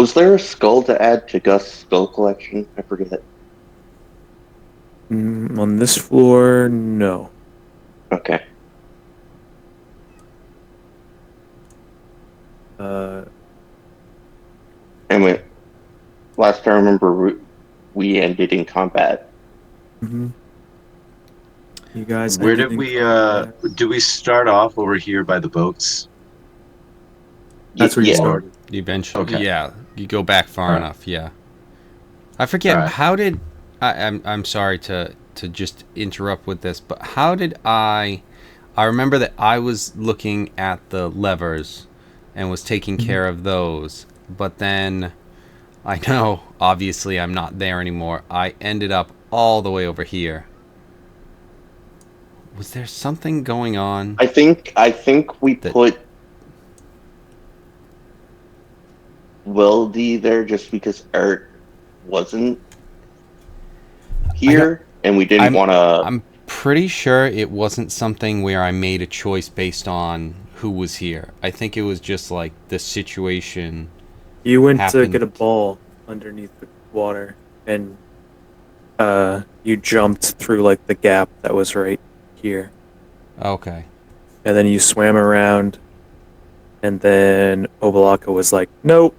Was there a skull to add to Gus' skull collection? I forget. On this floor, no. Okay. Uh, Anyway, last I remember, we ended in combat. mhm. You guys Where ended did in we combat. do we start off over here by the boats? That's where you Yeah. started. Eventually, Okay. yeah, you go back far Alright. enough. Yeah, I forget Alright. how did I'm sorry to just interrupt with this, but how did I remember that I was looking at the levers and was taking care of those, but then I know obviously I'm not there anymore. I ended up all the way over here. Was there something going on? I think we That- put Wildy there just because Art wasn't here, and we didn't want to. I'm pretty sure it wasn't something where I made a choice based on who was here. I think it was just like the situation. You went to happened. get a ball underneath the water, and you jumped through like the gap that was right here, Okay. and then you swam around, and then Obalaka was like, "Nope,"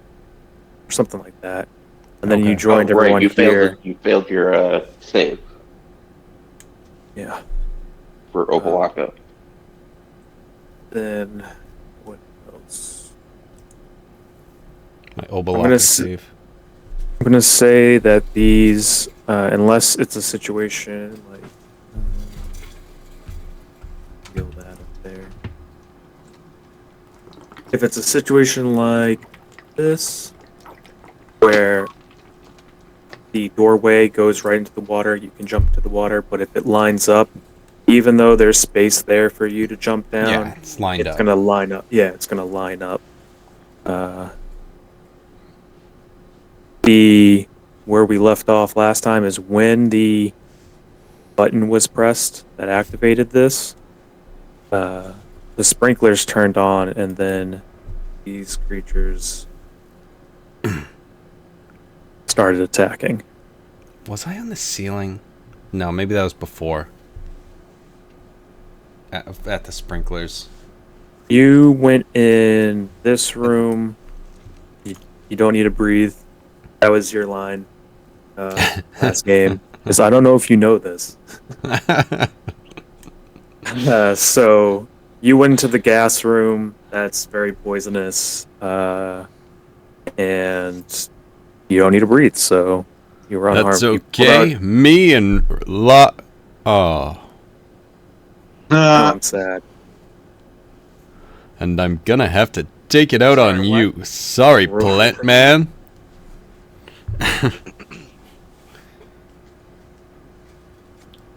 or something like that, and then you Okay. joined Oh, right, everyone you here. failed. You failed your save Yeah. for Obalaka. Then what else? My gonna Obalaka s- save. I'm gonna say that these, unless it's a situation like, feel that up there. If it's a situation like this, where the doorway goes right into the water, you can jump into the water. But if it lines up, even though there's space there for you to jump down, Yeah, it's lined it's up. gonna line up. Yeah, it's gonna line up. Where we left off last time is when the button was pressed that activated this. The sprinklers turned on, and then these creatures started attacking. Was I on the ceiling? No, maybe that was before. At the sprinklers. You went in this room. You don't need to breathe. That was your line last game. Because I don't know if you know this. So you went into the gas room. That's very poisonous. And you don't need to breathe, so you were unharmed. That's You pulled okay. out- Me and Oh. Oh, I'm sad. And I'm gonna have to take it out on Sorry, you. Sorry, Roll Plant for- Man.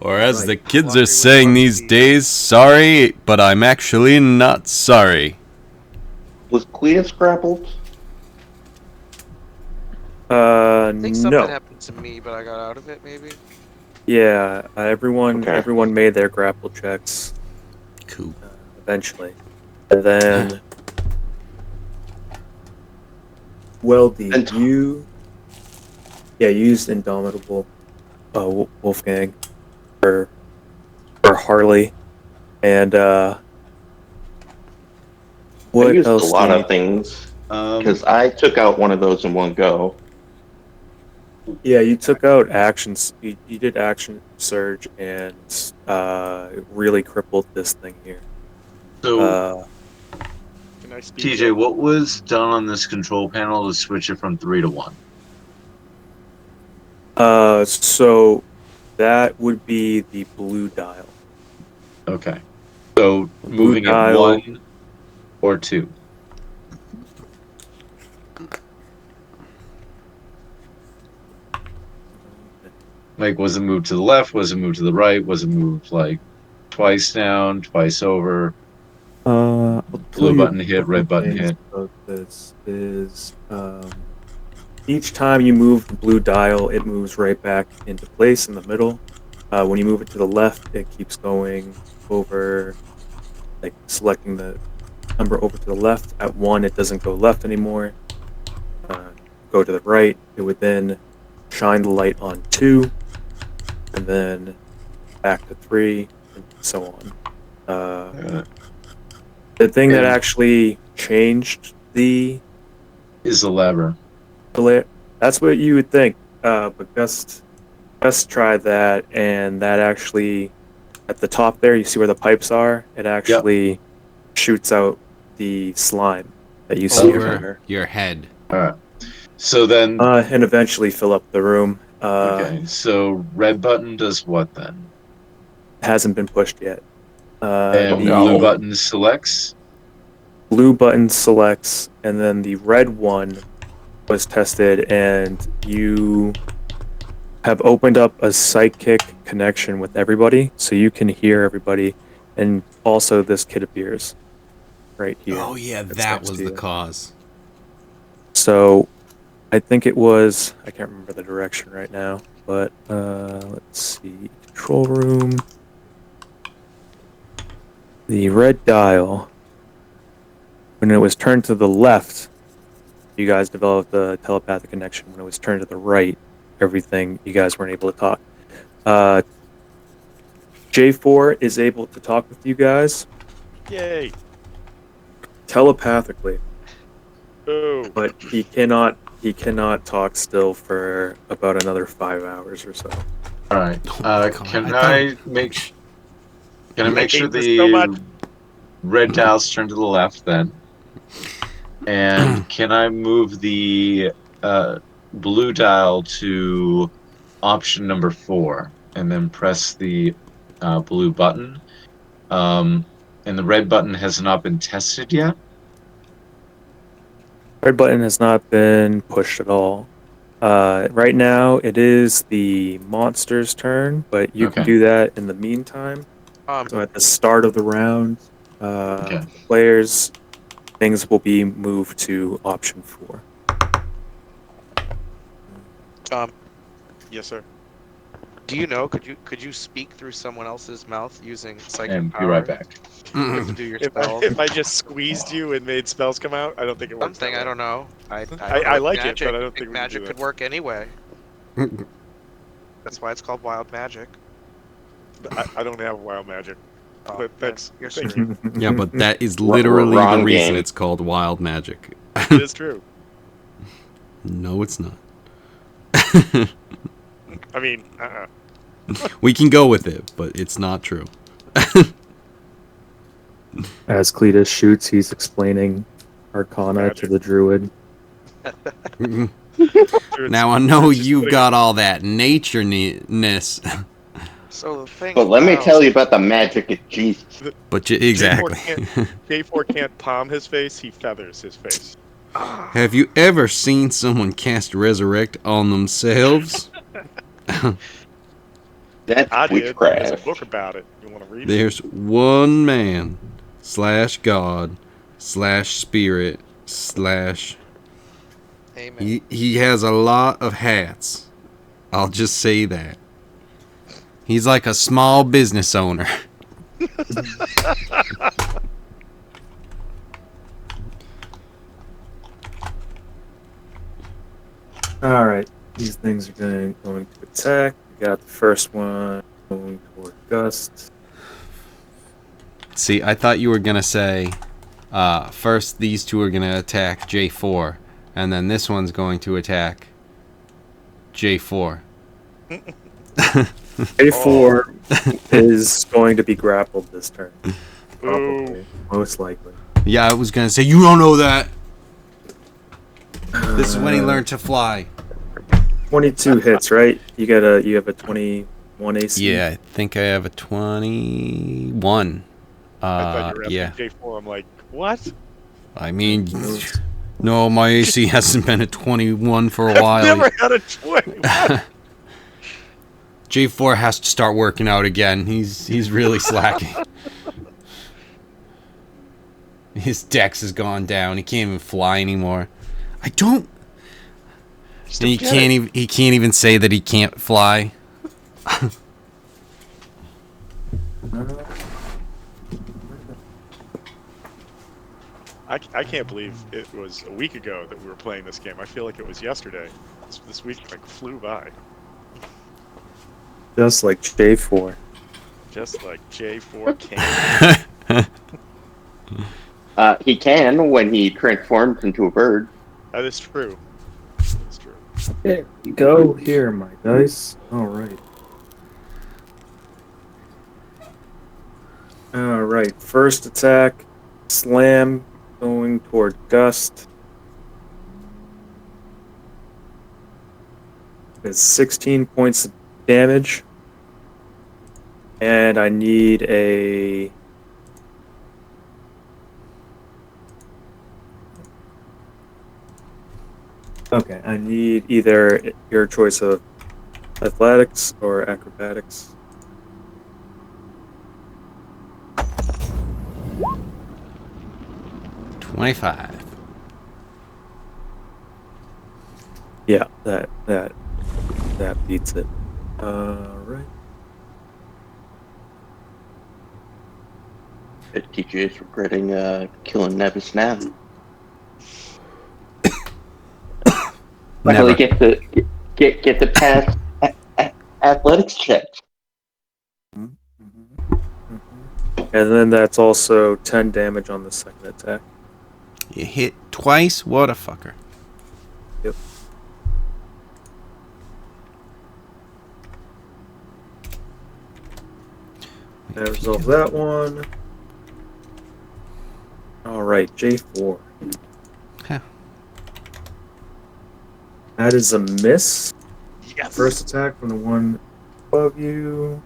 Or as the kids are saying these days, sorry, but I'm actually not sorry. Was Cletus grappled? I think something No. happened to me, but I got out of it, maybe. Yeah, everyone Okay. everyone made their grapple checks Cool. eventually. And then Weldy, And- you used Indomitable Wolfgang or Harley, and what I used else? a do lot you of things Um, because I took out one of those in one go. need? Yeah, you took out actions. You did action surge and it really crippled this thing here. so Can I speak TJ, up? what was done on this control panel to switch it from 3 to 1? So that would be the blue dial. Okay. So moving it dial. 1 or 2. Like, was it moved to the left? Was it moved to the right? Was it moved like twice down, twice over? I'll tell Blue you button a hit, couple red button things hit. about this is each time you move the blue dial, it moves right back into place in the middle. When you move it to the left, it keeps going over, like selecting the number over to the left. At 1, it doesn't go left anymore. go to the right, it would then shine the light on 2, and then back to 3, and so on. The thing that And- actually changed the Is the lever. that's what you would think, but Gus tried that, and that actually, at the top there, you see where the pipes are? It actually shoots out the slime that you see Over everywhere. your head. All right. So then, And eventually fill up the room. okay. So red button does what then? Hasn't been pushed yet. And The blue button selects. blue button selects, and then the red one was tested, and you have opened up a psychic connection with everybody, so you can hear everybody, and also this kid appears right here. Oh yeah, It's that next was to the you. cause. So I think it was, I can't remember the direction right now, but let's see, control room. The red dial, when it was turned to the left, you guys developed the telepathic connection. When it was turned to the right, everything, you guys weren't able to talk. J4 is able to talk with you guys Yay! telepathically, Oh, but he cannot talk still for about another 5 hours or so. All right. Oh my God, Can I I make? Can I I make sure hate this so much. the red dial's turned to the left then? And can I move the blue dial to option number 4 and then press the blue button? And the red button has not been tested yet. Red button has not been pushed at all. Right now, it is the monster's turn, but you can Okay. do that in the meantime. So at the start of the round, Okay. players, things will be moved to option 4. Yes, sir. Do you know? Could you speak through someone else's mouth using psychic And power be right back. to do your If spells? I just squeezed you and made spells come out, I don't think it works. Something that I way. don't know. I I like it, magic, but I don't think we can do magic that. could work anyway. That's why it's called wild magic. I don't have wild magic. Oh, But that's you're thank screwed. you. Yeah, but that is literally the Wrong reason game. it's called wild magic. It is true. No, it's not. I mean, We can go with it, but it's not true. As Cletus shoots, he's explaining Arcana Magic. to the druid. Now I know you've got all that nature-ness, So the thing. But let me about- tell you about the magic of Jesus. but exactly. J4 can't palm his face; he feathers his face. Have you ever seen someone cast resurrect on themselves? That's I did. There's a witchcraft. book about it. You want to read it? There's one man / God / spirit / Amen. he has a lot of hats. I'll just say that. He's like a small business owner. Alright, these things are going to attack. We got the first one going toward Gust. See, I thought you were gonna say, first these two are gonna attack J4, and then this one's going to attack J4. A4 is going to be grappled this turn. Ooh. Probably. Most likely. Yeah, I was gonna say you don't know that. This is when he learned to fly. 22 hits, right? You have a 21 AC. Yeah, I think I have a 21. I thought you were yeah. asking J4. I'm like, what? I mean, no, my AC hasn't been at 21 for a I've while. never had a 20. J4 has to start working out again. He's really slacking. His dex has gone down. He can't even fly anymore. I don't. And he can't even say that he can't fly. I can't believe it was a week ago that we were playing this game. I feel like it was yesterday. This week like flew by. Just like J4. Just like J4 can. He can when he transforms into a bird. That is true. That's true. There you go. Here, my dice. Alright. Alright. First attack. Slam. Going toward Gust. It's 16 points of damage. And I need a... Okay, I need either your choice of athletics or acrobatics. $25. Yeah, that beats it. Right. TJ is regretting killing Nevis now. Finally Never. get the pass athletics check. And then that's also 10 damage on the second attack. You hit twice? What a fucker. Yep. That resolves that one. Alright, J4. Huh. That is a miss. Yes. First attack from the one above you.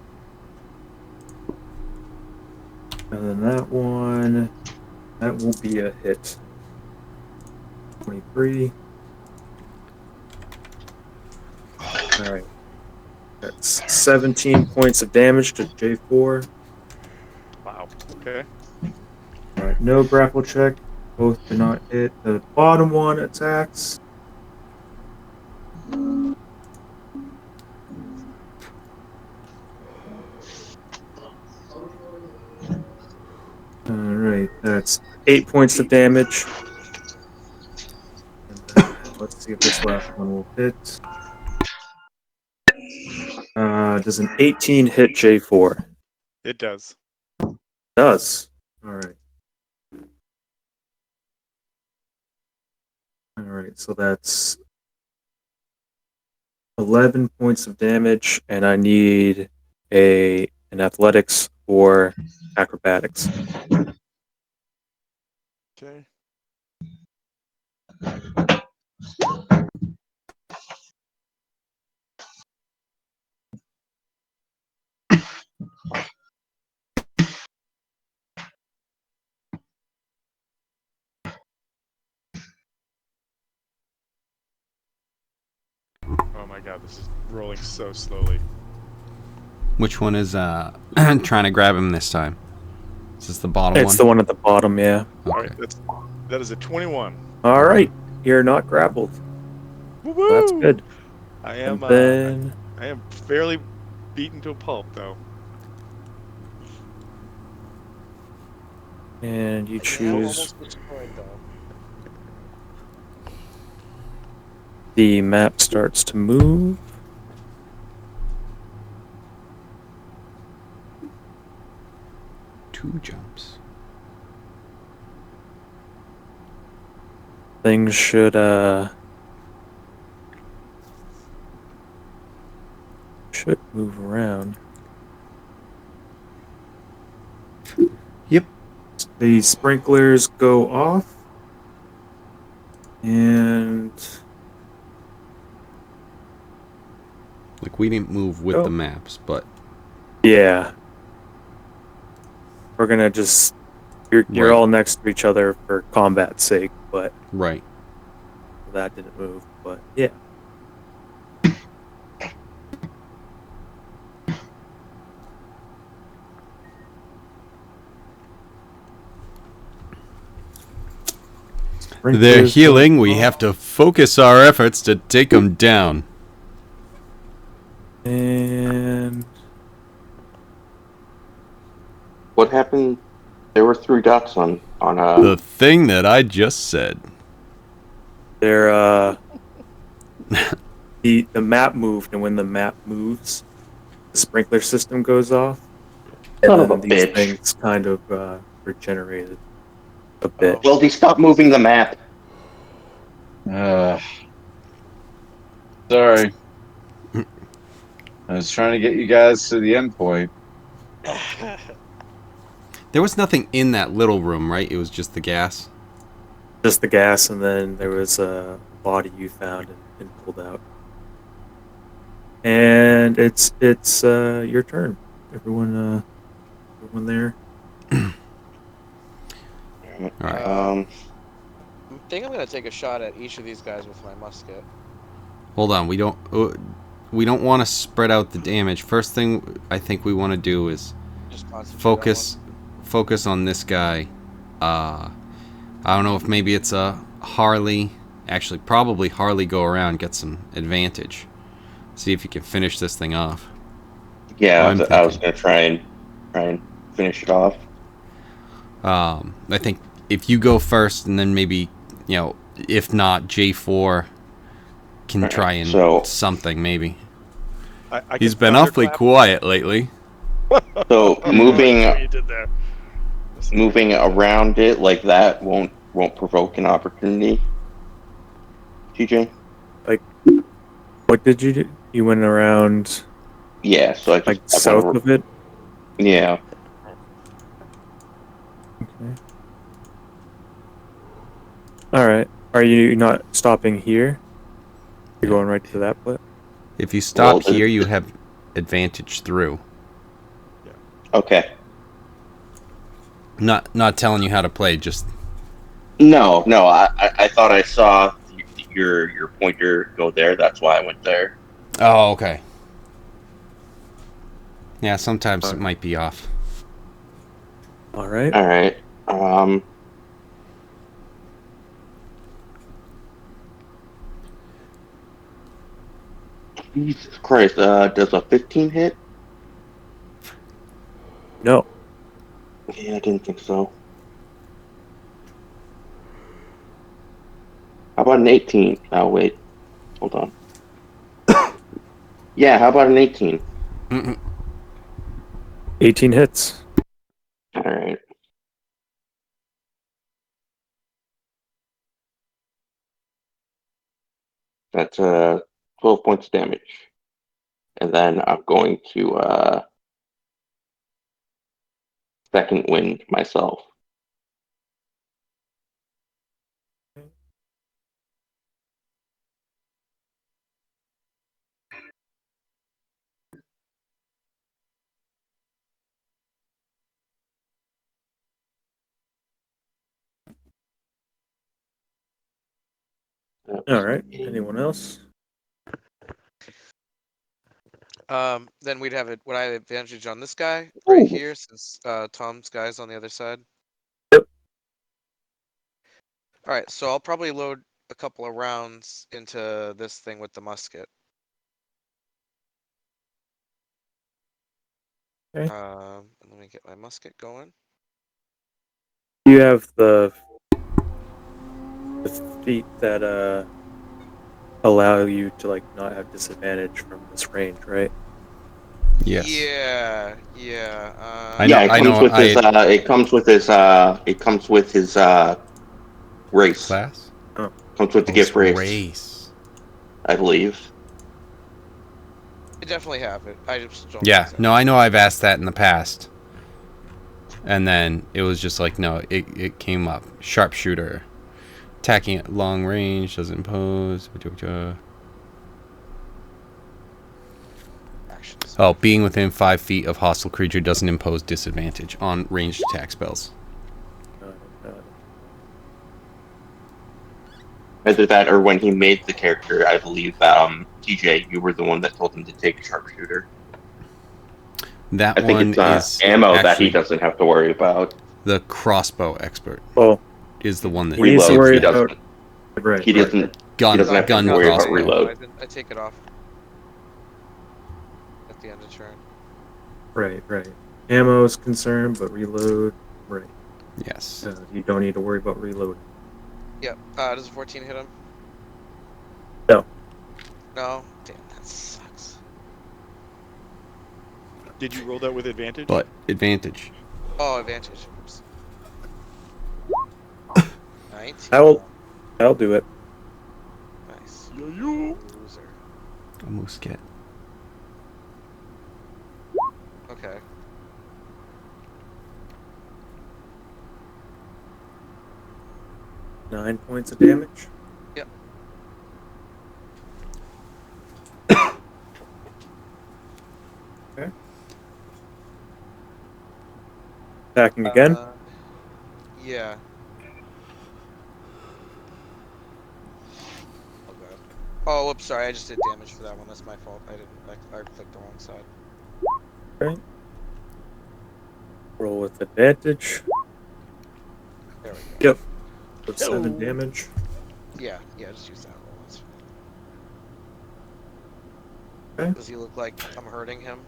And then that one. That will be a hit. 23. Alright. That's 17 points of damage to J4. Wow. Okay. Alright, no grapple check. Both do not hit. The bottom one attacks. Alright, that's 8 points of damage. And, let's see if this last one will hit. Does an 18 hit J4? It does. Does. Alright. Alright, so that's 11 points of damage, and I need an athletics or acrobatics. Okay. Oh my god, this is rolling so slowly. Which one is trying to grab him this time? Is this the bottom It's one? the one at the bottom, yeah. Alright, Okay. that is a 21. Alright, you're not grappled. Woo-woo! That's good. I am And then I am fairly beaten to a pulp though. and you choose Almost destroyed though. the map starts to move. Two jumps. Things should move around. Yep. The sprinklers go off. And Like, we didn't move with Oh. the maps, but... yeah. We're gonna just you're Right. all next to each other for combat's sake, but Right. that didn't move. But yeah. They're Sprinklers healing. go We off. have to focus our efforts to take them down. And What happened? There were 3 dots on on The thing that I just said. There, the map moved, and when the map moves, the sprinkler system goes off, and Son of then a these bitch. things kind of regenerated a Oh, bit. Well, they stopped moving the map. Sorry. I was trying to get you guys to the end point. There was nothing in that little room, right? It was just the gas. Just the gas, and then there was a body you found and pulled out. And it's your turn. Everyone there. All right. I think I'm gonna take a shot at each of these guys with my musket. Hold on. We don't want to spread out the damage. First thing I think we want to do is Just concentrate focus on this guy. I don't know if maybe it's a Harley. Actually, probably Harley go around, get some advantage. See if you can finish this thing off. Yeah, I'm I was thinking. gonna try and finish it off. I think if you go first, and then maybe, if not, J4 can try and so- something maybe. I He's can been awfully thunderclap. quiet lately. So I moving see what you did there. moving around it like that won't provoke an opportunity. TJ? What did you do? You went around Yeah, so I like just south of it. yeah. Okay. All right. Are you not stopping here? You're going right to that place. If you stop Well, here, you have advantage through. Okay. Not telling you how to play, just No, I thought I saw your pointer go there. That's why I went there. oh, okay. Yeah, sometimes it might be off. All right. All right. Jesus Christ. Does a 15 hit? No. Yeah, I didn't think so. How about an 18? Oh, wait. Hold on. Yeah, how about an 18? 18 hits. All right. That's 12 points damage. And then I'm going to second wind myself. All right. Anyone else? Then would I have advantage on this guy right Ooh. here since Tom's guy's on the other side? Yep. All right, so I'll probably load a couple of rounds into this thing with the musket. Okay. Let me get my musket going. You have the feet that allow you to like not have disadvantage from this range, right? Yes. Yeah. I know- Yeah, it comes with his. It comes with his race. Class? Comes with the gift race, I believe. I definitely have it. I just don't. Yeah, no, I know I've asked that in the past. And then it was just like, no, it came up. Sharpshooter. Attacking at long range, doesn't impose. Actions. Oh, being within 5 feet of hostile creature doesn't impose disadvantage on ranged attack spells. Either that or when he made the character, I believe, TJ, you were the one that told him to take sharpshooter. That I think one it's is ammo that actually he doesn't have to worry about. the crossbow expert Well, is the one that he needs to Reloads, worry he about. doesn't. Right. He doesn't. gun He doesn't have to gun worry about crossbow. reload. I take it off at the end of turn. Right. Ammo is concerned, but reload. Right. Yes. You don't need to worry about reloading. Yep. Does a 14 hit him? No. No? Damn, that sucks. Did you roll that with advantage? But advantage. Oh, advantage. Oops. 19. I'll do it. Nice. Yo-yo. Loser. A moose cat. Okay. Nine points of damage. Yep. Okay. Attacking again. Yeah. Oh god. Oh, whoops, sorry, I just did damage for that one. That's my fault. I clicked the wrong side. Okay. Roll with advantage. There we go. Yep. So 7 damage. Yeah, just use that roll. That's fine. Okay. Does he look like I'm hurting him?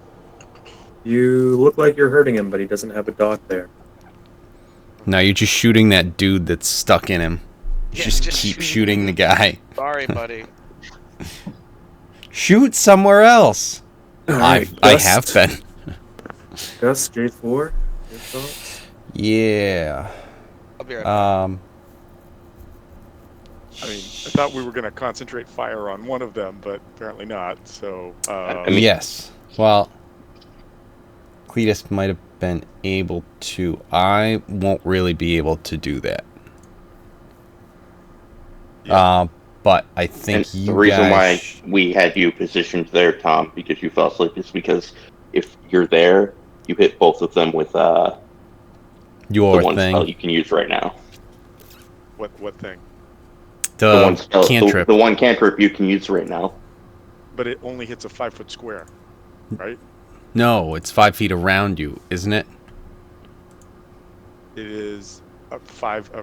You look like you're hurting him, but he doesn't have a dot there. No, you're just shooting that dude that's stuck in him. Yeah, Just just keep shoot. shooting the guy. Sorry, buddy. Shoot somewhere else. Alright, I have been. Gus, J4, your thoughts? Yeah. I'll be right back. I mean, I thought we were going to concentrate fire on one of them, but apparently not. So, I mean- Yes. Well, Cletus might have been able to. I won't really be able to do that. Yeah. But I think And you the reason guys. why we had you positioned there, Tom, because you fell asleep, is because if you're there, you hit both of them with the Your one spell thing. you can use right now. what thing? The one spell, Cantrip. the one cantrip you can use right now. But it only hits a 5-foot square, right? No, it's 5 feet around you, isn't it? It is a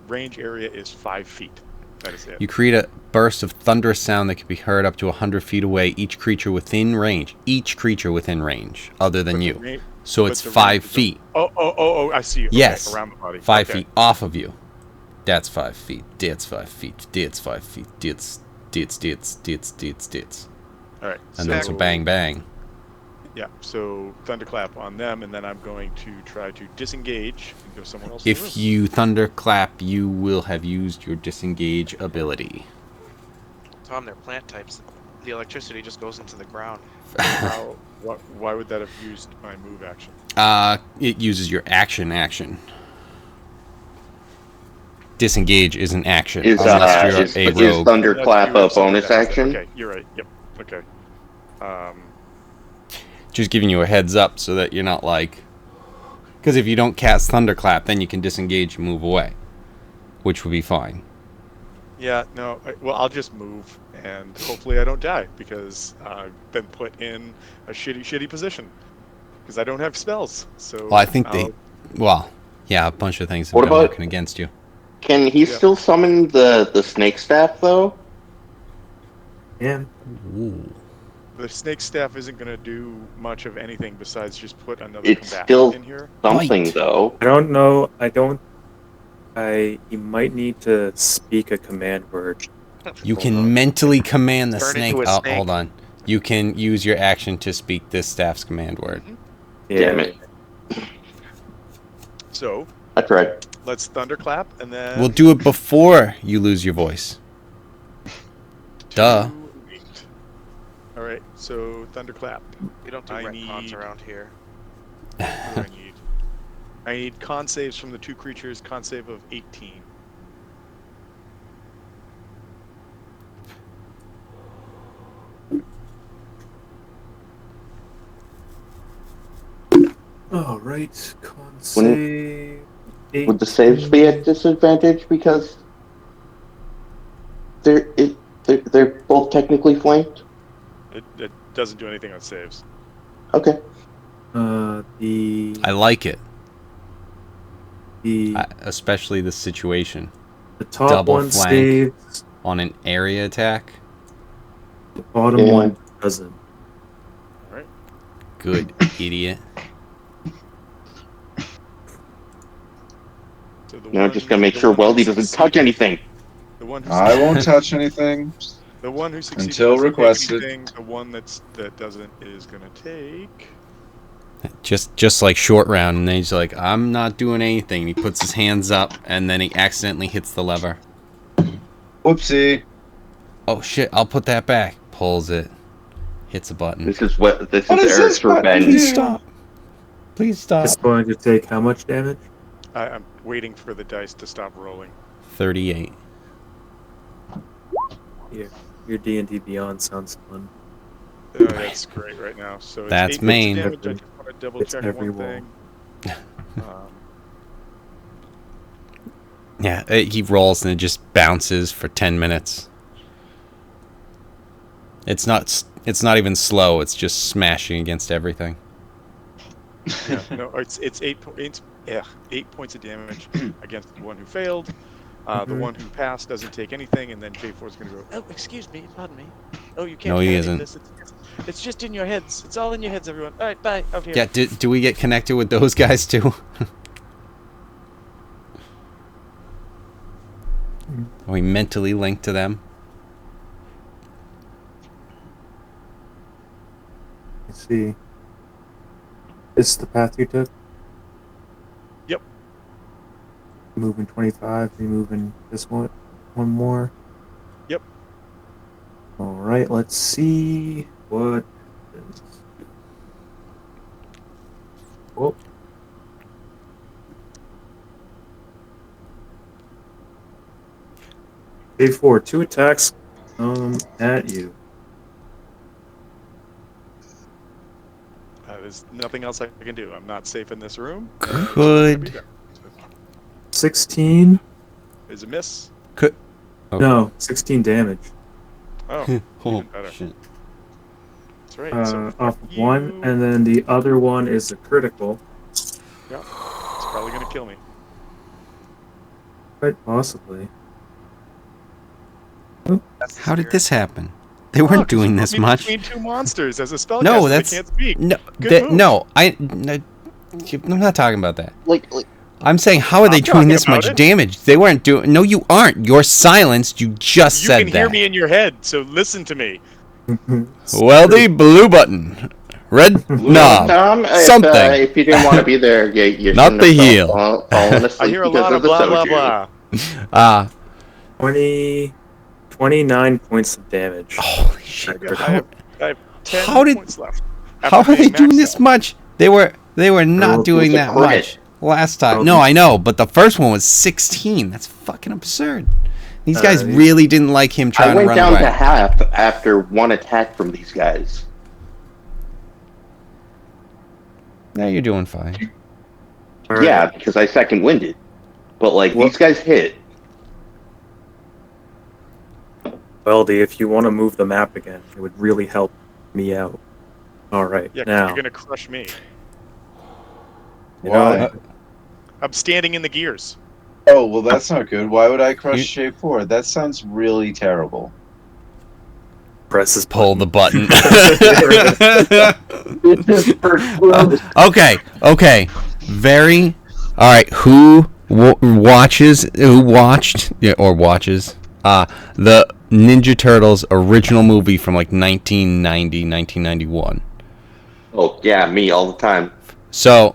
range area is 5 feet. That is it. You create a burst of thunderous sound that can be heard up to 100 feet away. Each creature within range. Each creature within range, other than But the you. ra- So but it's the 5 range is a- feet. Oh, I see. Okay, Yes. around the body. 5 Okay. feet off of you. That's 5 feet. That's 5 feet. That's 5 feet. That's. All right. And then so bang bang. Yeah. So thunderclap on them, and then I'm going to try to disengage and go somewhere else. In the room. If you thunderclap, you will have used your disengage ability. Tom, they're plant types. The electricity just goes into the ground. Why would that have used my move action? It uses your action. Disengage is an action. Is unless you're a rogue. thunderclap a Unless you were bonus something action? Okay, you're right. Yep. Okay. Just giving you a heads up so that you're not like. Because if you don't cast thunderclap, then you can disengage and move away, which would be fine. Yeah. No. Well, I'll just move, and hopefully I don't die because I've been put in a shitty position because I don't have spells. So. Well, I think they. Well, yeah, a bunch of things have What been about- working against you. Can he still summon the snake staff though? Yeah. Ooh. The snake staff isn't going to do much of anything besides just put another It's combatant still in here. something Bite. though. I don't know. You might need to speak a command word. You Hold can on. mentally command the Turn snake. into a Oh, snake. hold on. You can use your action to speak this staff's command word. Yeah. Damn it. So I tried. let's thunderclap, and then We'll do it before you lose your voice. Duh. 2, 8. All right. So thunderclap. We don't do I retcons need- around here. What do I need? I need con saves from the two creatures. Con save of 18. All right. Con save. Would the saves be at disadvantage because they're both technically flanked? It doesn't do anything on saves. Okay. The I like it, the especially the situation the top double one flank. saves. on an area attack. The bottom Yeah. one doesn't. All right. Good idiot. So the No, one, just gotta make the sure one who Weldy doesn't touch succeeded- anything. The one who I won't touch anything. The one who succeeded Until doesn't take requested. anything. The one that doesn't is gonna take. Just like short round, and then he's like, I'm not doing anything. He puts his hands up, and then he accidentally hits the lever. Whoopsie. Oh shit! I'll put that back. Pulls it. Hits a button. This is What Eric's is this button revenge. do? Please stop. Please stop. It's going to take how much damage? I'm waiting for the dice to stop rolling. 38. Yeah, your D&D Beyond sounds fun. Oh, that's great right now. So it's That's 8 points of Maine. damage. I just want to double It's check every one wall. thing. Yeah, he rolls and it just bounces for 10 minutes. It's not even slow. It's just smashing against everything. Yeah, no, it's 8 points of damage against the one who failed. The one who passed doesn't take anything, and then J4 is going to go, oh, excuse me, pardon me. Oh, you can't No, he do isn't. this. It's just in your heads. It's all in your heads, everyone. All right, bye. Over here. Yeah, do we get connected with those guys too? Are we mentally linked to them? Let's see. This is the path you took? Yep. Moving 25, you moving this one more? Yep. Alright, let's see what happens. Oh. A4, 2 attacks at you. There's nothing else I can do. I'm not safe in this room. Could 16? Is a miss. No, 16 damage. Oh, Oh even better. shit! That's right. So Off fuck of one, you. and then the other one is a critical. Yeah, it's probably going to kill me. Quite possibly. How did this happen? They weren't doing this much. Between two monsters as a spellcaster. No, They that's can't speak. no, Good move. no. I'm not talking about that. Like I'm saying, how are they I'm doing talking this about much it. damage? They weren't doing. No, you aren't. You're silenced. You just You said can hear that. me in your head, so listen to me. Weldy, blue button, red knob, Tom, something. If you didn't want to be there, you Not shouldn't the have heel. fallen asleep I hear a because lot of the blah, blah, soju. blah. 29 points of damage. Holy shit! I have 10 How did- points left. How after are they being doing maxed this out. much? They were not Girl, doing it's a that crit. much last time. Girl, No, I know, but the first one was 16. That's fucking absurd. These guys Alright. really didn't like him I trying to went run down away. to half after one attack from these guys. No, you're doing fine. Alright. Yeah, because I second winded. But like What- these guys hit. Weldy, if you want to move the map again, it would really help me out. Alright, Yeah, 'cause now. you're going to crush me. You know, Why? I'm standing in the gears. Oh, well, that's not good. Why would I crush J4? That sounds really terrible. press his Pull the button. First Okay. Very. All right. Who watches? Who watched? Yeah, or watches? The Ninja Turtles original movie from like 1990, 1991. Oh yeah, me all the time. So,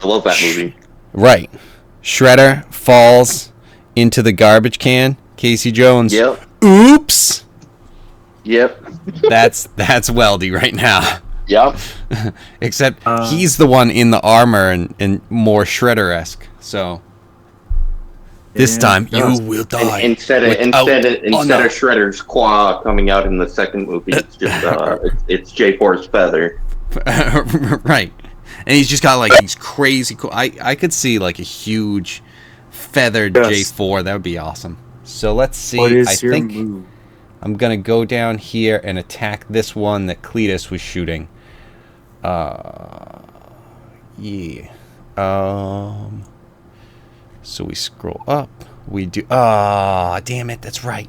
I love that movie. right, Shredder falls into the garbage can. Casey Jones. Yep. Oops. Yep. That's Weldy right now. Yep. Except he's the one in the armor and more Shredder-esque. So this time you will die. Instead of without honor. Shredder's claw coming out in the second movie, it's just it's J4's feather. Right, and he's just got like these crazy cool. I could see like a huge feathered Yes. J4. That would be awesome. So let's see. What is I your think move? I'm gonna go down here and attack this one that Cletus was shooting. Yeah. So we scroll up. We do. Damn it! That's right.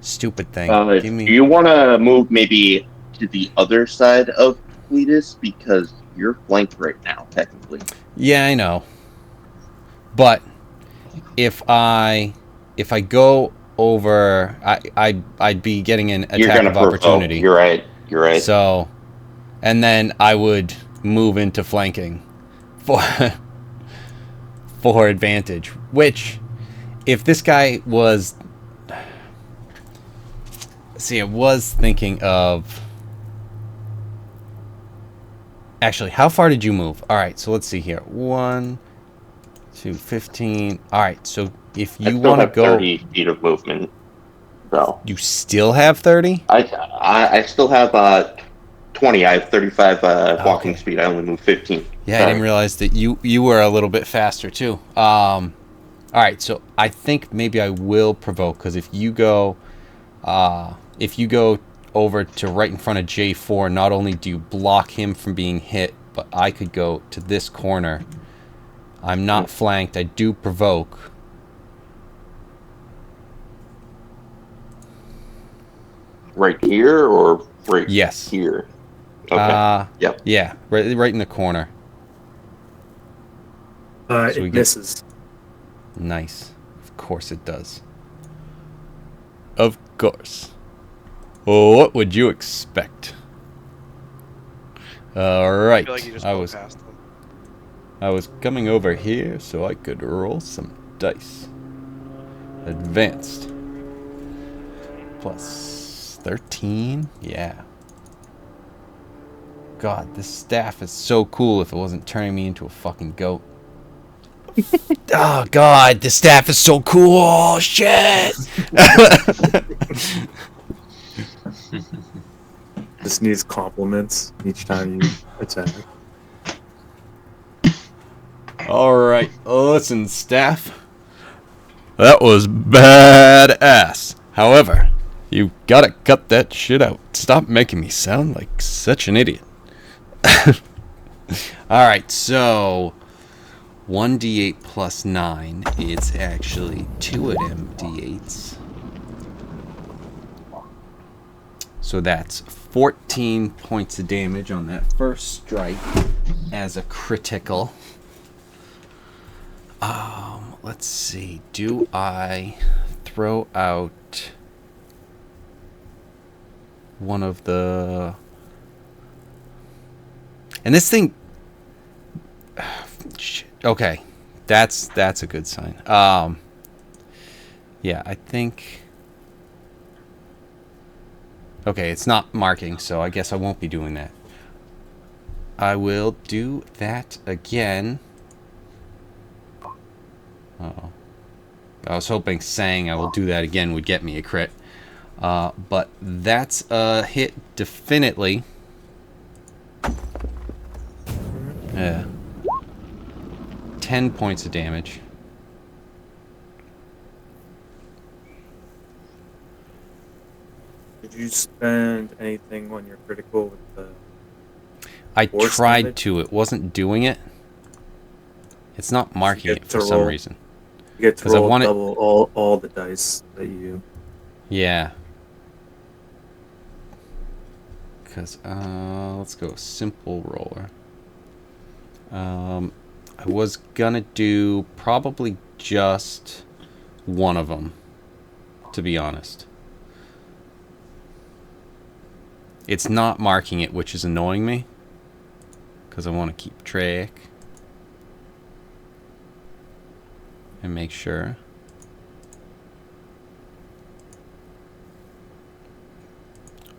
Stupid thing. Give Do me. you want to move maybe to the other side of Cletus because you're flanked right now, technically. Yeah, I know. But if I go over, I'd be getting an You're attack gonna of provoke. opportunity. You're right. You're right. So, and then I would move into flanking for for advantage. Which, if this guy was, see, I was thinking of. Actually, how far did you move? All right, so let's see here. 1, 2, 15. All right, so if I you still want to have go, 30 feet of movement. So you still have 30. I still have 20. I have 35 walking Okay. speed. I only move 15. Yeah, I didn't Sorry. realize that you were a little bit faster too. All right, so I think maybe I will provoke because if you go over to right in front of J4, not only do you block him from being hit, but I could go to this corner. I'm not flanked. I do provoke. Right here or right Yes. here? Okay. Yep. Yeah, right in the corner. So we It get- misses. Nice. Of course it does. Of course. Well, what would you expect? All I right. feel like you just I blew was past them. coming over here so I could roll some dice. Advanced. Plus 13. Yeah. God, this staff is so cool if it wasn't turning me into a fucking goat. Oh God, the staff is so cool. Oh, shit. Just needs compliments each time you attack. All right, listen, staff. That was badass. However, you gotta cut that shit out. Stop making me sound like such an idiot. All right, so 1d8 plus 9. It's actually 2 of them d8s. So that's 14 points of damage on that first strike as a critical. Let's see. Do I throw out one of the... And this thing... Shit. Okay. That's a good sign. Yeah, I think... Okay, it's not marking, so I guess I won't be doing that. I will do that again. Uh-oh. I was hoping saying I will do that again would get me a crit. But that's a hit definitely. Yeah. 10 points of damage. Did you spend anything on your critical with the... I Force tried damage? to. It wasn't doing it. It's not marking get it to for some roll. reason. You get to 'Cause I roll want it- double all the dice that you... Yeah. Because, let's go simple roller. I was gonna do probably just one of them, to be honest. It's not marking it, which is annoying me. Because I want to keep track. And make sure.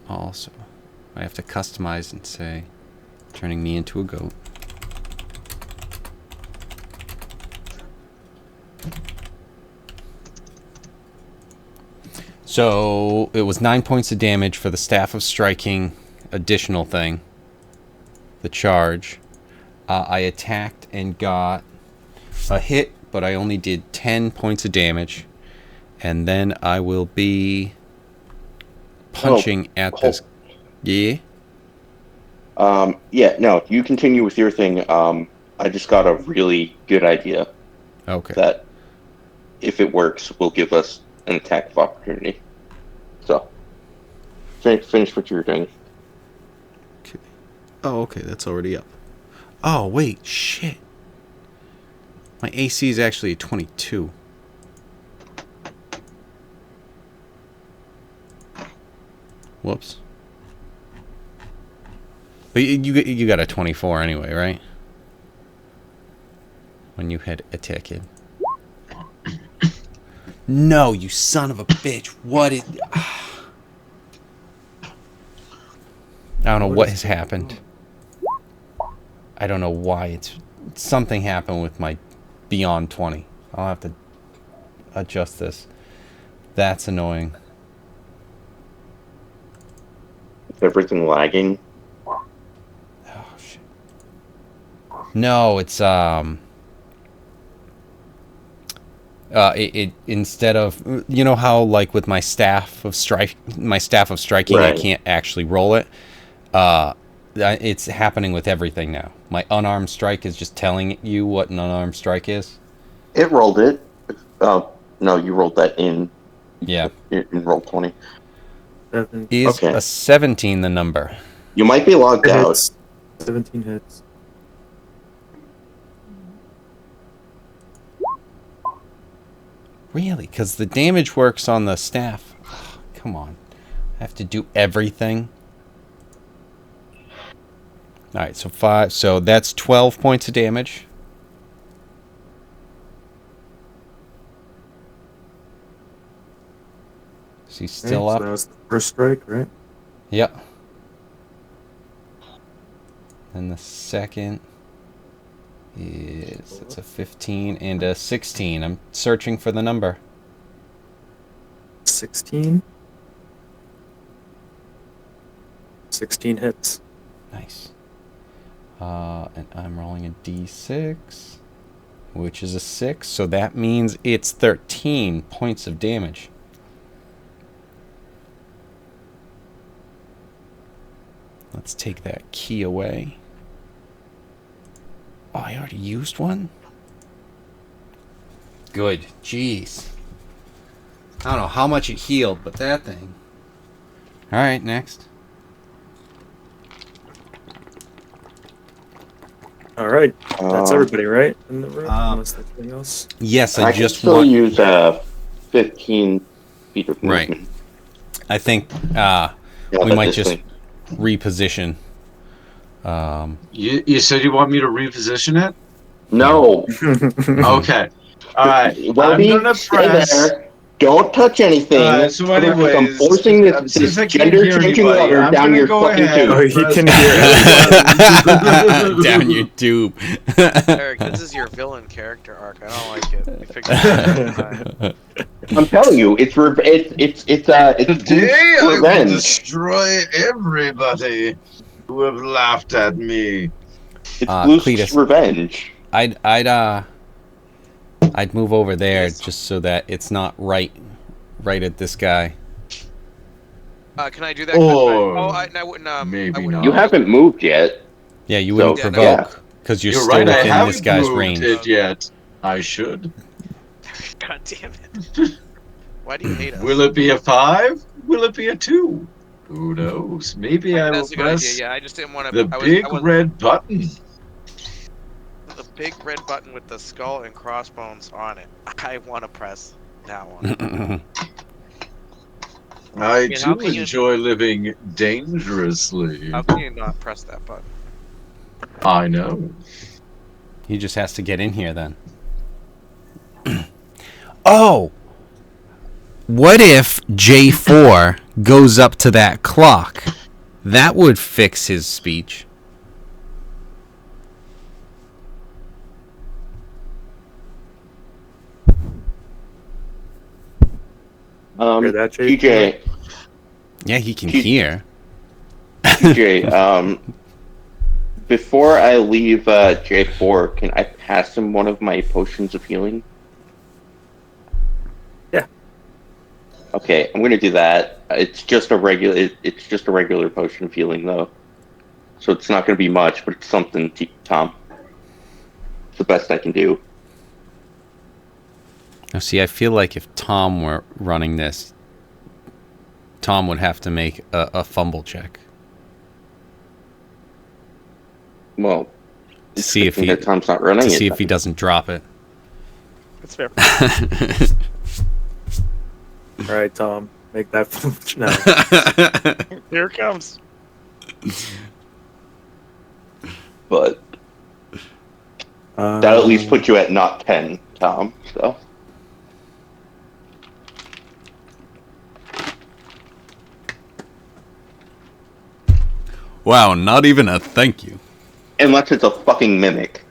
Also, I have to customize and say, turning me into a goat. So it was 9 points of damage for the Staff of Striking additional thing. The charge. I attacked and got a hit, but I only did 10 points of damage. And then I will be punching at this. Yeah? Yeah, no, you continue with your thing. I just got a really good idea Okay. that if it works, will give us an attack of opportunity. So, finish what you're doing. Okay. Oh, okay, that's already up. Oh, wait, shit. My AC is actually a 22. Whoops. But you got a 24 anyway, right? When you had attack. No, you son of a bitch. What is... I don't know what has happened. I don't know why it's... Something happened with my Beyond 20. I'll have to adjust this. That's annoying. Is everything lagging? Oh, shit. No, it's it instead of, you know how like with my staff of striking, I Right. can't actually roll it. It's happening with everything now. My unarmed strike is just telling you what an unarmed strike is. It rolled it. Oh, no, you rolled that in Yeah. in roll 20. 7 Is Okay. a 17 the number? You might be logged out. hits. 17 hits. Really? Because the damage works on the staff. Come on. I have to do everything. Alright, so 5. So that's 12 points of damage. So he's still Okay, up. So that was the first strike, right? Yep. And the second is... It's a 15 and a 16. I'm searching for the number. 16. 16 hits. Nice. And I'm rolling a d6, which is a 6. So that means it's 13 points of damage. Let's take that key away. Oh, I already used one? Good. Jeez. I don't know how much it healed, but that thing. Alright, next. All right, that's everybody, right? In the room, Um, unless there's anything else. Yes, I I can just still want... use 15 feet of Right. movement. I think Yeah, we but might this just thing- reposition. You said you want me to reposition it? No. Okay. All right. I'm Webby, gonna stay press. there. Don't touch anything. So Otherwise, I'm anyways, forcing this since I can't gender-changing hear anybody, water I'm down gonna your go fucking ahead. Oh, tube. he can hear everyone. Down your tube. Eric, this is your villain character arc. I don't like it. We figured it out. I'm telling you, it's Today I will revenge. destroy everybody who have laughed at me. It's Cletus. Blue's revenge. I'd move over there Yes. just so that it's not right at this guy. Can I do that? Or I wouldn't. maybe I wouldn't. not. You haven't moved yet. Yeah, you wouldn't So, provoke because you're, You're still right. I within haven't this guy's moved range. it yet. I should. God damn it! Why do you hate us? Will it be a 5? Will it be a 2? Who knows? Maybe I will That's a good press idea. Yeah, I just didn't want the to. big red button. The big red button with the skull and crossbones on it. I want to press that one. I mean, how do can you- enjoy living dangerously. How can you not press that button? I know. He just has to get in here then. Oh! What if J4 goes up to that clock? That would fix his speech. Hear that, Jay? TJ, Yeah, he can He- hear. TJ, before I leave J4, can I pass him one of my potions of healing? Yeah. Okay, I'm gonna do that. It's just a regular. It's just a regular potion of healing, though. So it's not gonna be much, but it's something, Tom. It's the best I can do. Now, see, I feel like if Tom were running this, Tom would have to make a fumble check. Well, To see if he, that Tom's not running to it. see if he doesn't drop it. That's fair. All right, Tom. make that no. Here it comes. But that at least put you at not 10, Tom. So Wow, not even a thank you. unless it's a fucking mimic.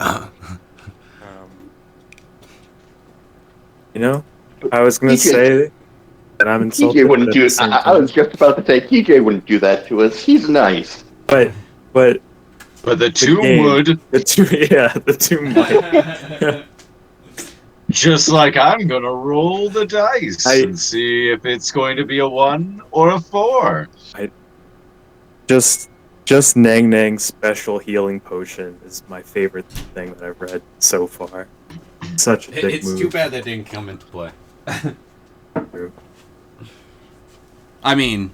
Um, You know, I was gonna TJ say that I'm insulted, TJ but wouldn't at do the it. same I was time, just about to say TJ wouldn't do that to us. He's nice. but But the the tomb game, would, the two, yeah, the two might. just like I'm gonna roll the dice I- and see if it's going to be a 1 or a 4. just Nang Nang's special healing potion is my favorite thing that I've read so far. Such a dick move. bad that didn't come into play. True. I mean,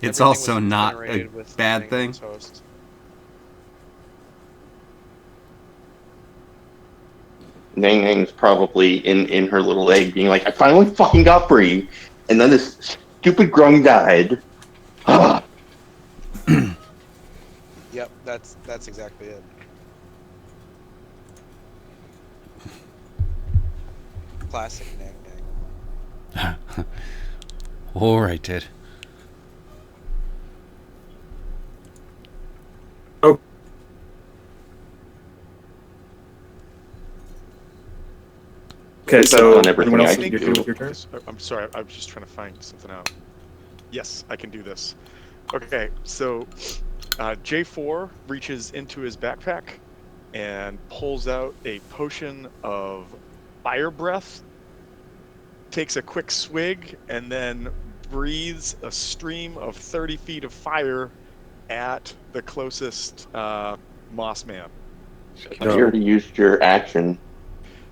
it's Everything also was not a generated with bad Nang thing. Nang's host. Nang Nang's probably in her little egg being like, I finally fucking got free, and then this stupid grung died. Yep, that's exactly it. Classic Nang Nang. All right, Ted. Okay, That's so on everything anyone I else can can do. do your turn? I'm sorry, I was just trying to find something out. Yes, I can do this. Okay, so J4 reaches into his backpack and pulls out a potion of fire breath, takes a quick swig, and then breathes a stream of 30 feet of fire at the closest moss man. You already used your action.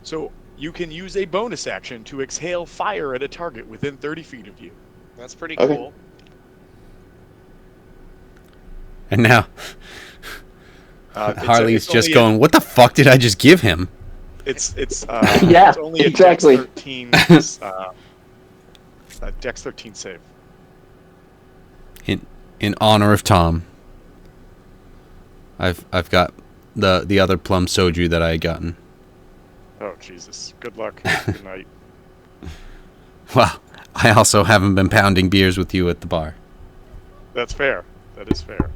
So you can use a bonus action to exhale fire at a target within 30 feet of you. That's pretty Okay. cool. And now Harley's It's just only going, "What the fuck did I just give him?" It's Yeah, it's only a exactly. Dex 13 Dex 13 save. In honor of Tom, I've got the other plum soju that I had gotten. Oh Jesus! Good luck. Good night. Well, I also haven't been pounding beers with you at the bar, That's fair. That is fair.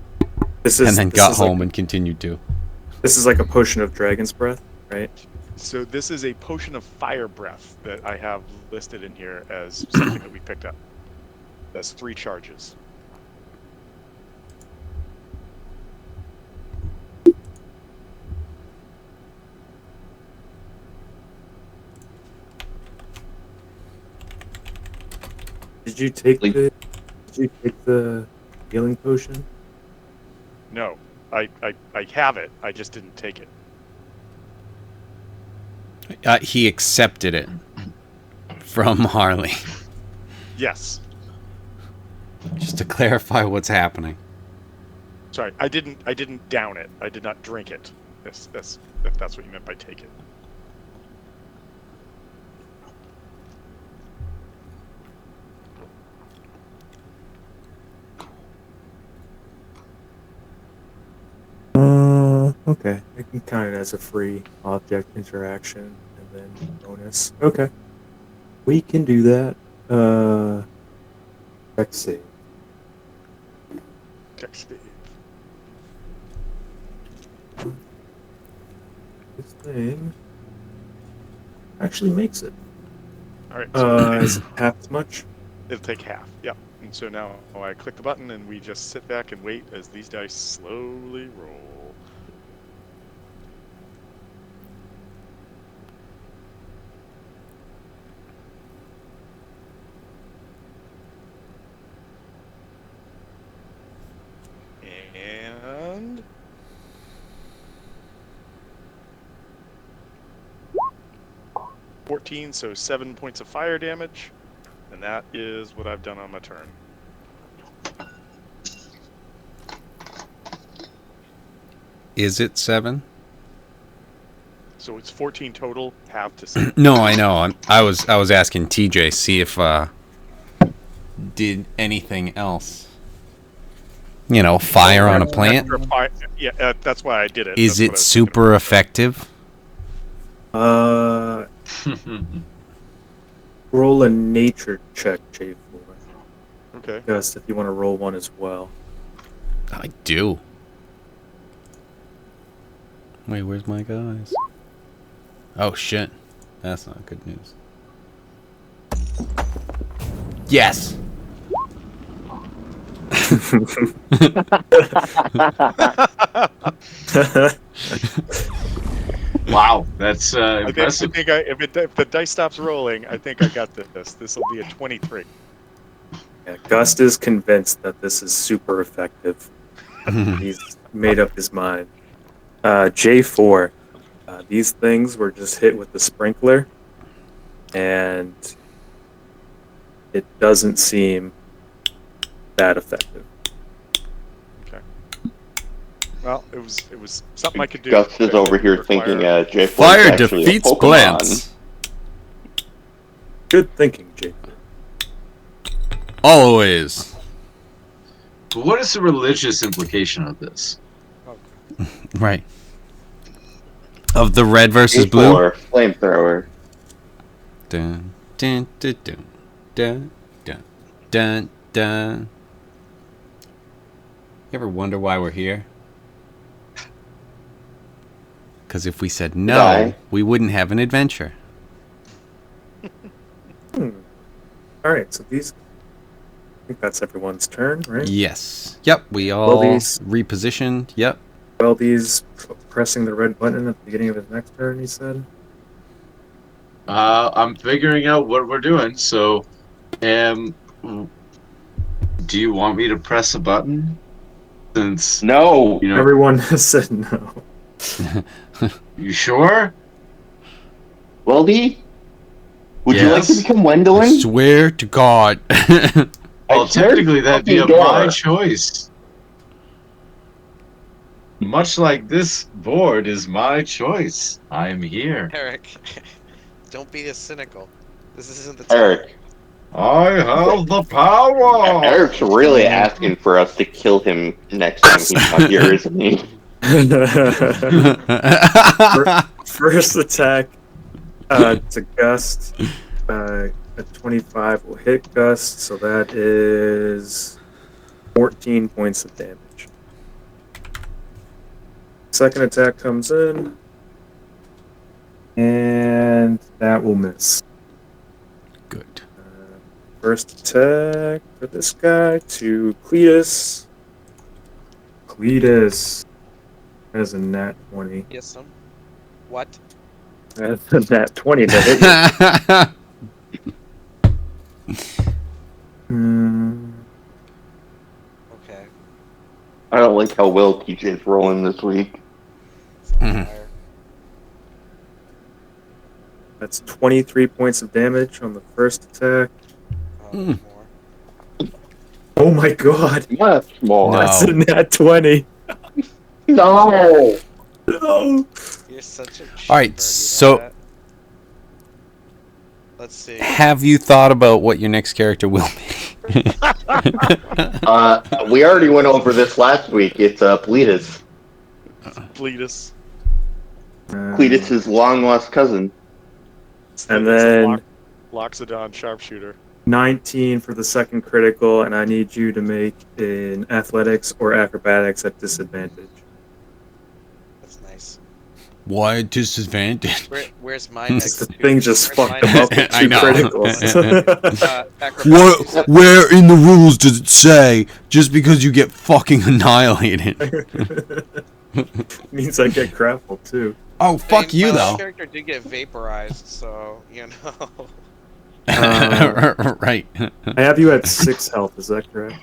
and then got home and continued to. This is like a potion of dragon's breath, right? So this is a potion of fire breath that I have listed in here as something that we picked up. That's 3 charges. Did you take the healing potion? No, I have it. I just didn't take it. He accepted it from Harley. Yes. Just to clarify what's happening. Sorry, I didn't down it. I did not drink it. That's if that's what you meant by take it. Okay. I can count it as a free object interaction and then bonus. Okay. We can do that. Dex save. Dex save. This thing actually makes it. All right. So Is it half as much? it'll take half. Yep. And so now I click the button and we just sit back and wait as these dice slowly roll. And 14, so 7 points of fire damage, and that is what I've done on my turn. Is it 7? So it's 14 total, half to 7. No, I know. I was asking TJ see if did anything else. You know, fire on a plant. Yeah, that's why I did it. Is That's what I it was super thinking. effective? Roll a nature check, J4. Okay. Gust, if you want to roll one as well. I do. Wait, where's my guys? Oh shit. That's not good news. Yes. Wow, that's I impressive. think if the dice stops rolling, I think I got this. This will be a 23. Yeah, Gust is convinced that this is super effective. He's made up his mind. J4. These things were just hit with the sprinkler, and it doesn't seem that effective. Okay. Well, it was something I could do. Gus is It over didn't here require- thinking J4 is Fire actually a defeats Pokemon. plants. Good thinking, J4. Always. But what is the religious implication of this? Right. Of the red versus blue. J4, flamethrower. Dun, dun, dun, dun, dun, dun, dun, dun. You ever wonder why we're here? Because if we said no, Why? we wouldn't have an adventure. Alright, so these. I think that's everyone's turn, right? Yes. Yep, we all these- repositioned. Yep. Well, these pressing the red button at the beginning of his next turn, he said. I'm figuring out what we're doing. So, do you want me to press a button? Since No. you know, Everyone has said no. you sure? Weldy? Would you like to Yes. become I Wendling? swear to God. Well, I technically, that'd be fucking my door. choice. Much like this board is my choice. I'm here. Eric, don't be as cynical. This isn't the time. Eric. I have the power. Eric's really asking for us to kill him next time he's not here, isn't he? First attack to Gust. A 25 will hit Gust, so that is 14 points of damage. Second attack comes in, and that will miss. Good. First attack for this guy to Cletus. Cletus has a nat 20. Yes, what? That's a nat 20 to hit you. Okay. I don't like how well TJ's rolling this week. It's on Mhm. fire. That's 23 points of damage on the first attack. Oh, Mm. more. Oh my god! Much more. No. That's a nat 20! No. No! You're such a cheater, All right, you know so- that? Let's see. Have you thought about what your next character will be? We already went over this last week. It's Cletus. Cletus. Cletus's long lost cousin. And It's a then Loxodon sharpshooter. 19 for the second critical, and I need you to make an athletics or acrobatics at disadvantage. That's nice. Why disadvantage? Where's my The next? thing just where's fucked my him up next- with I 2 know. criticals. acrobatics. Where in the rules does it say just because you get fucking annihilated? Means I get grappled too. Oh, fuck I mean, you my last though. character did get vaporized, so you know. Right. I have you at 6 health, is that correct?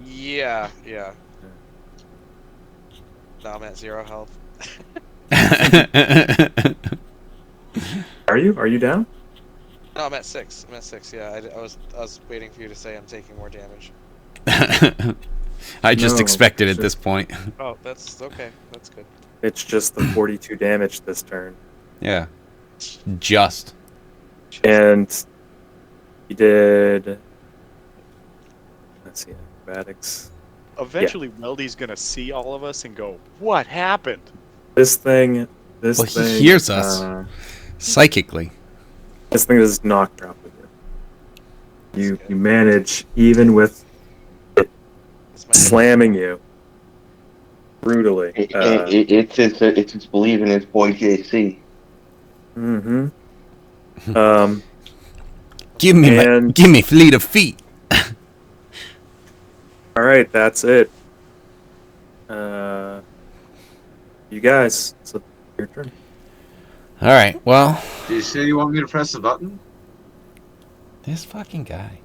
Yeah. Now I'm at 0 health. Are you? Are you down? No, I'm at 6. Yeah, I was waiting for you to say I'm taking more damage. I just No, expected at shit. this point. Oh, that's okay. That's good. It's just the 42 damage this turn. Yeah. Just. And he did. Let's see, acrobatics. Eventually, Weldy's gonna see all of us and go, "What happened?" This thing. This Well, he thing. hears us. Psychically. This thing does not drop with you. You manage, even with That's my slamming you brutally. It's his belief in his boy JC. Mm-hmm. Give me fleet of feet. All right, that's it. You guys, so your turn. All right. Well, Do you say you want me to press the button? this fucking guy.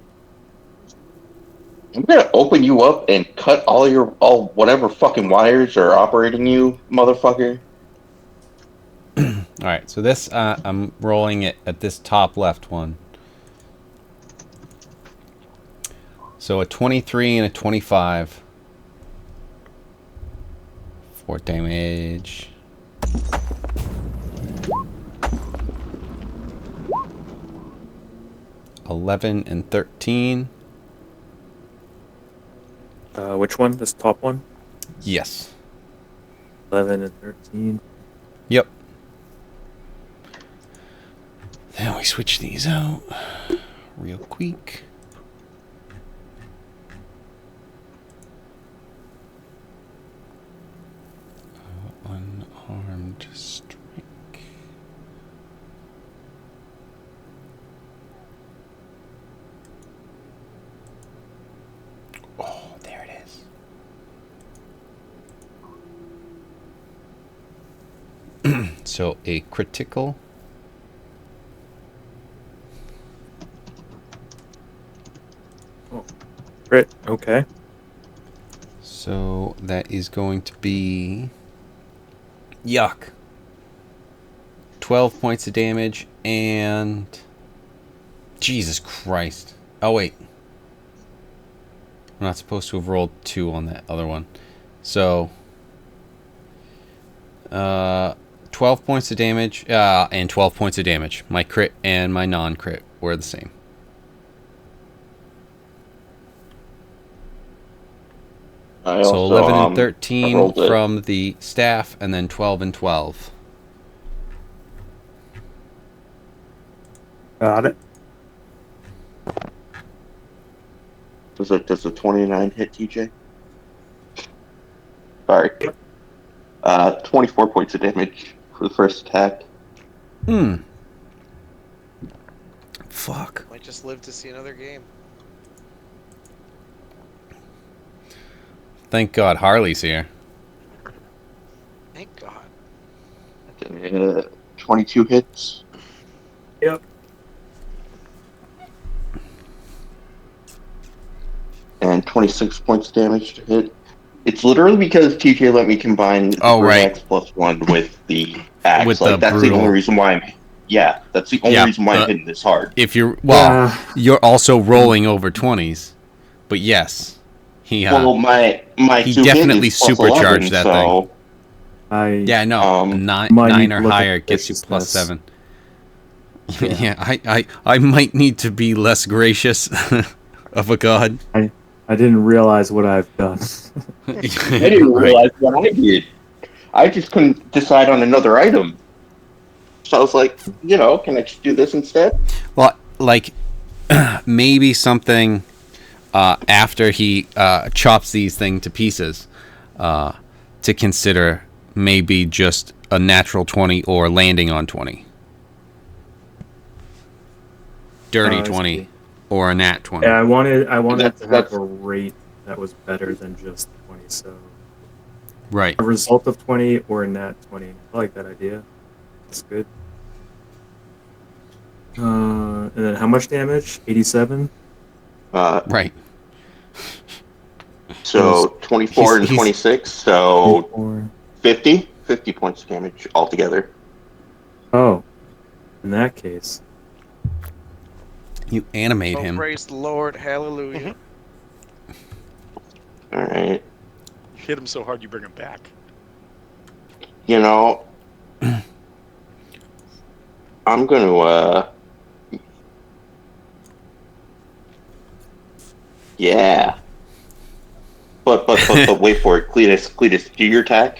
I'm gonna open you up and cut all whatever fucking wires are operating you, motherfucker. All right. So this, I'm rolling it at this top left one. So a 23 and a 25. 4 damage. $11 and 13. Which one? This top one? Yes. 11 and 13. Yep. Then we switch these out real quick. Unarmed strike. Oh, there it is. So a critical. Crit. Okay. So that is going to be yuck. 12 points of damage and Jesus Christ. Oh wait. I'm not supposed to have rolled 2 on that other one. So 12 points of damage and 12 points of damage. My crit and my non-crit were the same. So 11 and 13 from the staff, and then 12 and 12. Got it. Does a 29 hit, TJ? Sorry. 24 points of damage for the first attack. Fuck. Might just live to see another game. Thank God Harley's here. Thank God. 22 hits. Yep. And 26 points of damage to hit. It's literally because TJ let me combine the right. axe +1 with the axe. With like the that's brutal. the only reason why that's the only reason why I'm hitting this hard. If you're you're also rolling over 20s. But yes. He my he two definitely hits is supercharged 11, that so thing. Yeah, no. Nine or higher gets you +7. Yeah, I might need to be less gracious of a god. I didn't realize what I've done. I didn't realize what I did. I just couldn't decide on another item. So I was like, can I just do this instead? Well, like, maybe something after he chops these things to pieces to consider maybe just a natural 20 or landing on 20. Dirty 20 or a nat 20. Yeah, I wanted to have a rate that was better than just 20, so right. A result of 20 or a nat 20. I like that idea. That's good. And then how much damage? 87? Right. So 24 and 26, so 24. 50 points of damage altogether. Oh, in that case. You animate Oh, him. praise the Lord, hallelujah. All right. You hit him so hard you bring him back. You know, I'm gonna yeah. But wait for it, Cletus, do your attack.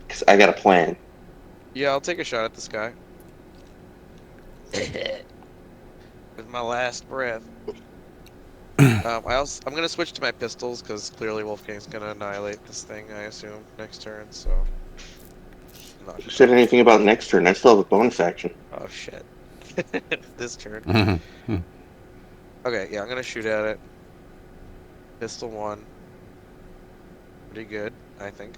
Cause I got a plan. Yeah, I'll take a shot at this guy. With my last breath. I'm gonna switch to my pistols because clearly Wolfgang's gonna annihilate this thing. I assume next turn. So. Not Who said sure. anything about next turn? I still have a bonus action. Oh shit. This turn. Mhm. Okay, yeah, I'm gonna shoot at it. Pistol 1. Pretty good, I think.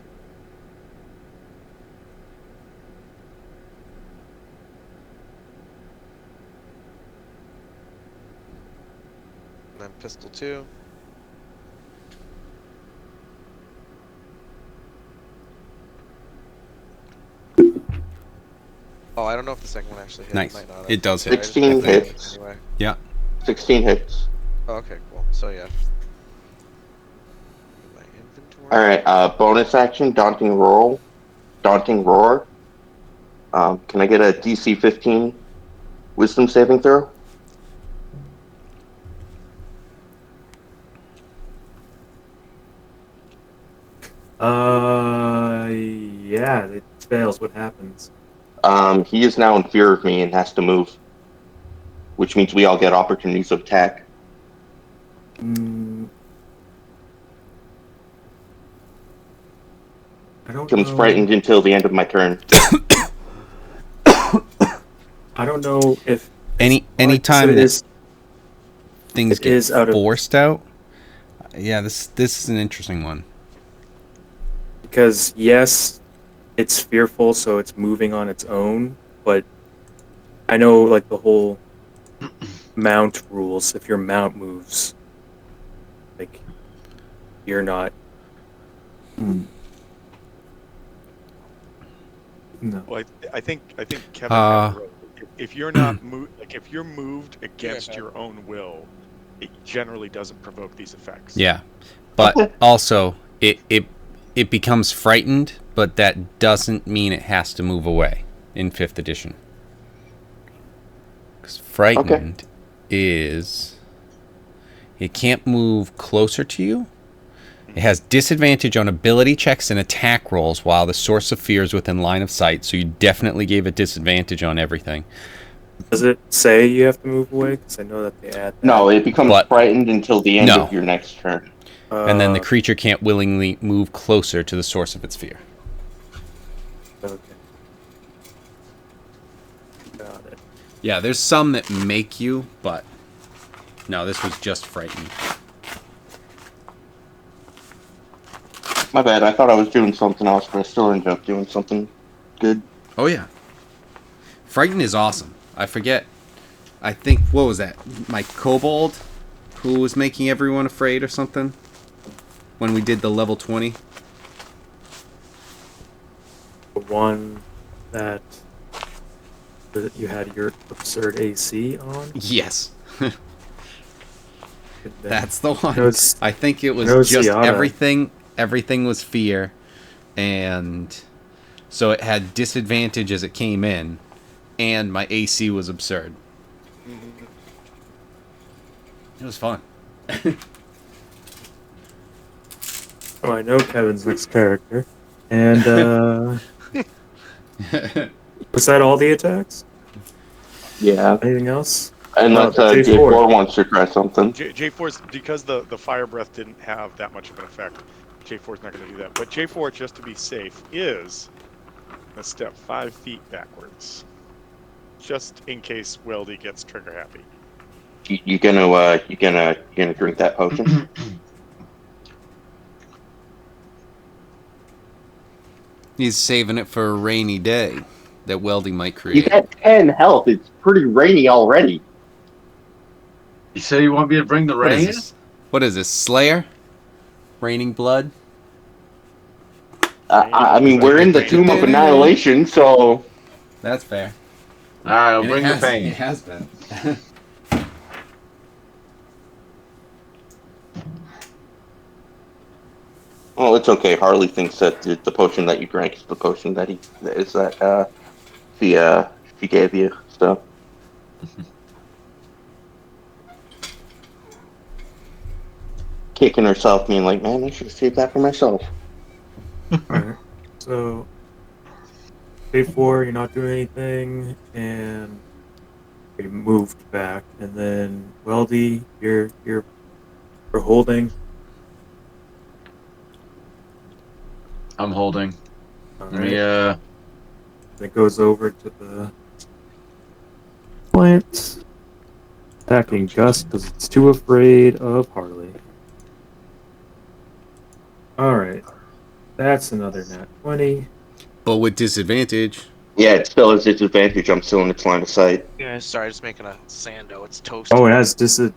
And then pistol 2. Oh, I don't know if the second one actually hit. Nice. It might not have. It does hit. I just 16 rolled damage hits. Anyway. Yeah. 16 hits. Oh, okay, cool. So yeah. My inventory. All right. Bonus action. Daunting roar. Daunting roar. Can I get a DC 15 Wisdom saving throw? Yeah, it fails. What happens? He is now in fear of me and has to move, which means we all get opportunities of attack. Mm, I don't Becomes know. frightened until the end of my turn. I don't know if Anytime it that is. things it get is out of- forced out. Yeah, this is an interesting one. Because yes, it's fearful, so it's moving on its own. But I know, like the whole mount rules. If your mount moves, like you're not. No. Well, I think Kevin had it right. If you're not if you're moved against Yeah. your own will, it generally doesn't provoke these effects. Yeah, but also it becomes frightened, but that doesn't mean it has to move away in 5th edition. Because frightened is it can't move closer to you. It has disadvantage on ability checks and attack rolls while the source of fear is within line of sight, so you definitely gave it disadvantage on everything. Does it say you have to move away? Because I know that they add that. No, it becomes But- frightened until the end No. of your next turn. And then the creature can't willingly move closer to the source of its fear. Okay. Got it. Yeah, there's some that make you, but no, this was just frightened. My bad. I thought I was doing something else, but I still ended up doing something good. Oh yeah. Frightened is awesome. I forget. I think, what was that? My kobold who was making everyone afraid or something? When we did the level 20? The one that you had your absurd AC on. Yes. Good then. That's the one. Knows- I think it was knows just Ziada. everything was fear, and so it had disadvantage as it came in, and my AC was absurd. It was fun. Oh, I know Kevin's next character. And was that all the attacks? Yeah. Anything else? Unless J4. J4 wants to try something. J4's because the fire breath didn't have that much of an effect. J4's not going to do that. But J4, just to be safe, is a step 5 feet backwards, just in case Weldy gets trigger happy. You gonna drink that potion? He's saving it for a rainy day that welding might You create. got 10 health. It's pretty rainy already. You say you want me to bring the What is rain? this? What is this? Slayer? Raining blood? I mean, we're in the Tomb of Annihilation, so That's fair. Alright, I'll And bring it the has, pain. It has been. Oh, it's okay. Harley thinks that the potion that you drank is the potion that she gave you. So kicking herself, being like, "Man, I should have saved that for myself." Alright. So day 4, you're not doing anything, and we moved back, and then Weldy, you're holding. I'm holding. All Let me right. It goes over to the plant, attacking Gus because it's too afraid of Harley. All right, that's another nat 20. But with disadvantage. Yeah, it still has its advantage. I'm still in its line of sight. Yeah, sorry, just making a sando. It's toasty. Oh, it has Okay.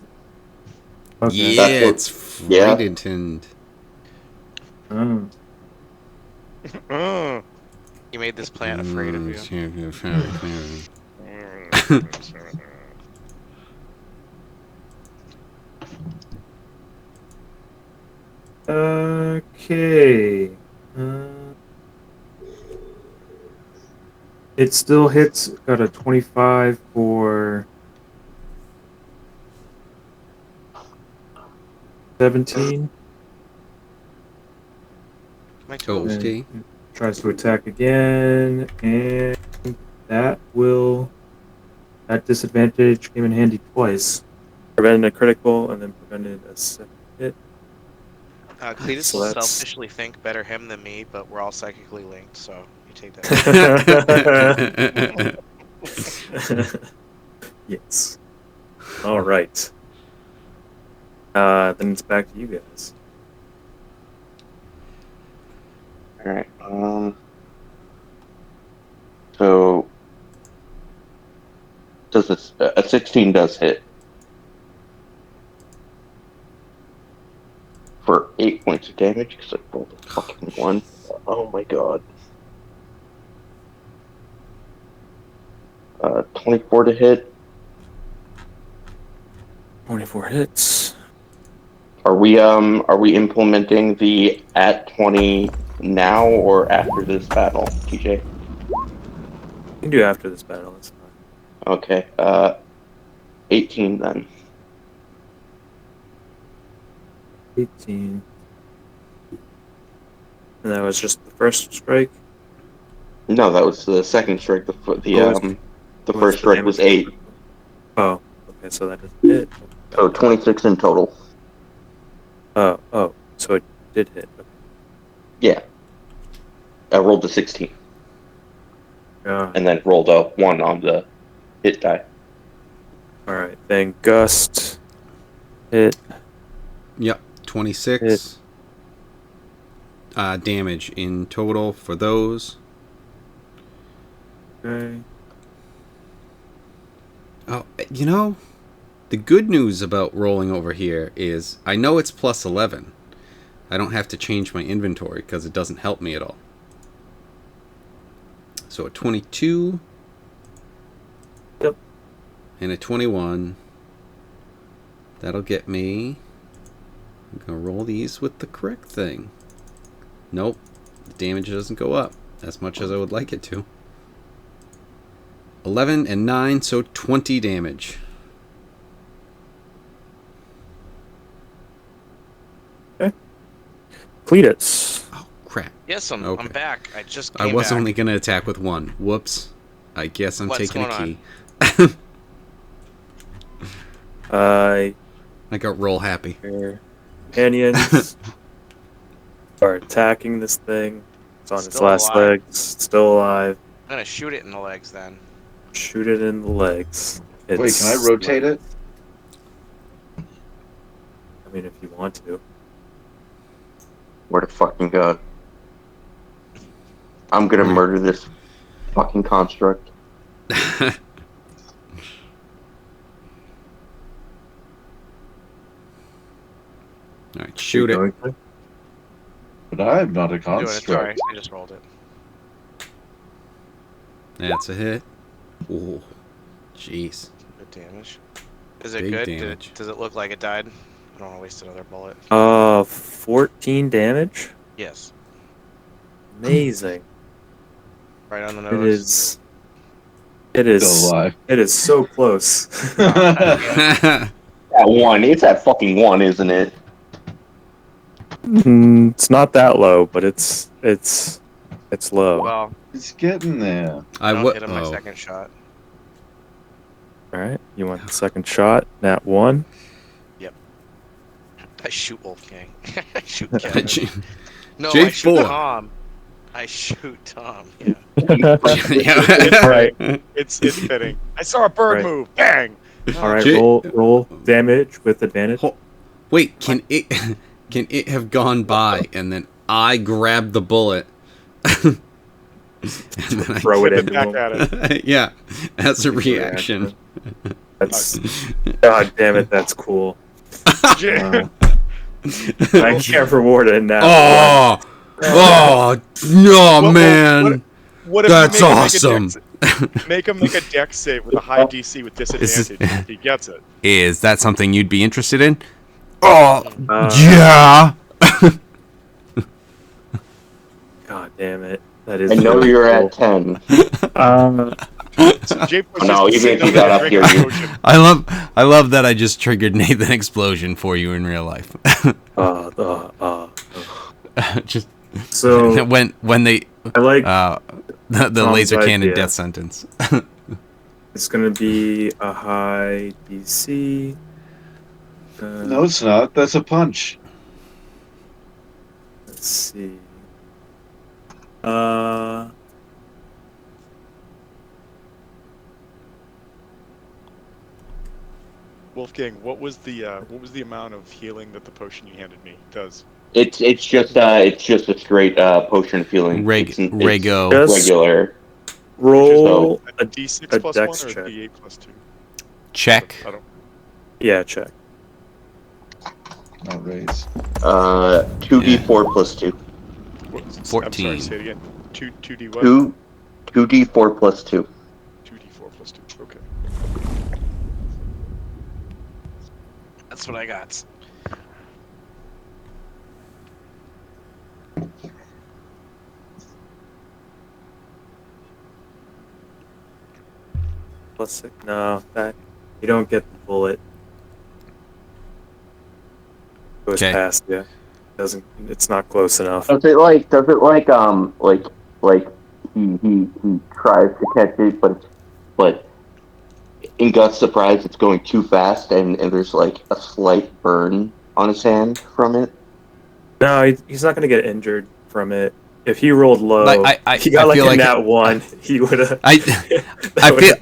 Yeah, That's what- it's yeah. frightened. Oh. You made this plant afraid of you. Okay. It still hits. Got a 25 for 17. My toes. Okay. And tries to attack again, and that disadvantage came in handy twice. Prevented a critical and then prevented a second hit. Cletus So will that's- selfishly think better him than me, but we're all psychically linked, so you take that. Yes. All right. Then it's back to you guys. All right. So does this a 16 does hit for 8 points of damage because I rolled a fucking 1. Oh my god. 24 to hit. 24 hits. Are we implementing the at 20 now or after this battle, TJ? You can do after this battle. That's fine. Okay. 18 then. 18. And that was just the first strike. No, that was the second strike. The What was first strike was 8. Oh, okay, so that doesn't hit. So 26 in total. Oh, so it did hit. Okay. Yeah. I rolled a 16 Yeah. and then rolled a 1 on the hit die. All right, then gust hit. Yep, 26 damage in total for those. Okay. Oh, you know, the good news about rolling over here is I know it's plus 11. I don't have to change my inventory because it doesn't help me at all. So a 22. Yep. And a 21. That'll get me. I'm going to roll these with the correct thing. Nope. The damage doesn't go up as much as I would like it to. 11 and 9, so 20 damage. Cletus. Oh, crap. Yes, I'm Okay. back. I just I came was back. only going to attack with 1. Whoops. I guess I'm What's taking a going key. I I got roll happy. Your companions are attacking this thing. It's on its Still last alive. legs. It's still alive. I'm gonna shoot it in the legs then. Shoot it in the legs. Wait, can I rotate it? I mean, if you want to. Where to fucking go? I'm gonna murder this fucking construct. Alright, shoot it. But I'm not a I'm doing it. Sorry, construct. I just rolled it. That's a hit. Oh, jeez. Good damage. Is it Big good? damage. Does it look like it died? I don't want to waste another bullet. 14 damage. Yes. Amazing. Right on the It nose. is. It Still is. alive. It is so close. That one. It's that fucking one, isn't it? It's not that low, but it's low. Well, It's getting there. I don't would. hit him my Oh, second shot. All right, you want the second shot? Nat 1. I shoot Wolfgang. I shoot Kevin. No, I J4. shoot Tom. I shoot Tom. Yeah. All right, It's fitting. I saw a bird Right. move. Bang. all right. J- Roll damage with advantage. Wait, can it have gone by and then I grabbed the bullet? And then I Throw it Flip into it back him. at it. yeah, as a reaction. That's God damn it. That's cool. J- I can't reward it now. Oh no, What- man! What if That's you make him awesome. Make him make a dex save with a high DC with disadvantage if he gets it. Is that something you'd be interested in? Oh, Uh, yeah. God damn it. That is. I know really you're cool. at 10. So J4's No, just even if sitting you got up up there here, drinking potion. I love that I just triggered Nathan Explosion for you in real life. Just So when they I like. the Tom's laser cannon idea. death sentence. It's gonna be a high DC. No, it's not. That's a punch. Let's see. Wolfgang, what was the amount of healing that the potion you handed me does? It's just a straight potion of healing. It's Rego. Just regular. roll A a D6 a plus dex 1 or check. a D8 plus 2? Check. I don't. yeah check. Not raise. 2d4 plus 2. I'm sorry, 14. say it again. 2D what? 2d4 plus 2. 2D4 plus 2. Okay. That's what I got. Plus 6. No, that you don't get the bullet. Goes 'Kay. past you. Doesn't. It's not close enough. Does it like he tries to catch it, but in Gut's surprise it's going too fast and there's like a slight burn on his hand from it. No, he's not gonna get injured from it. If he rolled low, Like, I he got like feel a like nat 1. He would have. I feel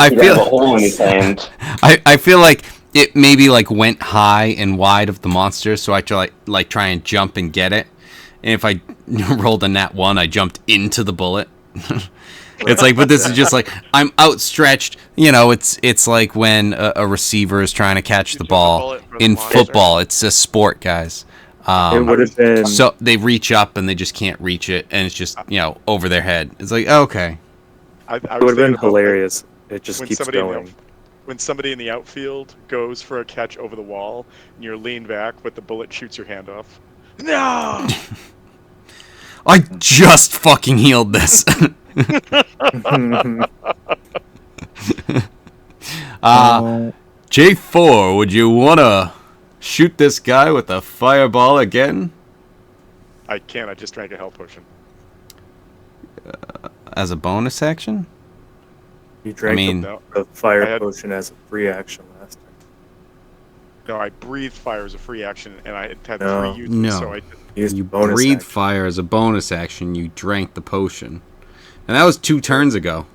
He'd have a hole in his hand. I feel like it maybe like went high and wide of the monster, so I try and jump and get it. And if I rolled a nat 1, I jumped into the bullet. It's like, but this is just like I'm outstretched. You know, it's like when a receiver is trying to catch the Shoot the ball bullet for the in monster. football. It's a sport, guys. It would have been. So they reach up and they just can't reach it, and it's just over their head. It's like, okay, I It would have was been thinking about, like, hilarious. It just when keeps somebody in going. the, when somebody in the outfield goes for a catch over the wall and you're leaned back, but the bullet shoots your hand off. No. I just fucking healed this. J4, would you wanna shoot this guy with a fireball again I can't. I just drank a health potion. as a bonus action? You drank mean- No, the fire I had- potion as a free action last time. no. I breathed fire as a free action, and I had No. 3 uses. No. So I Used You bonus breathed action. fire as a bonus action. You drank the potion, and that was 2 turns ago.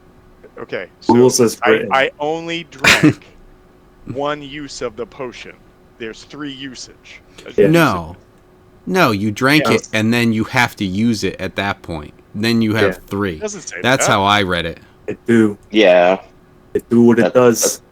okay. So Rules as written. I only drank 1 use of the potion. There's 3 usage. Yeah. No, you drank Yeah. it, and then you have to use it at that point. Then you have Yeah. 3. It doesn't say That's that. how I read it. It do. Yeah. It do what it That's- does.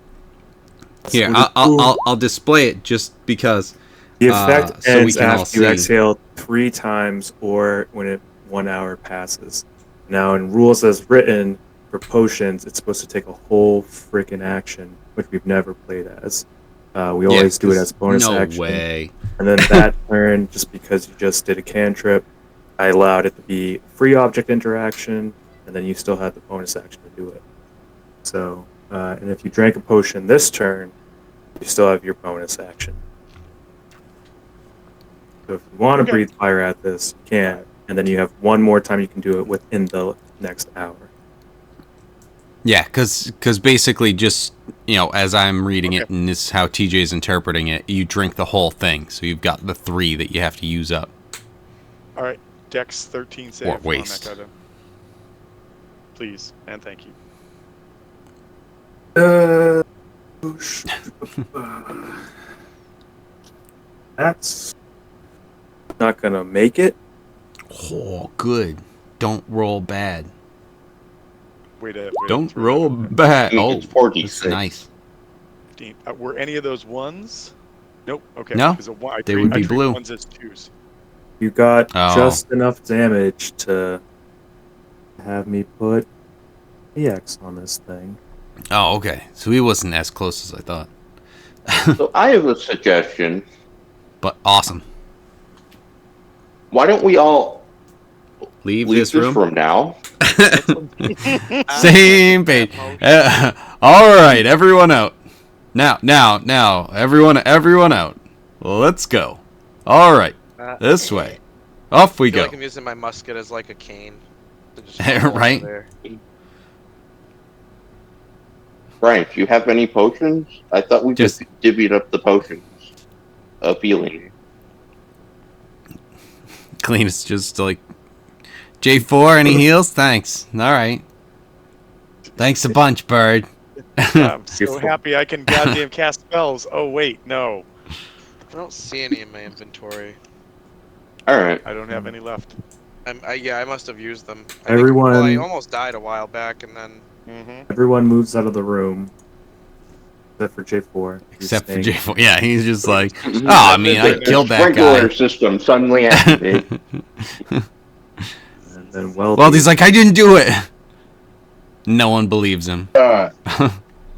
That's Here, what it do. I'll display it just because. The effect so we ends can all after you see. exhale 3 times or when 1 hour passes. Now, in rules as written for potions, it's supposed to take a whole freaking action, which we've never played as. We always do it as bonus no action. way. And then that turn, just because you just did a cantrip, I allowed it to be free object interaction, and then you still had the bonus action to do it. So, and if you drank a potion this turn, you still have your bonus action. So if you want to Okay. breathe fire at this, you can, and then you have one more time you can do it within the next hour. Yeah, because basically just, as I'm reading it, Okay. and this is how TJ is interpreting it, you drink the whole thing. So you've got the 3 that you have to use up. All right. Dex 13 save Or on waste. that guy then. Please and thank you. That's not gonna make it. Oh, good. Don't roll bad. Way to Don't throw roll that in bad. I mean, Oh, it's 4d6. that's nice. there. 15. Were any of those ones? Nope. Okay. No, 'cause I they treat- would I be treat blue. Ones as 2s. You got Oh. just enough damage to have me put EX on this thing. Oh, okay. So he wasn't as close as I thought. So I have a suggestion. But awesome. Why don't we all Leave leave this room. now? Same page. All right, everyone out. Now, everyone out. Let's go. All right, this way. Off we I feel go. like I'm using my musket as like a cane. To just follow over Right? there. Brian, do you have any potions? I thought we just Just- divvied up the potions of healing. Clean is just like J4. Any heals? Thanks. All right. Thanks a bunch, bird. I'm so happy I can goddamn cast spells. Oh wait, no, I don't see any in my inventory. All right. I don't have any left. I must have used them. Everyone- Well, I almost died a while back, and then Mm-hmm. Everyone moves out of the room, except for J4. He's Except for staying. J4. Yeah, he's just like, oh, I mean, I The killed that sprinkler guy. system suddenly activated. And then Weldy. Well, he's like, I didn't do it. No one believes him. Alright.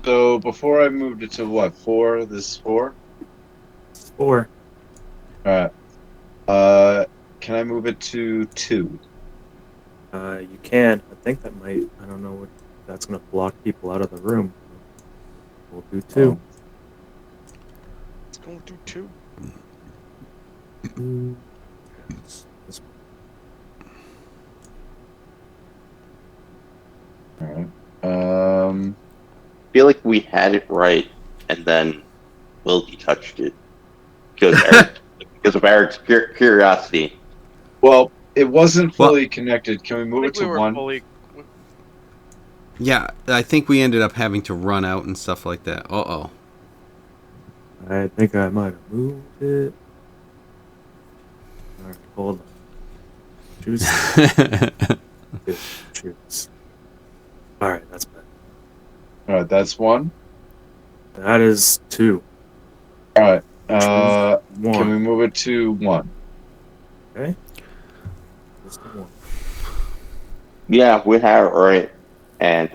So before I moved it to what? 4? This is 4? 4. Alright. Can I move it to 2? You can. I think that might. I don't know what. That's gonna block people out of the room. We'll do 2. Let's go do 2. This- Alright. I feel like we had it right, and then Wilkie touched it because of Eric's curiosity. Well, it wasn't fully connected. Can we I move it think we to were 1? fully. Yeah, I think we ended up having to run out and stuff like that. Uh-oh. I think I might have moved it. Alright, hold on. Choose. Choose. Alright, that's better. Alright, that's 1. That is 2. Alright. Choose Can 1. we move it to 1? Okay. Just 1. Yeah, we had it right, and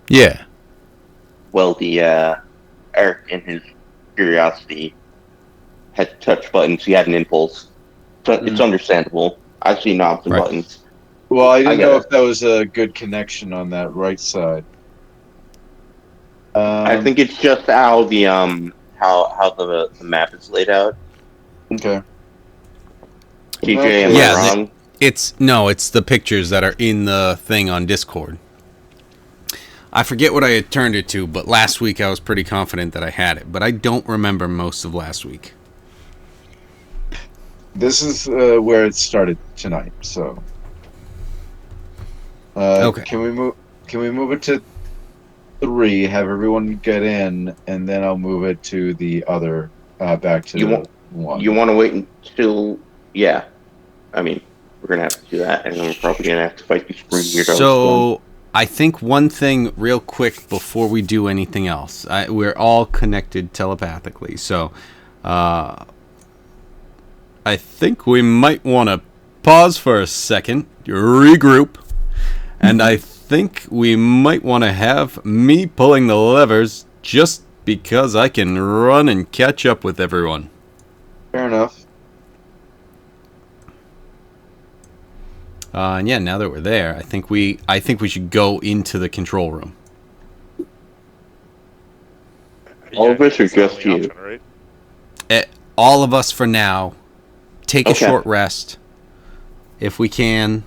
Yeah. well, the Eric, in his curiosity, had to touch buttons. He had an impulse, so it's understandable. I see knobs and Right. buttons. Well, I didn't I get know it. if that was a good connection on that right side. I think it's just how the how the map is laid out. Okay. TJ, am Yeah, I wrong? It's the pictures that are in the thing on Discord. I forget what I had turned it to, but last week I was pretty confident that I had it, but I don't remember most of last week. This is where it started tonight. So. Okay. Can we move it to 3? Have everyone get in, and then I'll move it to the other back to You want- 1. You want to wait until? Yeah, I mean, we're gonna have to do that, and then we're probably gonna have to fight these green weirdos. So I think one thing real quick before we do anything else. We're all connected telepathically, so I think we might want to pause for a second, regroup, and I think we might want to have me pulling the levers just because I can run and catch up with everyone. Fair enough. And yeah, now that we're there, I think we should go into the control room. All of us or it's the just only you? option, right? All of us for now. Take a Okay. short rest, if we can.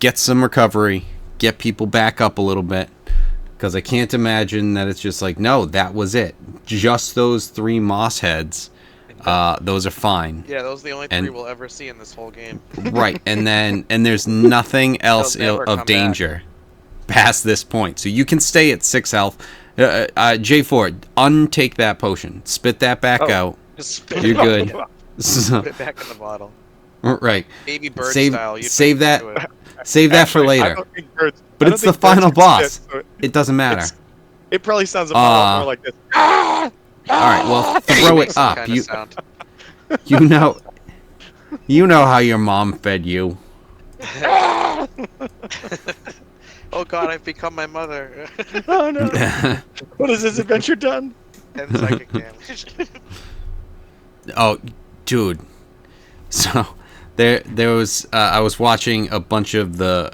Get some recovery. Get people back up a little bit. Because I can't imagine that it's just like, no, that was it. Just those 3 moss heads. Those are fine. Yeah, those are the only And- 3 we'll ever see in this whole game. Right, and there's nothing else They'll never come of danger past this point. So you can stay at 6 health. J4, untake that potion. Spit that back Oh. out. Just spit You're it good. Spit it back in the bottle. Right. Baby bird Save- style. You save bite that- into it. Save that for Actually, I later. don't think birds- But I don't it's the think birds final can boss. spit, so It doesn't matter. it probably sounds a lot more like this. All right, well, throw Makes it some up. kinda sound. You know how your mom fed you. Oh god, I've become my mother. Oh no! What is this adventure done? 10 psychic damage. Oh, dude. So there was I was watching a bunch of the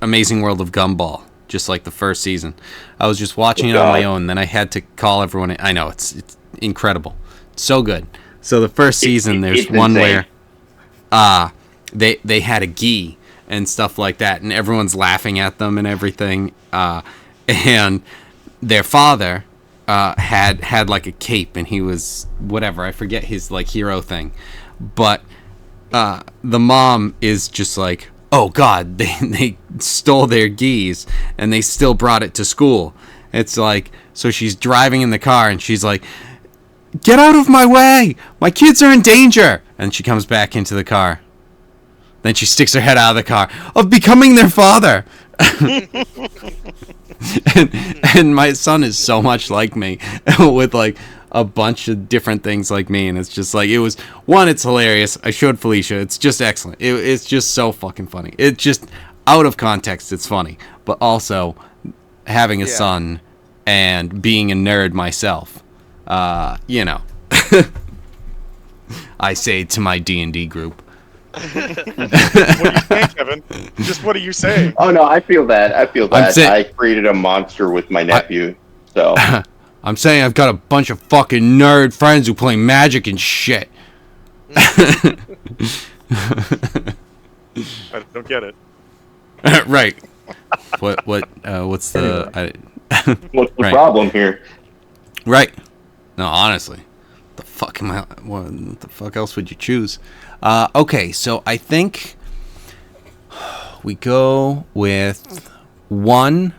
Amazing World of Gumball, just like the first season. I was just watching it on my own, then I had to call everyone. I know it's incredible, so good. So the first season, there's it's one insane. where they had a gi and stuff like that, and everyone's laughing at them and everything. And their father had like a cape, and he was whatever, I forget his like hero thing, but the mom is just like, oh god, they stole their gis and they still brought it to school. It's like, so she's driving in the car and she's like, get out of my way, my kids are in danger, and she comes back into the car. Then she sticks her head out of the car, of becoming their father. and my son is so much like me, with like a bunch of different things like me, and it's just like, it was one, it's hilarious. I showed Felicia, it's just excellent. It's just so fucking funny. It's just out of context, it's funny, but also having a Yeah. son and being a nerd myself, you know. I say to my D&D group. What are you saying, Kevin? Just what are you saying? Oh no, I feel that. I'm saying- I created a monster with my nephew. So I'm saying I've got a bunch of fucking nerd friends who play Magic and shit. I don't get it. Right. What's the what's the Right. problem here? right? No, honestly, the fuck am I? What the fuck else would you choose? Okay, so I think we go with 1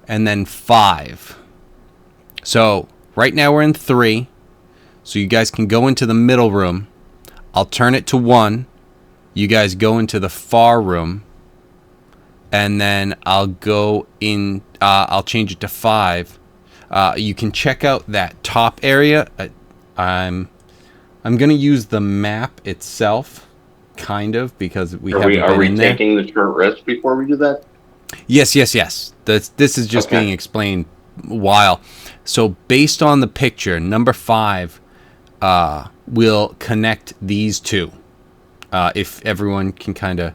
and then 5. So right now we're in 3. So you guys can go into the middle room. I'll turn it to 1. You guys go into the far room. And then I'll go in. I'll change it to 5. You can check out that top area. I'm gonna use the map itself, kind of, because we haven't Are been we in there. taking the short rest before we do that? Yes. This is just Okay. being explained while. So based on the picture, number 5 will connect these two. If everyone can kind of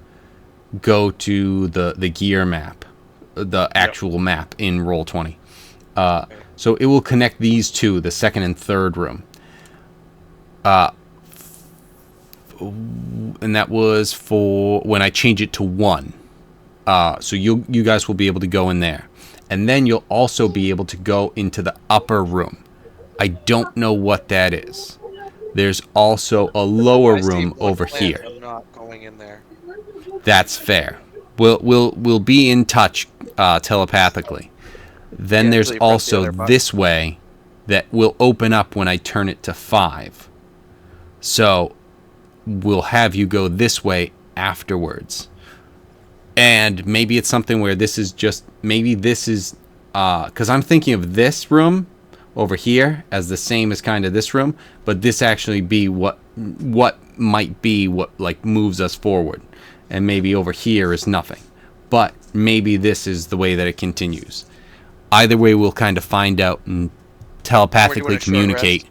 go to the gear map, the actual map in Roll20. So it will connect these two, the second and third room. And that was for when I change it to 1. So you guys will be able to go in there. And then you'll also be able to go into the upper room. I don't know what that is. There's also a lower I see room Blood over Clans, here. I'm not going in there. That's fair. We'll be in touch telepathically. Then Yeah, there's until you press the also other button. this way that will open up when I turn it to 5. So we'll have you go this way afterwards. And maybe it's something where this is just, maybe this is, because I'm thinking of this room over here as the same as kind of this room, but this actually be what might be what like moves us forward. And maybe over here is nothing. But maybe this is the way that it continues. Either way, we'll kind of find out and telepathically short communicate.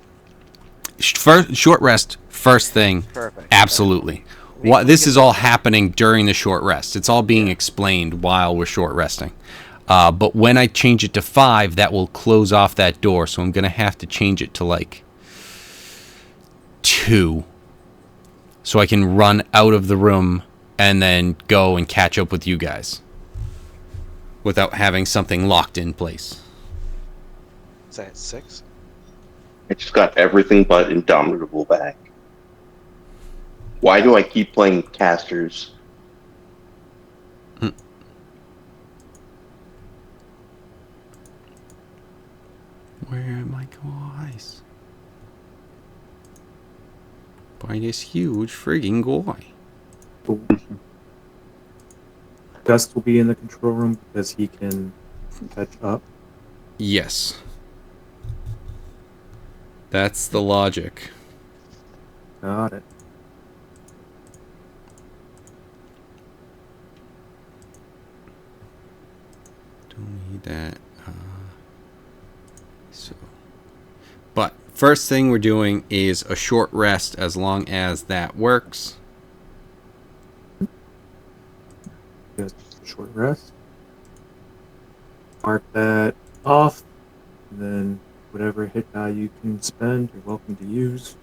short rest first thing. Perfect. Absolutely. This is all happening during the short rest. It's all being explained while we're short resting. But when I change it to 5, that will close off that door. So I'm gonna have to change it to like 2, so I can run out of the room and then go and catch up with you guys without having something locked in place. Is that 6? I just got everything but Indomitable back. Why do I keep playing casters? Where are my guys? By this huge frigging guy. Dust will be in the control room because he can catch up. Yes. That's the logic. Got it. Don't need that. So. But first thing we're doing is a short rest as long as that works. Just a short rest. Mark that off. And then whatever hit die you can spend, you're welcome to use.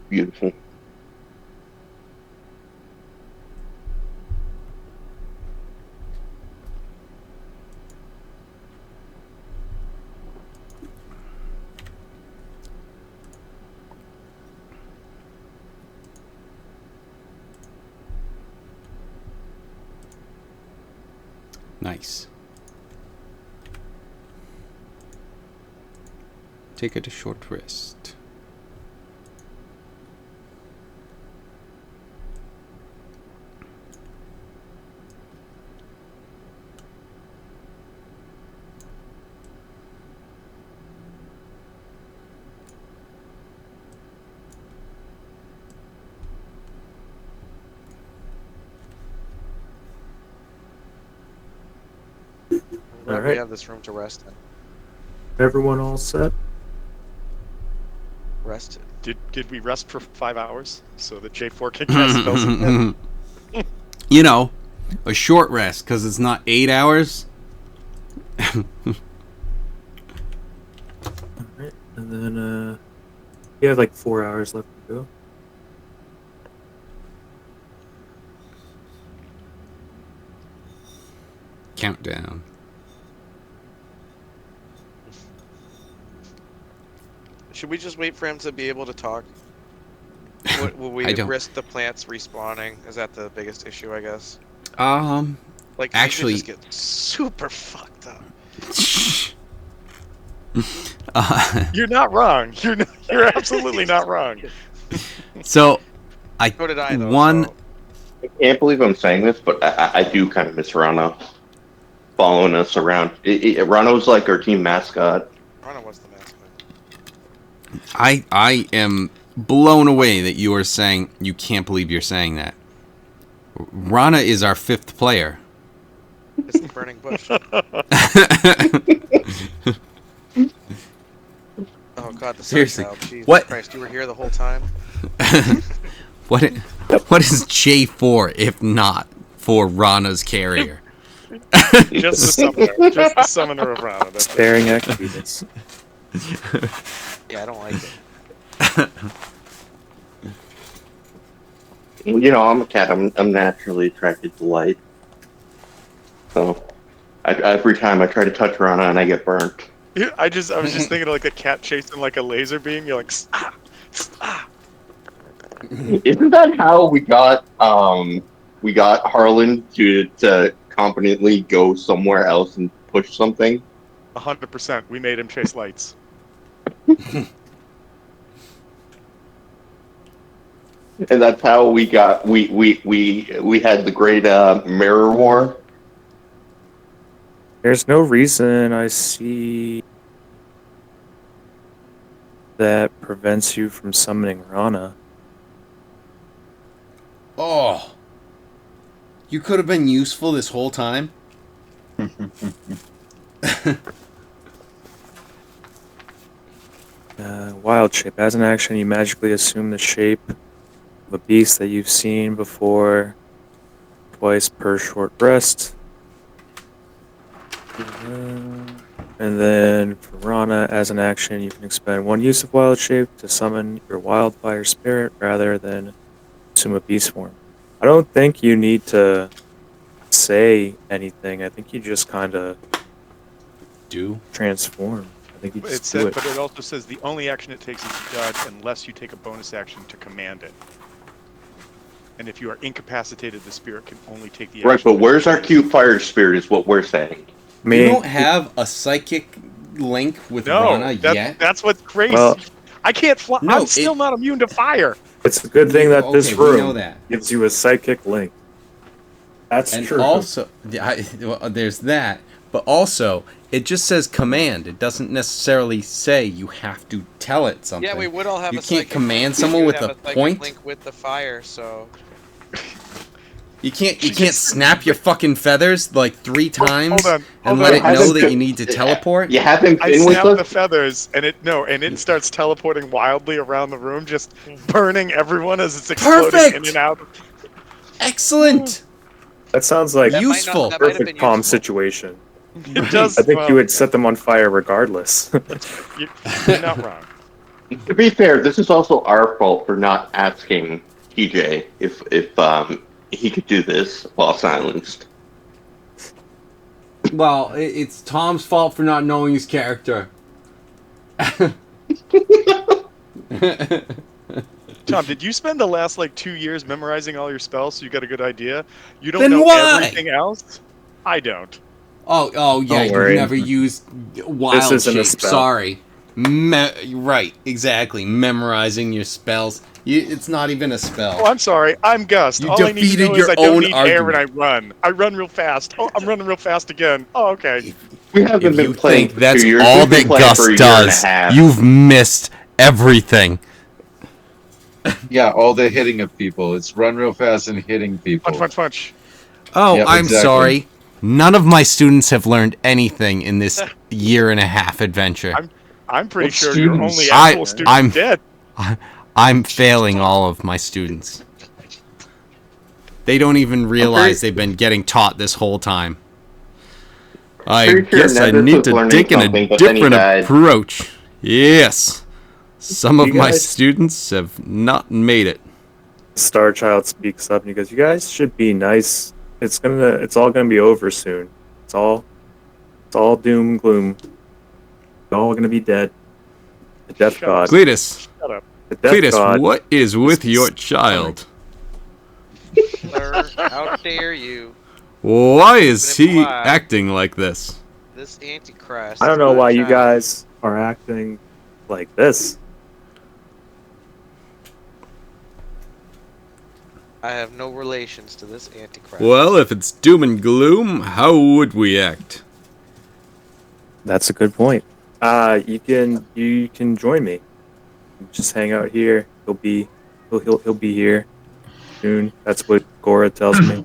Beautiful. Nice. Take it a short rest. We Alright. have this room to rest in. Everyone all set? Rest. Did we rest for 5 hours so that J4 can cast spells again? You know, a short rest because it's not 8 hours. Alright. And then, you have like 4 hours left to go. Countdown. Should we just wait for him to be able to talk? Will I we don't- risk the plants respawning? Is that the biggest issue, I guess? Like, Actually- we could just get super fucked up. You're not wrong. You're absolutely not wrong. So, So did I, though. one. So I can't believe I'm saying this, but I do kind of miss Rana following us around. Rano's like our team mascot. Rana was the mascot. I am blown away that you are saying you can't believe you're saying that. Rana is our 5th player. It's the burning bush. Oh god, the Seriously, sunchild. Jesus what- Christ, you were here the whole time? What is J4 if not for Rana's carrier? Just the summoner. Just the summoner of Rana. That's it. Sparing activities. Yeah, I don't like it. You know, I'm a cat. I'm naturally attracted to light. So, every time I try to touch Rana and I get burnt. I was just thinking of like a cat chasing like a laser beam. You're like, ah, ah. Isn't that how we got Harlan to competently go somewhere else and push something? 100%. We made him chase lights. And that's how we got we had the great mirror war. There's no reason I see that prevents you from summoning Rana. Oh, You could have been useful this whole time. Wild shape. As an action, you magically assume the shape of a beast that you've seen before, twice per short rest. And then for Rana, as an action, you can expend one use of wild shape to summon your wildfire spirit rather than assume a beast form. I don't think you need to say anything. I think you just kind of Do. transform. I think you It just do said, it. but it also says the only action it takes is to dodge unless you take a bonus action to command it. And if you are incapacitated, the spirit can only take the action. Right, but where's our cute fire spirit is what we're saying. You don't have a psychic link with Rana yet? That's what's crazy. Well, I can't fly. No, I'm still not immune to fire. It's a good thing that this Okay, we know room that. gives you a psychic link. That's And true. also, well, there's that. But also, it just says command. It doesn't necessarily say you have to tell it something. Yeah, we would all have You a can't psychic command link. someone You with would a have psychic point? link with the fire, so You can't snap your fucking feathers like 3 times on, and hold let on. it know that you need to teleport? You haven't I been with snap the us? feathers, and it starts teleporting wildly around the room, just burning everyone as it's exploding Perfect! in and out. Excellent! That sounds like That might not- Useful. that might have perfect been calm useful. situation. It does. I think well, you would set them on fire regardless. You're not wrong. To be fair, this is also our fault for not asking TJ if he could do this while silenced. Well, it's Tom's fault for not knowing his character. Tom, did you spend the last 2 years memorizing all your spells so you got a good idea? You don't Then know why? everything else? I don't. Oh yeah, Don't you've worry. never used wild isn't a shape. spell. Sorry. Right, exactly. Memorizing your spells. It's not even a spell. Oh, I'm sorry. I'm Gus. You All I need to defeated know your is I don't own need air and I argument. run. I run real fast. Oh, I'm running real fast again. Oh, okay. We haven't If been you playing think for that's 2 years. all We've been that playing Gus for a year does, and a half. you've missed everything. Yeah, all the hitting of people. It's run real fast and hitting people. Punch. Oh, Yep, I'm exactly. sorry. None of my students have learned anything in this year and a half adventure. I'm pretty What sure your students? only actual student I'm- is dead. I'm failing all of my students. They don't even realize they've been getting taught this whole time. I Pretty sure guess I Nevis need was to learning take in a something, but then he different died. approach. Yes. Some of You my guys- students have not made it. Star Child speaks up and he goes, "You guys should be nice. It's all gonna be over soon. It's all doom and gloom. You're all gonna be dead. The death Shut up. god. Cletus, Shut up. The death Cletus, god. what is with is your child? Sir, how dare you? Why is Even if he alive. acting like this? This Antichrist. I don't is know my why you child. guys are acting like this. I have no relations to this Antichrist. Well, if it's doom and gloom, how would we act? That's a good point. You can join me. Just hang out here. He'll be here soon. That's what Gora tells me.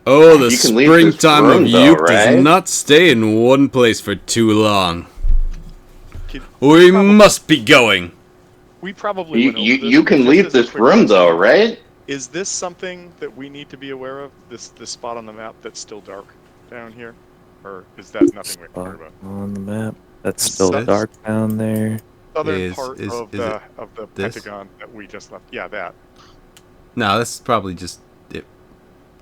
Oh, the You can leave this springtime of room, though, youth right? does not stay in one place for too long. Kid- We probably- must be going. We probably You, went over you, this, you but can just leave as a this quick room question, though, right? Is this something that we need to be aware of? This spot on the map that's still dark down here, or is that nothing we can worry about? On the map. That's still Sus- dark down there. Southern part is of it the this? Pentagon that we just left. Yeah, that. No, this is probably just.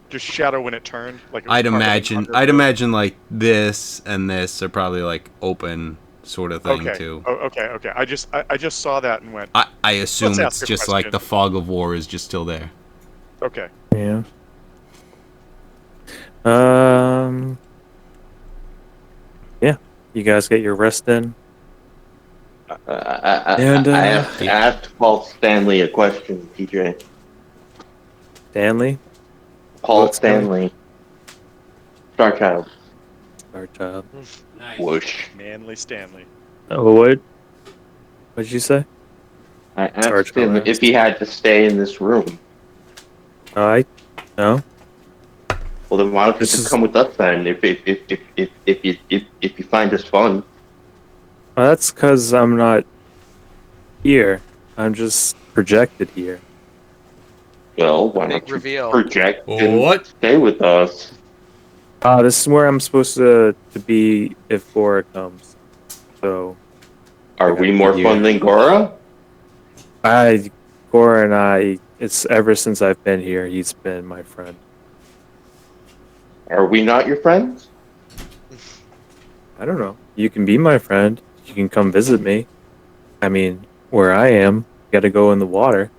Just shadow when it turned. Like it was I'd part of an imagine undergrowth. like this and this are probably like open sort of thing Okay. too. Oh, okay. I just saw that and went. I assume Let's it's ask a just like question. the fog of war is just still there. Okay. Yeah. Yeah. You guys get your rest in. And, I have to ask Paul Stanley a question, TJ. Stanley, Paul What's going- Stanley. Star Child. our child. Whoosh. Manly Stanley. Oh, what? What'd you say? I Star asked him Child. if he had to stay in this room. No. Well, then why don't you This just is- come with us then? If you find this fun, Well, that's because I'm not here. I'm just projected here. well, why Big don't you reveal. project and What? stay with us? This is where I'm supposed to be if Gora comes. So Are I gotta we be more here. fun than Gora? Gora and I. It's ever since I've been here. He's been my friend. Are we not your friends? I don't know. You can be my friend. You can come visit me. I mean, where I am, you gotta go in the water.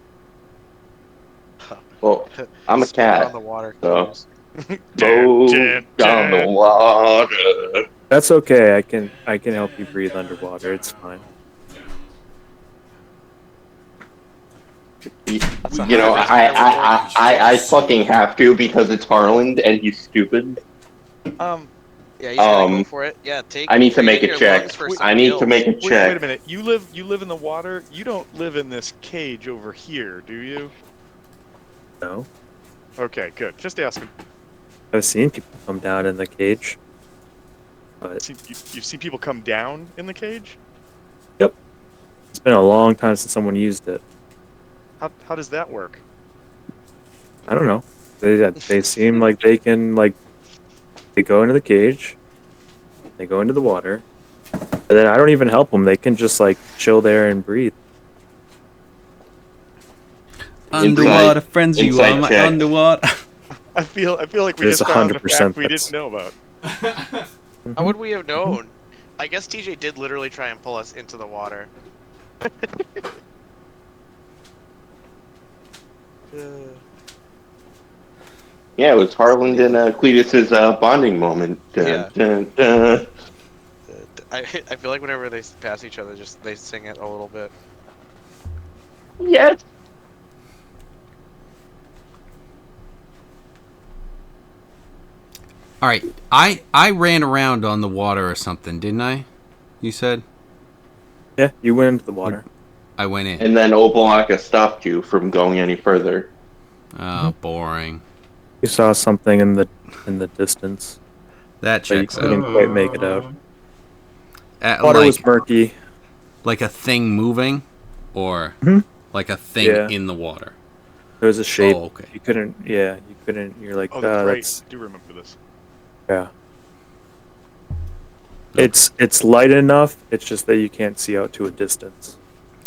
Well, I'm a Spit on cat, the water so cues. go down the water. That's okay. I can help you breathe underwater. It's fine. That's a You know, 100 higher order. I fucking have to because it's Harland and he's stupid. Yeah, he's gonna go Um, for it. Yeah, take. I need to breathe make in a your check. lungs for Wait, some I need to gills. make a Wait, check. wait a minute. You live in the water. You don't live in this cage over here, do you? No, Okay, good. Just asking. I've seen people come down in the cage, but You've seen people come down in the cage? it's been a long time since someone used it. How does that work? I don't know. They seem like they go into the cage, they go into the water, and then I don't even help them. They can just like chill there and breathe. Underwater friends, you inside are my check. underwater. I feel like we There's just found a 100% fact we that's- didn't know about. How would we have known? I guess TJ did literally try and pull us into the water. Yeah, it was Harland and Cletus's bonding moment. Dun, Yeah. dun, dun. I feel like whenever they pass each other, just they sing it a little bit. Yes. All right, I ran around on the water or something, didn't I? You said Yeah, you went into the water. I went in. And then Obalaka stopped you from going any further. Oh, boring. You saw something in the distance, That but you checks out. couldn't quite make it out. Like Water was murky. like a thing moving, or Mhm. like a thing Yeah. in the water. There was a shape. Oh, okay. You couldn't. Yeah, you couldn't. You're like, Oh, that's right. that's I do remember this. yeah. It's light enough. It's just that you can't see out to a distance.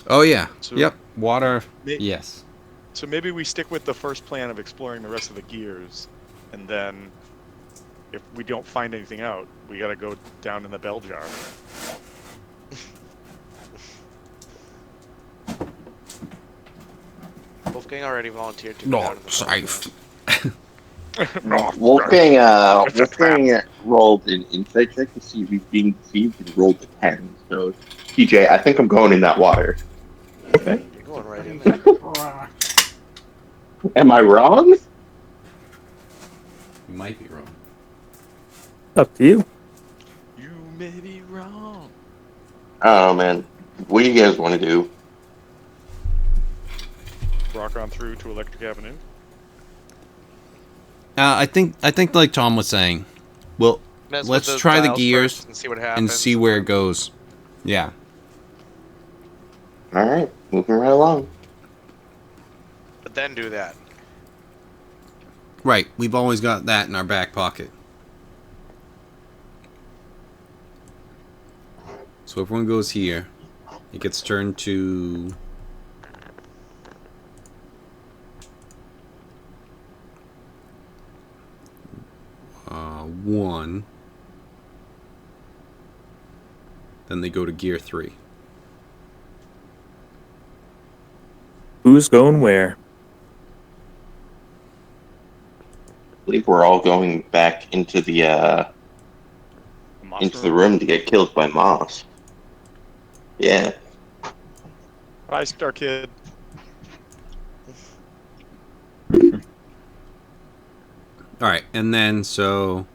Oh yeah. So- Yep. Water. May- Yes. So maybe we stick with the first plan of exploring the rest of the gears, and then if we don't find anything out, we gotta go down in the bell jar. Wolfgang already volunteered to go down in the safe. Wolfgang rolled an insight check to see if he's being deceived and rolled a 10. So, TJ, I think I'm going in that water. You're going right in there. Am I wrong? You might be wrong. Up to you. You may be wrong. Oh, man. What do you guys want to do? Rock on through to Electric Avenue. I think like Tom was saying, well, Mess with let's those try the dials gears first and see what happens. and see where it goes. Yeah. All right, moving right along. But then do that. Right. We've always got that in our back pocket. So if one goes here, it gets turned to one. Then they go to gear 3. Who's going where? I believe we're all going back into the room to get killed by Moss. Yeah. Bye, Star Kid. All right, and then so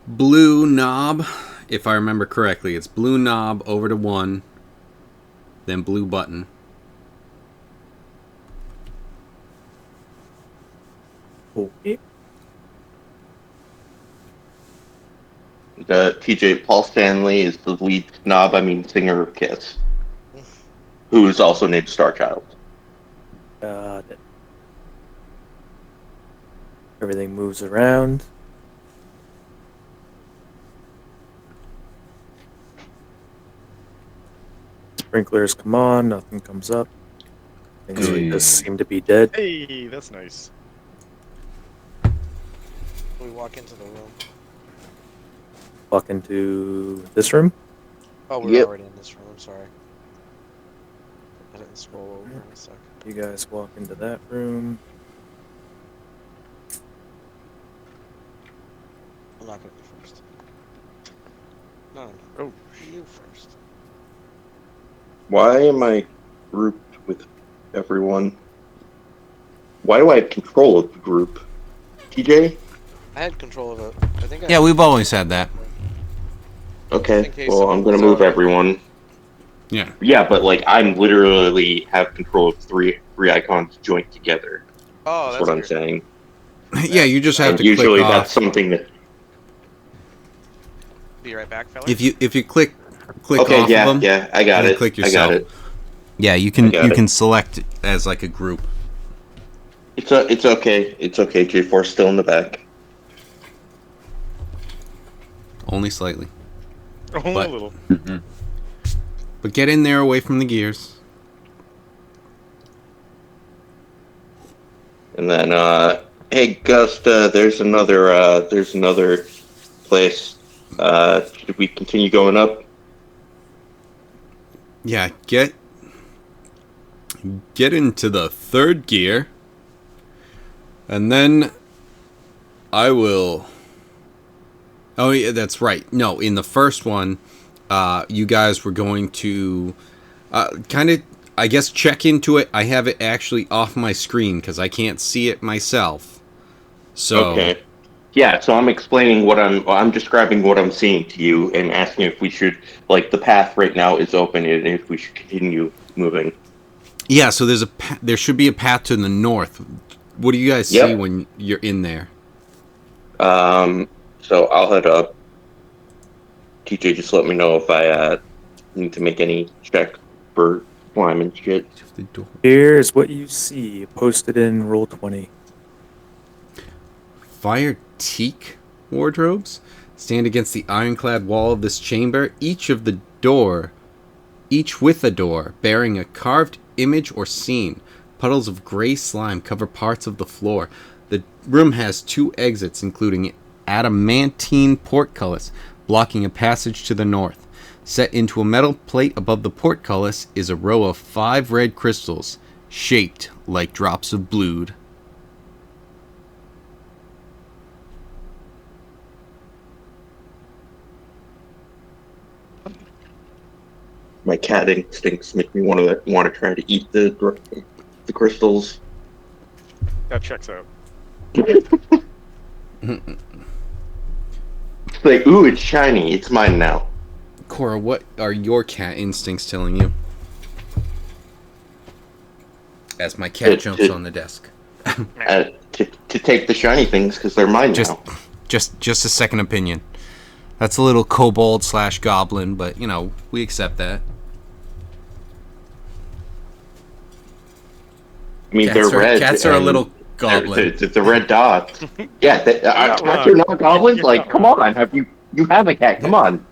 blue knob, if I remember correctly, it's blue knob over to 1, then blue button. Okay. The TJ Paul Stanley is the lead singer of Kiss, who is also named Starchild. Got it. Everything moves around. Sprinklers come on, nothing comes up. Things just seem to be dead. Hey, that's nice. We walk into the room. Walk into this room. Oh, we're Yep. already in this room. I'm sorry. I didn't scroll over in a sec. You guys walk into that room. I'm not gonna be first. No. Oh. You first. Why am I grouped with everyone? Why do I have control of the group? TJ? I had control of it. I think. Yeah, we've always had that. Okay, in case well, I'm someone gonna was move out. everyone. Yeah. Yeah, but like I'm literally have control of three icons joined together. Oh, That's that's what I'm weird. saying. Yeah, you just have And to usually click that's off. something that. Be right back, fella. If you click Okay, off yeah, of them, yeah, I got and then it. click I got yourself. it. Yeah, you I can got it. select as like a group. It's okay. It's okay. J4's still in the back. Only slightly. Only But- a little. But get in there away from the gears. And then, hey, Gust, there's another place. Should we continue going up? Yeah, get into the third gear. And then I will. Oh yeah, that's right. No, in the first one, you guys were going to kind of, I guess, check into it. I have it actually off my screen because I can't see it myself. So Okay. Yeah, so I'm explaining I'm describing what I'm seeing to you and asking if we should, like, the path right now is open and if we should continue moving. yeah, so there should be a path to the north. What do you guys see Yep. when you're in there? So I'll head up. TJ, just let me know if I need to make any check for climb and shit. The door. Here's what you see posted in Roll20. Fire teak wardrobes stand against the ironclad wall of this chamber, each with a door bearing a carved image or scene. Puddles of gray slime cover parts of the floor. The room has 2 exits, including adamantine portcullis, blocking a passage to the north. Set into a metal plate above the portcullis is a row of 5 red crystals, shaped like drops of blood. My cat instincts make me want to try to eat the crystals. That checks out. It's like, ooh, it's shiny. It's mine now. Cora, what are your cat instincts telling you? As my cat jumps on the desk. To take the shiny things because they're mine now. Just a second opinion. That's a little kobold / goblin, but we accept that. I mean, they're red. Cats are a and little goblin. It's a red dot. Yeah, not cats wrong. are not goblins. You're Like, not come wrong. on, you have a cat? Come on.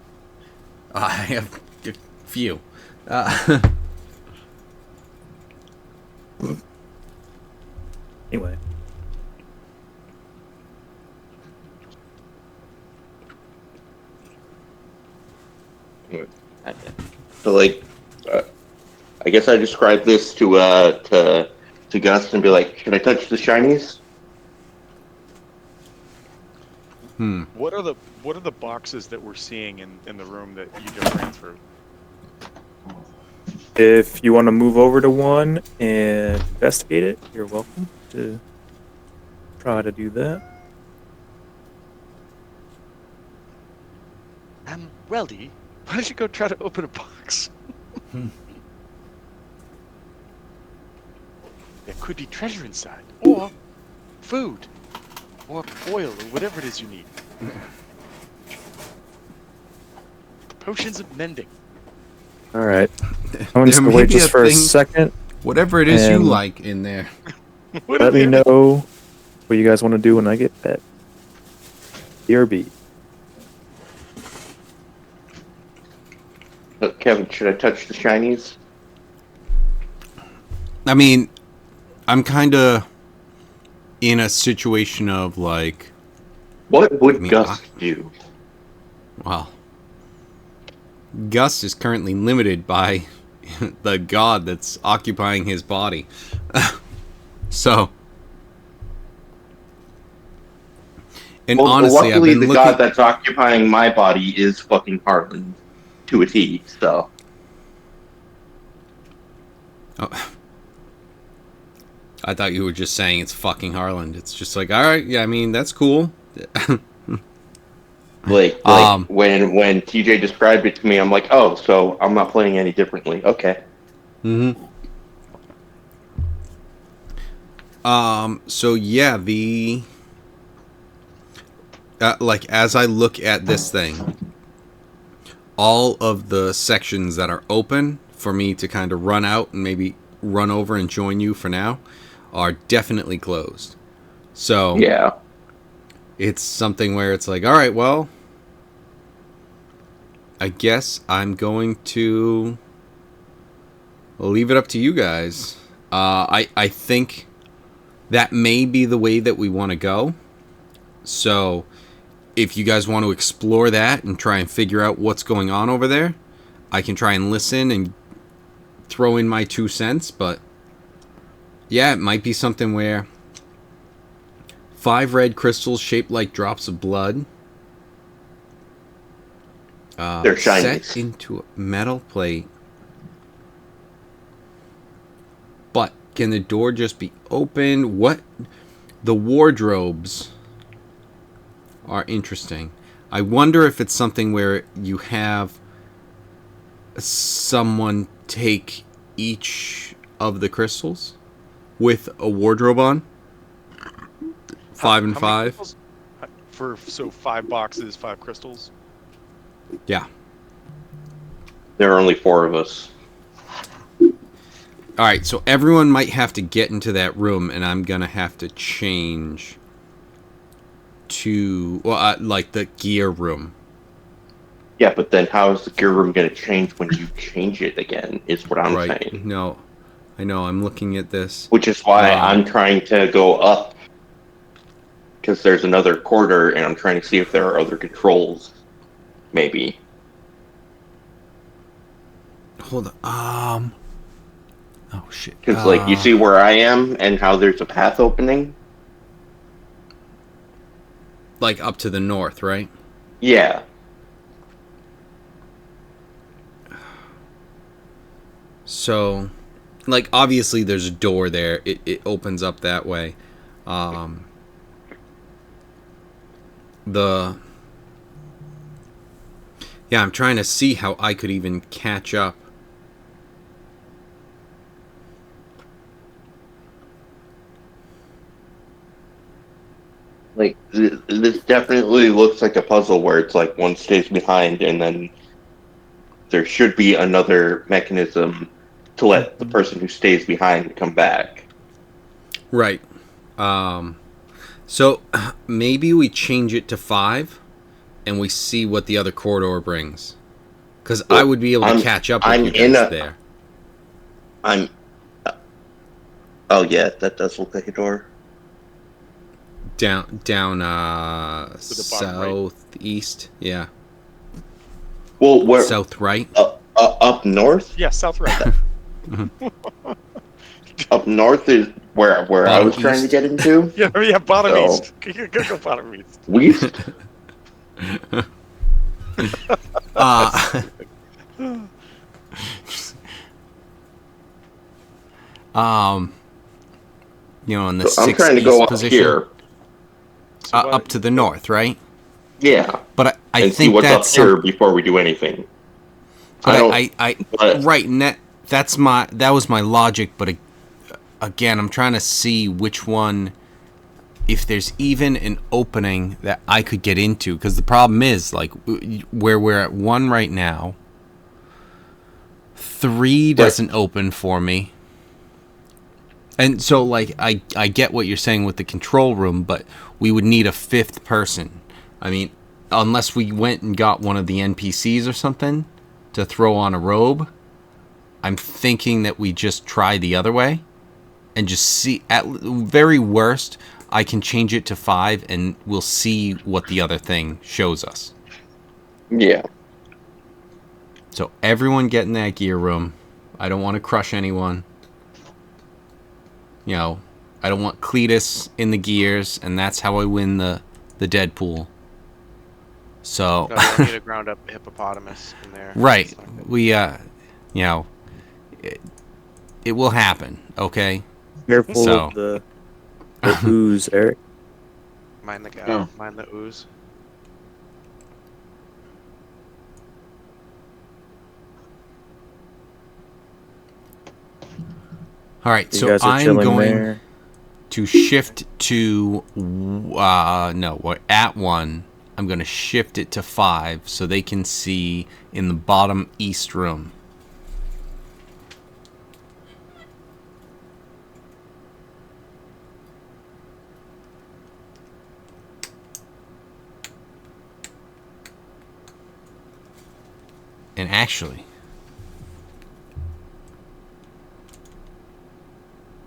I have a few. Anyway. So, like, I guess I describe this to Gus and be like, "Should I touch the shinies?" What are the boxes that we're seeing in the room that you just ran through? If you want to move over to one and investigate it, you're welcome to try to do that. Weldy, why don't you go try to open a box? There could be treasure inside, or food, or oil, or whatever it is you need. Potions of mending. All right. I'm going There to may wait be just a for a thing- second. Whatever it is you And- like in there. What Let is me it? know what you guys want to do when I get back. BRB. Look, Kevin, should I touch the shinies? I mean, I'm kind of in a situation of like, What would I mean, Gus do? well, Gus is currently limited by the god that's occupying his body. So, and Well, honestly, I've luckily been the looking. god that's occupying my body is fucking Harlan to a T. So Oh. I thought you were just saying it's fucking Harlan. It's just like, all right, yeah, I mean, that's cool. like when TJ described it to me, I'm like, oh, so I'm not playing any differently. Okay. Mm-hmm. So yeah, the like as I look at this thing, all of the sections that are open for me to kind of run out and maybe run over and join you for now are definitely closed. So Yeah. it's something where it's like, all right, well, I guess I'm going to leave it up to you guys. I think that may be the way that we want to go. So if you guys want to explore that and try and figure out what's going on over there, I can try and listen and throw in my 2 cents. But yeah, it might be something where 5 red crystals shaped like drops of blood They're shinies. set into a metal plate. But can the door just be opened? What? The wardrobes are interesting. I wonder if it's something where you have someone take each of the crystals with a wardrobe on. 5 and How many 5. crystals? So 5 boxes, 5 crystals. Yeah. There are only 4 of us. All right, so everyone might have to get into that room, and I'm gonna have to change to like the gear room. Yeah, but then how is the gear room going to change when you change it again? Is what I'm Right? saying. No, I know. I'm looking at this. Which is why Um, I'm trying to go up, because there's another corridor, and I'm trying to see if there are other controls. Maybe. Hold on. Oh shit. Because, like, you see where I am and how there's a path opening? Like up to the north, right? Yeah. So, like, obviously there's a door there. It opens up that way. Yeah, I'm trying to see how I could even catch up. Like, this definitely looks like a puzzle where it's like one stays behind, and then there should be another mechanism to let the person who stays behind come back. Right. So maybe we change it to 5 and we see what the other corridor brings. Because I would be able to catch up with you guys there. Oh yeah, that does look like a door. Down the bottom southeast. Yeah. Well, where South right. up north? Yeah, south right. Up north is where I was Bottom trying to east. get into. yeah, bottom So- east. Go bottom east. West. In the So I'm 6 trying to go east up position. here. So why- Up to the north, right? Yeah, But I and see think what's up that's here before we do anything. But but- right, and that was my logic. But again, I'm trying to see which one if there's even an opening that I could get into, because the problem is, like, where we're at 1 right now, 3 doesn't open for me. And so, like, I get what you're saying with the control room, but we would need a 5th person. I mean, unless we went and got one of the NPCs or something to throw on a robe, I'm thinking that we just try the other way and just see. At very worst, I can change it to 5 and we'll see what the other thing shows us. Yeah. So everyone get in that gear room. I don't want to crush anyone. You know, I don't want Cletus in the gears, and that's how I win the Deadpool. So No, we need a ground up hippopotamus in there. right, That's not good. we you know, it will happen. Okay. Careful So- of the ooze, Eric. Mind the guy. Oh. Mind the ooze. All right, You so guys are I'm chilling going there. to shift to no, we're at 1. I'm going to shift it to 5 so they can see in the bottom east room. And actually,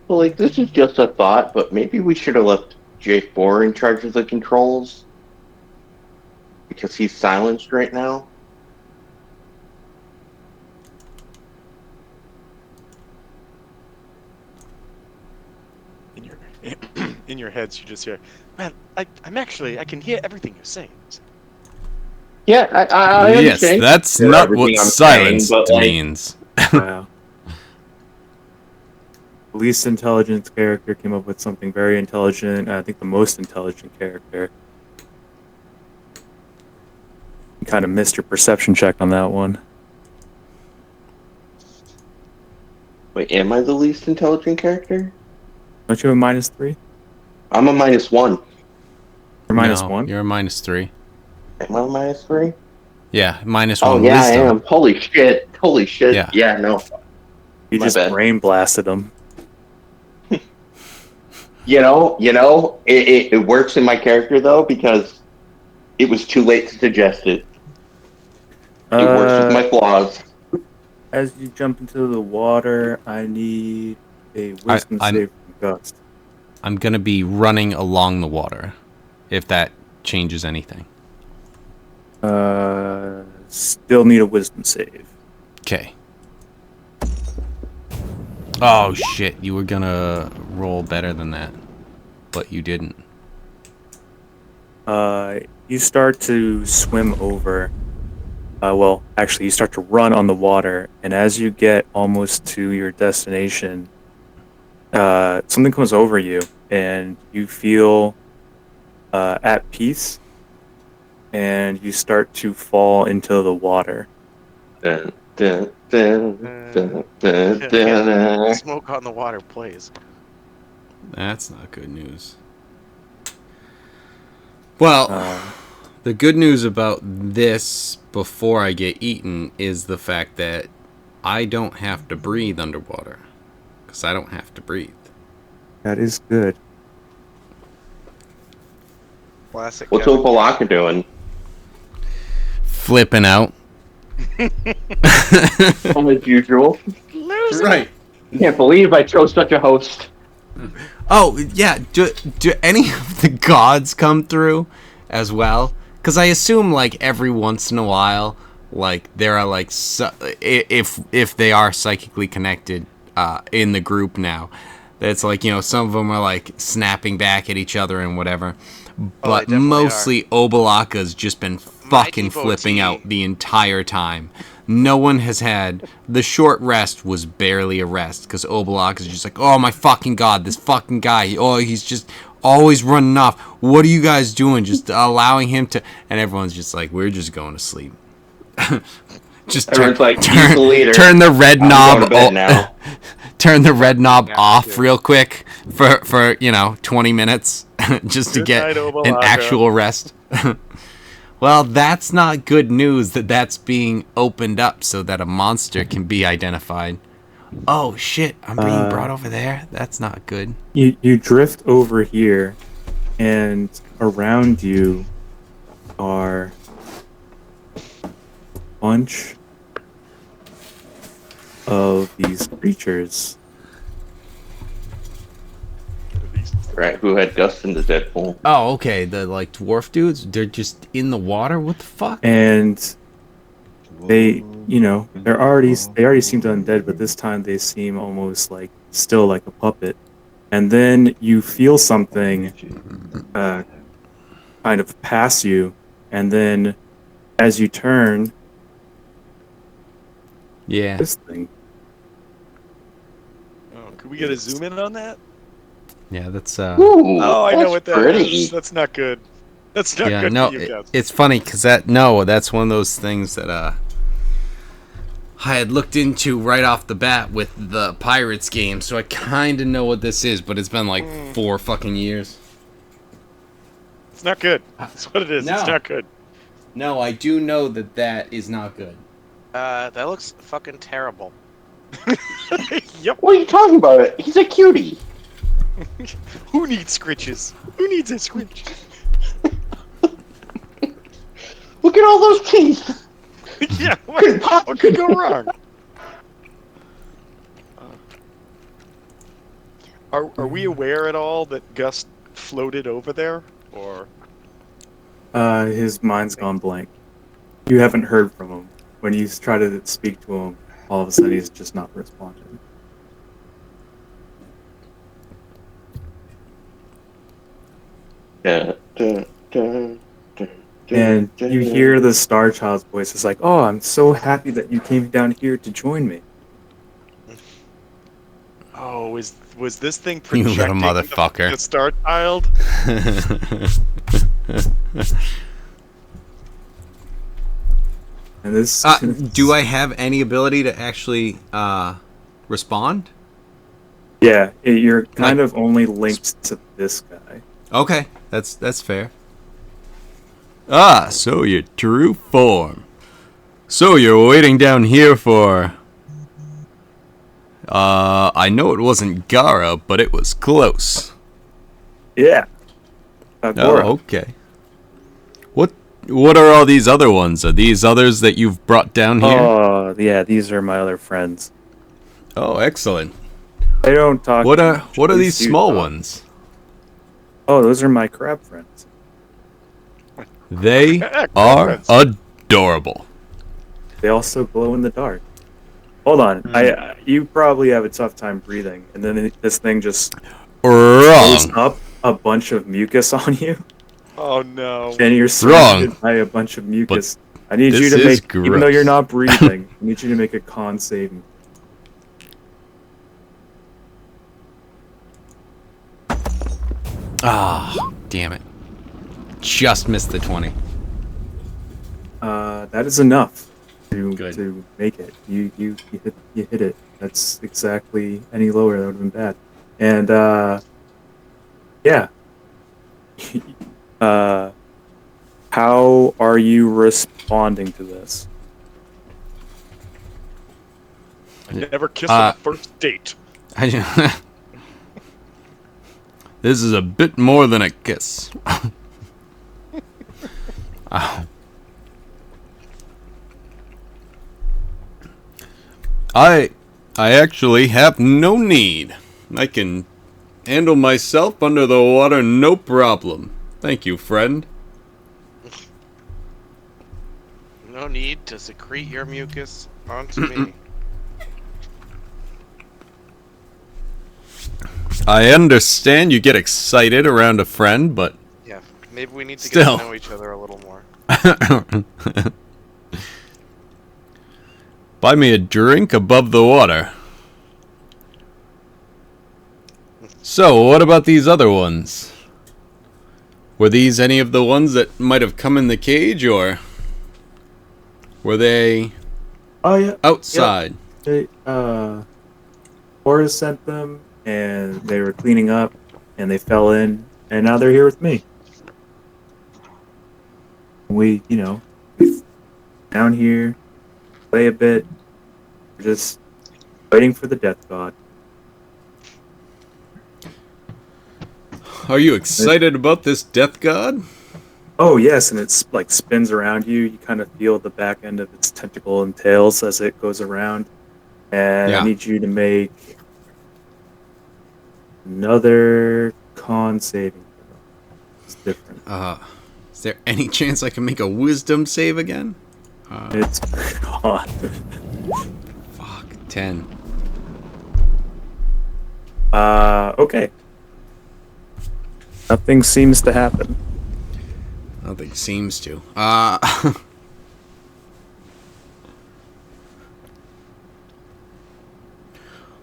Well, like, this is just a thought, but maybe we should have left J4 in charge of the controls. Because he's silenced right now. In your in your heads, you just hear, "Man, I can hear everything you're saying." Yeah, I yes, understand. that's For not everything what I'm silence saying, but, like, means. Wow. The least intelligent character came up with something very intelligent. I think the most intelligent character. You kind of missed your perception check on that one. Wait, am I the least intelligent character? Don't you have a -3? I'm a -1. Or No, -1? You're a -3. Am I a -3? Yeah, -1 Oh, yeah, wisdom. I am. Holy shit. Holy shit. Yeah. Yeah, no. You My just bad. brain blasted him. You know, it works in my character, though, because it was too late to suggest it. It works with my flaws. As you jump into the water, I need a wisdom I'm- save from Gust. I'm going to be running along the water, if that changes anything. Still need a wisdom save. Okay. Oh, shit. You were going to roll better than that, but you didn't. You start to swim over. Well, actually, you start to run on the water, and as you get almost to your destination, something comes over you, and you feel at peace, and you start to fall into the water. Dun, dun, dun, dun, dun, dun. Smoke on the water, please. That's not good news. Well, Uh, the good news about this before I get eaten is the fact that I don't have to breathe underwater. Because I don't have to breathe. that is good. Classic. What's Kevin. Opalaka doing? Flipping out. As usual. Right. Can't believe I chose such a host. Oh, yeah. Do any of the gods come through as well? Because I assume, like, every once in a while, like, there are, like, if they are psychically connected in the group now, it's like, you know, some of them are, like, snapping back at each other and whatever. But definitely mostly, Obalaka's just been fucking devotee. flipping out the entire time. No one has had... The short rest was barely a rest, because Obalak is just like, oh my fucking god, this fucking guy, oh, he's just always running off. What are you guys doing? Just allowing him to... And everyone's just like, we're just going to sleep. Just Everyone's like, he's the leader. turn the red I'm knob... going to bed now. Turn the red knob Yeah, off too. real quick for 20 minutes. just to Good get night, an Obalaga. actual rest. Well, that's not good news that that's being opened up so that a monster can be identified. Oh shit, I'm being brought over there? That's not good. You drift over here, and around you are a bunch of these creatures. Right, who had Gus in the Deadpool? Oh, okay, the like dwarf dudes, they're just in the water? What the fuck? And they, they already seemed undead, but this time they seem almost like still like a puppet. And then you feel something kind of pass you, and then as you turn, Yeah. this thing. Oh, could we get a zoom in on that? Yeah, that's Ooh, Oh, I know that's what that pretty. is. That's not good. That's not yeah, good no, for you guys. it's funny because that's one of those things that I had looked into right off the bat with the Pirates game, so I kind of know what this is, but it's been like 4 fucking years. It's not good. That's what it is. No. It's not good. No, I do know that that is not good. That looks fucking terrible. Yep. What are you talking about? He's a cutie. Who needs scritches? Who needs a scritch? Look at all those teeth. Yeah. What could go wrong? Are we aware at all that Gus floated over there, or? His mind's gone blank. You haven't heard from him. When you try to speak to him, all of a sudden he's just not responding. And you hear the Star Child's voice. It's like, "Oh, I'm so happy that you came down here to join me." Oh, was this thing You projecting little motherfucker. the Star Child? And this. Do I have any ability to actually respond? Yeah, you're kind of only linked to this guy. Okay, that's fair. Ah, so your true form. So you're waiting down here for... I know it wasn't Gara, but it was close. Yeah. Gora. Oh, okay. What are all these other ones? Are these others that you've brought down here? Oh, yeah, these are my other friends. Oh, excellent. They don't talk. What are these do small talk. ones? Oh, those are my crab friends. They Crab are friends. adorable. They also glow in the dark. Hold on, you probably have a tough time breathing, and then this thing just throws Wrong. up a bunch of mucus on you, Oh no. and you're surrounded by a bunch of mucus. I need you this to is make, even though you're gross. not breathing, I need you to make a con saving. Ah, damn it. Just missed the 20. That is enough to Good. make it. You hit it. That's exactly, any lower that would have been bad. And yeah. How are you responding to this? I never kissed on the first date. This is a bit more than a kiss. Ow. I actually have no need. I can handle myself under the water, no problem. Thank you, friend. No need to secrete your mucus onto me. I understand you get excited around a friend, but Yeah, maybe we need to Still. get to know each other a little more. buy me a drink above the water. So, what about these other ones? Were these any of the ones that might have come in the cage, or were they Oh yeah, outside? they Horace sent them, and they were cleaning up, and they fell in, And now they're here with me. We down here, play a bit. We're just waiting for the death god. Are you excited about this death god? Oh yes, and it's like spins around you. You kind of feel the back end of its tentacle and tails as it goes around. And Yeah. I need you to make another con saving throw. It's different. Is there any chance I can make a wisdom save again? It's on. Fuck, 10. Okay. Nothing seems to happen. Nothing seems to.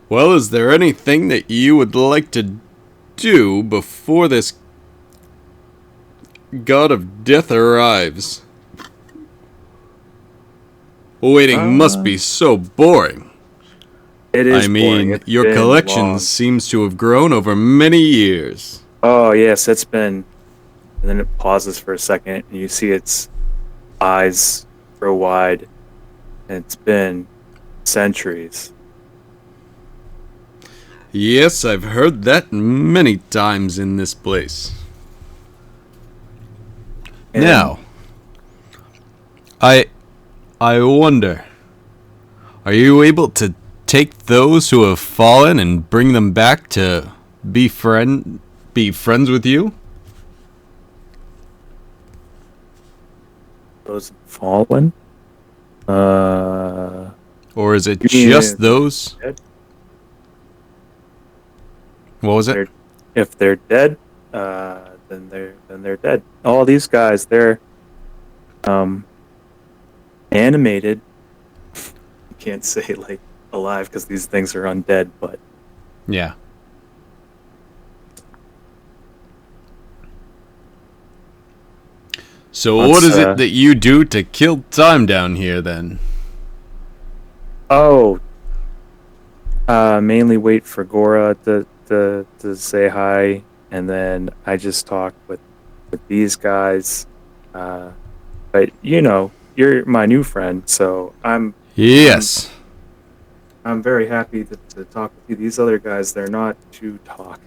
Well, is there anything that you would like to do before this god of death arrives? Waiting must be so boring. It is I boring. mean, It's your been collection long. seems to have grown over many years. Oh yes, it's been. And then it pauses for a second, and you see its eyes grow wide. And it's been centuries. Yes, I've heard that many times in this place. And Now, I wonder, are you able to take those who have fallen and bring them back to be friends with you? those fallen. Or is it You mean just those? dead? What was it? If they're dead, then they're dead. All these guys, they're animated. You can't say like alive because these things are undead, but Yeah. So what is it that you do to kill time down here then? Mainly wait for Gora to say hi, and then I just talk with these guys. But you're my new friend, so I'm very happy to talk with you. These other guys, they're not too talkative.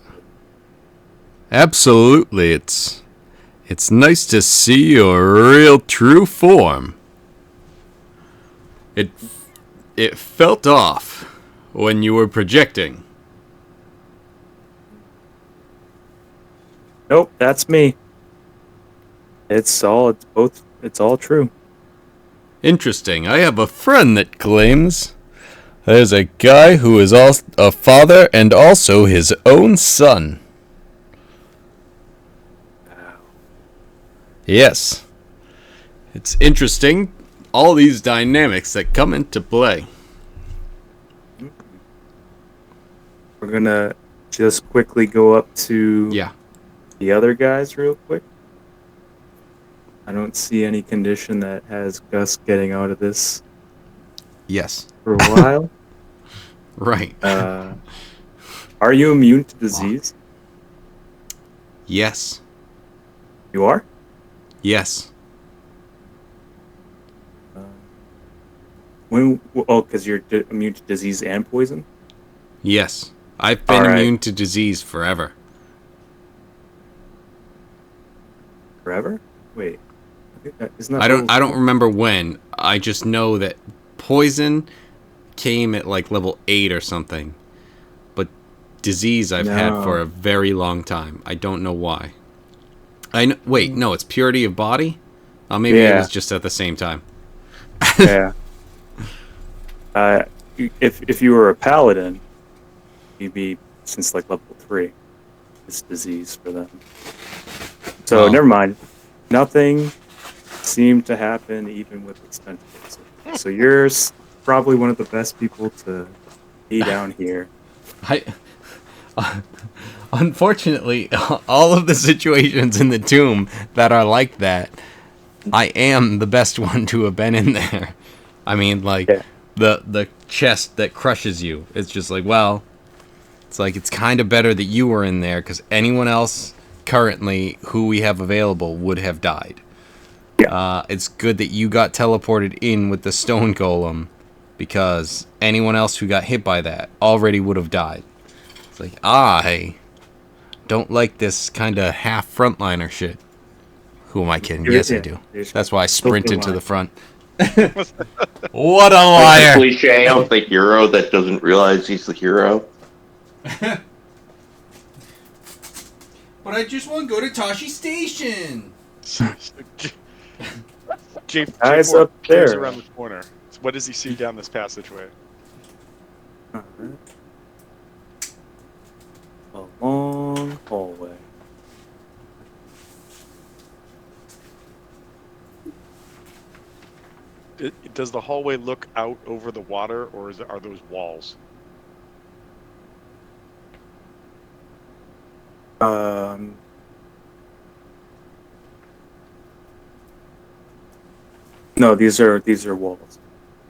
Absolutely. It's nice to see your real true form. It felt off when you were projecting. Nope, that's me. It's all true. Interesting. I have a friend that claims there's a guy who is a father and also his own son. Yes. It's interesting, all these dynamics that come into play. We're gonna just quickly go up to Yeah. the other guys real quick. I don't see any condition that has Gus getting out of this Yes. for a while. Right. Are you immune to disease? Yes. You are? Yes. Because you're immune to disease and poison? Yes. I've been Alright. immune to disease forever. Forever? Wait. I think that isn't that I don't remember when. I just know that poison came at like level 8 or something. But disease I've had No. for a very long time. I don't know why. Wait, no, it's purity of body? Oh, maybe it Yeah. was just at the same time. Yeah. If you were a paladin, you'd be since like level 3. It's disease for them. So Well. never mind. Nothing seemed to happen even with its tentacles. So you're probably one of the best people to be down here. Unfortunately, all of the situations in the tomb that are like that, I am the best one to have been in there. I mean, like, Yeah. the chest that crushes you. It's just like, well, it's like it's kind of better that you were in there, because anyone else currently who we have available would have died. It's good that you got teleported in with the stone golem, because anyone else who got hit by that already would have died. It's like, I don't like this kind of half frontliner shit. Who am I kidding? Yes, I do. That's why I sprinted to the front. What a Like the liar! cliche of the hero that doesn't realize he's the hero. But I just want to go to Tashi Station. Eyes J4 up peers there. around the corner. What does he see down this passageway? Alright. A long hallway. Does the hallway look out over the water, or are those walls? No, these are walls.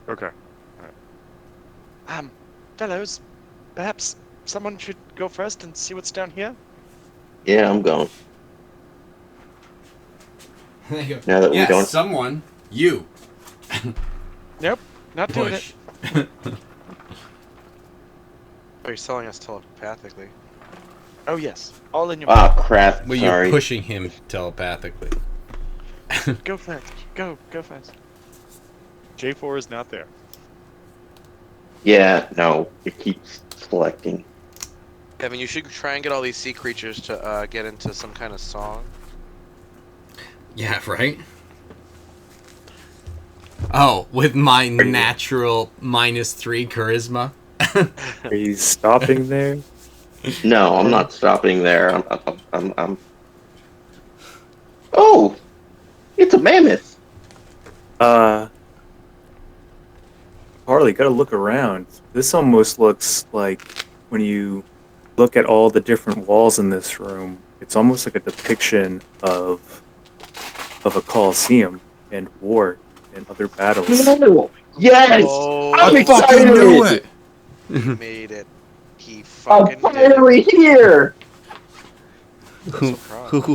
Okay. Fellows, perhaps someone should go first and see what's down here? Yeah, I'm going. There you go. Now that we don't. Someone. You. Nope, not doing it. Push. Oh, you're selling us telepathically. Oh yes, all in your Ah, crap. Well, you're Sorry. pushing him telepathically. Go first. Go first. J4 is not there. Yeah, no. It keeps selecting. Evan, you should try and get all these sea creatures to get into some kind of song. Yeah, right? Oh, with my natural -3 charisma? Are you stopping there? No, I'm not stopping there. I'm. Oh! It's a mammoth! Harley, gotta look around. This almost looks like when you look at all the different walls in this room, it's almost like a depiction of a coliseum and war and other battles. Yes! Oh, I'm I excited! fucking knew it! he made it. He I'm fucking did it. finally here! Who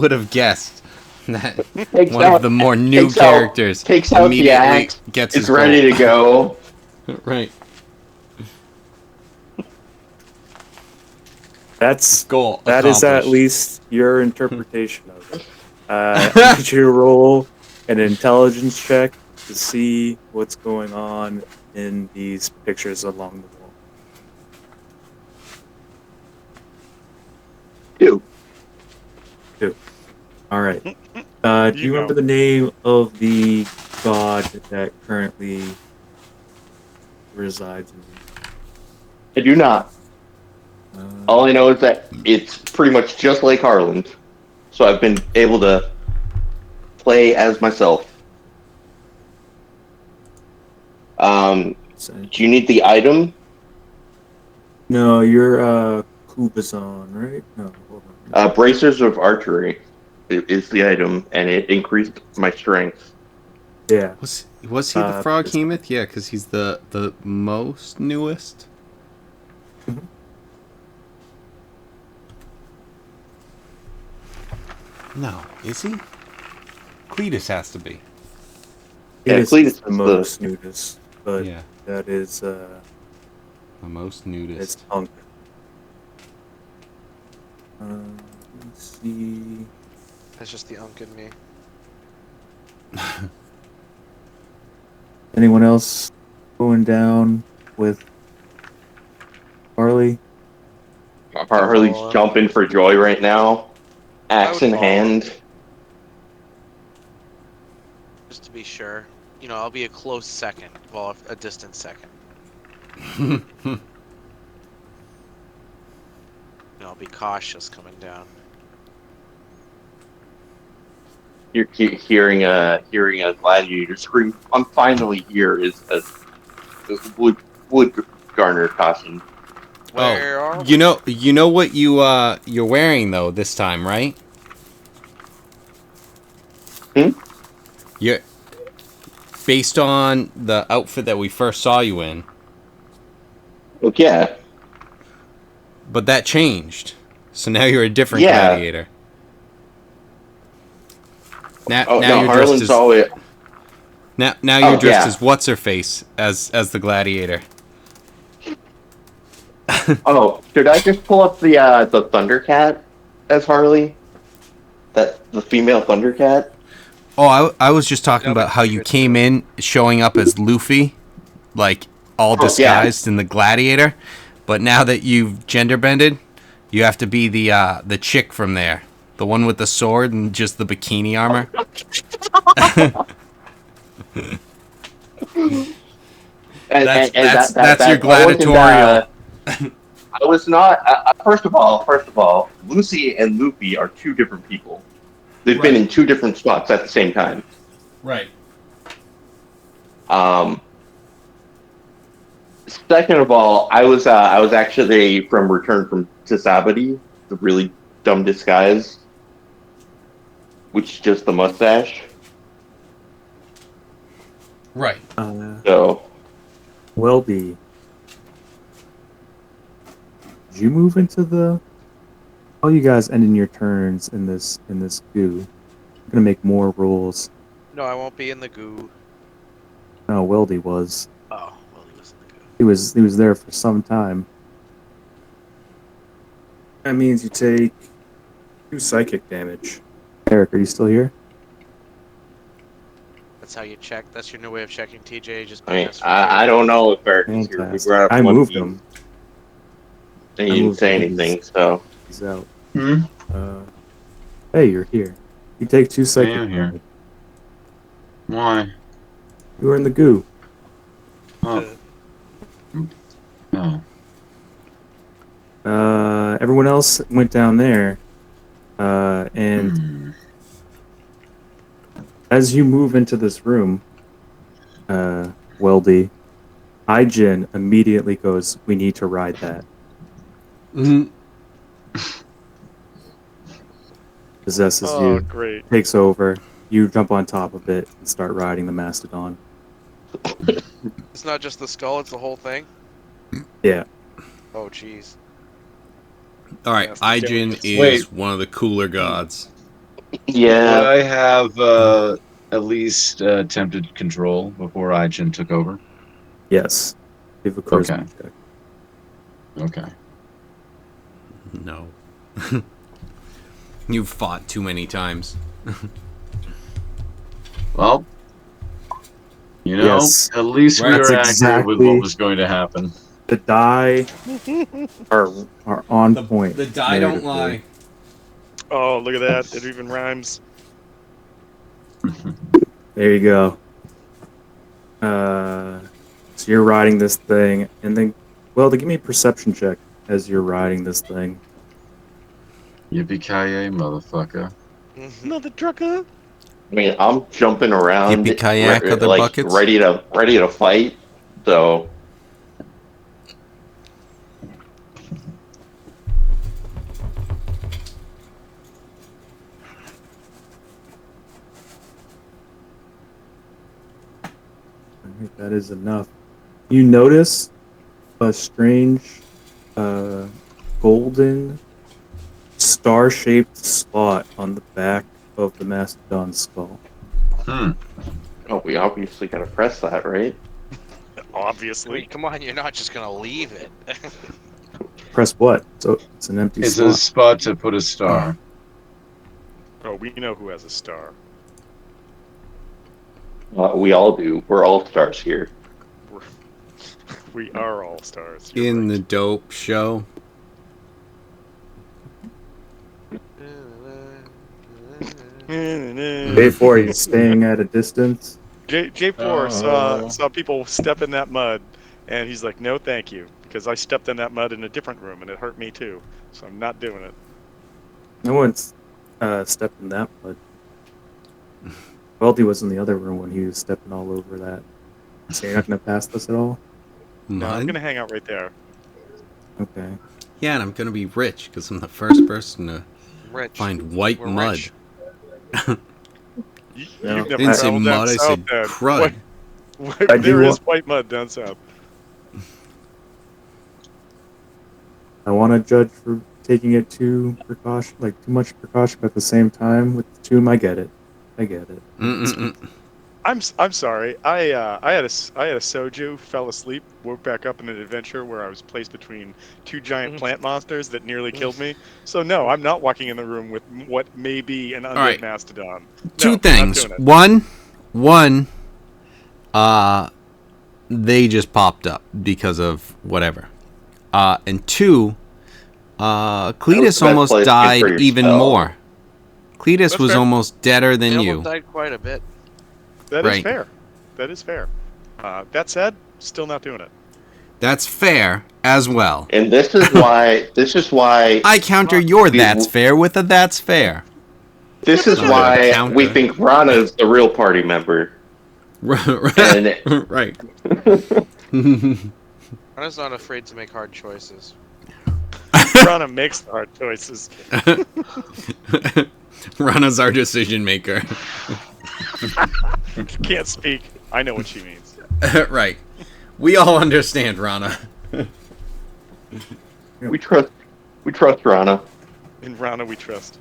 would have guessed that Takes one out, of the more new takes out- characters takes out the immediately axe, gets It's his ready to go. go? Right. That's Goal that is at accomplished. least your interpretation of it. I need you to roll an intelligence check to see what's going on in these pictures along the wall. Two. All right. Do You you know. remember the name of the god that currently resides in? I do not. All I know is that it's pretty much just like Harland. So I've been able to play as myself. Do you need the item? No, you're Kubazon, right? No, hold on. Bracers of Archery is the item, and it increased my strength. Yeah. Was he the frog hemoth? Yeah, because he's the most newest. Mhm. No, is he? Cletus has to be. Yeah, It is Cletus the is most nudist, but Yeah, that is the most it's nudist. Punk. Let's see. That's just the unk in me. Anyone else going down with Harley? Harley's follow him. jumping for joy right now. Axe I in would follow him. hand. Just to be sure. You know, I'll be a close second. Well, a distant second. You know, I'll be cautious coming down. You're hearing a gladiator scream. I'm finally here. Is a wood garner caution. Where are You know what you're wearing though this time, right? You're based on the outfit that we first saw you in, Look, yeah. but that changed. So now you're a different Yeah. gladiator. Now, Oh now no, you're dressed Harlan's as always. now you're Oh, dressed yeah. as what's her face as the gladiator. Oh, should I just pull up the Thundercat as Harley? That the female Thundercat? Oh, I was just talking That'd be about how pretty you good, came too. in showing up as Luffy, like all Oh, yeah. disguised in the gladiator, but now that you've gender bended, you have to be the chick from there, the one with the sword and just the bikini armor. And That's your I wasn't. gladiatorial. I was not. First of all, Lucy and Luffy are two different people. They've been Right. in two different spots at the same time. Right. Um, Second of all, I was actually from Return from to Sabbaty, the really dumb disguise, which is just the mustache. Right. So Welby, did you move into the? All you guys ending your turns in this goo. I'm gonna make more rules. No, I won't be in the goo. No, Weldy was. Oh, well, he was in the goo. He was there for some time. That means you take 2 psychic damage. Eric, are you still here? That's how you check. That's your new way of checking, TJ. Just I mean, BS for I don't know if Eric is here. We Fantastic. brought up I one moved team, him. and I you didn't moved say him. anything. So He's out. Hmm? Hey, you're here. You take 2 psychic am here. damage. Why? You were in the goo. Oh. Oh. Everyone else went down there. And Hmm. as you move into this room, Weldy, Ijin immediately goes, "We need to ride that." Mm-hmm. Possesses Oh, you, great. takes over. You jump on top of it and start riding the mastodon. It's not just the skull; it's the whole thing. Yeah. Oh, jeez. All right. Yes, Ijin is Wait. one of the cooler gods. Would yeah, I have at least attempted control before Ijin took over? Yes. Give a charisma Okay. check. Okay. No. You've fought too many times. Well, you know, Yes. at least we Right. were That's accurate with exactly- what was going to happen. The die are on point. The die don't narratively. lie. Oh, look at that. It even rhymes. There you go. So you're riding this thing, and then, well, to give me a perception check as you're riding this thing. Yippee-ki-yay, motherfucker. Another trucker. I mean, I'm jumping around, Yippee-ki-yak, other like buckets. ready to fight. So I think that is enough. You notice a strange, golden, star-shaped slot on the back of the mastodon skull. Hmm. oh, we obviously gotta press that, right? Obviously. Wait, come on! You're not just gonna leave it. Press what? So it's an empty It's slot. a spot to put a star. Oh, we know who has a star. We all do. We're all stars here. We are all stars. In the dope show. Before he's staying at a distance. J4 saw people step in that mud, and he's like, "No, thank you," because I stepped in that mud in a different room, and it hurt me too. So I'm not doing it. No one's stepped in that mud. Weldy was in the other room when he was stepping all over that. So you're not going to pass this at all? No, I'm Mud? gonna hang out right there. Okay. Yeah, and I'm gonna be rich because I'm the first person to Rich. find white We're mud. rich. You've No. never I didn't say traveled down mud, I south, said then. crud. I do There is want- white mud down south. I want to judge for taking it too much precaution, but at the same time with the tomb, I get it. I get it. Mm-mm-mm. I'm sorry. I had a soju, fell asleep, woke back up in an adventure where I was placed between two giant plant monsters that nearly killed me. So no, I'm not walking in the room with what may be an undead right. mastodon. Two No, not things. doing it. One, they just popped up because of whatever. And two, That was Cletus the best almost place to get for died your even spell. more. Cletus That's was fair. almost deader He than almost you. died quite a bit. That is Right. fair. That is fair. That said, still not doing it. That's fair as well. And this is why I counter your we- that's fair with a that's fair. this is Not really a why counter. we think Rana's the real party member. And Right. Rana's not afraid to make hard choices. Rana makes the hard choices. Rana's our decision maker. Can't speak. I know what she means. Right. We all understand, Rana. we trust Rana. In Rana we trust.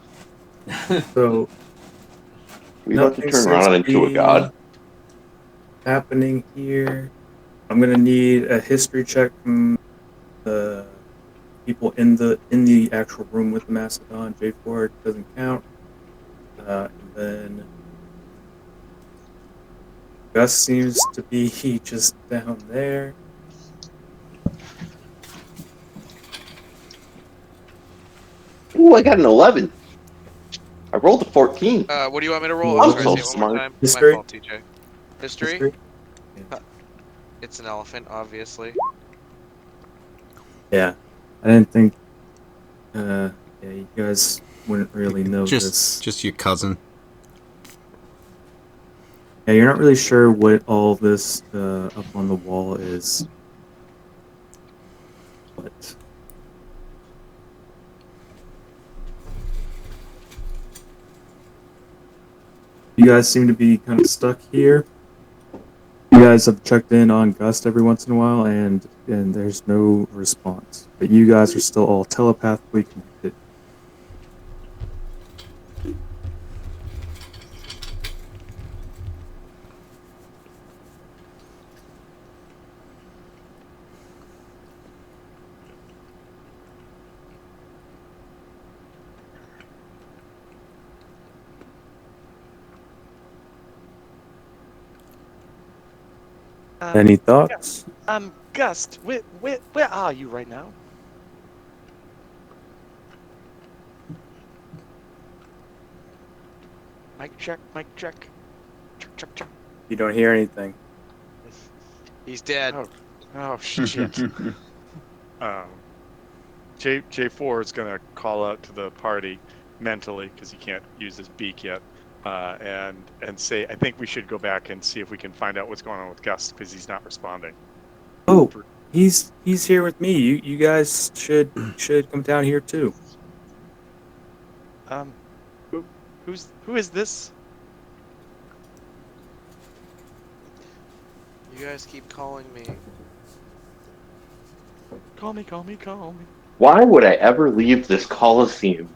So We have to nothing turn seems Rana to into a be god. happening here. I'm gonna need a history check from the people in the actual room with the Mastodon. J4 doesn't count. And then Gus seems to be just down there. Ooh, I got an 11. I rolled a 14. What do you want me to roll? I'm I'm sorry, so say it one more smart. time. History? My fault, TJ. History? History? It's an elephant, obviously. Yeah, I didn't think. Yeah, you guys wouldn't really know this. Just your cousin. Yeah, you're not really sure what all this up on the wall is. But you guys seem to be kind of stuck here. You guys have checked in on Gust every once in a while, and there's no response. But you guys are still all telepathically connected. Any thoughts? Gust, where are you right now? Mic check, mic check. Check, check, check. You don't hear anything. He's dead. Oh shit. J4 is gonna call out to the party mentally because he can't use his beak yet, and say, I think we should go back and see if we can find out what's going on with Gus because he's not responding. Oh, he's here with me. You guys should come down here too. Who is this? You guys keep calling me. Call me, call me, call me. Why would I ever leave this Coliseum?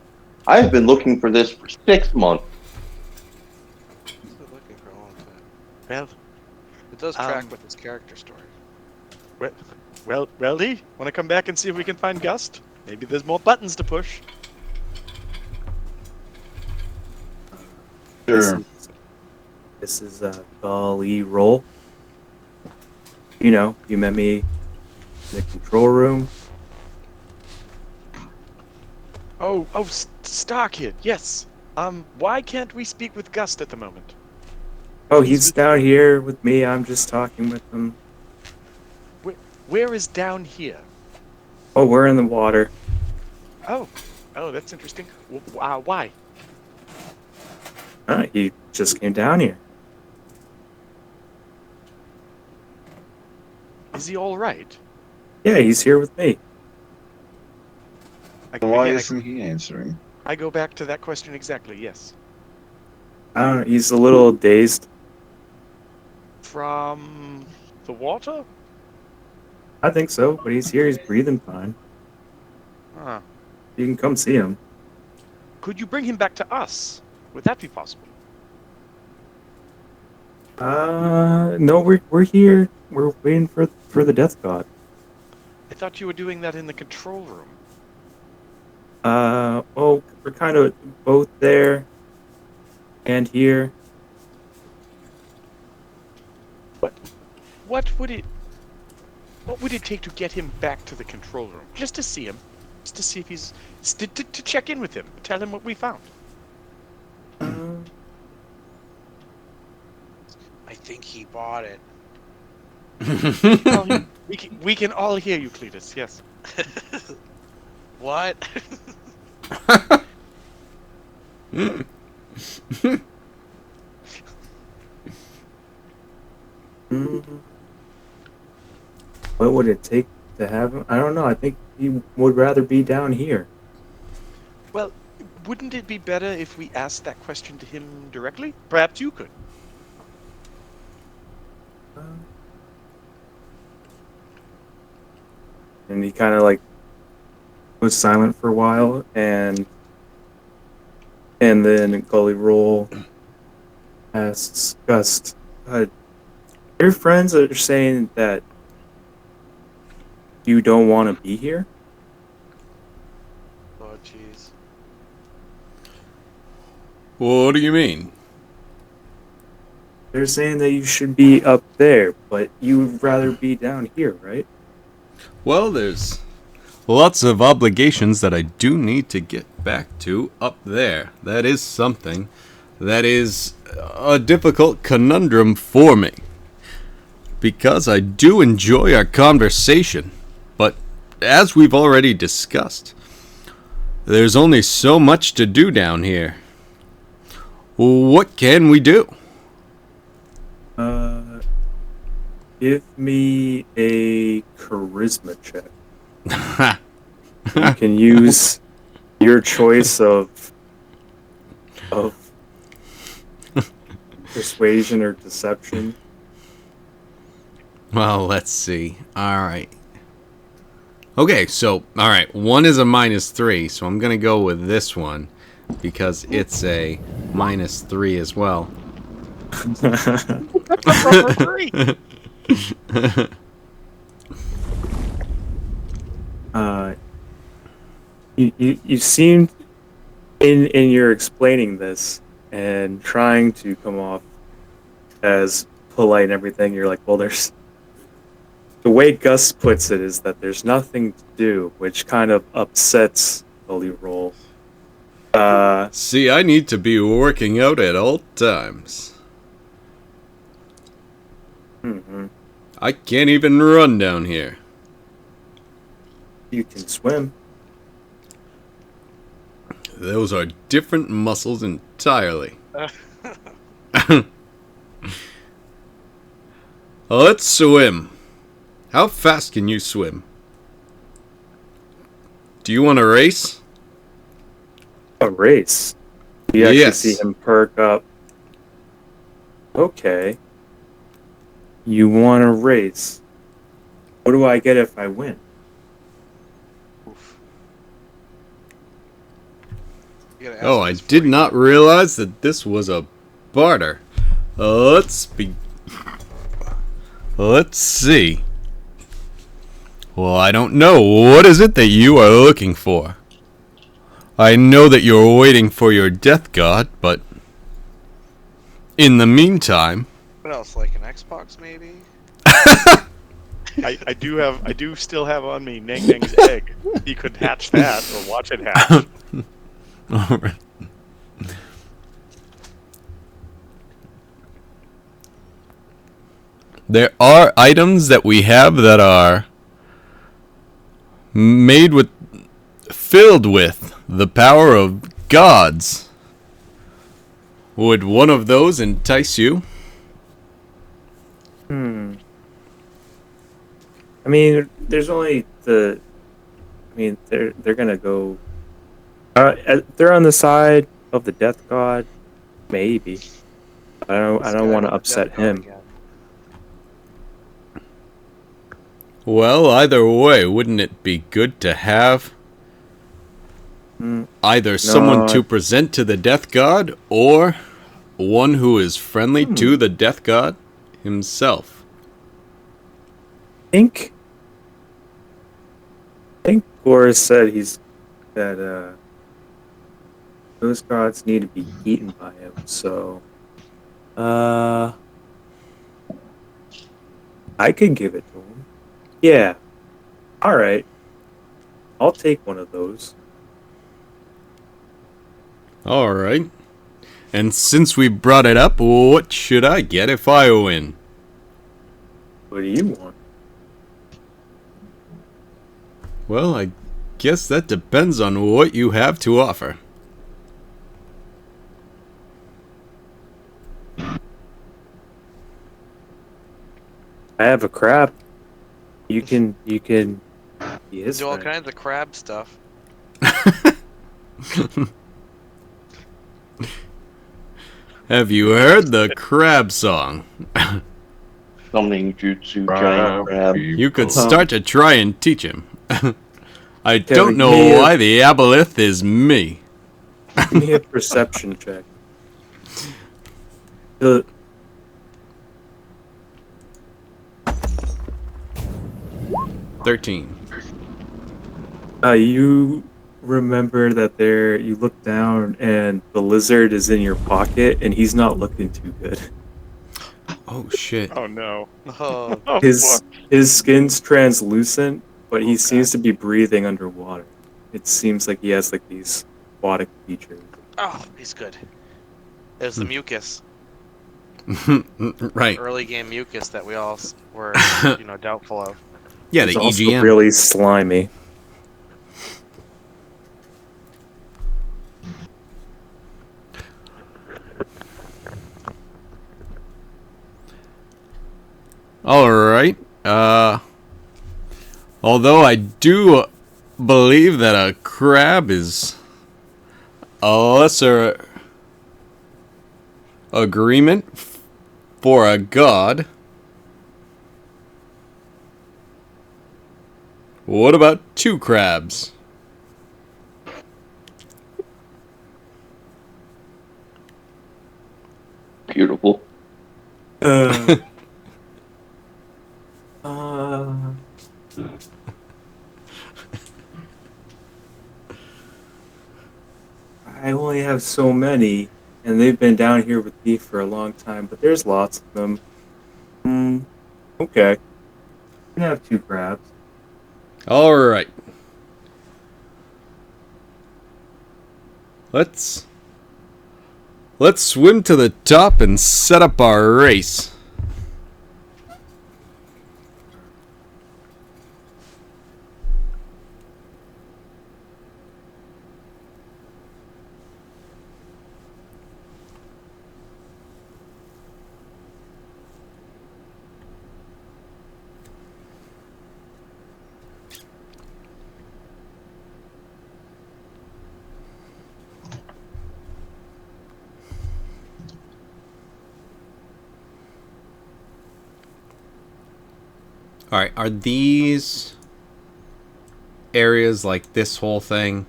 I've been looking for this for 6 months. He's been looking for a long time. Well, It does track with his character story. Lee, want to come back and see if we can find Gust? Maybe there's more buttons to push. Sure. This is Golly Roll. You know, you met me in the control room. Oh, Starkid, yes. Why can't we speak with Gust at the moment? Oh, he's down here with me. I'm just talking with him. Where is down here? Oh, we're in the water. Oh, that's interesting. Why? He just came down here. Is he all right? Yeah, he's here with me. Why isn't he answering? I go back to that question exactly, yes. I don't know. He's a little dazed. From the water? I think so, but he's here. He's breathing fine. Huh. You can come see him. Could you bring him back to us? Would that be possible? No, we're here. We're waiting for the Death God. I thought you were doing that in the control room. Well, we're kind of both there and here. What would it take to get him back to the control room? Just to see him. Just to see if he's... To check in with him. Tell him what we found. I think he bought it. We can all hear you, Cletus. Yes. What? What would it take to have him? I don't know. I think he would rather be down here. Well, wouldn't it be better if we asked that question to him directly? Perhaps you could. And he kind of like was silent for a while, and then Gully Roll asks Gust, your friends are saying that you don't want to be here? Oh, jeez. What do you mean? They're saying that you should be up there, but you would rather be down here, right? Well, there's lots of obligations that I do need to get back to up there. That is something. That is a difficult conundrum for me. Because I do enjoy our conversation. But as we've already discussed, there's only so much to do down here. What can we do? Give me a charisma check. You can use your choice of persuasion or deception. Well, let's see. Alright. Okay, so, alright, 1 is a -3, so I'm gonna go with this one, because it's a -3 as well. You seemed in your explaining this and trying to come off as polite and everything, you're like, well, there's the way Gus puts it is that there's nothing to do, which kind of upsets Holy Roll. See, I need to be working out at all times. Mm-hmm. I can't even run down here. You can swim. Those are different muscles entirely. Let's swim. How fast can you swim? Do you want to race? A race. You actually Yes. see him perk up. Okay. You want to race. What do I get if I win? You gotta ask Oh, him I this did before not realize that this was a barter. Let's see. Well, I don't know. What is it that you are looking for? I know that you're waiting for your death god, but in the meantime... What else? Like an Xbox, maybe? I do still have on me Nang Nang's egg. He could hatch that or watch it hatch. Alright. There are items that we have that are filled with the power of gods. Would one of those entice you? I mean, there's only the. I mean, they're gonna go. They're on the side of the death god, maybe. I don't want to upset him. Well, either way, wouldn't it be good to have either someone to present to the death god or One who is friendly to the death god himself. I think Boris said that those gods need to be eaten by him. So, I could give it to him. Yeah. All right. I'll take one of those. All right. And since we brought it up, what should I get if I win? What do you want? Well, I guess that depends on what you have to offer. I have a crab. You can be his Do all friend. kinds of crab stuff. Have you heard the crab song? Summoning jutsu, giant crab. You could start to try and teach him. I don't give know me a- why the aboleth is me. Give me a perception check. The 13. you remember that you look down and the lizard is in your pocket and he's not looking too good. Oh shit. Oh no. Oh, Oh, His skin's translucent, but he Okay. seems to be breathing underwater. It seems like he has like these aquatic features. oh, he's good. It was the mucus, Right. early game mucus that we all were, doubtful of. Yeah, the He's also EGM. really slimy. All right. Although I do believe that a crab is a lesser agreement for a god. What about 2 crabs? Beautiful. Uh, I only have so many, and they've been down here with me for a long time, but there's lots of them. Okay. You can have 2 crabs. All right. Let's swim to the top and set up our race. All right, are these areas like this whole thing?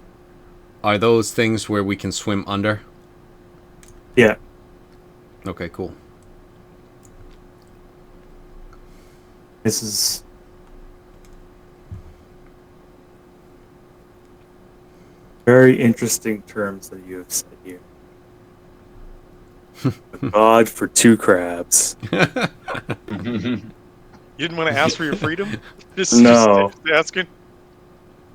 Are those things where we can swim under? Yeah. Okay, cool. This is very interesting terms that you have said here. A god for 2 crabs. You didn't want to ask for your freedom? No. Just asking.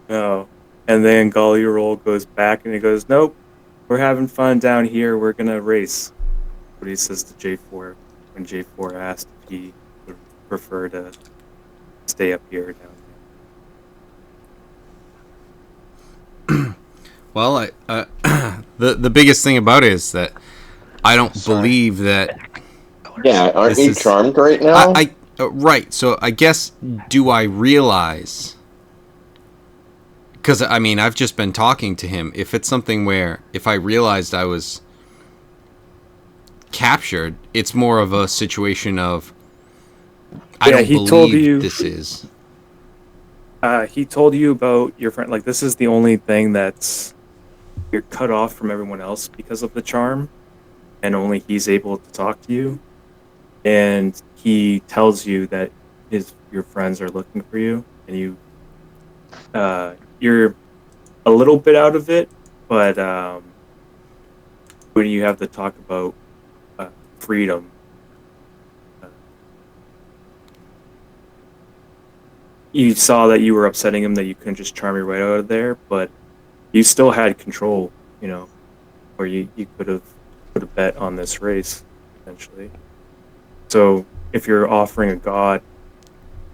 No. And then Golly Roll goes back and he goes, nope, we're having fun down here. We're going to race. What he says to J4 when J4 asked if he would prefer to stay up here or down there. Well, the biggest thing about it is that I don't believe that. Yeah, aren't This you is- charmed right now? Right. So I guess, do I realize? Because I mean, I've just been talking to him. If it's something where, if I realized I was captured, it's more of a situation of I Yeah, don't he believe told you- this is. He told you about your friend. Like, this is the only thing that's you're cut off from everyone else because of the charm. and only he's able to talk to you. And he tells you that your friends are looking for you, and you're a little bit out of it, but when you have to talk about freedom, uh, you saw that you were upsetting him, that you couldn't just charm your way out of there, but you still had control, or you could have put a bet on this race, essentially. So if you're offering a god,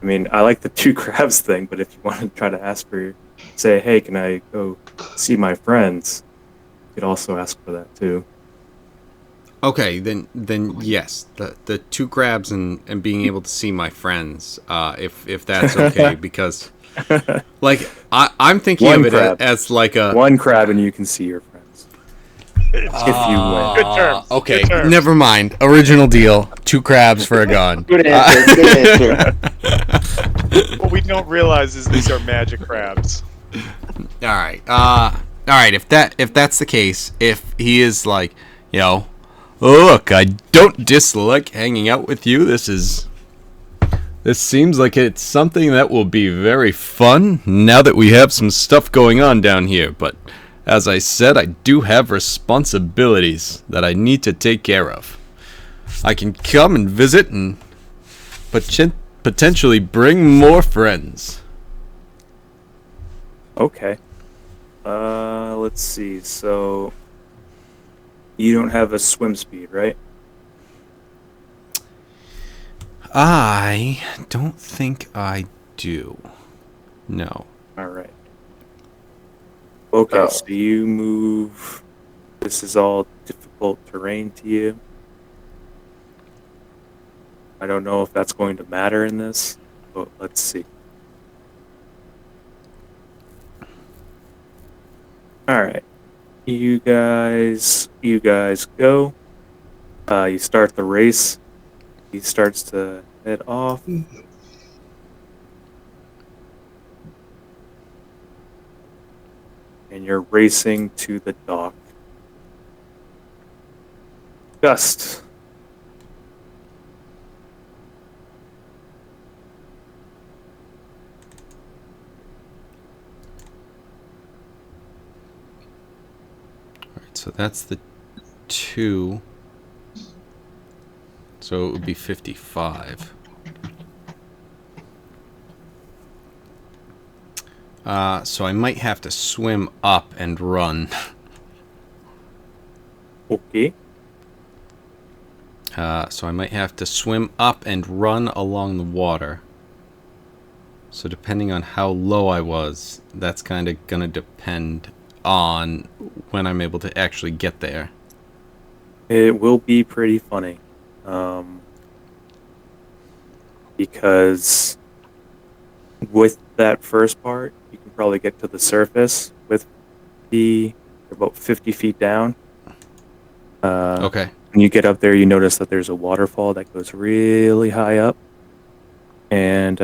I mean, I like the two crabs thing, but if you want to try to say, hey, can I go see my friends? You could also ask for that too. Okay, then yes, the two crabs and being able to see my friends, if that's okay, because like I'm thinking One of it crab. as like a One crab and you can see your friends. If you win. Good terms. Okay, Good terms. never mind. Original deal. Two crabs for a gun. Good answer. Good answer. What we don't realize is these are magic crabs. All right. All right. If that's the case, if he is like, look, I don't dislike hanging out with you. This seems like it's something that will be very fun now that we have some stuff going on down here. But as I said, I do have responsibilities that I need to take care of. I can come and visit and potentially bring more friends. Okay. Let's see. So you don't have a swim speed, right? I don't think I do. No. All right. Okay, Oh. so you move. This is all difficult terrain to you. I don't know if that's going to matter in this, but let's see. All right. You guys go. You start the race. He starts to head off. And you're racing to the dock. Gust. Alright, so that's the 2. So it would be 55. So I might have to swim up and run. Okay. So I might have to swim up and run along the water. So depending on how low I was, that's kind of going to depend on when I'm able to actually get there. It will be pretty funny. Because with that first part, you can probably get to the surface with about 50 feet down. Okay. When you get up there, you notice that there's a waterfall that goes really high up. And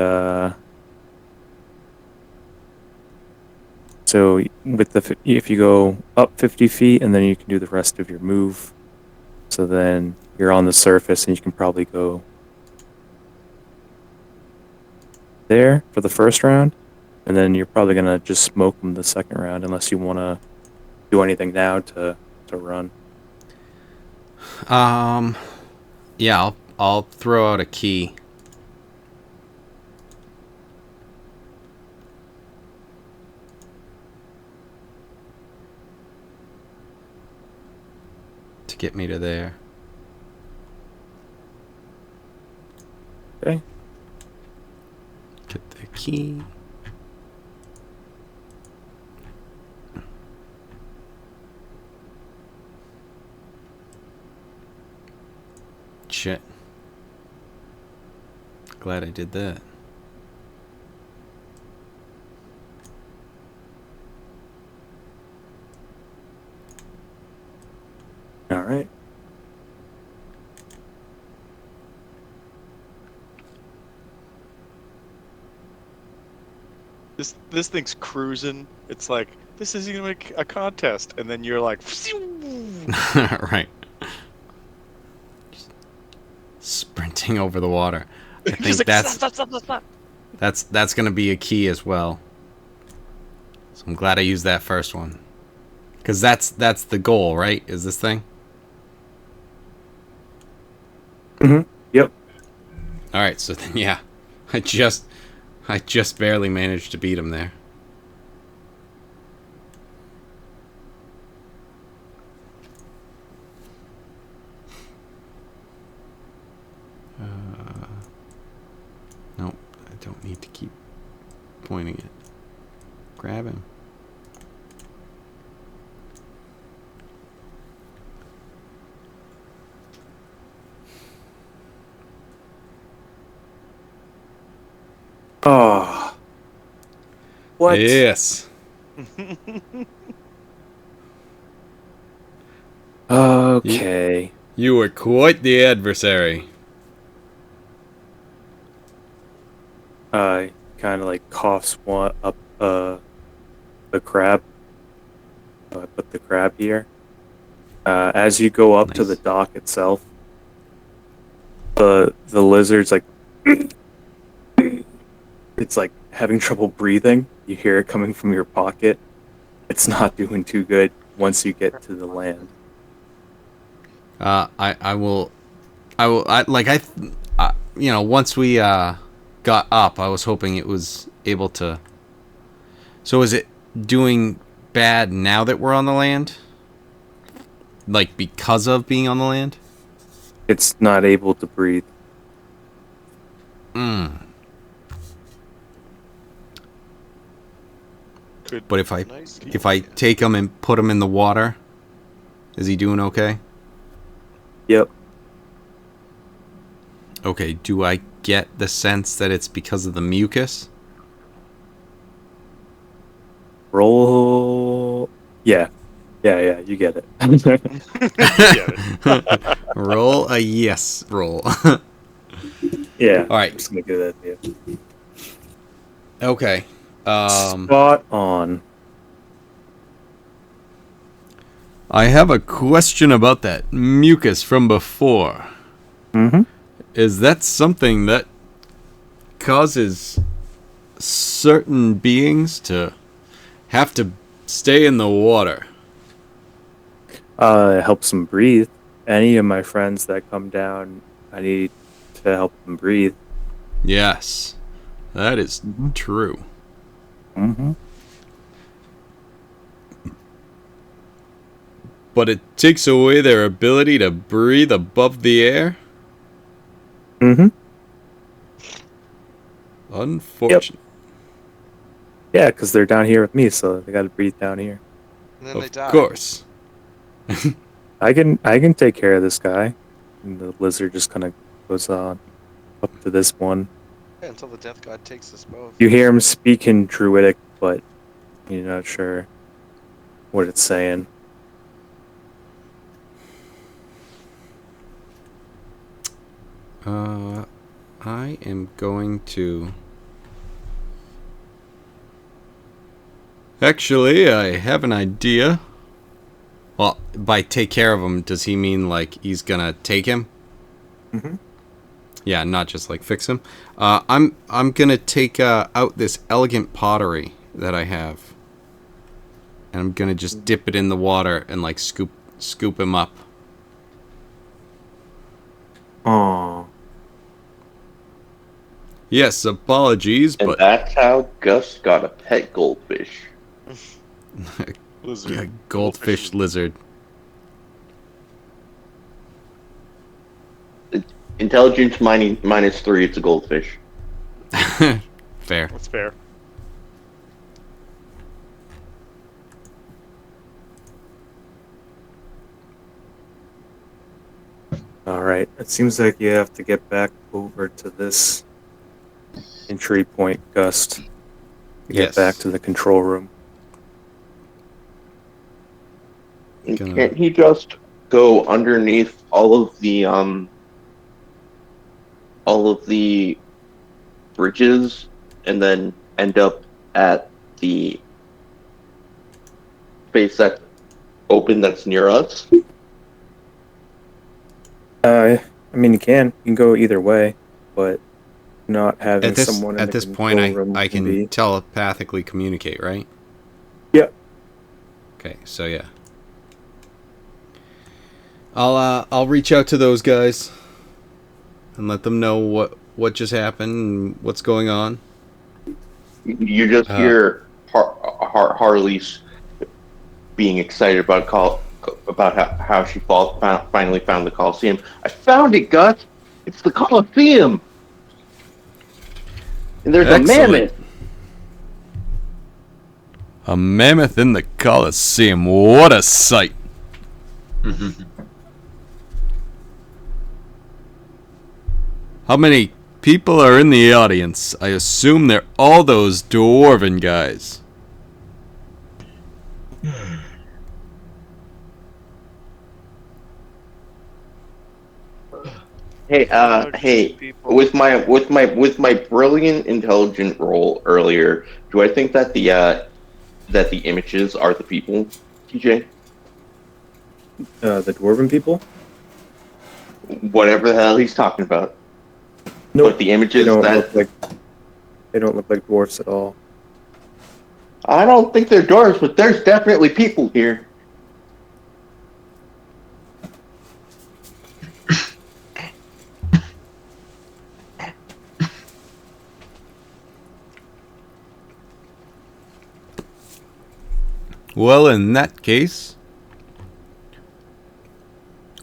so if you go up 50 feet, and then you can do the rest of your move. So then you're on the surface, and you can probably go there for the first round, and then you're probably gonna just smoke them the second round, unless you want to do anything now to run. Yeah, I'll throw out a key. To get me to there. Okay. Get the key. Shit. Glad I did that. All right. This thing's cruising. It's like, this isn't even a contest, and then you're like, Right. sprinting over the water. I He's think like, that's stop, stop, stop, stop. that's going to be a key as well. So I'm glad I used that first one. Because that's the goal, right? Is this thing? Yep. All right, so then yeah, I just barely managed to beat him there. Nope, I don't need to keep pointing it. Grab him. Oh. What? Yes. Okay. You were quite the adversary. Kind of like coughs one up the crab. So I put the crab here. As you go up to Nice. the dock itself, the lizard's like it's like having trouble breathing. You hear it coming from your pocket. It's not doing too good once you get to the land. Once we got up, I was hoping it was able to. So is it doing bad now that we're on the land? Like because of being on the land? It's not able to breathe. Could But if Nice. I take him and put him in the water, is he doing okay? Yep. Okay, do I get the sense that it's because of the mucus? Roll. Yeah. Yeah, you get it. yeah. Roll a yes roll. Yeah. All right. I'm just gonna give that to you. Okay. Spot on. I have a question about that mucus from before. Mm-hmm. Is that something that causes certain beings to have to stay in the water? It helps them breathe. Any of my friends that come down, I need to help them breathe. Yes, that is true. Mm-hmm. But it takes away their ability to breathe above the air? Mm-hmm. Unfortunate. Yeah, because they're down here with me, so they got to breathe down here. And then they Of die. course. I can take care of this guy. And the lizard just kind of goes on up to this one. Yeah, until the death god takes us both. You hear him speak in Druidic, but you're not sure what it's saying. I am going to... Actually, I have an idea. Well, by take care of him, does he mean like he's gonna take him? Mm-hmm. Yeah, not just like fix him. I'm gonna take out this elegant pottery that I have, and I'm gonna just dip it in the water and like scoop him up. Oh, Yes, apologies, And but that's how Gus got a pet goldfish. Lizard. a goldfish lizard. Intelligence -3, it's a goldfish. Fair. That's fair. all right. It seems like you have to get back over to this entry point, Gust. To get Yes. back to the control room. Gonna- Can't he just go underneath all of the bridges and then end up at the space that's open that's near us? I mean, you can go either way, but not having At this someone in at the this point, control room I can can be. telepathically communicate, right? Yeah. Okay, so yeah. I'll reach out to those guys and let them know what just happened and what's going on. You just Uh, hear Harley's being excited about how she finally found the Coliseum. I found it, Gus. It's the Coliseum, and there's a Excellent. mammoth. A mammoth in the Coliseum. What a sight. How many people are in the audience? I assume they're all those dwarven guys. Hey, Two hey. people. With my brilliant intelligent roll earlier, do I think that the images are the people, TJ? The dwarven people? Whatever the hell he's talking about. Nope. But the They images don't that look like they don't look like dwarfs at all. I don't think they're dwarves, but there's definitely people here. Well, in that case,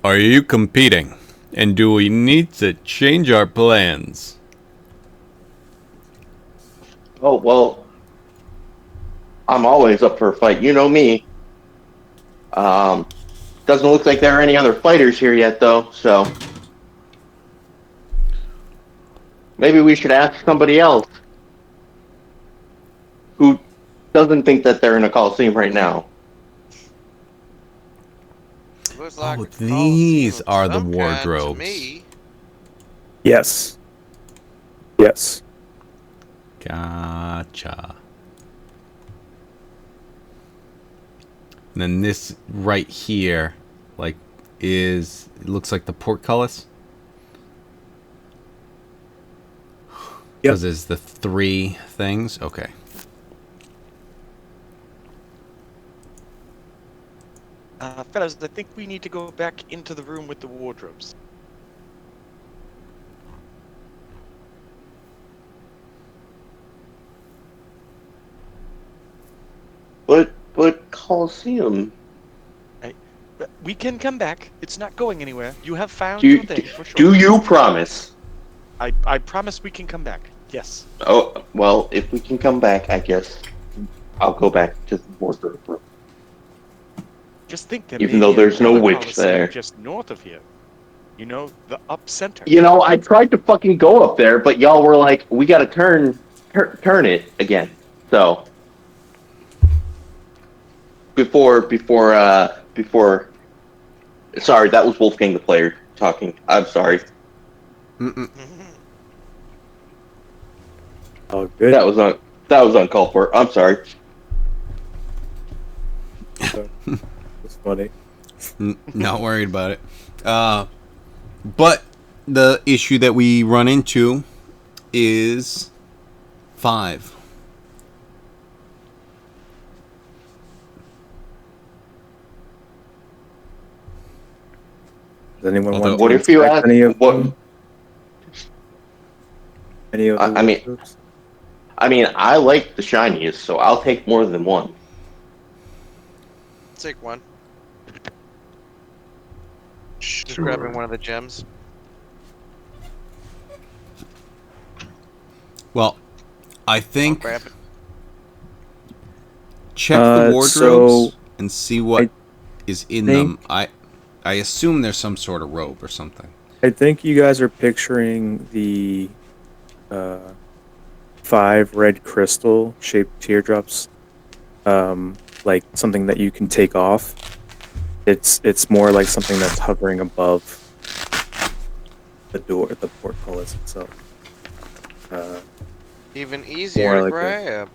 are you competing? And do we need to change our plans? Oh well, I'm always up for a fight. You know me. Doesn't look like there are any other fighters here yet, though. So maybe we should ask somebody else who doesn't think that they're in a coliseum right now. Looks like Oh, a these coliseum of are the some kind to wardrobes. me. Yes. Yes. Gotcha. And then this right here, like, it looks like the portcullis. Yep. Because there's the three things. Okay. Fellas, I think we need to go back into the room with the wardrobes. But coliseum. But we can come back. It's not going anywhere. You have found Do your thing for sure. do you promise? I promise we can come back. Yes. Oh well, if we can come back, I guess I'll go back to the wardrobe room. Just think there Even may though be there's no another witch Coliseum there. just north of here. You know, the up center. You know, I tried to fucking go up there, but y'all were like, "We got to turn it again." So before. Sorry, that was Wolfgang the player talking. I'm sorry. Mm-mm. Oh, good. That was uncalled for. I'm sorry. It's funny. Not worried about it. But the issue that we run into is 5. Does anyone Although- want What to if you inspect ask any of what? them? Any of the I mean- wardrobes? I mean, I like the shiniest, so I'll take more than one. Take one. Just Sure. grabbing one of the gems. Well, I I'll think grab it. check the wardrobes So and see what I is in think- them. I assume there's some sort of robe or something. I think you guys are picturing the 5 red crystal shaped teardrops, like something that you can take off. It's more like something that's hovering above the door, the portcullis itself. Even easier to like grab.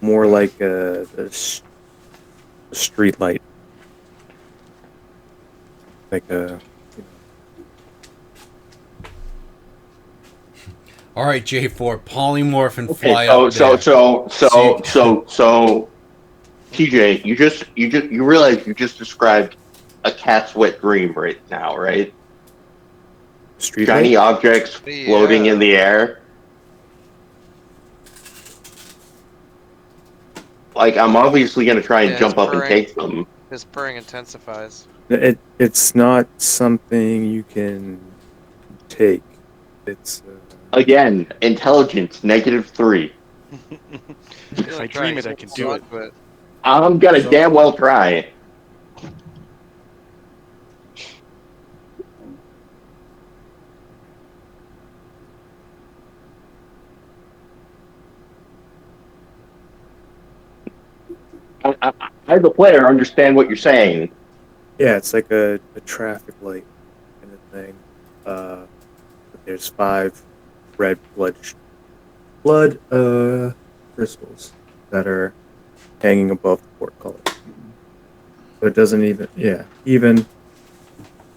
More like a street light, like a All right, J4, polymorph and Okay, fly up there. so, TJ, you realize you just described a cat's wet dream right now, right? Street Shiny light? objects floating in the air. Like, I'm obviously gonna try and Yeah, jump up and take them. His purring intensifies. It's not something you can take. It's Again, intelligence -3. If I dream it, I can do it. But I'm gonna damn well try. I, the player, understand what you're saying. yeah, it's like a traffic light kind of thing. There's 5 red blood crystals that are hanging above the portcullis. So it doesn't even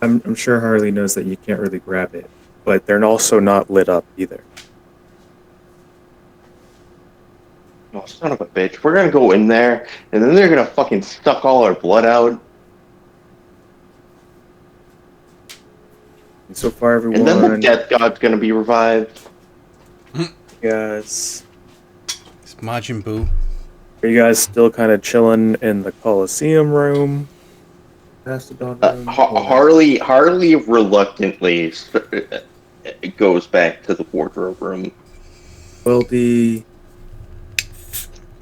I'm sure Harley knows that you can't really grab it, but they're also not lit up either. Oh, son of a bitch. We're gonna go in there, and then they're gonna fucking suck all our blood out. And so far, And then the everyone, death god's gonna be revived. guys, It's Majin Buu. are you guys still kind of chilling in the Coliseum room? Mastodon room? Harley reluctantly goes back to the wardrobe room. Will the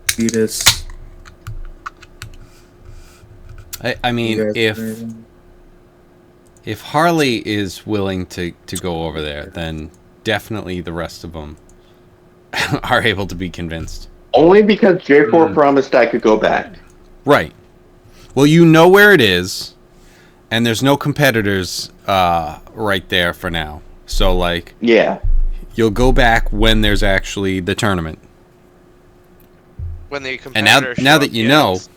fetus? I mean, you guys if Harley is willing to go over there, then definitely the rest of them are able to be convinced. Only because J4 promised I could go back. Right. Well, you know where it is, and there's no competitors right there for now. So, like, Yeah. you'll go back when there's actually the tournament. when the And now competitors that show up, you know, yes.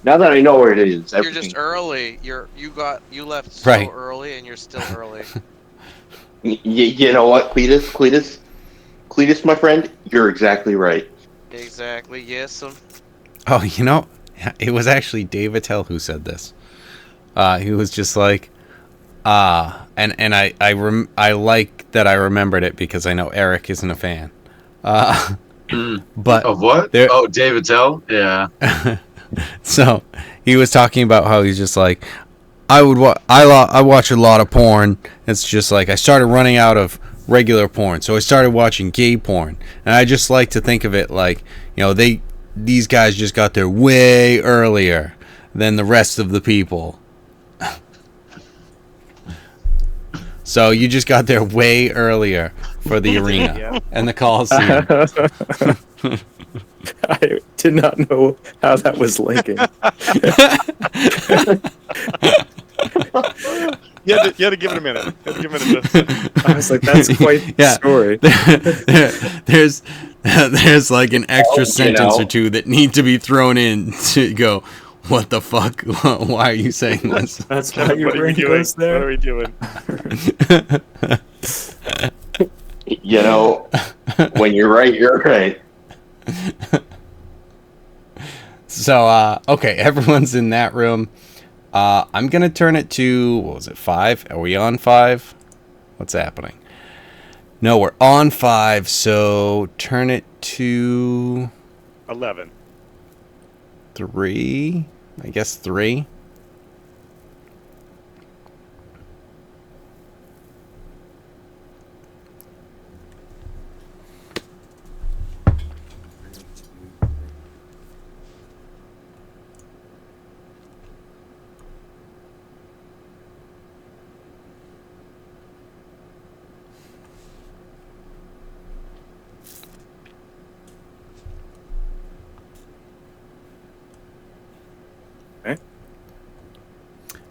Now that I know where it is, You're just early. You left so Right. early, and you're still early. You know what, Cletus, my friend, you're exactly right. Exactly. Yes. oh, it was actually Dave Attell who said this. He was just like, and I like that I remembered it because I know Eric isn't a fan. But Of what? there- Oh, David Tell? Yeah. So he was talking about how he's just like, I watch a lot of porn. It's just like I started running out of regular porn, so I started watching gay porn, and I just like to think of it like, these guys just got there way earlier than the rest of the people. So you just got there way earlier for the arena Yeah. and the Coliseum. I did not know how that was linking. You had to give it a minute. You had to give it a minute. I was like, that's quite the Yeah. story. There's like an extra sentence know. or two that need to be thrown in to go, what the fuck? Why are you saying this? That's why your What are we brain doing? goes What are there. we doing? When you're right, you're right. So, okay, everyone's in that room. I'm going to turn it to, what was it, 5? Are we on 5? What's happening? No, we're on 5, so turn it to 11. 3. I guess 3.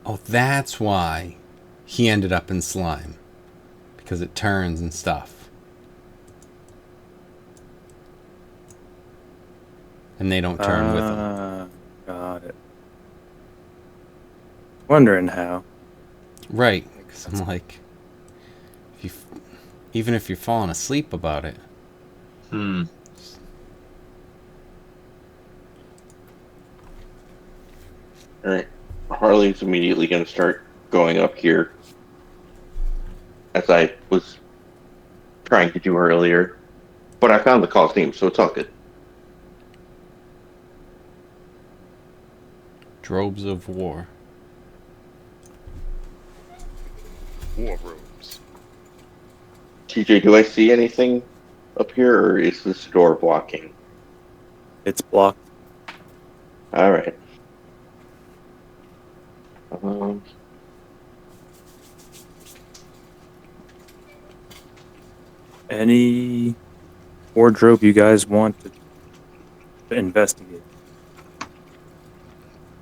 Oh, that's why he ended up in slime. Because it turns and stuff. And they don't turn with him. Got it. Wondering how. Right. 'Cause I'm like, if you Even if you're falling asleep about it. Hmm. All right. Harley's immediately going to start going up here, as I was trying to do earlier. But I found the Coliseum, so it's all good. Droves of war. War rooms. TJ, do I see anything up here, or is this door blocking? It's blocked. All right. Any wardrobe you guys want to investigate?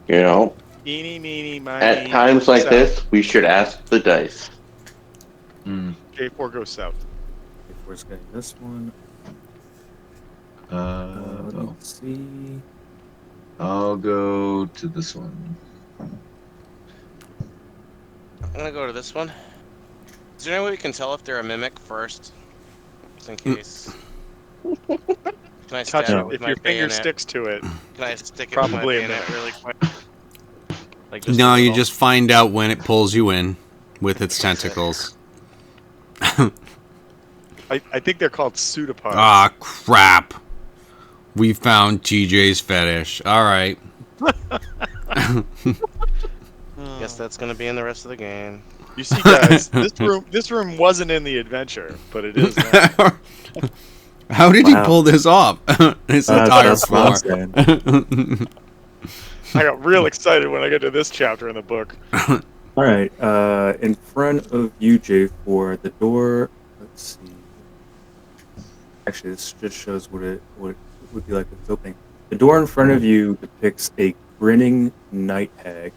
You know, Eeny, meeny, miny. at times like south. this, we should ask the dice. Hmm. J4 goes south. If we're getting this one, Well, let's see. I'll go to this one. I'm gonna go to this one. Is there any way we can tell if they're a mimic first? Just in case. Can I Touch stab it. it with If my your finger bayonet? sticks to it, Can I stick it Probably a with my bayonet mimic. really quick? Like No, a you little? just find out when it pulls you in with its tentacles. I think they're called pseudopods. Ah, crap. We found TJ's fetish. Alright. Guess that's gonna be in the rest of the game. You see, guys, this room wasn't in the adventure, but it is now. How did he Wow. pull this off? This entire That's what floor. I'm saying. I got real excited when I got to this chapter in the book. All right, in front of you, J4, the door. Let's see. Actually, this just shows what it would be like if it's opening. The door in front of you depicts a grinning night hag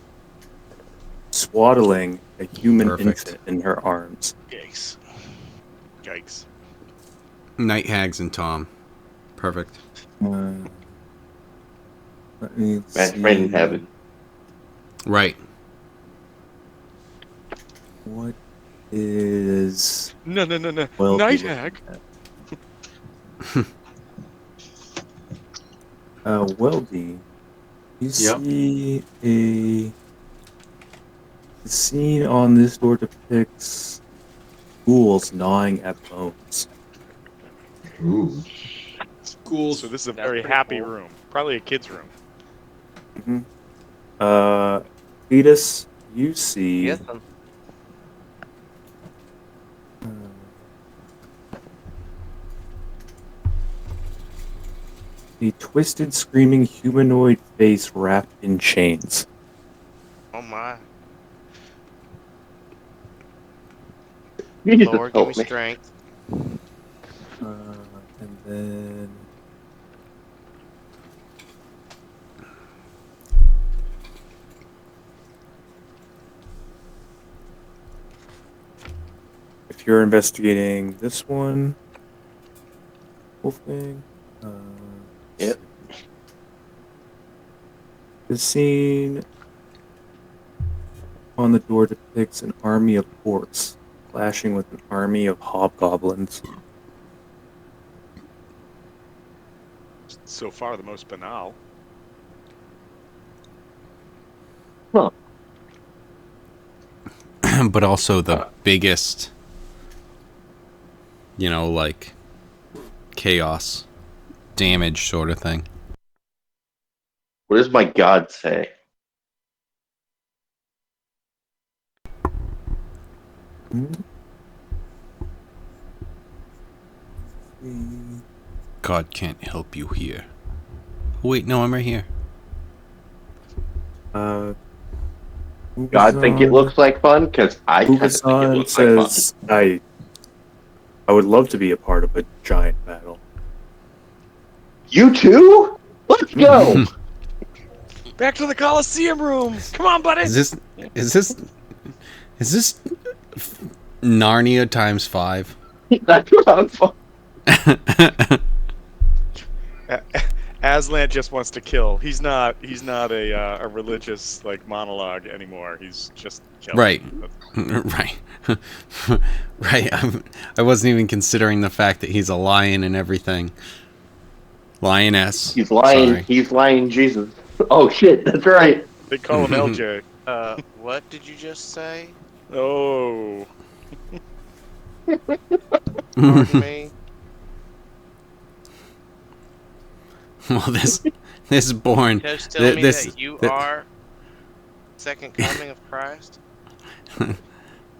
swaddling a human Perfect. infant in her arms. Yikes. Yikes. Night Hags and Tom. Perfect. Let me Best see. friend in heaven. Right. What is No. well? Night hag. Weldy, you see the scene on this door depicts ghouls gnawing at bones. Ooh. Cool. So this is a That's very pretty happy cool. room. Probably a kid's room. Fetus, you see Yes. a twisted, screaming humanoid face wrapped in chains. Oh my. Jesus, Lord, give me help me. strength. And then if you're investigating this one, Wolfgang. Yep. The scene on the door depicts an army of orcs clashing with an army of hobgoblins. So far, the most banal. But also the biggest, like chaos, damage sort of thing. What does my God say? God can't help you here. Wait, no, I'm right here. God think it looks like fun? Because I kind of think it Ugasan looks like fun. says, I would love to be a part of a giant battle. You too? Let's go! Back to the Coliseum room. Come on, buddy. Is this Narnia times 5? That sounds fun. Aslan just wants to kill. He's not a religious like monologue anymore. He's just killing. Right. That's- Right. Right. I wasn't even considering the fact that he's a lion and everything. Lioness. He's lying. Sorry. He's lying, Jesus. Oh shit, that's right. They call him LJ. What did you just say? Oh, Pardon me? Well, this born. Just tell me this that you th- are second coming of Christ?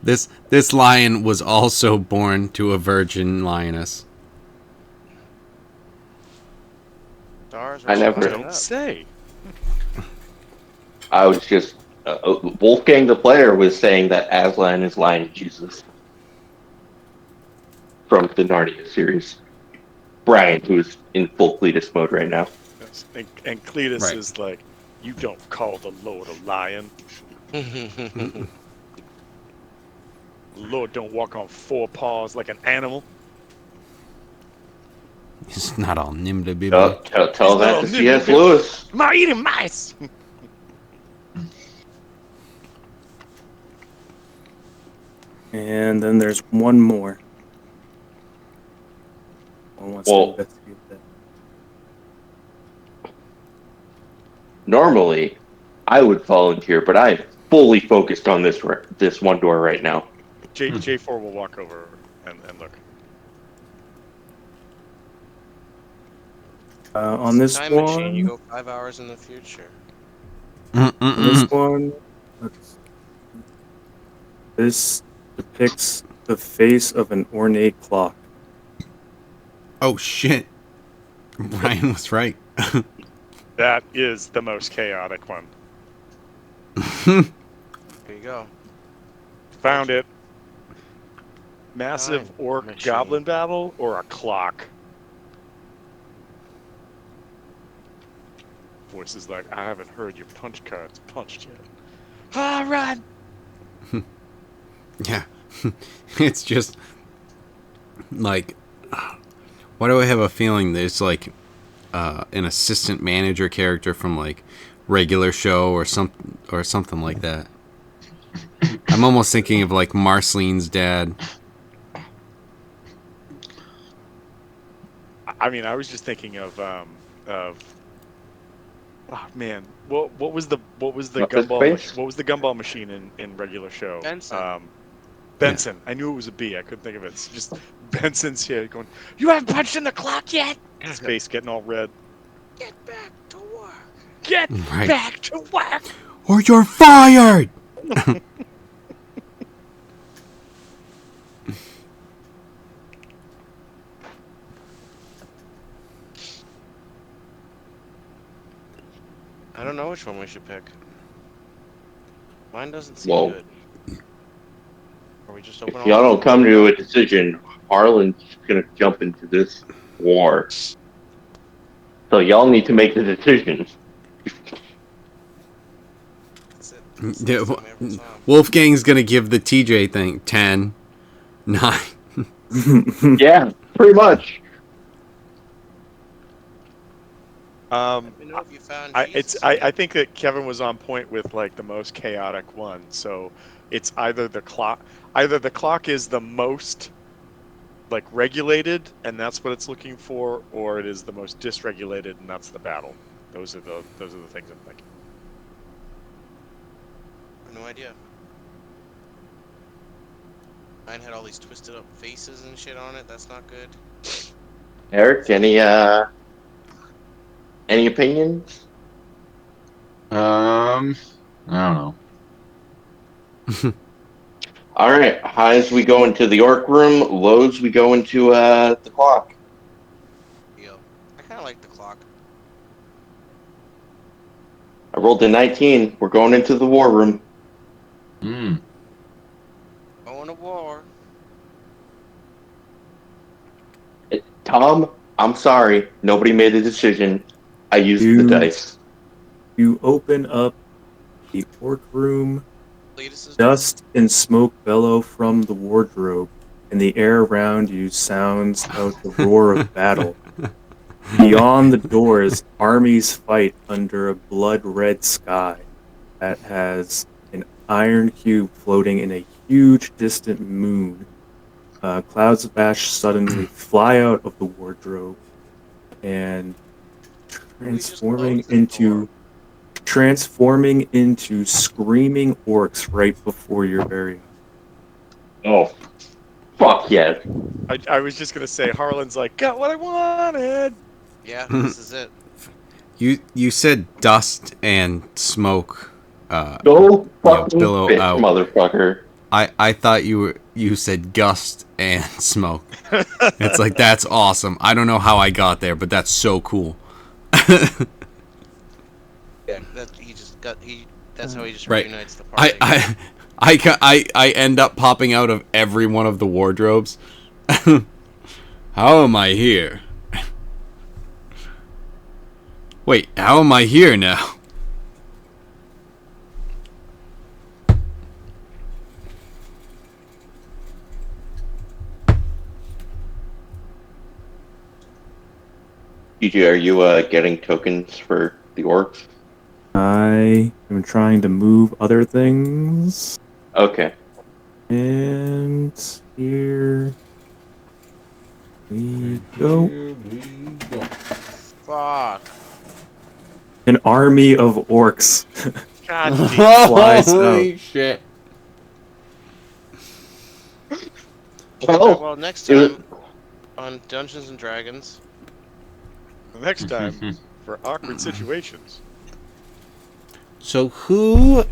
this lion was also born to a virgin lioness. Stars I are never- shining don't up. say. I was just Wolfgang the player was saying that Aslan is lying, Jesus, from the Narnia series. Brian, who's in full Cletus mode right now. Yes. And Cletus Right. is like, you don't call the Lord a lion. The Lord don't walk on four paws like an animal. He's not all nimble bibbly. Tell that to C.S. Lewis. Am I eating mice? And then there's one more. One wants Well- to investigate that. Normally, I would volunteer, but I'm fully focused on this one door right now. J4 will walk over and look. On this Time one, machine, you go 5 hours in the future. on this one, this depicts the face of an ornate clock. Oh shit! Brian was right. That is the most chaotic one. There you go. Found it. Massive Time orc machine. goblin battle or a clock? Voice is like, I haven't heard your punch cards punched yet. Ah, run! Yeah, it's just like, why do I have a feeling there's like an assistant manager character from like Regular Show or something like that. I'm almost thinking of like Marceline's dad. I mean, I was just thinking of oh man, what was the What's his gumball face? what was the gumball machine in Regular Show? Benson. Benson. I knew it was a B. I couldn't think of it. It's just Benson's here going, you haven't punched in the clock yet? His face getting all red. Get back to work. Get Right. back to work. Or you're fired. I don't know which one we should pick. Mine doesn't seem Whoa. good. Are we just open If y'all don't come to a decision, Harlan's gonna jump into this war. So y'all need to make the decision. That's it. Yeah, That's every time. Wolfgang's gonna give the TJ thing 10, 9. Yeah, pretty much. Let me know if you found Jesus. I think that Kevin was on point with like the most chaotic one. So it's either the clock is the most like regulated and that's what it's looking for, or it is the most dysregulated and that's the battle. Those are the things I'm thinking. I have no idea. Mine had all these twisted up faces and shit on it. That's not good. Eric, any opinions? I don't know. All right, highs we go into the orc room, lows we go into the clock. Deal. I kind of like the clock. I rolled a 19. We're going into the war room. Hmm. Going to war. Tom, I'm sorry. Nobody made a decision. I used the You- dice. You open up the orc room. Cletus is Dust and smoke bellow from the wardrobe, and the air around you sounds out the roar of battle. Beyond the doors, armies fight under a blood-red sky that has an iron cube floating in a huge distant moon. Clouds of ash suddenly fly out of the wardrobe and We just transforming closed the door. into screaming orcs right before your very eyes. Oh, fuck yes. I was just gonna say, Harlan's like, got what I wanted. Yeah, this is it. You said dust and smoke. Go Yeah, fucking billow bitch, out. motherfucker. I thought you said gust and smoke. It's like that's awesome. I don't know how I got there, but that's so cool. Yeah, that's how he just Right. reunites the party. I end up popping out of every one of the wardrobes. How am I here? Wait, how am I here now? DJ, are you getting tokens for the orcs? I am trying to move other things, Okay. and here we go. Fuck. An army of orcs. God damn. Flies Holy shit. Well, Well, next it was- time on Dungeons and Dragons. Next time for awkward situations. So who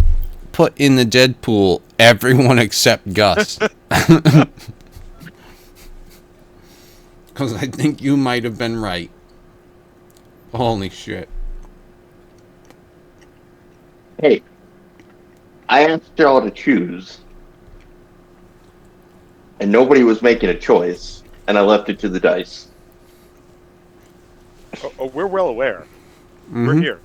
put in the Deadpool everyone except Gus? Because I think you might have been right. Holy shit. hey, I asked y'all to choose, and nobody was making a choice, and I left it to the dice. Oh, we're well aware. We're Mhm. here.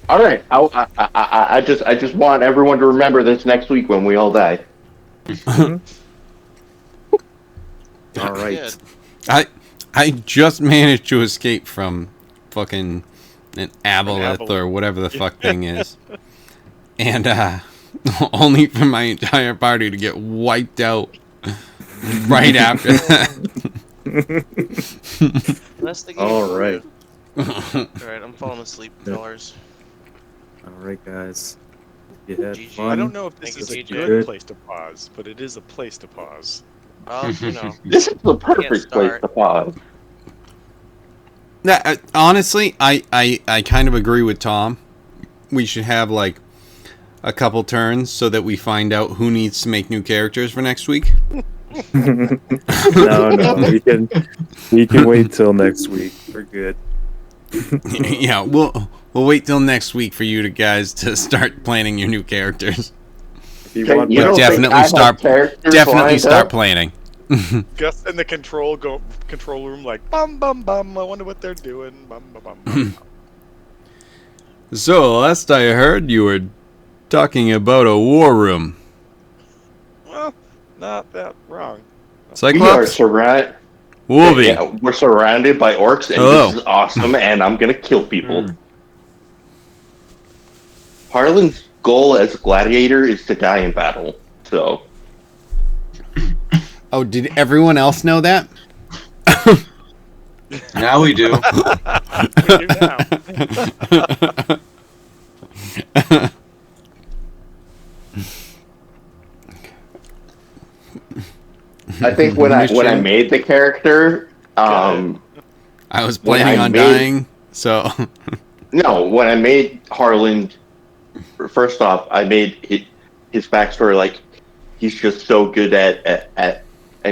All right, I just want everyone to remember this next week when we all die. All right. Good. I just managed to escape from fucking an aboleth aboleth. or whatever the fuck thing is. And only for my entire party to get wiped out right after that. That's the game. All right. Alright, I'm falling asleep, fellas. All right, guys. You had GG. fun. I don't know if this Thank is you, a TJ. good Good. place to pause, but it is a place to pause. Well, you know. This is the perfect place start. to pause. Honestly, I kind of agree with Tom. We should have like a couple turns so that we find out who needs to make new characters for next week. No, we can wait till next week. We're good. Yeah, we'll wait till next week for you guys to start planning your new characters. If you Okay, want, you my- don't definitely think I have start- characters Definitely lined start up? planning. Gus in the control room, like bum bum bum. I wonder what they're doing. Bum bum bum. bum. So, last I heard, you were talking about a war room. Well, not that wrong. We are Cyclops? surrounded. Wolvie. Yeah, we're surrounded by orcs, and Hello. this is awesome. And I'm gonna kill people. Mm. Harlan's goal as a gladiator is to die in battle. So Oh, did everyone else know that? Now we do. We do now. I think when I Mission. made the character, I was When planning I on made- dying, so no, when I made Harlan, first off, I made his backstory like he's just so good at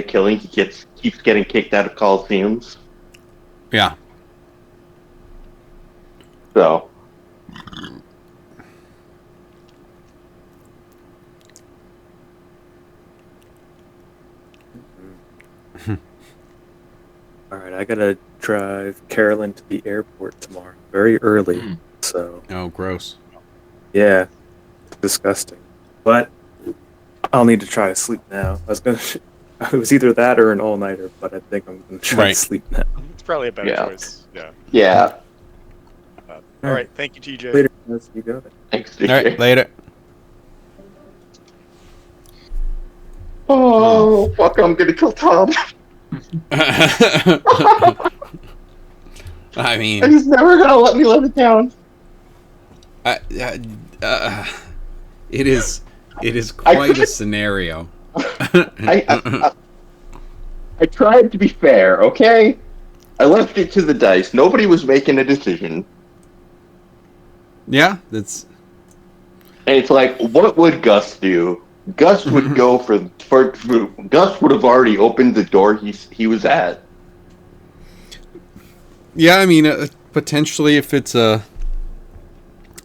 killing. He keeps getting kicked out of coliseums. yeah. So all right, I gotta drive Carolyn to the airport tomorrow, very early. Hmm. So Oh, gross. yeah, it's disgusting. But I'll need to try to sleep now. I was gonna. It was either that or an all-nighter, but I think I'm gonna try Right. to sleep now. probably a better Yeah. choice. Yeah. Yeah. All right. Thank you, TJ. Later, guys. You got it. Thanks, All right, DJ. later. Oh, fuck, I'm gonna kill Tom. I And mean, he's never gonna let me live it down. I, it is quite a scenario. I tried to be fair, okay? I left it to the dice. Nobody was making a decision. Yeah, that's And it's like, what would Gus do? Gus would go for Gus would have already opened the door he was at. yeah. I mean, potentially if it's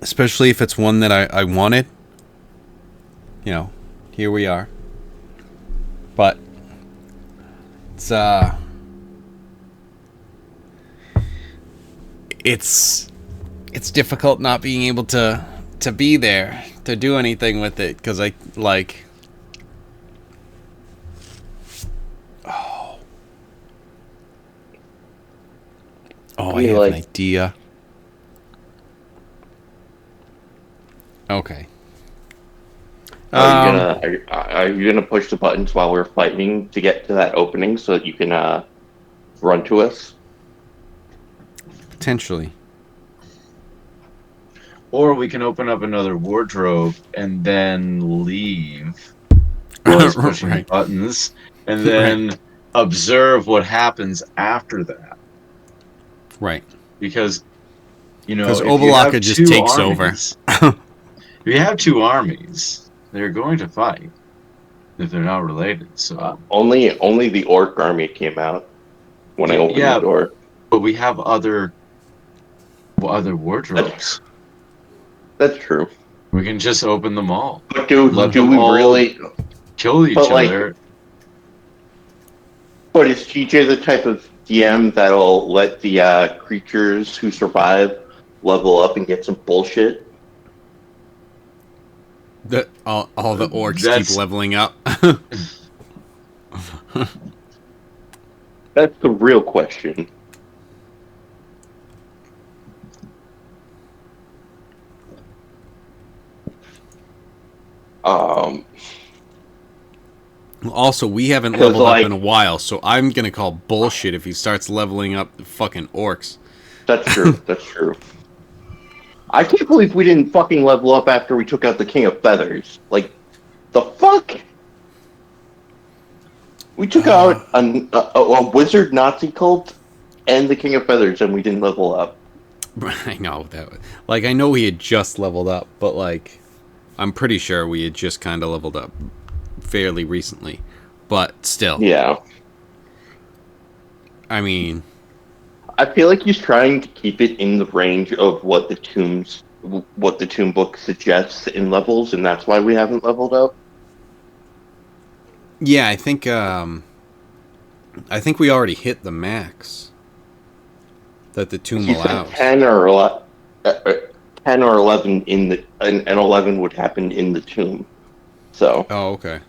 especially if it's one that I wanted, here we are. But it's difficult not being able to be there to do anything with it because I like. Oh, I mean, have like- an idea. Okay. Are you gonna push the buttons while we're fighting to get to that opening so that you can run to us? Potentially. Or we can open up another wardrobe and then leave while he's pushing Right. buttons, and then observe what happens after that. Right. Because, if you Obalaka have just two takes armies- if you have two armies, they're going to fight if they're not related. So, Only the orc army came out when I opened Yeah. the door. but we have other wardrobes. That's true. We can just open them all, But do Let do them we all- really? kill each But, like- other. But is TJ the type of DM that'll let the creatures who survive level up and get some bullshit? All the orcs That's- keep leveling up. That's the real question. Um, Also, we haven't 'Cause, leveled like- up in a while, so I'm gonna call bullshit if he starts leveling up the fucking orcs. that's true. That's true. I can't believe we didn't fucking level up after we took out the King of Feathers. Like, the fuck? We took out a wizard Nazi cult and the King of Feathers, and we didn't level up. I know that. Like, I know he had just leveled up, but like, I'm pretty sure we had just kind of leveled up fairly recently. But still, Yeah. I mean, I feel like he's trying to keep it in the range of what the tomb book suggests in levels, and that's why we haven't leveled up. yeah, I think we already hit the max that the tomb He said allows. 10 or 11 in the and 11 would happen in the tomb. So, Oh, okay.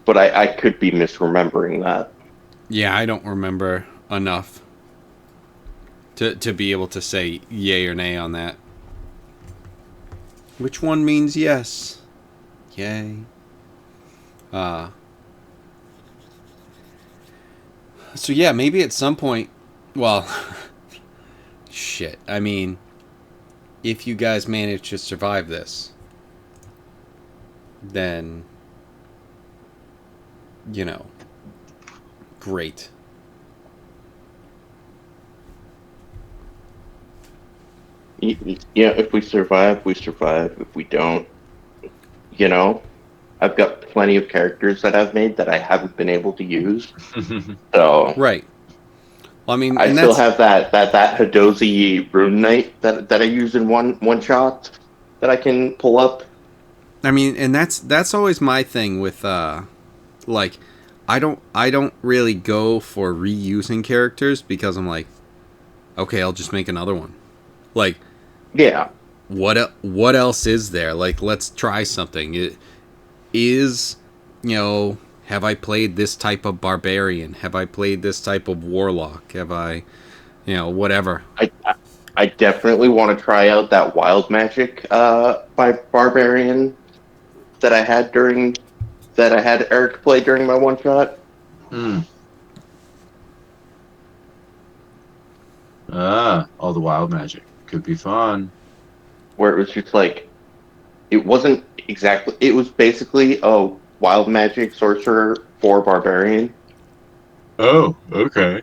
but I could be misremembering that. Yeah, I don't remember enough to be able to say yay or nay on that. Which one means yes? Yay. So yeah, maybe at some point, well, shit. I mean, if you guys manage to survive this, then, great. Yeah, if we survive, we survive. If we don't, I've got plenty of characters that I've made that I haven't been able to use. So Right. Well, I mean, I and still that's, have that Hadozi Rune Knight that I use in one shot that I can pull up. I mean, and that's always my thing with like, I don't really go for reusing characters because I'm like, okay, I'll just make another one. Like, Yeah. what else is there? Like, let's try something. It is, have I played this type of barbarian? Have I played this type of warlock? Have I, whatever. I definitely want to try out that wild magic by barbarian that I had Eric play during my one shot. Hmm. All the wild magic could be fun. Where it was just like it wasn't exactly. It was basically a wild magic sorcerer for barbarian. Oh, okay.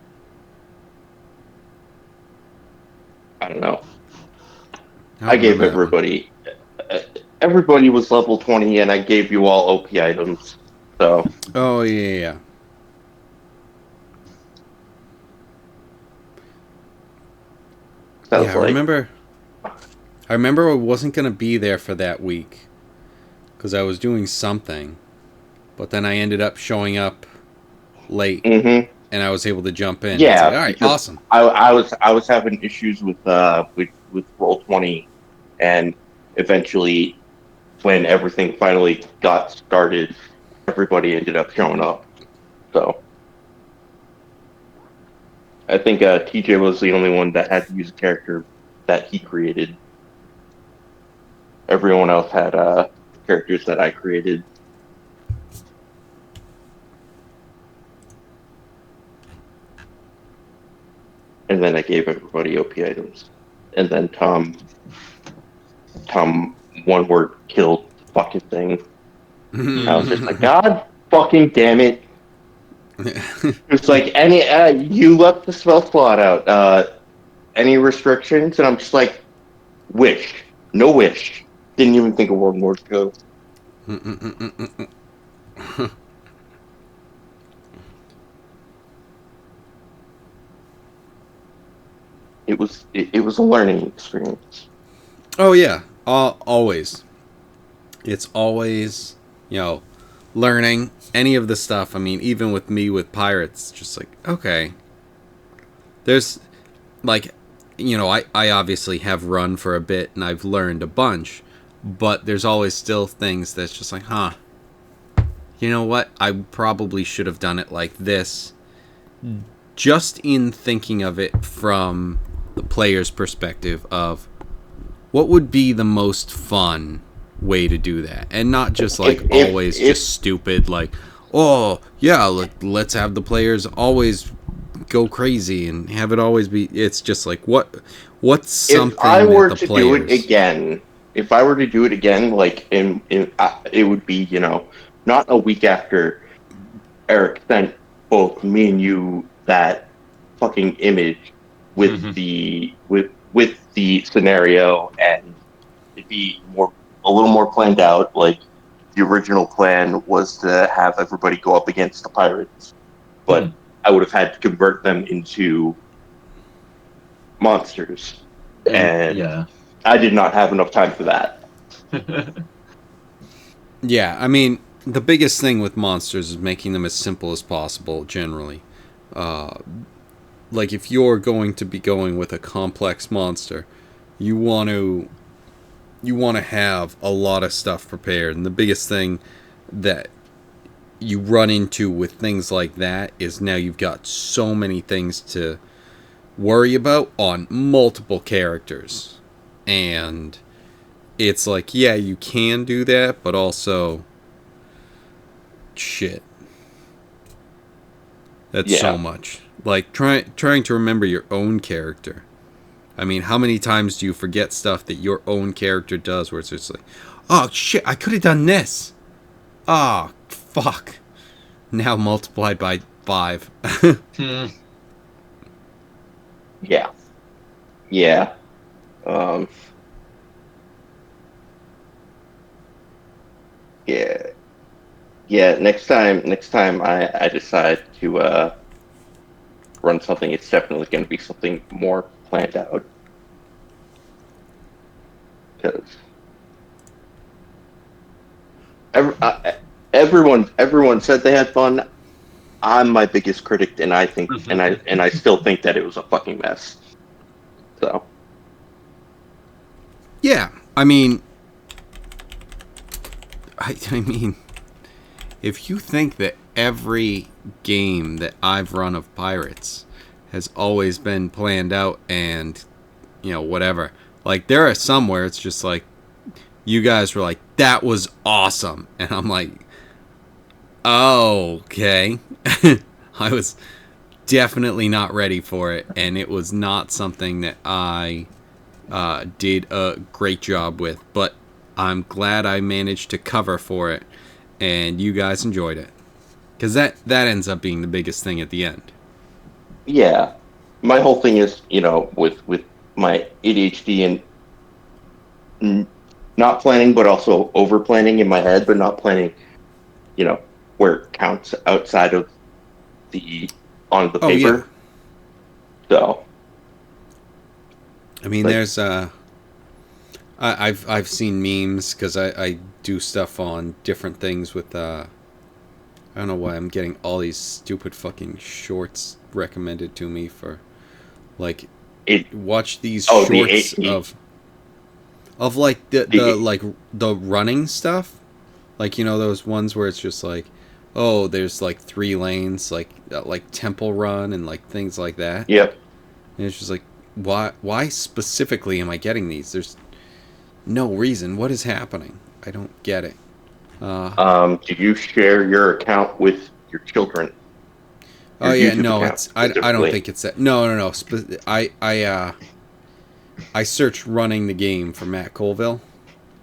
I don't know. I I don't gave remember that one. everybody was level 20, and I gave you all OP items. So Oh yeah. that Yeah, was like, I remember I wasn't gonna be there for that week because I was doing something, but then I ended up showing up late, mm-hmm. and I was able to jump in. It's like, Yeah, all right, because awesome. I was having issues with Roll20, and eventually when everything finally got started, everybody ended up showing up. So I think TJ was the only one that had to use a character that he created. Everyone else had characters that I created. And then I gave everybody OP items. And then Tom one word killed the fucking thing. I was just like, God fucking damn it. It's like you left the spell slot out. Any restrictions? And I'm just like, wish. No wish. Didn't even think of one more go. It was a learning experience. Oh yeah, always. It's always, learning any of the stuff. I mean, even with me with pirates, just like, okay, there's like, I obviously have run for a bit and I've learned a bunch, but there's always still things that's just like, huh, you know what? I probably should have done it like this. Just in thinking of it from the player's perspective of what would be the most fun way to do that, and not just like always just stupid like, oh yeah, let's have the players always go crazy and have it always be. It's just like what's something if I were that the to players do it again, if I were to do it again, like it would be not a week after Eric sent both me and you that fucking image with the scenario, and it'd be a little more planned out. Like the original plan was to have everybody go up against the pirates, but I would have had to convert them into monsters, and Yeah. I did not have enough time for that. Yeah, I mean, the biggest thing with monsters is making them as simple as possible, generally. Like, if you're going to be going with a complex monster, you want to have a lot of stuff prepared. And the biggest thing that you run into with things like that is now you've got so many things to worry about on multiple characters. And it's like, yeah, you can do that, but also, shit. That's so much. Like, trying to remember your own character. I mean, how many times do you forget stuff that your own character does where it's just like, oh, shit, I could have done this. Oh, fuck. Now multiplied by 5. Yeah. Yeah. Um, yeah. Yeah, next time I decide to run something, it's definitely going to be something more planned out. Because everyone said they had fun. I'm my biggest critic, and I still think that it was a fucking mess. So Yeah, I mean, I mean, if you think that every game that I've run of Pirates has always been planned out and, whatever. Like, there are some where it's just like, you guys were like, that was awesome. And I'm like, oh, okay. I was definitely not ready for it. And it was not something that I did a great job with. But I'm glad I managed to cover for it. And you guys enjoyed it. Because that ends up being the biggest thing at the end. Yeah, my whole thing is, with my ADHD and not planning, but also over planning in my head, but not planning, where it counts outside of on the Oh, yeah. paper. So, I mean, Like- there's I've seen memes because I do stuff on different things with I don't know why I'm getting all these stupid fucking shorts recommended to me for like watch these Oh, shorts of like the running stuff, like those ones where it's just like, oh, there's like 3 lanes, like Temple Run and like things like that. yep. And it's just like, why specifically am I getting these? There's no reason. What is happening? I don't get it. Did you share your account with your children? Oh Your yeah, YouTube no, account it's I don't specifically? think it's that. No. I searched running the game for Matt Colville.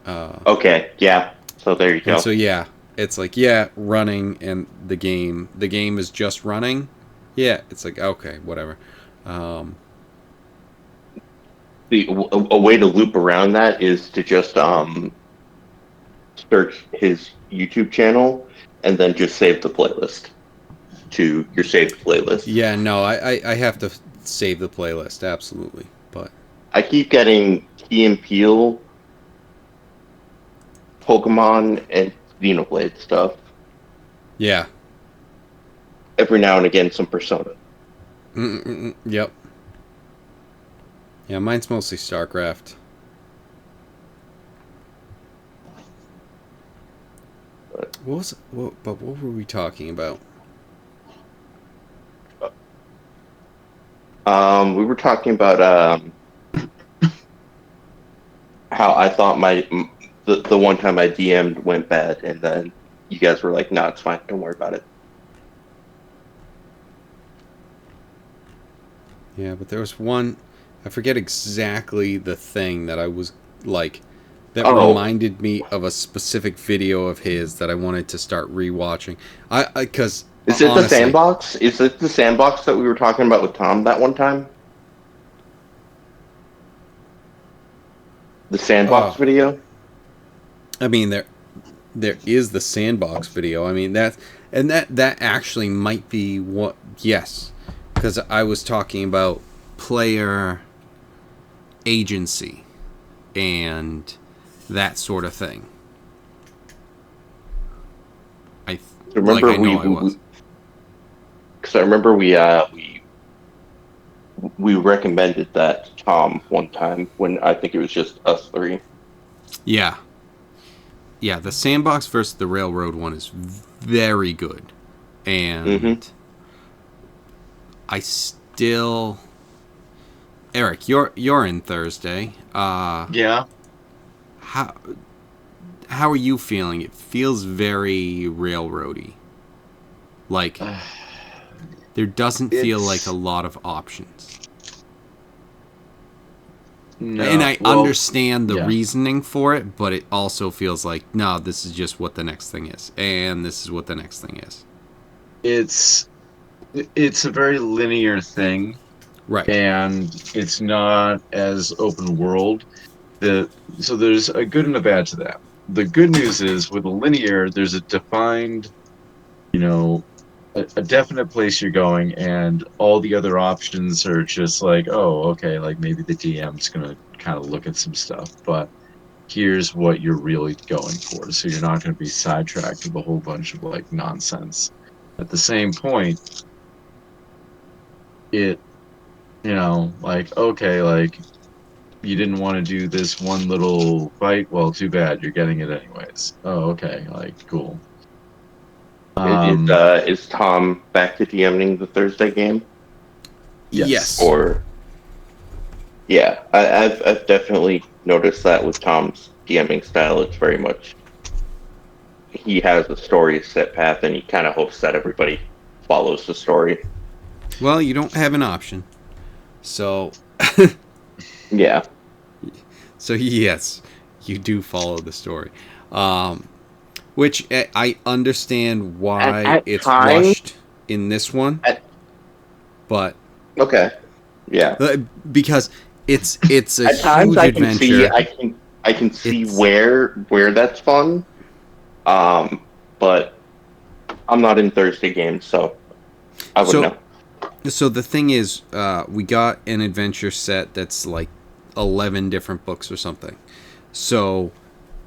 Okay, yeah. So there you go. And so yeah, it's like running and the game. The game is just running. Yeah, it's like okay, whatever. A way to loop around that is to just search his YouTube channel and then just save the playlist to your saved playlist. Yeah, no, I have to save the playlist absolutely, but I keep getting Key and Peele, Pokemon, and Xenoblade stuff. yeah. Every now and again, some Persona. Yep. Yeah, mine's mostly StarCraft. But what were we talking about? We were talking about how I thought the one time I DM'd went bad, and then you guys were like, "No, it's fine. Don't worry about it." Yeah, but there was one, I forget exactly the thing that I was like, that reminded me of a specific video of his that I wanted to start rewatching. Because Is it the sandbox? Is it the sandbox that we were talking about with Tom that one time? The sandbox video? I mean, there is the sandbox video. I mean, that actually might be what, yes, because I was talking about player agency and that sort of thing. I Remember like, I know I was. Because I remember we recommended that to Tom one time when I think it was just us 3. Yeah. Yeah, the sandbox versus the railroad one is very good. And I still Eric, you're in Thursday. Yeah. How are you feeling? It feels very railroady. Like there doesn't feel like a lot of options. No, and I well, understand the yeah. reasoning for it, but it also feels like, no, this is just what the next thing is. And this is what the next thing is. It's a very linear thing. Right. And it's not as open world. So there's a good and a bad to that. The good news is with a linear, there's a defined, a definite place you're going, and all the other options are just like, oh, okay, like maybe the DM's gonna kind of look at some stuff, but here's what you're really going for. So you're not going to be sidetracked with a whole bunch of like nonsense. At the same point, it, like, okay, like you didn't want to do this one little fight. Well, too bad. You're getting it anyways. Oh, okay. Like, cool. Is Tom back to DMing the Thursday game? Yes. Or yeah, I've definitely noticed that with Tom's DMing style. It's very much he has a story set path, and he kind of hopes that everybody follows the story. Well, you don't have an option. So, Yeah, so yes, you do follow the story. Which I understand why At it's times- rushed in this one, At- but okay, yeah. because it's a At times huge I can see adventure. I can see It's- where that's fun. But I'm not in Thursday games, so I wouldn't know. So the thing is, we got an adventure set that's like 11 different books or something. So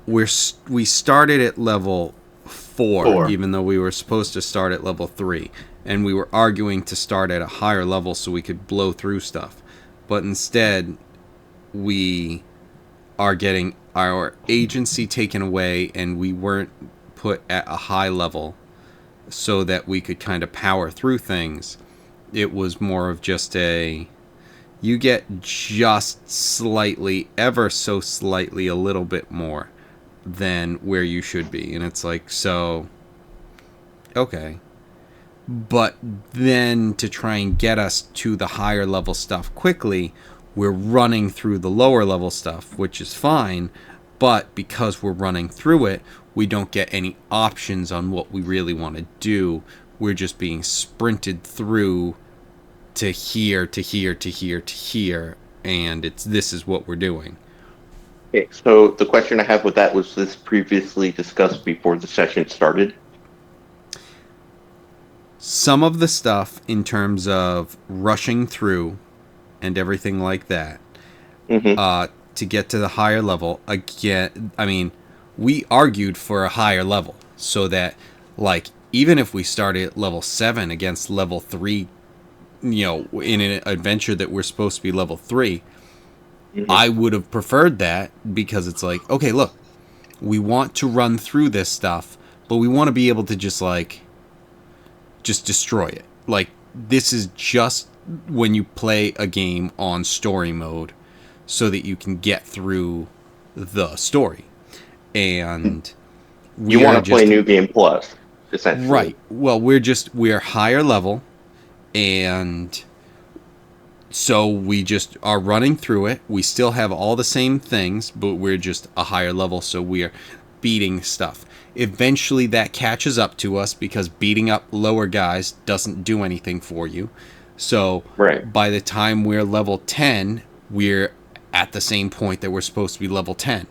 we started at level 4, even though we were supposed to start at level 3, and we were arguing to start at a higher level so we could blow through stuff. But instead, we are getting our agency taken away, and we weren't put at a high level so that we could kind of power through things. It was more of just you get just slightly, ever so slightly, a little bit more than where you should be. And it's like, so, okay. But then to try and get us to the higher level stuff quickly, we're running through the lower level stuff, which is fine. But because we're running through it, we don't get any options on what we really want to do. We're just being sprinted through to here, to here, to here, to here, and this is what we're doing. Okay, so the question I have with that, was this previously discussed before the session started? Some of the stuff in terms of rushing through and everything like that, Mm-hmm. to get to the higher level, again, I mean, we argued for a higher level so that, like, even if we started at level 7 against level 3, in an adventure that we're supposed to be level 3, Mm-hmm. I would have preferred that, because it's like, okay, look, we want to run through this stuff, but we want to be able to just destroy it. Like, this is just when you play a game on story mode so that you can get through the story. And You want to play New Game Plus, essentially. right. Well, we're higher level, and so we just are running through it. We still have all the same things, but we're just a higher level, so we're beating stuff. Eventually that catches up to us, because beating up lower guys doesn't do anything for you. So Right. by the time we're level 10, we're at the same point that we're supposed to be level 10,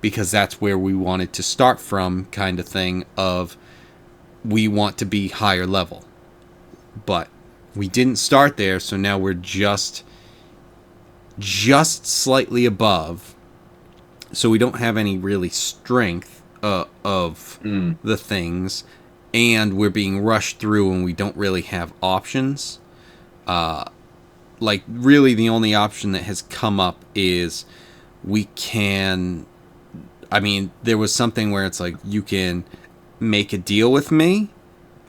because that's where we wanted to start from, kind of thing of we want to be higher level. But we didn't start there, so now we're just slightly above. So we don't have any really strength of the things, and we're being rushed through, and we don't really have options. Like, really the only option that has come up is we can... I mean, there was something where it's like, you can make a deal with me,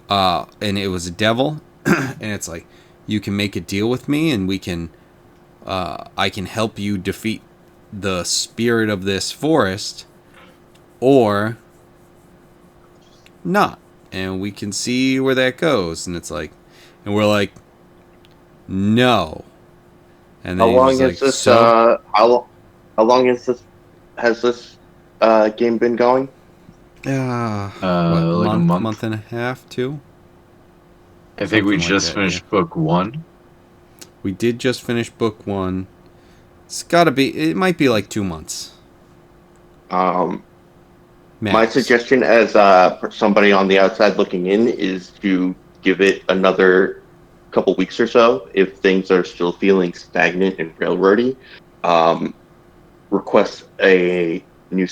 and it was a devil, and it's like, you can make a deal with me, and we can, I can help you defeat the spirit of this forest, or not, and we can see where that goes. And it's like, and we're like, no. And How then he long was is like, this? so How long is this? Has this game been going? what, like a month and a half, 2. I think we Something like just that, finished book 1. We did just finish book 1. It might be like 2 months. My Max. suggestion, as somebody on the outside looking in, is to give it another couple weeks or so. If things are still feeling stagnant and railroady, request a new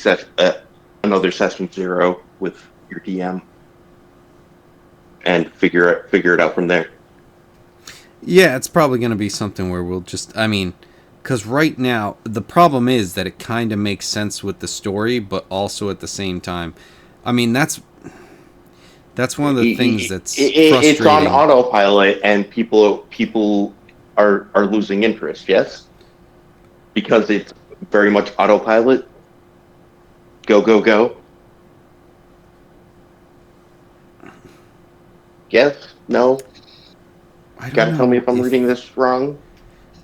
another session 0 with your DM, and figure it out from there. Yeah, it's probably going to be something where we'll just, I mean, because right now, the problem is that it kind of makes sense with the story, but also at the same time, I mean, that's That's one of the things that's It's on frustrating. autopilot, and people are losing interest. Yes, because it's very much autopilot. Go go go. Yes. No. I don't Gotta tell me know if I'm reading this wrong.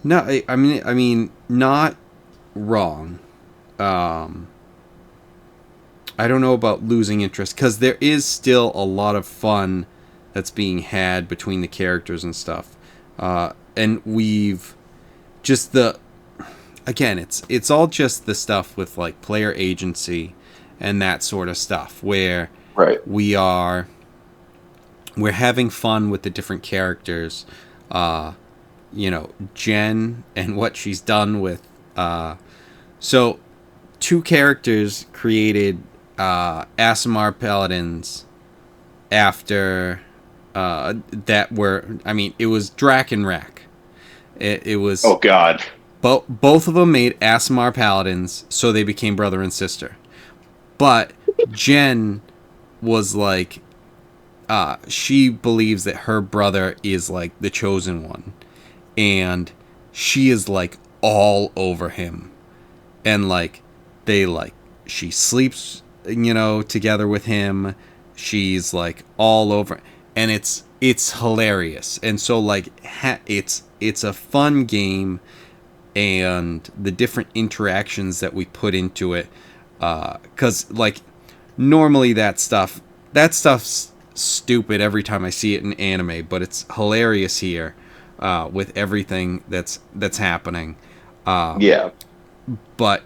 No, I mean, not wrong. Um, I don't know about losing interest because there is still a lot of fun that's being had between the characters and stuff. And we've just the again, it's all just the stuff with like player agency and that sort of stuff where Right. we're having fun with the different characters. Jen and what she's done with. So, two characters created Asimar Paladins after that were. I mean, it was Drac and Rack. It was. Oh God. Both of them made Asimar Paladins, so they became brother and sister. But Jen was like. She believes that her brother is like the chosen one. And she is like all over him. And like she sleeps, together with him. She's like all over, and it's hilarious. And so like it's a fun game, and the different interactions that we put into it, cuz like normally that stuff's stupid every time I see it in anime, but it's hilarious here with everything that's happening. Yeah. But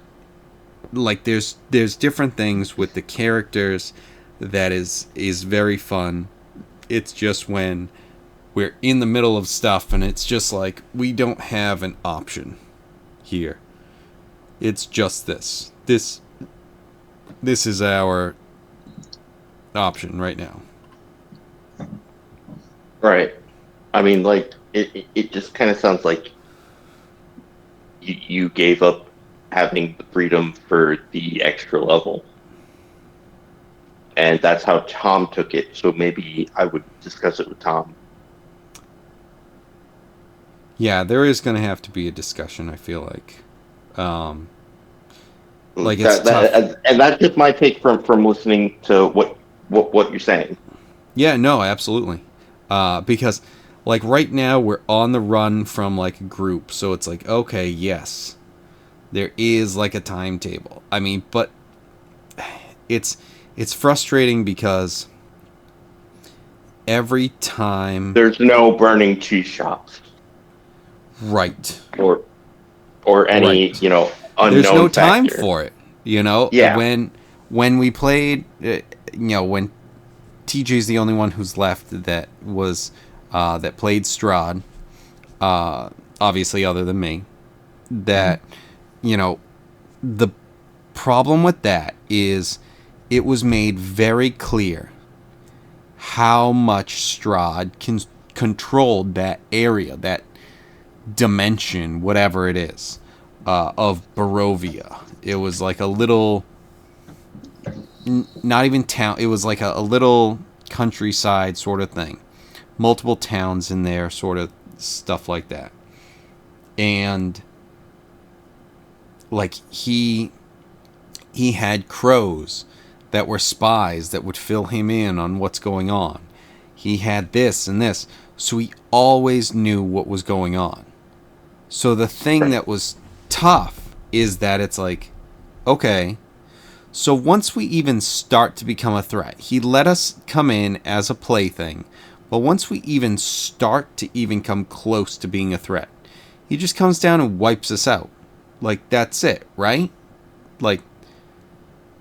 like there's different things with the characters that is very fun. It's just when we're in the middle of stuff and it's just like we don't have an option here. It's just this is our option right now. Right. I mean, like it just kind of sounds like you gave up having the freedom for the extra level. And that's how Tom took it. So maybe I would discuss it with Tom. Yeah, there is going to have to be a discussion, I feel like. Like it's tough. And that's just my take from listening to what you're saying. Yeah, no, absolutely. Because like right now we're on the run from like a group, so it's like, okay, yes. There is like a timetable. I mean, but it's frustrating because every time there's no burning cheese shops. Right. Or any, right. Unknown There's no time factor. for it. Yeah. When we played, when TJ's the only one who's left that was that played Strahd, obviously other than me, that the problem with that is it was made very clear how much Strahd controlled that area, that dimension, whatever it is, of Barovia. It was like a little, not even town, it was like a little countryside sort of thing. Multiple towns in there, sort of stuff like that. And like he had crows that were spies that would fill him in on what's going on. He had this and this, so he always knew what was going on. So the thing that was tough is that it's like, okay, so once we even start to become a threat, he let us come in as a plaything, but once we even start to even come close to being a threat, he just comes down and wipes us out. Like, that's it, right? Like,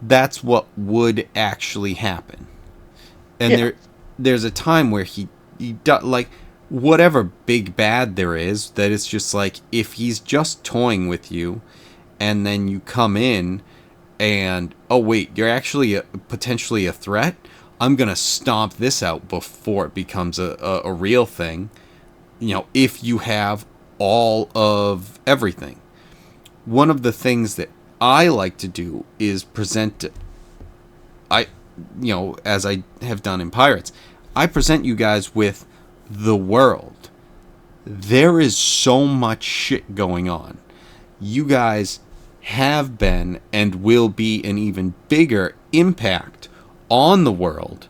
that's what would actually happen. And there's a time where he like, whatever big bad there is, that it's just like, if he's just toying with you, and then you come in, and, oh wait, you're actually potentially a threat? I'm gonna stomp this out before it becomes a real thing. If you have all of everything. One of the things that I like to do is present. as I have done in Pirates, I present you guys with the world. There is so much shit going on. You guys have been and will be an even bigger impact on the world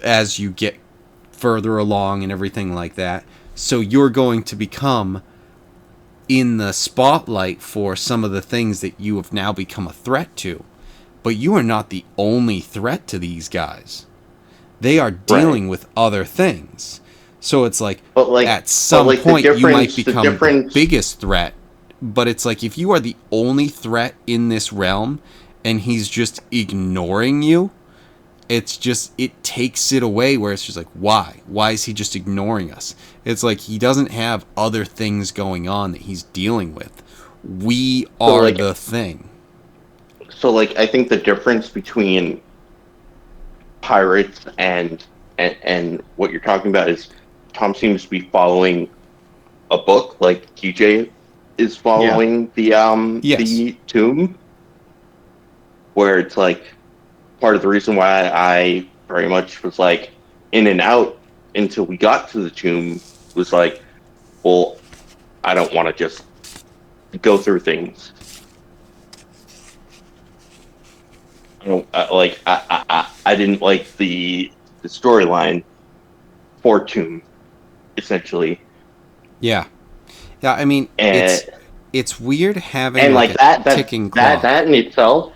as you get further along and everything like that. So you're going to become in the spotlight for some of the things that you have now become a threat to. But you are not the only threat to these guys. They are dealing with other things. So it's like, at some point you might become the biggest threat. But it's like, if you are the only threat in this realm and he's just ignoring you, it's just, it takes it away where it's just like, why? Why is he just ignoring us? It's like he doesn't have other things going on that he's dealing with. We are the thing. So, I think the difference between Pirates and what you're talking about is Tom seems to be following a book, like TJ is following the tomb, where it's like part of the reason why I very much was like in and out until we got to the tomb was like, well, I don't want to just go through things. I don't I didn't like the storyline for Tomb, essentially. Yeah. I mean, it's weird having and like that ticking clock. That in itself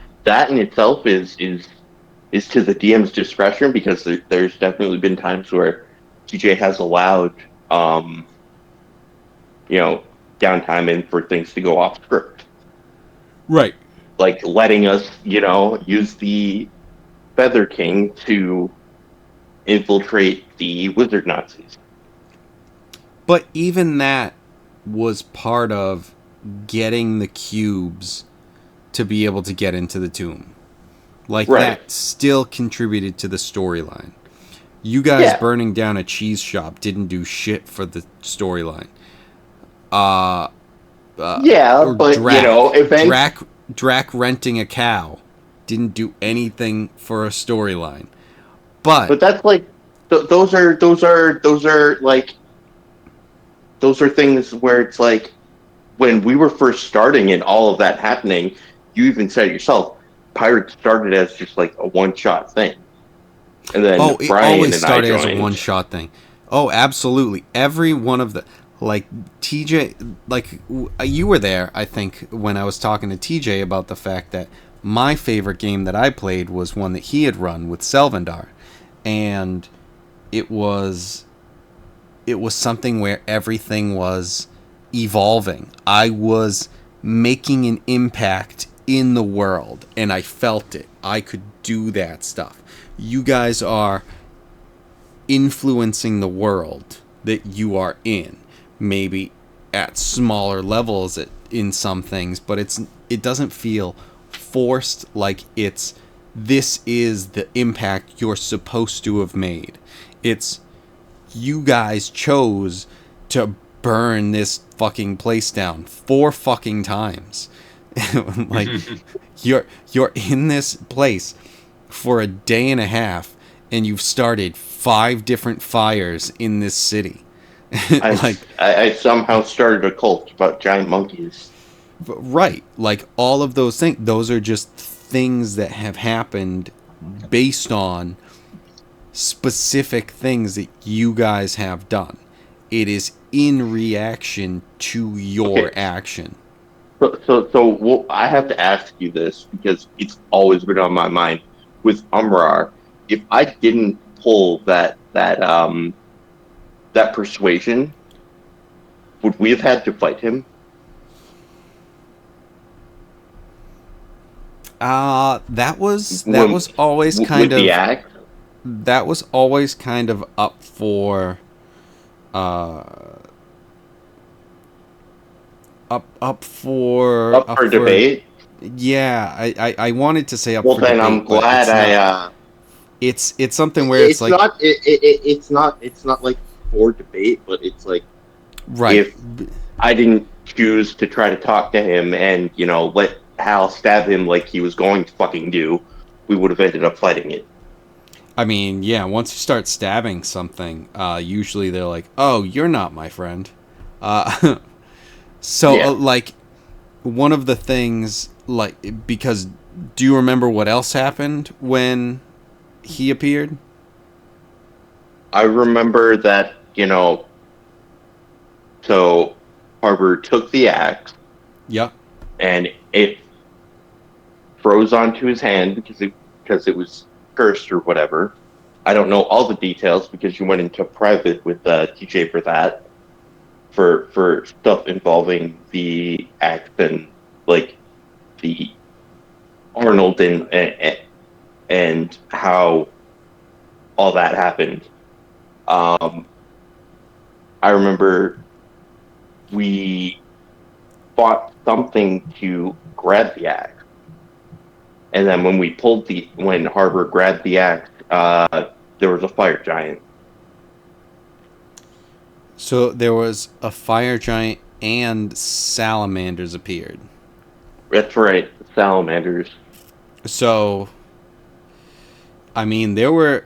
is to the DM's discretion, because there's definitely been times where TJ has allowed downtime and for things to go off script. Right. Like letting us, use the Feather King to infiltrate the wizard Nazis. But even that was part of getting the cubes to be able to get into the tomb. That still contributed to the storyline. You guys burning down a cheese shop didn't do shit for the storyline. Drac renting a cow didn't do anything for a storyline. But that's like those are things where it's like, when we were first starting and all of that happening, you even said it yourself, Pirates started as just like a one-shot thing. And then it Brian always and started I as a one-shot thing. Oh, absolutely. Every one of the... TJ... you were there, I think, when I was talking to TJ about the fact that my favorite game that I played was one that he had run with Selvandar. And it was something where everything was evolving. I was making an impact in the world, and I felt it. I could do that stuff. You guys are influencing the world that you are in, maybe at smaller levels in some things, but it doesn't feel forced, like this is the impact you're supposed to have made. It's you guys chose to burn this fucking place down 4 fucking times. You're in this place for a day and a half, and you've started 5 different fires in this city. I somehow started a cult about giant monkeys. Right. All of those things, those are just things that have happened based on specific things that you guys have done. It is in reaction to your action. So I have to ask you this, because it's always been on my mind with Umrar. If I didn't pull that persuasion, would we have had to fight him? That was always kind of the act. That was always kind of up for debate. Yeah, I wanted to say up well, for then debate. I'm glad it's something where it's like it's not like for debate, but it's like, right. If I didn't choose to try to talk to him and let Hal stab him like he was going to fucking do, we would have ended up fighting it. I mean, yeah, once you start stabbing something, usually they're like, "Oh, you're not my friend." Uh, so, Yeah. like, one of the things, like, because do you remember what else happened when he appeared? I remember that, so Harbor took the axe Yep. and it froze onto his hand because it was cursed or whatever. I don't know all the details because you went into private with TJ for that for stuff involving the axe and like the Arnold and how all that happened. Um, I remember we fought something to grab the axe, and then when Harbor grabbed the axe, there was a fire giant. So there was a fire giant and salamanders appeared. That's right, salamanders. So, I mean, there were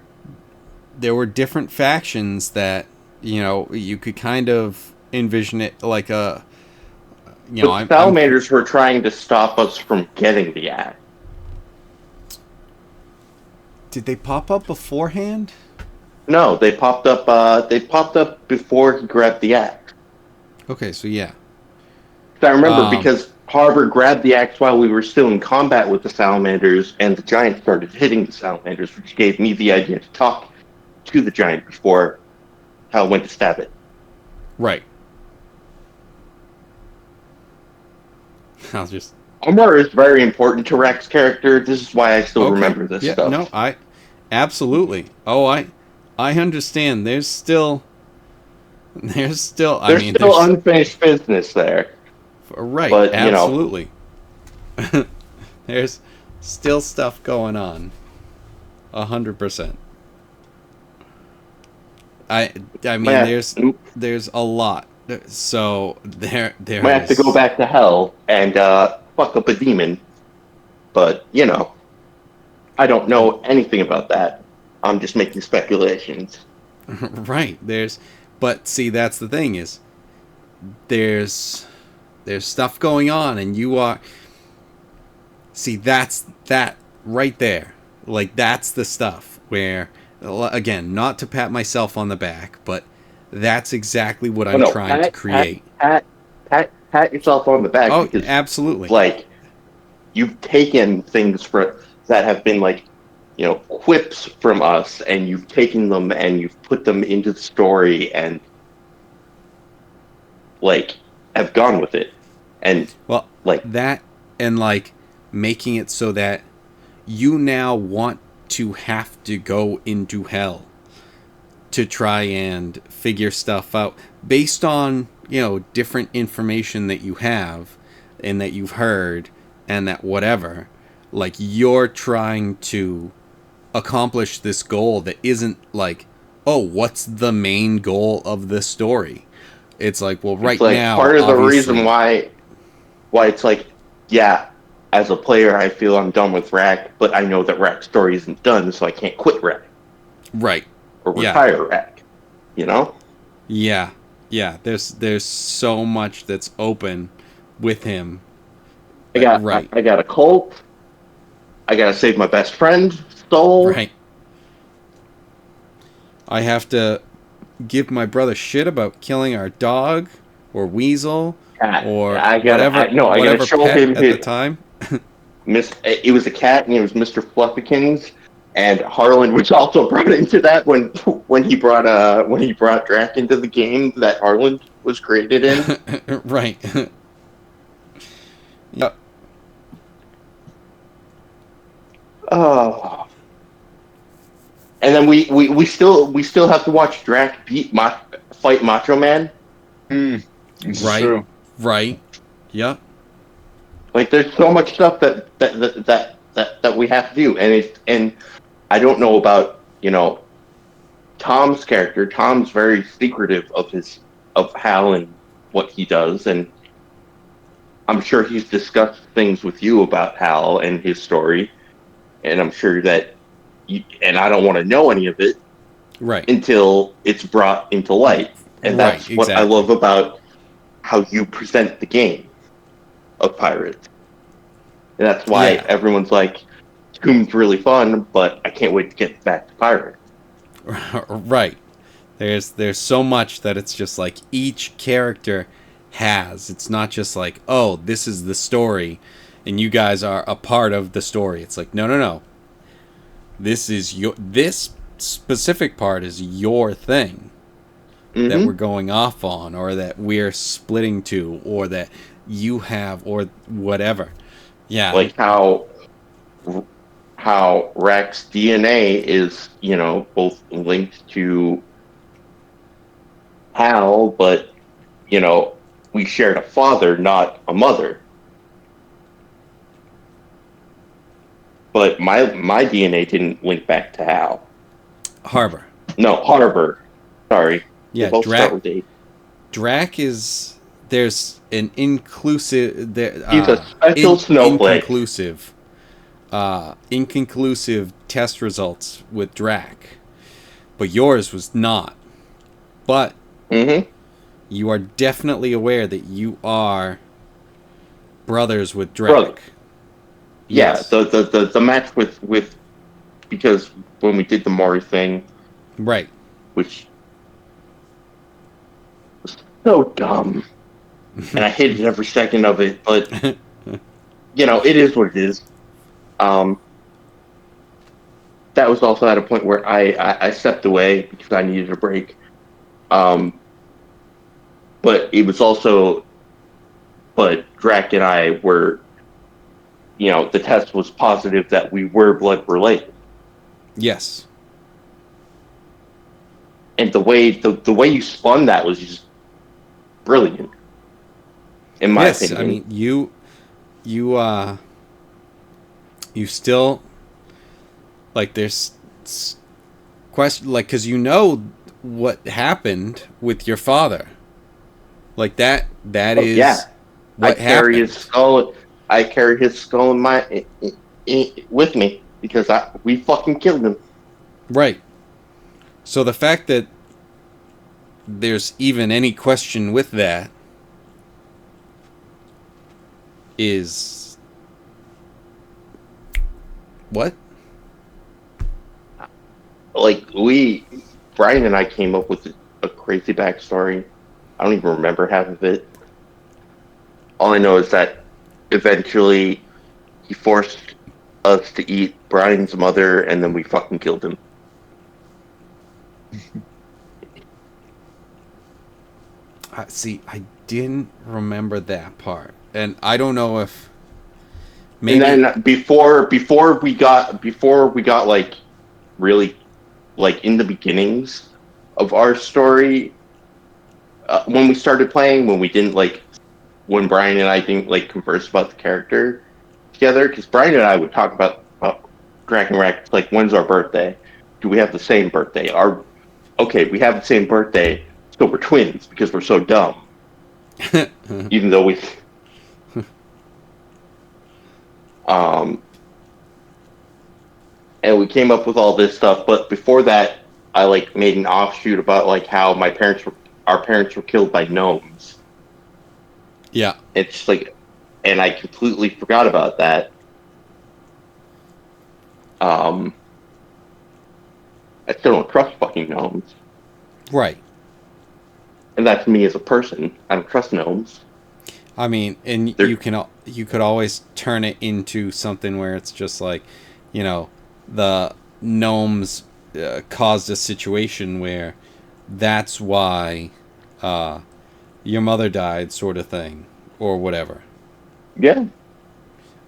different factions that you could kind of envision it like a But the I'm salamanders were trying to stop us from getting the axe. did they pop up beforehand? No, they popped up. They popped up before he grabbed the axe. Okay, so yeah. I remember Um, because Harbor grabbed the axe while we were still in combat with the salamanders, and the giant started hitting the salamanders, which gave me the idea to talk to the giant before Hal went to stab it. right. I'll just Omar is very important to Rex's character. This is why I still okay. remember this Yeah, stuff. no, I absolutely. Oh, I understand. I There's mean, still unfinished business there, right, but absolutely. There's still stuff going on. 100%. I mean, might there's a lot. So there might have to go is back to hell and fuck up a demon. But I don't know anything about that. I'm just making speculations. right. But see, that's the thing is there's stuff going on, and you are see that right there. Like that's the stuff where again, not to pat myself on the back, but that's exactly what Oh I'm no, trying to create. pat yourself on the back Oh, because absolutely. like you've taken things that have been like quips from us, and you've taken them and you've put them into the story and like have gone with it and Well, like that and like making it so that you now want to have to go into hell to try and figure stuff out based on, different information that you have and that you've heard and that whatever. Like you're trying to accomplish this goal that isn't like, oh, what's the main goal of this story? It's like, well, it's right like now, part of the reason obviously, why it's like, yeah, as a player I feel I'm done with Rack, but I know that Rack's story isn't done, so I can't quit Rack right. or Yeah. retire Rack, Yeah. Yeah. There's so much that's open with him. Right. I got a cult. I gotta save my best friend's soul. Right. I have to give my brother shit about killing our dog or weasel or I gotta whatever show pet him at the time. It was a cat, and it was Mr. Fluffykins, and Harlan was also brought into that when he brought Drac into the game that Harlan was created in. Right. Yep. Oh, and then we still have to watch Drac fight Macho Man. It's Right. true. Right. Yep. Like there's so much stuff that we have to do, and I don't know about Tom's character. Tom's very secretive of Hal and what he does, and I'm sure he's discussed things with you about Hal and his story, and I'm sure that and I don't want to know any of it Right. until it's brought into light. And Right, that's what I exactly. love about how you present the game of Pirates. And that's why Yeah. everyone's like, Doom's really fun, but I can't wait to get back to Pirates. Right. There's so much that it's just like each character has. It's not just like, oh, this is the story and you guys are a part of the story. It's like, no. This specific part is your thing that we're going off on, or that we're splitting to, or that you have, or whatever. Yeah. Like how Rex DNA is, both linked to Hal, but we shared a father, not a mother. But my DNA didn't link back to Hal. Harbor. No, Harbor. Sorry. Yeah, They both start with A. Drac is there's an inclusive He's a special snowflake. Inconclusive test results with Drac, but yours was not. But you are definitely aware that you are brothers with Drac. Brother. Yes. Yeah, the match with because when we did the Maury thing, Right. which was so dumb, and I hated every second of it, but it is what it is. That was also at a point where I stepped away because I needed a break. But it was also, but Drac and I were, the test was positive that we were blood related. Yes. And the way you spun that was just brilliant, in my opinion. I mean, you still, like, there's question, like, because what happened with your father, like that is what happened. I carry his skull with me because we fucking killed him. Right. So the fact that there's even any question with that is what? Like, Brian and I came up with a crazy backstory. I don't even remember half of it. All I know is that eventually he forced us to eat Brian's mother, and then we fucking killed him. See, I didn't remember that part, and I don't know if maybe. And then before we got like really like in the beginnings of our story, when we started playing, when Brian and I didn't like converse about the character together, because Brian and I would talk about Dragon Rack, like, when's our birthday? Do we have the same birthday? We have the same birthday, so we're twins because we're so dumb. Even though we and we came up with all this stuff, but before that I like made an offshoot about like how our parents were killed by gnomes. Yeah. It's like, and I completely forgot about that. I still don't trust fucking gnomes. Right. And that's me as a person. I don't trust gnomes. I mean, and you could always turn it into something where it's just like, the gnomes caused a situation where that's why your mother died, sort of thing, or whatever. Yeah.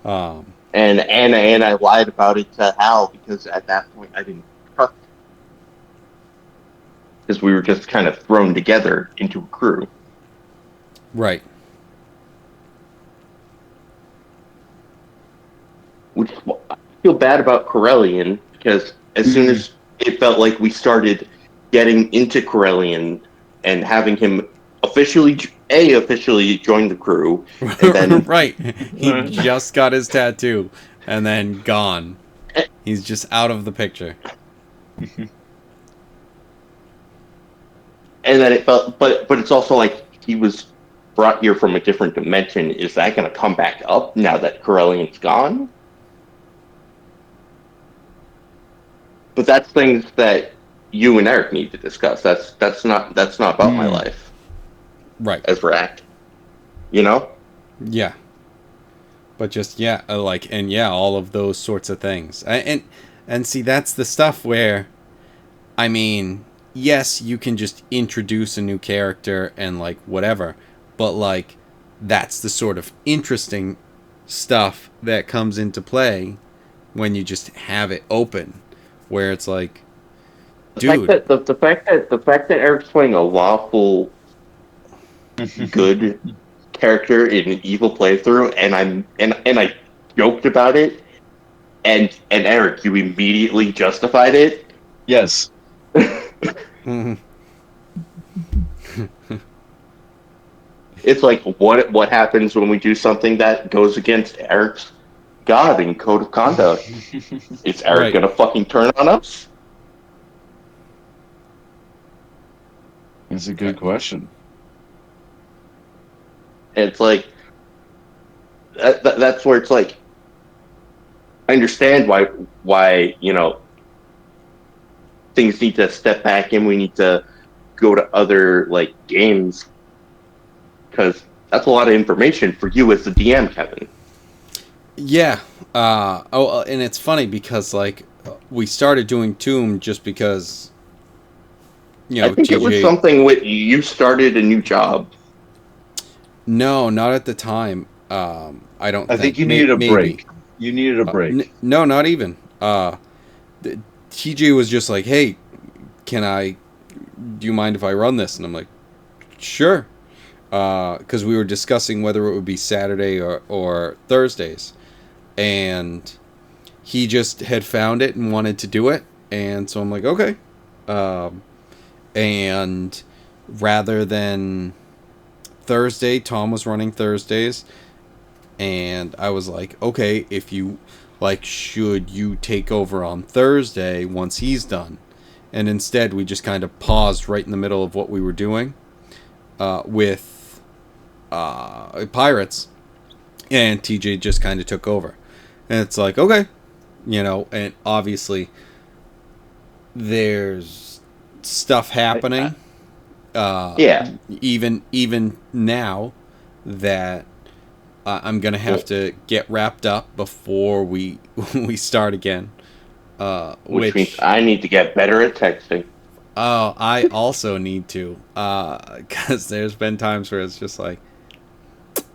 And I lied about it to Hal because at that point I didn't trust him. Because we were just kind of thrown together into a crew. Right. Which I feel bad about Corellian because as soon as it felt like we started getting into Corellian and having him officially join the crew, and then right, he just got his tattoo and then gone. He's just out of the picture. And then it felt, but it's also like he was brought here from a different dimension. Is that going to come back up now that Corellian's gone? But that's things that you and Eric need to discuss. That's not about my life Right. as Rack. You know? Yeah. But just all of those sorts of things. And see, that's the stuff where, I mean, yes, you can just introduce a new character and like whatever, but like that's the sort of interesting stuff that comes into play when you just have it open, where it's like, dude, The fact that Eric's playing a lawful good character in an evil playthrough, and I joked about it, and Eric, you immediately justified it. Yes. mhm. It's like what happens when we do something that goes against Eric's God and code of conduct? Is Eric Right. gonna fucking turn on us? That's a good question. And it's like that's where it's like I understand why things need to step back and we need to go to other like games because that's a lot of information for you as the DM, Kevin. Yeah. And it's funny because like we started doing Tomb just because I think it was TJ something with you started a new job. No, not at the time. I don't. I think you May- needed a maybe. break. You needed a break. No, not even. TJ was just like, "Hey, do you mind if I run this?" And I'm like, "Sure," because we were discussing whether it would be Saturday or Thursdays, and he just had found it and wanted to do it, and so I'm like, "Okay," and rather than Thursday, Tom was running Thursdays, and I was like, okay, if you like, should you take over on Thursday once he's done? And instead, we just kind of paused right in the middle of what we were doing with Pirates, and TJ just kind of took over. And it's like, okay, and obviously there's stuff happening. Yeah. Even now that I'm gonna have to get wrapped up before we start again. Which means I need to get better at texting. Oh, I also need to, because there's been times where it's just like,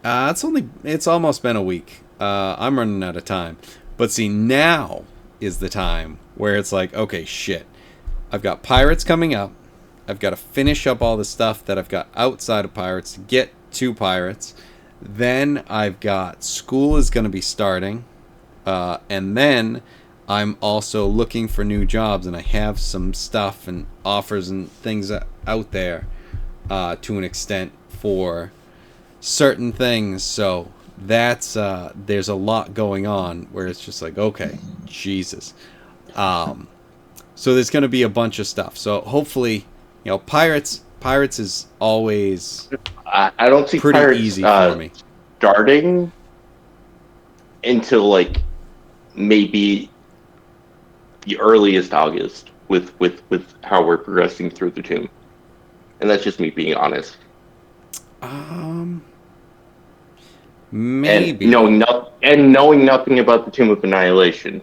it's almost been a week. I'm running out of time. But see, now is the time where it's like, okay, shit, I've got Pirates coming up. I've got to finish up all the stuff that I've got outside of Pirates to get to Pirates. Then I've got school is going to be starting. And then I'm also looking for new jobs. And I have some stuff and offers and things out there to an extent for certain things. So that's there's a lot going on where it's just like, okay, Jesus. So there's going to be a bunch of stuff. So hopefully, Pirates is always I don't see pretty Pirates easy for me. starting until like maybe the earliest August with how we're progressing through the tomb, and that's just me being honest. Maybe. And knowing nothing about the Tomb of Annihilation.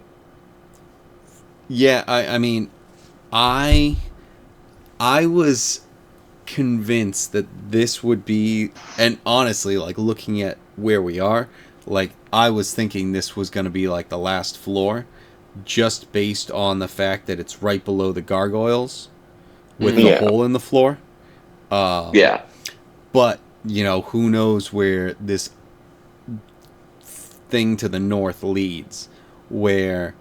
Yeah, I mean, I was convinced that this would be, and honestly, like looking at where we are, like I was thinking this was going to be like the last floor, just based on the fact that it's right below the gargoyles with the hole in the floor. Yeah. But, who knows where this thing to the north leads? Where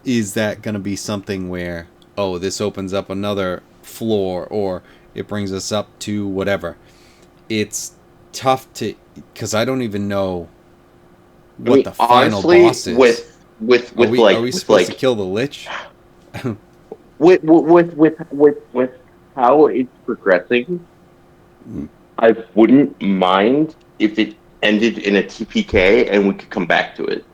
is that going to be something where, oh, this opens up another floor, or it brings us up to whatever? It's tough to, because I don't even know what the final boss is. with Are we, like are we with supposed to like kill the lich? with how it's progressing, I wouldn't mind if it ended in a TPK and we could come back to it.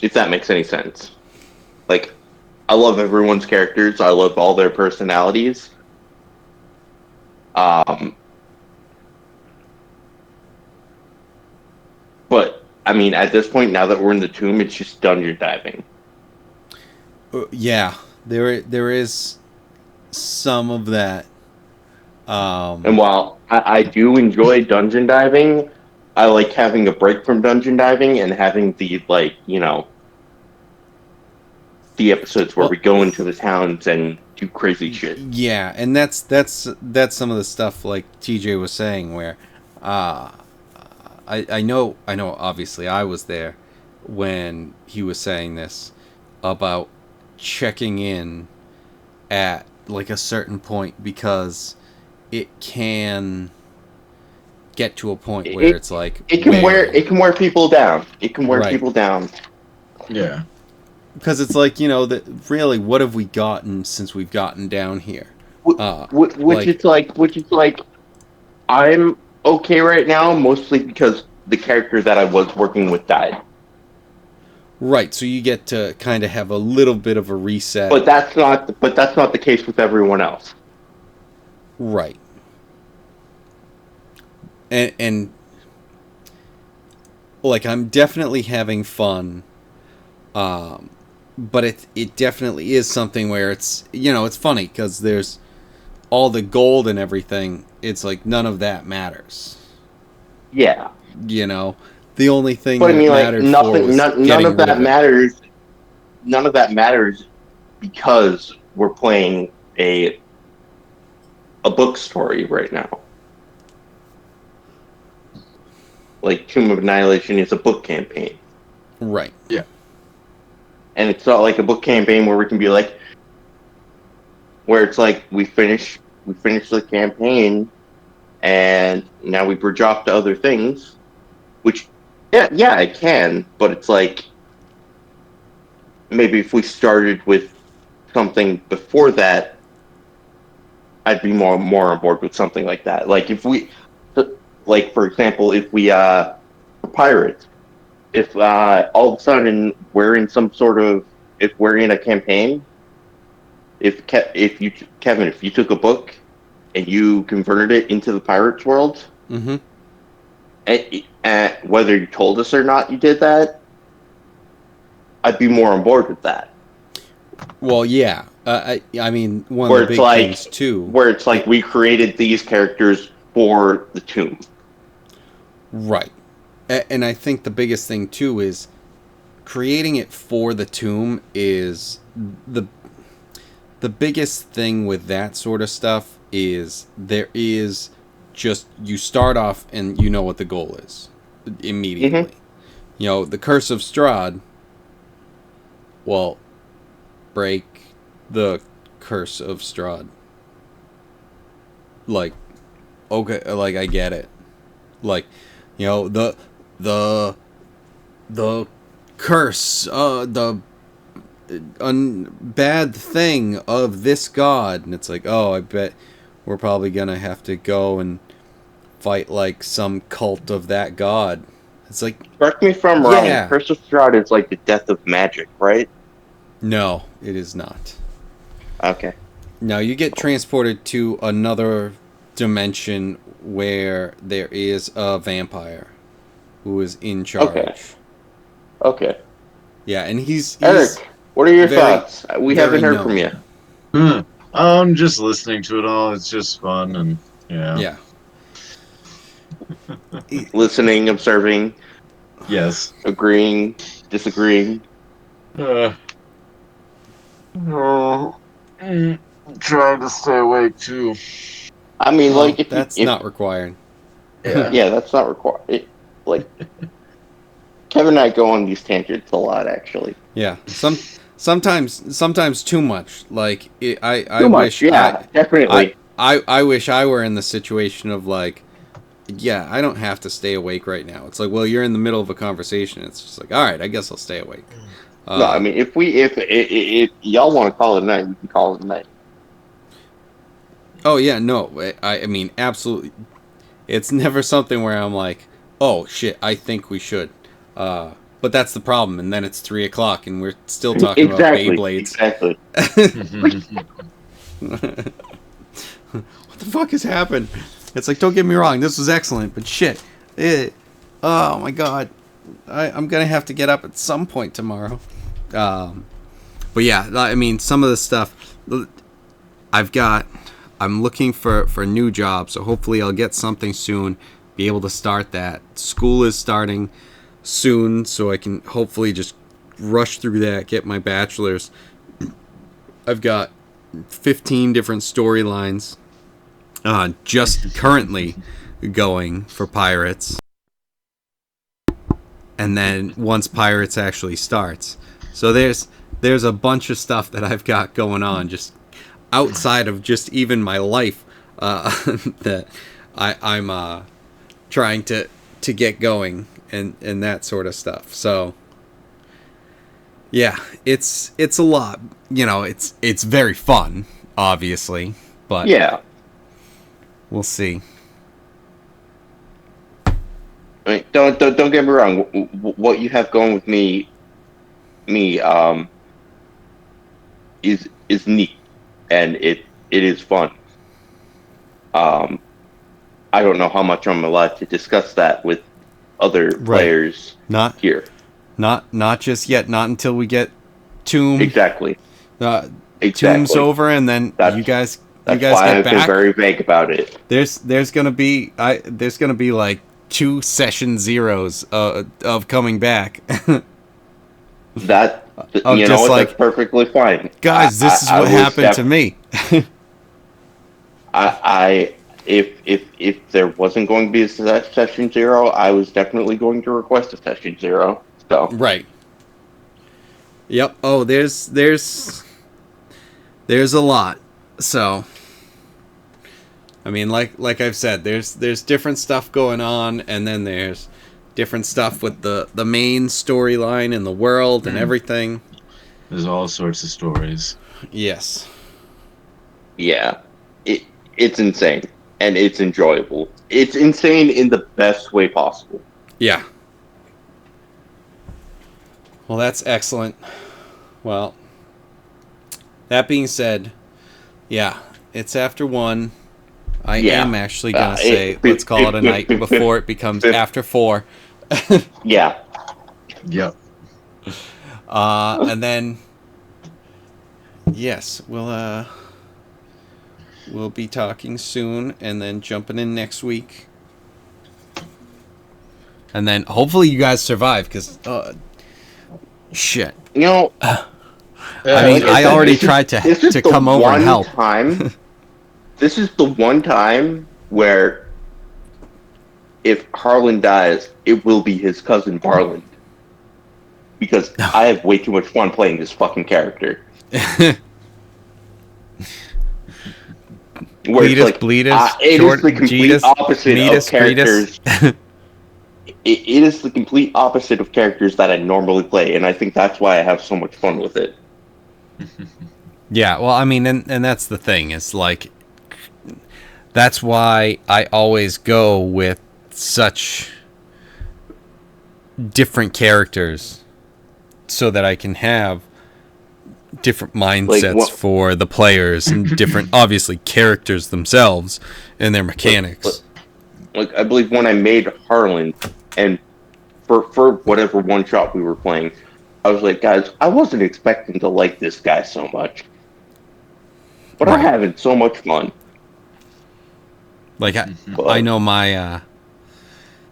If that makes any sense. Like, I love everyone's characters. I love all their personalities. But I mean, at this point, now that we're in the tomb, it's just dungeon diving. Yeah, there is some of that. And while I do enjoy dungeon diving, I like having a break from dungeon diving and having the the episodes where Well, we go into the towns and do crazy shit. yeah, and that's some of the stuff like TJ was saying where I know obviously I was there when he was saying this about checking in at like a certain point because it can get to a point where it's like It can wear people down. It can wear Right. people down. Yeah. because it's like that really what have we gotten since we've gotten down here? Which is like I'm okay right now, mostly because the character that I was working with died. Right, so you get to kind of have a little bit of a reset. But that's not the case with everyone else. Right. And like I'm definitely having fun. But it definitely is something where it's it's funny because there's all the gold and everything. It's like none of that matters. Yeah. The only thing But I that mean, like mattered for nothing, was none getting of rid that of it. matters. None of that matters because we're playing a book story right now. Like Tomb of Annihilation is a book campaign, Right. Yeah. and it's not like a book campaign where we can be like, where it's like we finish the campaign, and now we bridge off to other things, which yeah it can, but it's like maybe if we started with something before that, I'd be more on board with something like that. Like if we, like for example, if we for pirates, if all of a sudden we're in some sort of, if we're in a campaign, if you Kevin, if you took a book and you converted it into the pirates world, Mm-hmm. and whether you told us or not you did that, I'd be more on board with that. Well, yeah. I mean, one Where of the it's big like, things too. where it's like we created these characters for the tomb. Right. And I think the biggest thing too is creating it for the tomb is the biggest thing with that sort of stuff is there is just you start off and you know what the goal is immediately. The Curse of Strahd. Well, break the Curse of Strahd. Like, okay, like I get it. Like, the curse, the bad thing of this god, and it's like, oh, I bet we're probably gonna have to go and fight like some cult of that god. It's like, Correct me if I'm wrong. Yeah. Curse of Strahd is like the death of magic, right? no, it is not. Okay. Now you get transported to another dimension where there is a vampire who is in charge. Okay. Yeah, and he's Eric, what are your very- thoughts? We haven't very heard from you. I'm just listening to it all. It's just fun and yeah. Listening, observing, Yes. agreeing, disagreeing. Trying to stay awake too. I mean, Well, like, that's if not required. yeah, that's not required. Like, Kevin and I go on these tangents a lot, actually. Yeah, sometimes too much. Like I Too much, wish yeah, definitely. I wish I were in the situation of like yeah, I don't have to stay awake right now. It's like, well, you're in the middle of a conversation. It's just like, all right, I guess I'll stay awake. No, I mean, if y'all want to call it a night, we can call it a night. Oh yeah, no, I mean, absolutely. It's never something where I'm like, oh shit, I think we should. But that's the problem, and then it's 3 o'clock, and we're still talking Exactly. about Beyblades. Exactly. What the fuck has happened? It's like, don't get me wrong, this was excellent, but shit, oh my god, I'm gonna have to get up at some point tomorrow. But yeah, I mean, some of the stuff I'm looking for a new job, so hopefully I'll get something soon, be able to start that. School is starting soon, so I can hopefully just rush through that, get my bachelor's. I've got 15 different storylines just currently going for Pirates. And then once Pirates actually starts. So there's a bunch of stuff that I've got going on just outside of just even my life that I'm trying to get going and that sort of stuff. So yeah, it's a lot. You know, it's very fun, obviously, but Yeah. we'll see. I mean, don't get me wrong. What you have going with me, is neat, and it is fun. I don't know how much I'm allowed to discuss that with other players Not here. not just yet. Not until we get Tomb Exactly. Tomb's over, and then you guys That's get why I've been back. very vague about it. There's gonna be like 2 session zeros of coming back. That I'm you know just what? like, That's perfectly fine. Guys, this is I what was happened to me. If there wasn't going to be a session 0, I was definitely going to request a session 0. So Right. Yep. Oh, there's a lot. So I mean, like I've said, there's different stuff going on, and then there's different stuff with the main storyline in the world and everything. There's all sorts of stories. Yes. yeah, it's insane and it's enjoyable. It's insane in the best way possible. Yeah. Well, that's excellent. Well, that being said, yeah, it's after 1. I am actually going to say, let's call it a night before it becomes after 4. Yeah. Yep. And then, yes, we'll be talking soon, and then jumping in next week. And then hopefully you guys survive, because, shit. You know, I mean, I already tried to come over and help. This is the one time where if Harlan dies, it will be his cousin Barland. Because I have way too much fun playing this fucking character. Bleedus, it is the complete opposite of characters. It is the complete opposite of characters that I normally play, and I think that's why I have so much fun with it. Yeah, well, I mean, and that's the thing. It's like, that's why I always go with such different characters, so that I can have different mindsets for the players and different, obviously, characters themselves and their mechanics. Like, I believe when I made Harlan, and for whatever one shot we were playing, I was like, guys, I wasn't expecting to like this guy so much, but I'm having so much fun. Like, I know my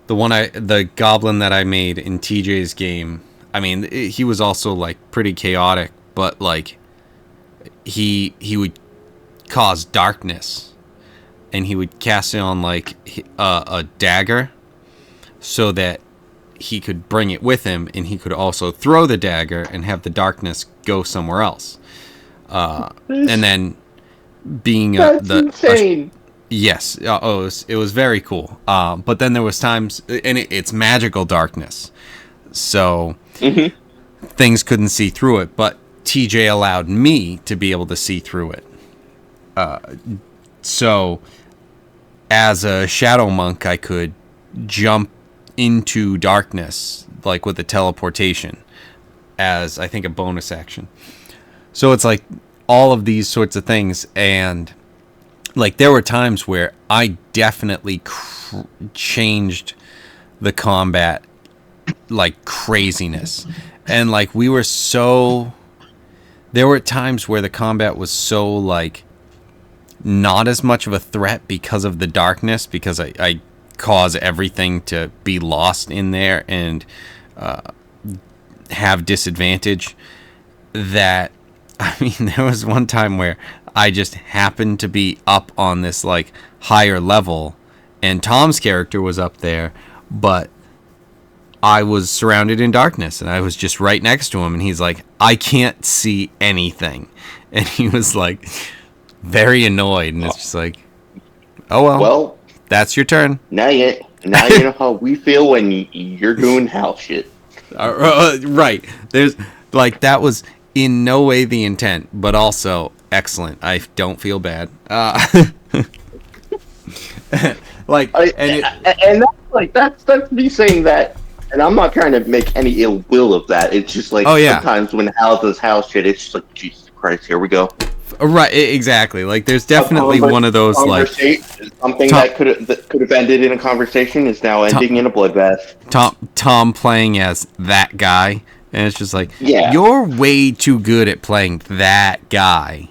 the goblin that I made in TJ's game. I mean, he was also like pretty chaotic, but like he would cause darkness, and he would cast it on like a dagger, so that he could bring it with him, and he could also throw the dagger and have the darkness go somewhere else. And then being insane. Yes. It was very cool. But then there was times, and it's magical darkness, so things couldn't see through it. But TJ allowed me to be able to see through it. So as a shadow monk, I could jump into darkness, like with a teleportation, as I think a bonus action. So it's like all of these sorts of things, and like there were times where I definitely changed the combat like craziness, and like we were so. There were times where the combat was so like not as much of a threat because of the darkness, because I cause everything to be lost in there and have disadvantage. That, I mean, there was one time where I just happened to be up on this like higher level, and Tom's character was up there, but I was surrounded in darkness, and I was just right next to him, and he's like, I can't see anything. And he was like very annoyed, and it's just like, oh well, that's your turn. Now you know how we feel when you're doing house shit. Right. There's like, that was in no way the intent, but also excellent. I don't feel bad. Like, and that's like that's me saying that, and I'm not trying to make any ill will of that. It's just like sometimes when Hal does house shit, it's just like, Jesus Christ, here we go. Right, exactly. Like, there's definitely one of those like something that could have ended in a conversation is now ending in a bloodbath. Tom playing as that guy, and it's just like, yeah, you're way too good at playing that guy.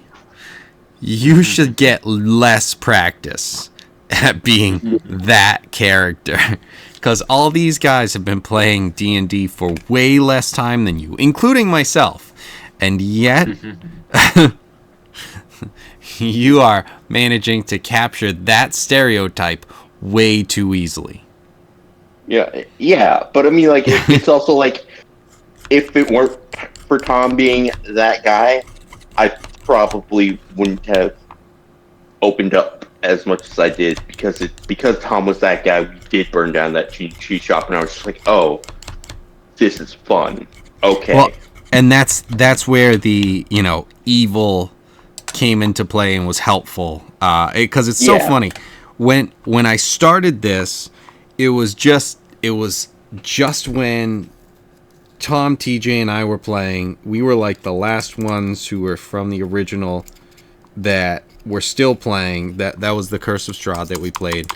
You should get less practice at being that character, because all these guys have been playing D&D for way less time than you, including myself, and yet you are managing to capture that stereotype way too easily. Yeah, but I mean, like, it's also like, if it weren't for Tom being that guy, I probably wouldn't have opened up as much as I did, because Tom was that guy. We did burn down that cheese shop, and I was just like, oh, this is fun. Okay. Well, and that's where the evil came into play and was helpful, because it's so funny. When I started this, it was just when Tom, TJ, and I were playing. We were like the last ones who were from the original that were still playing. That was the Curse of Strahd that we played.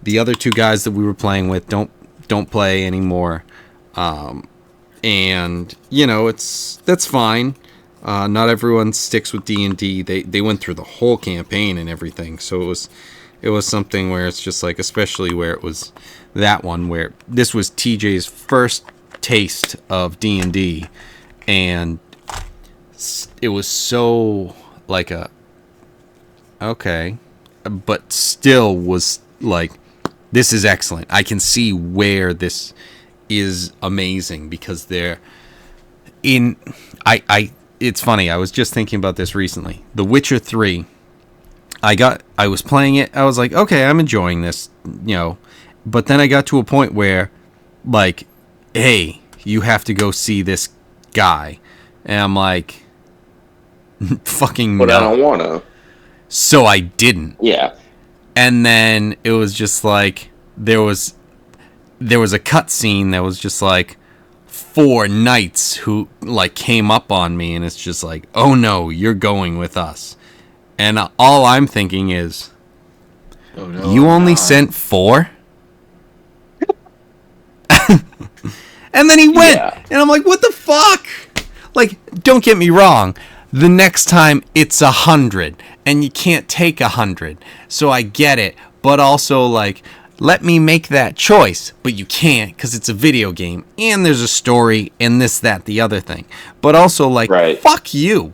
The other two guys that we were playing with don't play anymore, and that's fine. Not everyone sticks with D&D. They went through the whole campaign and everything, so it was something where it's just like, especially where it was that one where this was TJ's first taste of D&D, and it was so like okay, but still was like, this is excellent. I can see where this is amazing, because it's funny, I was just thinking about this recently. The Witcher 3, I was playing it, I was like, okay, I'm enjoying this, but then I got to a point where, like, hey, you have to go see this guy. And I'm like, fucking but no. I don't want to. So I didn't. Yeah. And then it was just like, there was a cutscene that was just like 4 knights who like came up on me, and it's just like, oh no, you're going with us. And all I'm thinking is, oh, no, you only sent 4? And then he went, and I'm like, what the fuck? Like, don't get me wrong, the next time it's 100, and you can't take 100, so I get it, but also, like, let me make that choice, but you can't, because it's a video game, and there's a story, and this, that, the other thing, but also, like, fuck you,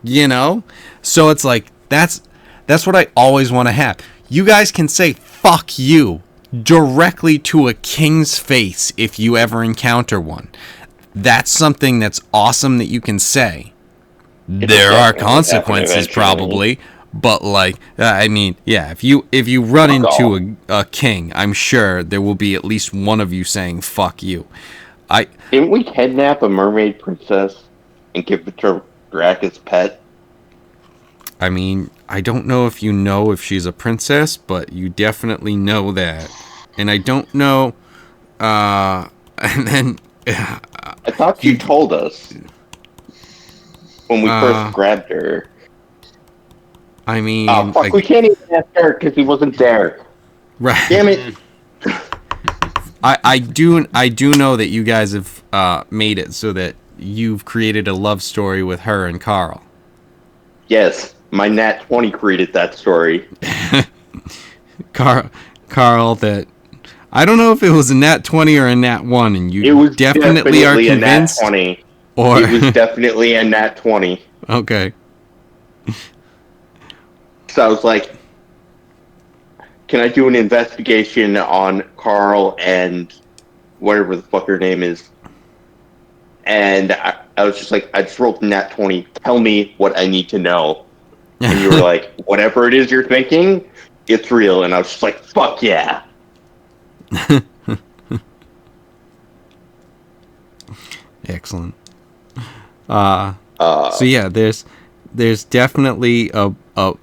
so it's like, that's what I always want to have. You guys can say fuck you directly to a king's face if you ever encounter one. That's something that's awesome that you can say. There are consequences probably, But like, I mean, yeah, if you run Fuck into a king, I'm sure there will be at least one of you saying "fuck you." Didn't we kidnap a mermaid princess and give it to Drac as pet? I mean, I don't know if she's a princess, but you definitely know that. And I don't know, and then, I thought you told us when we first grabbed her. I mean, Oh, fuck, we can't even ask Derek because he wasn't there. right. Damn it. I do know that you guys have made it so that you've created a love story with her and Carl. Yes, my Nat 20 created that story. Carl, that I don't know if it was a Nat 20 or a Nat 1, and It you was definitely are a Nat convinced. 20. Or It was definitely a Nat 20. okay. So I was like, can I do an investigation on Carl and whatever the fuck her name is? And I was just like, I just rolled Nat 20. Tell me what I need to know. And you were like, whatever it is you're thinking, it's real. And I was just like, fuck yeah. Excellent. So yeah, there's definitely a oh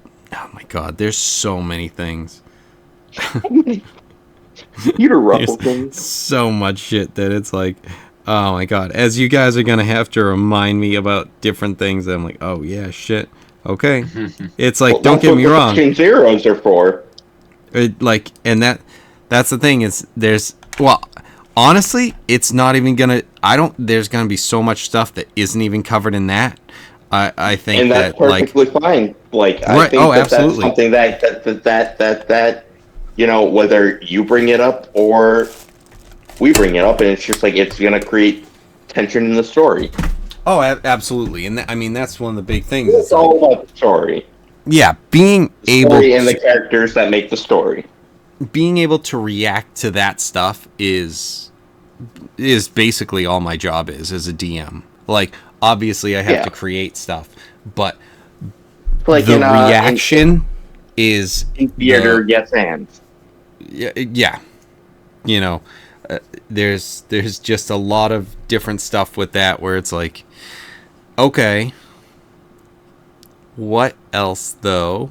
my god, there's so many things. Peter Russell There's things. so much shit that it's like, oh my god. As you guys are gonna have to remind me about different things, I'm like, oh yeah, shit. Okay. It's like, Well, don't that's get what me the wrong. fucking zeros are for. And that's the thing is honestly, it's not even gonna. There's gonna be so much stuff that isn't even covered in that. I think And that's that like perfectly fine. Like, I Right, think oh, that's absolutely. something that you know, whether you bring it up or we bring it up, and it's just like it's gonna create tension in the story. absolutely, and I mean that's one of the big things. It's all about the story. Yeah, being The able story and the characters that make the story. to react to that stuff is basically all my job is as a DM. Like, obviously, I have Yeah. to create stuff, but Like the in reaction is in theater, the- yes, and yeah. You know, there's just a lot of different stuff with that where it's like, okay, what else though?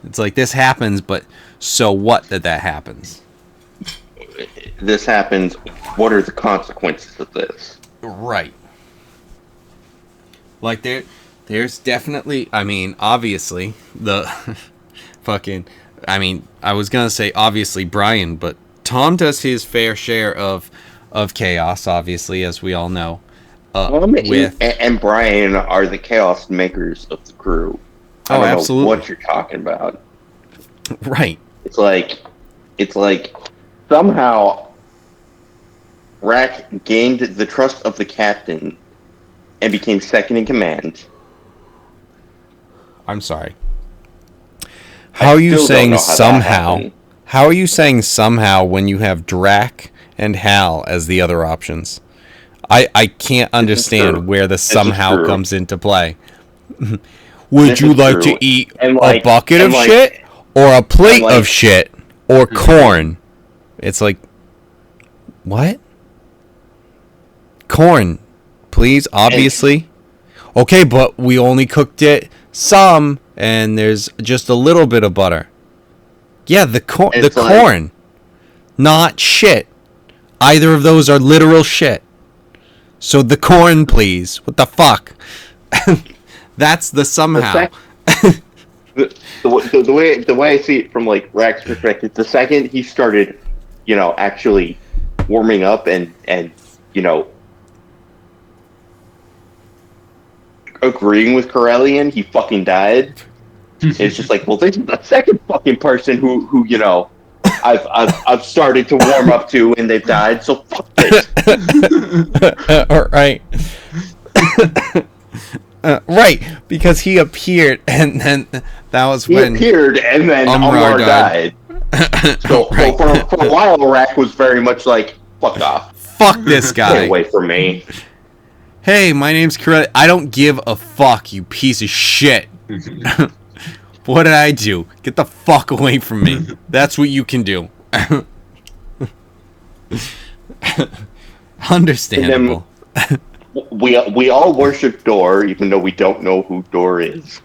It's like this happens, but so what that happens? this happens. What are the consequences of this? Right. Like there's definitely, I mean, obviously the fucking, I mean, I was gonna say obviously Brian, but Tom does his fair share of chaos, obviously, as we all know. And Brian are the chaos makers of the crew. I don't absolutely. know what you're talking about. Right. It's like somehow Rack gained the trust of the captain and became second in command. I'm sorry. How are you still don't saying know how that somehow? happened. How are you saying somehow when you have Drac and Hal as the other options? I can't true. understand where the is somehow true. comes into play. Would This you is like true. to eat And a bucket of shit or a plate like- of shit or corn? It's like, what? Corn, please, obviously. Okay, but we only cooked it some, and there's just a little bit of butter. Yeah, the It's like- corn, not shit. Either of those are literal shit. So the corn, please. What the fuck? That's the somehow. The way I see it from like Rack's perspective, the second he started, you know, actually warming up and you know agreeing with Corellian, he fucking died. It's just like, well, this is the second fucking person who you know I've started to warm up to, and they've died. So fuck this. All right. Right, because he appeared, and then that was He when appeared, and then Umrar Umrar died. So Right. for a while, Rack was very much like, fuck off. Fuck this Stay guy. away from me. Hey, my name's Corelli. I don't give a fuck, you piece of shit. What did I do? Get the fuck away from me. That's what you can do. Understandable. We all worship Door, even though we don't know who Door is.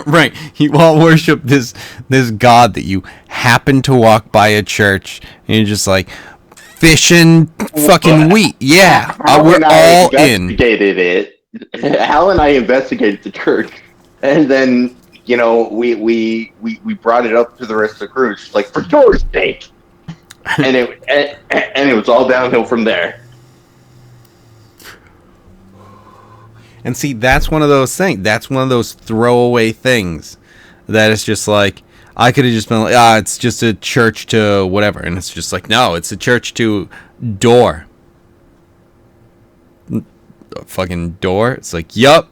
Right. You all worship this god that you happen to walk by a church and you're just like fishing fucking wheat. Yeah. We're all in. Investigated it. Hal and I investigated the church, and then we brought it up to the rest of the crew, just like for Door's sake, and it was all downhill from there. And see, that's one of those things. That's one of those throwaway things that is just like, I could have just been like, it's just a church to whatever. And it's just like, no, it's a church to Door. A fucking Door. It's like, yup.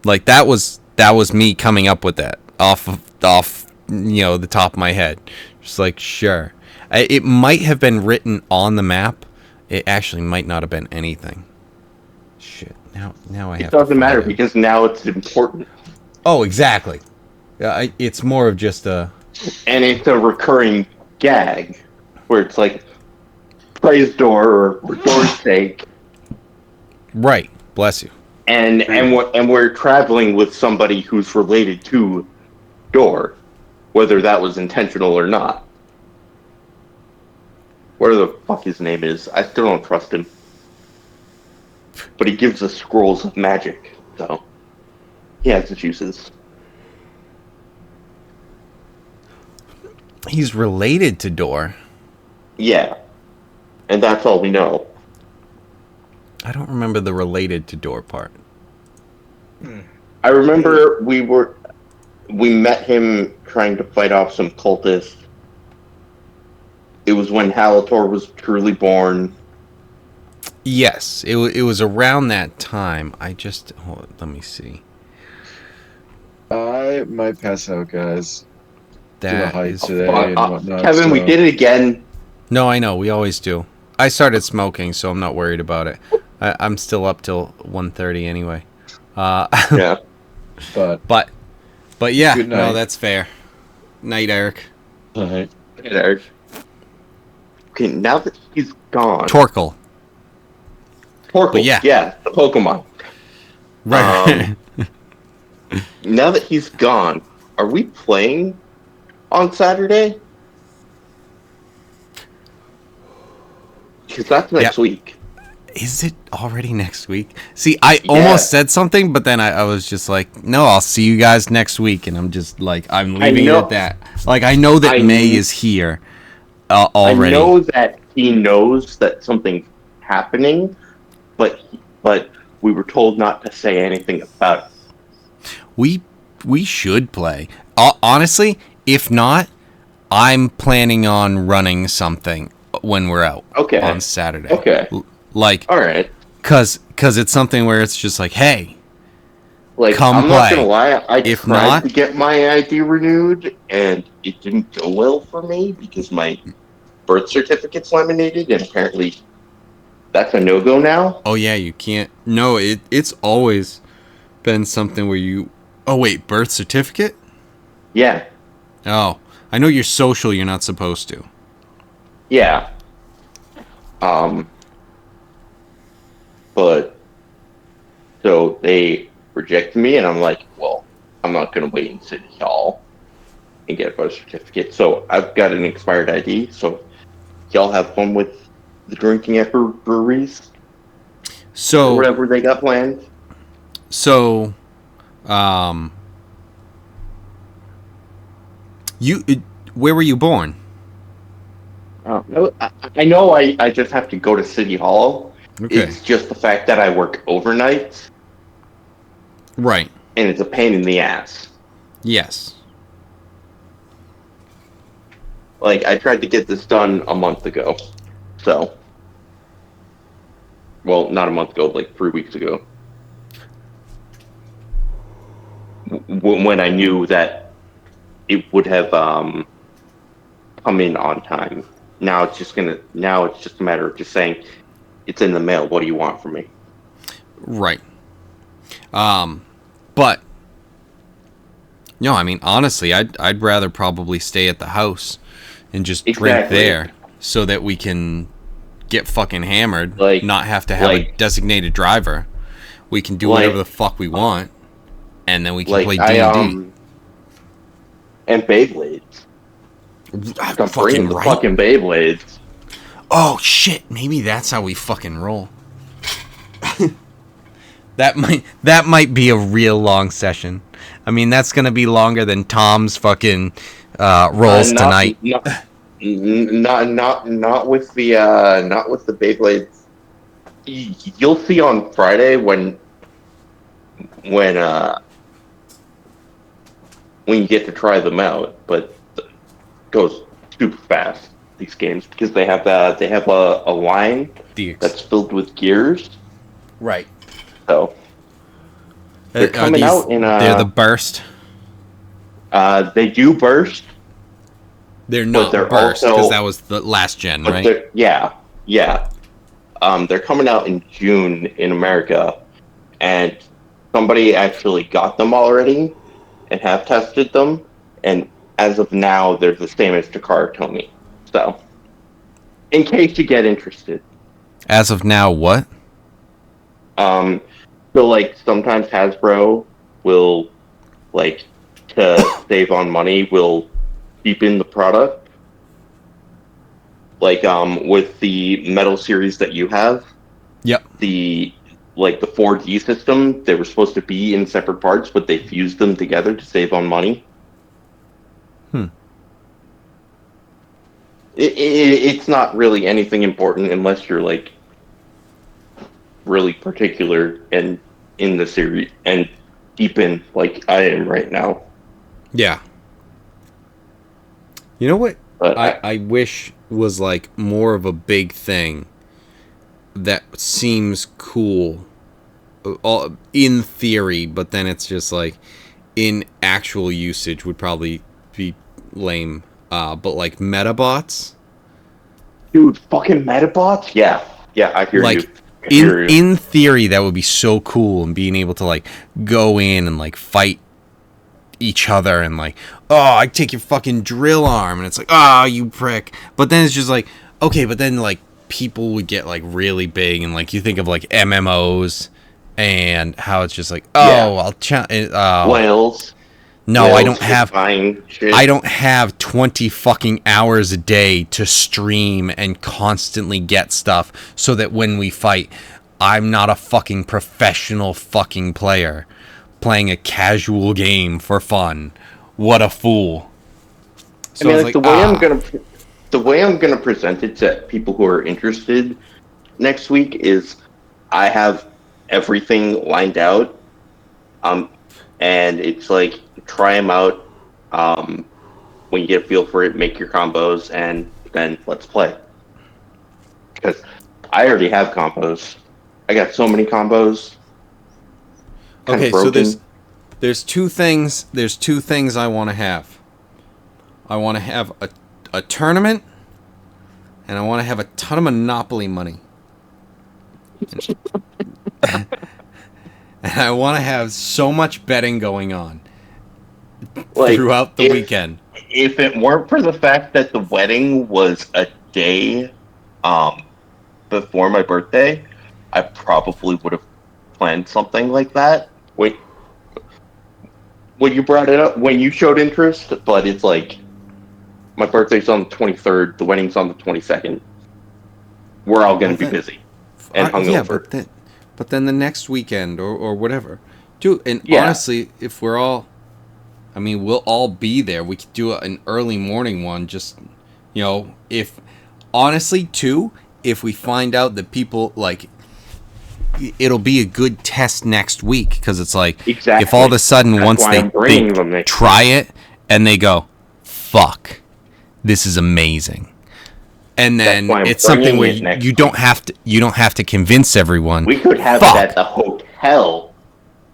Like, that was me coming up with that off the top of my head. Just like, sure. It might have been written on the map. It actually might not have been anything. Shit. Now I have. It doesn't matter it. because now it's important. Oh, exactly. It's more of just a. And it's a recurring gag, where it's like, praise Door or for Door's sake. Right. Bless you. And we're traveling with somebody who's related to Door, whether that was intentional or not. Whatever the fuck his name is, I still don't trust him. But he gives us scrolls of magic, so he has the juices. He's related to Door. Yeah, and that's all we know. I don't remember the related to Door part. I remember we met him trying to fight off some cultists. It was when Halator was truly born. Yes, it was around that time. Hold on, let me see. I might pass out, guys. Do the That height is today and whatnot. Kevin, we did it again. No, I know. We always do. I started smoking, so I'm not worried about it. I'm still up till 1:30 anyway. Yeah. But yeah, Good night. no, that's fair. Night, Eric. All right. Okay, now that he's gone. Torkel. Torkel, yeah. the Pokemon. Right. Now that he's gone, are we playing on Saturday? Because that's next week. Is it already next week? See, I almost said something, but then I was just like, no, I'll see you guys next week. And I'm just like, I'm leaving it at that. Like, I know that May is here already. I know that he knows that something's happening, but we were told not to say anything about it. We should play. Honestly, if not, I'm planning on running something when we're out on Saturday. Okay. Like, all right. Cause it's something where it's just like, hey, like, come I'm play. not gonna lie, I If tried not, to get my ID renewed, and it didn't go well for me because my birth certificate's laminated, and apparently that's a no-go now. oh yeah, you can't. No, it's always been something where you. Oh wait, birth certificate? Yeah. Oh, I know your social. You're not supposed to. Yeah. But so they rejected me, and I'm like, well, I'm not gonna wait in City Hall and get a birth certificate. So I've got an expired ID. So y'all have fun with the drinking at breweries, So or whatever they got planned. So, where were you born? No, I know I just have to go to City Hall. Okay. It's just the fact that I work overnight, Right. and it's a pain in the ass. Yes. Like, I tried to get this done a month ago. So. Well, not a month ago, like 3 weeks ago. When I knew that it would have come in on time. Now it's just a matter of just saying, it's in the mail, what do you want from me? Right. But No, I mean honestly, I'd rather probably stay at the house and just drink Exactly. there so that we can get fucking hammered, Like- not have to have a like- designated driver. We can do Like- whatever the fuck we want, and then we can Like play I D&D. and Beyblades. I'm bringing Fucking the right. fucking Beyblades. Oh shit, maybe that's how we fucking roll. that might be a real long session. I mean, that's gonna be longer than Tom's fucking rolls tonight. Not with the Beyblades. You'll see on Friday when you get to try them out, but it goes super fast, these games, because they have a line that's filled with gears. Right. So they're coming out in they're the burst. they do burst, They're not they're burst also- because that was the last gen, but right? yeah. They're coming out in June in America, and somebody actually got them already and have tested them, and as of now, they're the same as Takara Tomy. So, in case you get interested. As of now, what? So like sometimes Hasbro will, like, to save on money, will deepen the product. Like with the metal series that you have, Yep. the 4D system, they were supposed to be in separate parts, but they fused them together to save on money. It's not really anything important unless you're like really particular and in the series and deep in, like I am right now. Yeah. You know what? But I wish was like more of a big thing that seems cool in theory, but then it's just like in actual usage would probably be lame. But like Metabots, dude, fucking Metabots, yeah, I hear like you. I hear you. in theory that would be so cool, and being able to like go in and like fight each other and like, oh, I take your fucking drill arm, and it's like, oh, you prick. But then it's just like, okay, but then like people would get like really big, and like you think of like MMOs and how it's just like, oh, Yeah. Whales. No, Whales I don't have. flying shit. I don't have 20 fucking hours a day to stream and constantly get stuff so that when we fight, I'm not a fucking professional fucking player playing a casual game for fun. What a fool. So I mean, it's like, the way I'm gonna present it to people who are interested next week is I have everything lined out, and it's like try them out. When you get a feel for it, make your combos, and then let's play. Because I already have combos. I got so many combos. Kinda okay, so broken. there's two things I want to have. I want to have a tournament, and I want to have a ton of Monopoly money. And I want to have so much betting going on Like, throughout the weekend. If it weren't for the fact that the wedding was a day before my birthday, I probably would have planned something like that. When you brought it up, when you showed interest, but it's like, my birthday's on the 23rd, the wedding's on the 22nd. We're all going to be busy and hungover. Yeah, but then the next weekend or whatever. Dude, and Yeah. honestly, if we're all... I mean, we'll all be there. We could do an early morning one. Just, you know, if... Honestly, too, if we find out that people, like... It'll be a good test next week. Because it's like... Exactly. If all of a sudden, That's once why I'm they bringing them next try it, and they go, fuck, this is amazing. And then That's why I'm it's something where bringing it next you don't have to convince everyone. We could have Fuck. it at the hotel.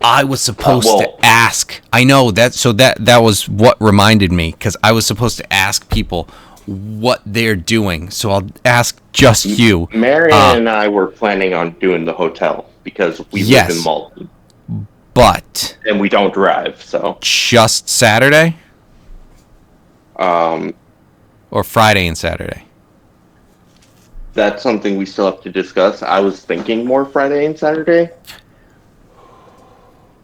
I was supposed well- to ask. I know that. So that was what reminded me, because I was supposed to ask people what they're doing. So I'll ask just you. Marion and I were planning on doing the hotel because we live Yes. in Malton. but and we don't drive, so just Saturday um, or Friday and Saturday. that's something we still have to discuss. I was thinking more Friday and Saturday,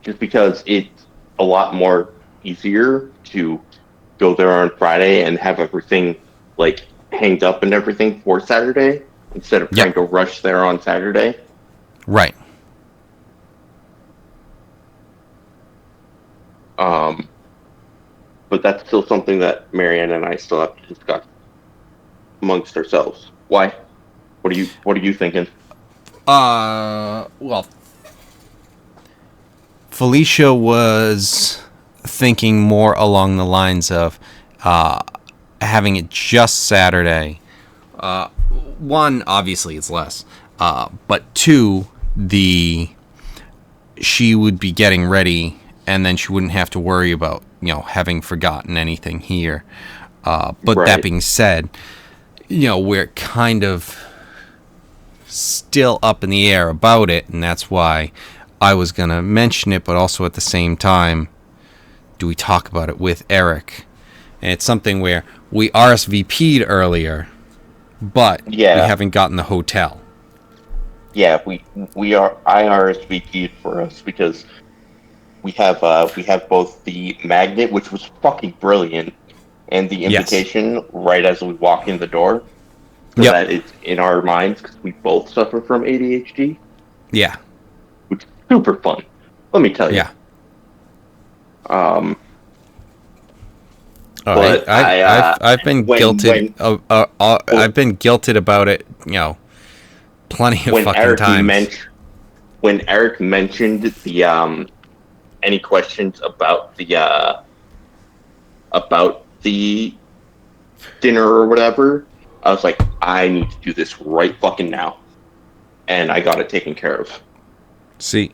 just because it's a lot more easier to go there on Friday and have everything like hanged up and everything for Saturday instead of trying Yep. to rush there on Saturday. Right. But that's still something that Marianne and I still have to discuss amongst ourselves. Why? What are you thinking? Well, Felicia was thinking more along the lines of having it just Saturday. One, obviously, it's less. But two, she would be getting ready, and then she wouldn't have to worry about having forgotten anything here. But Right. that being said, we're kind of still up in the air about it, and that's why I was gonna mention it, but also at the same time, do we talk about it with Eric? And it's something where we RSVP'd earlier, but Yeah. we haven't gotten the hotel. Yeah, I RSVP'd for us because we have both the magnet, which was fucking brilliant, and the Yes. invitation right as we walk in the door, so Yep. that it's in our minds because we both suffer from ADHD, Yeah. which is super fun. Let me tell you. Yeah. Um, Oh, But I've been guilted. I've been guilted about it. Plenty of when fucking Eric times. when Eric mentioned the any questions about the dinner or whatever, I was like, I need to do this right fucking now, and I got it taken care of See,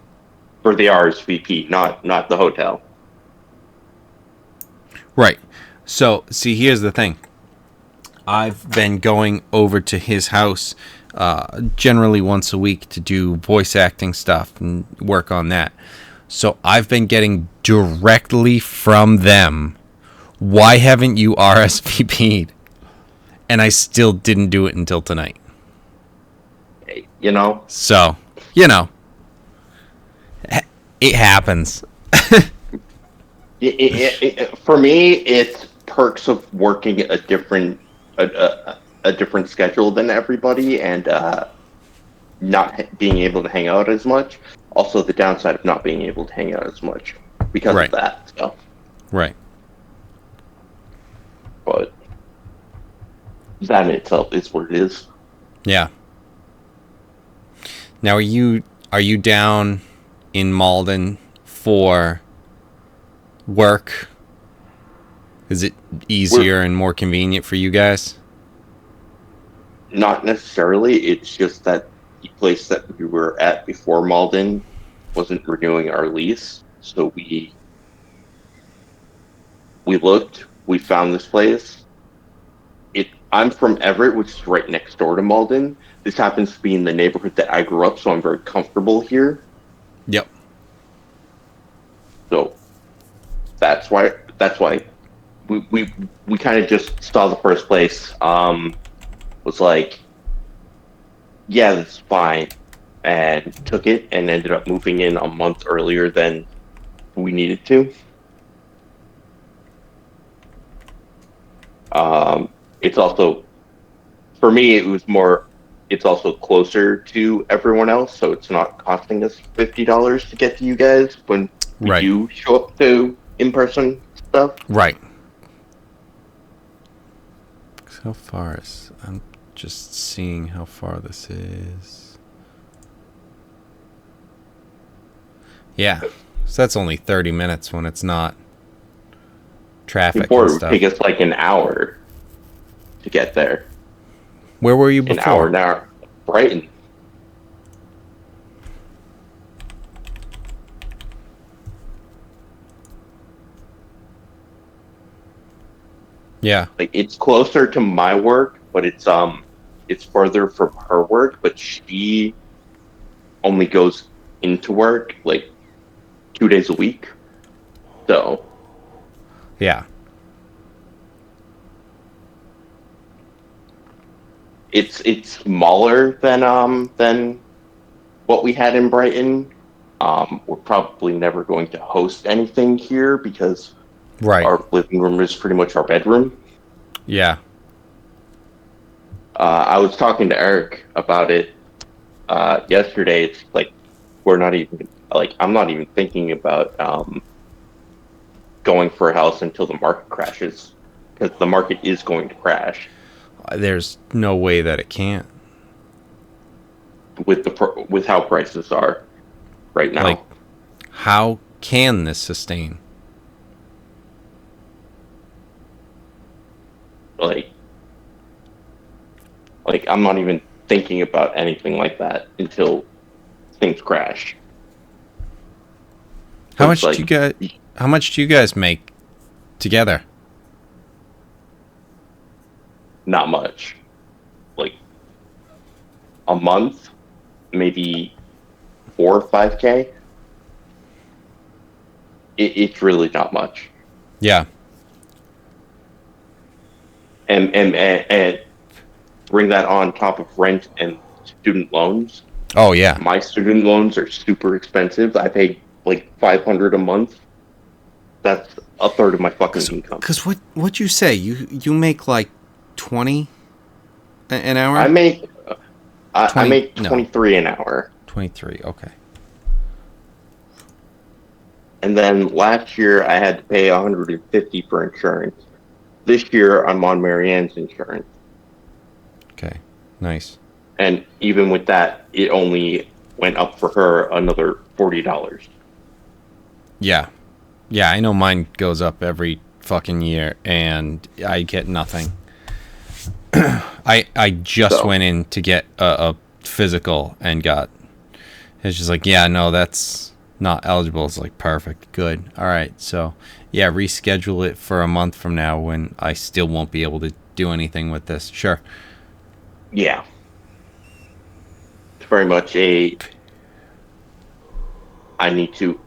for the RSVP, not the hotel. right. So, see, here's the thing. I've been going over to his house generally once a week to do voice acting stuff and work on that. So I've been getting directly from them, why haven't you RSVP'd? And I still didn't do it until tonight. You know, So, it happens. for me, it's perks of working a different schedule than everybody, and not being able to hang out as much. Also, the downside of not being able to hang out as much because Right. of that. So, Right. but that in itself is what it is. Yeah. Now, are you down in Malden for work? Is it easier and more convenient for you guys? Not necessarily. It's just that the place that we were at before Malden wasn't renewing our lease, so we looked. We found this place. I'm from Everett, which is right next door to Malden. This happens to be in the neighborhood that I grew up, so I'm very comfortable here. Yep. So that's why we kind of just saw the first place. Was like, yeah, that's fine, and took it and ended up moving in a month earlier than we needed to. It's also, for me, it's also closer to everyone else, so it's not costing us $50 to get to you guys when we Right. do show up to in-person stuff. Right. How far is... I'm just seeing how far this is. Yeah. So that's only 30 minutes when it's not traffic Before, and it would stuff. take us like an hour to get there. Where were you An before? hour. Brighton. Yeah. Like, it's closer to my work, but it's further from her work, but she only goes into work like 2 days a week. So Yeah. it's smaller than what we had in Brighton. We're probably never going to host anything here because Right. our living room is pretty much our bedroom. Yeah. I was talking to Eric about it yesterday. It's like we're not even like I'm not even thinking about going for a house until the market crashes, because the market is going to crash There's no way that it can't. with how prices are right now. Like, how can this sustain? Like I'm not even thinking about anything like that until things crash. How It's much do you guys? How much do you guys make together? Not much. Like a month, maybe 4 or 5K. It's really not much. Yeah. And bring that on top of rent and student loans. Oh yeah. My student loans are super expensive. I pay like $500 a month. That's a third of my fucking income. Because what you say? You make like 20 an hour? I make 20 $23 an hour. 23. Okay. And then last year I had to pay $150 for insurance. This year I'm on Marianne's insurance. Okay. Nice. And even with that, it only went up for her another $40. Yeah. Yeah, I know mine goes up every fucking year and I get nothing. I just went in to get a physical and it's just like, yeah, no, that's not eligible. It's like, perfect, good. All right, so yeah, reschedule it for a month from now when I still won't be able to do anything with this. Sure. Yeah. It's very much I need to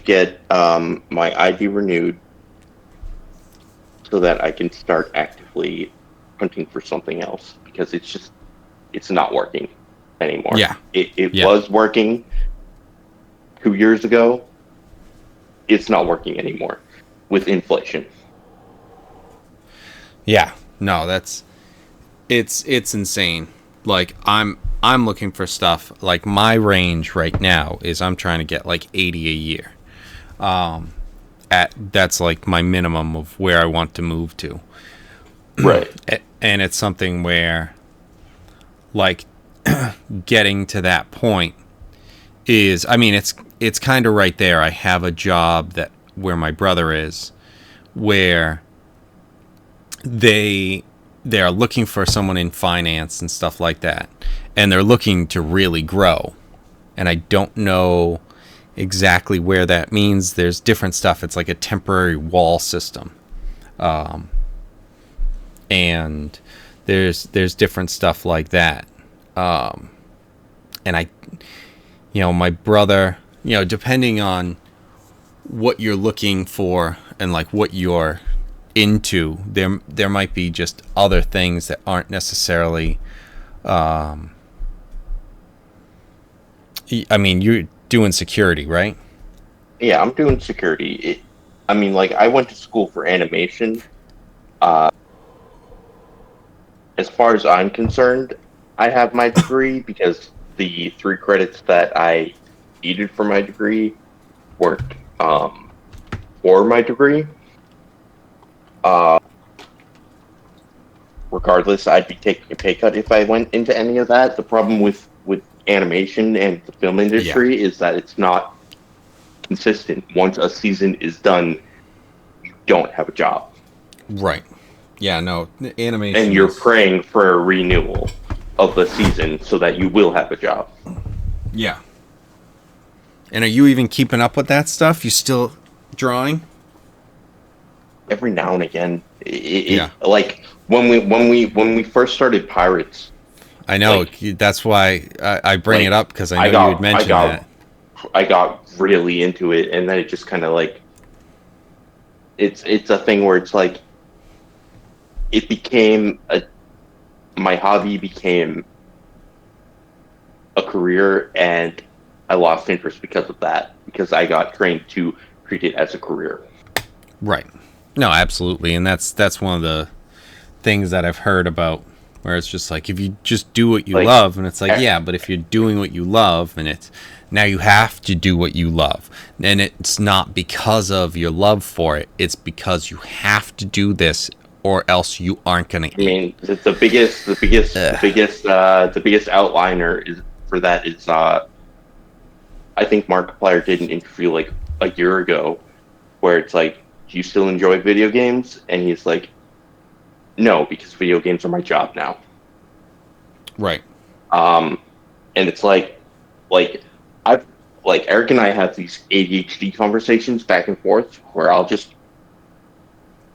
get my ID renewed so that I can start actively hunting for something else, because it's not working anymore. Yeah. It Yeah. was working 2 years ago. It's not working anymore with inflation. Yeah. No, it's insane. Like I'm looking for stuff. Like my range right now is I'm trying to get like 80 a year. That's like my minimum of where I want to move to. Right. And it's something where like getting to that point is, I mean, it's kind of right there. I have a job that where my brother is, where they're looking for someone in finance and stuff like that, and they're looking to really grow. And I don't know exactly where that means. There's different stuff. It's like a temporary wall system, and there's different stuff like that. And my brother, depending on what you're looking for and like what you're into, there might be just other things that aren't necessarily I mean, you're doing security, right? Yeah, I'm doing security. I went to school for animation. As far as I'm concerned, I have my degree because the 3 credits that I needed for my degree weren't for my degree. Regardless, I'd be taking a pay cut if I went into any of that. The problem with animation and the film industry is that it's not consistent. Once a season is done, you don't have a job. Right. Yeah, no, animation. And you're praying for a renewal of the season so that you will have a job. Yeah. And are you even keeping up with that stuff? You still drawing? Every now and again, like when we first started Pirates. I know, that's why I bring it up, because I know you had mentioned that. I got really into it, and then it just kind of like it's a thing where it's like it became my hobby became a career, and I lost interest because of that, because I got trained to treat it as a career. Right. No, absolutely. And that's one of the things that I've heard about, where it's just like, if you just do what you Like, love, and it's like, yeah, but if you're doing what you love, and it's now you have to do what you love, and it's not because of your love for it, it's because you have to do this or else you aren't going to I mean, the biggest outliner is for that is I think Markiplier did an interview like a year ago where it's like, do you still enjoy video games? And he's like, no, because video games are my job now. Right. And it's like I've like Eric and I have these ADHD conversations back and forth where I'll just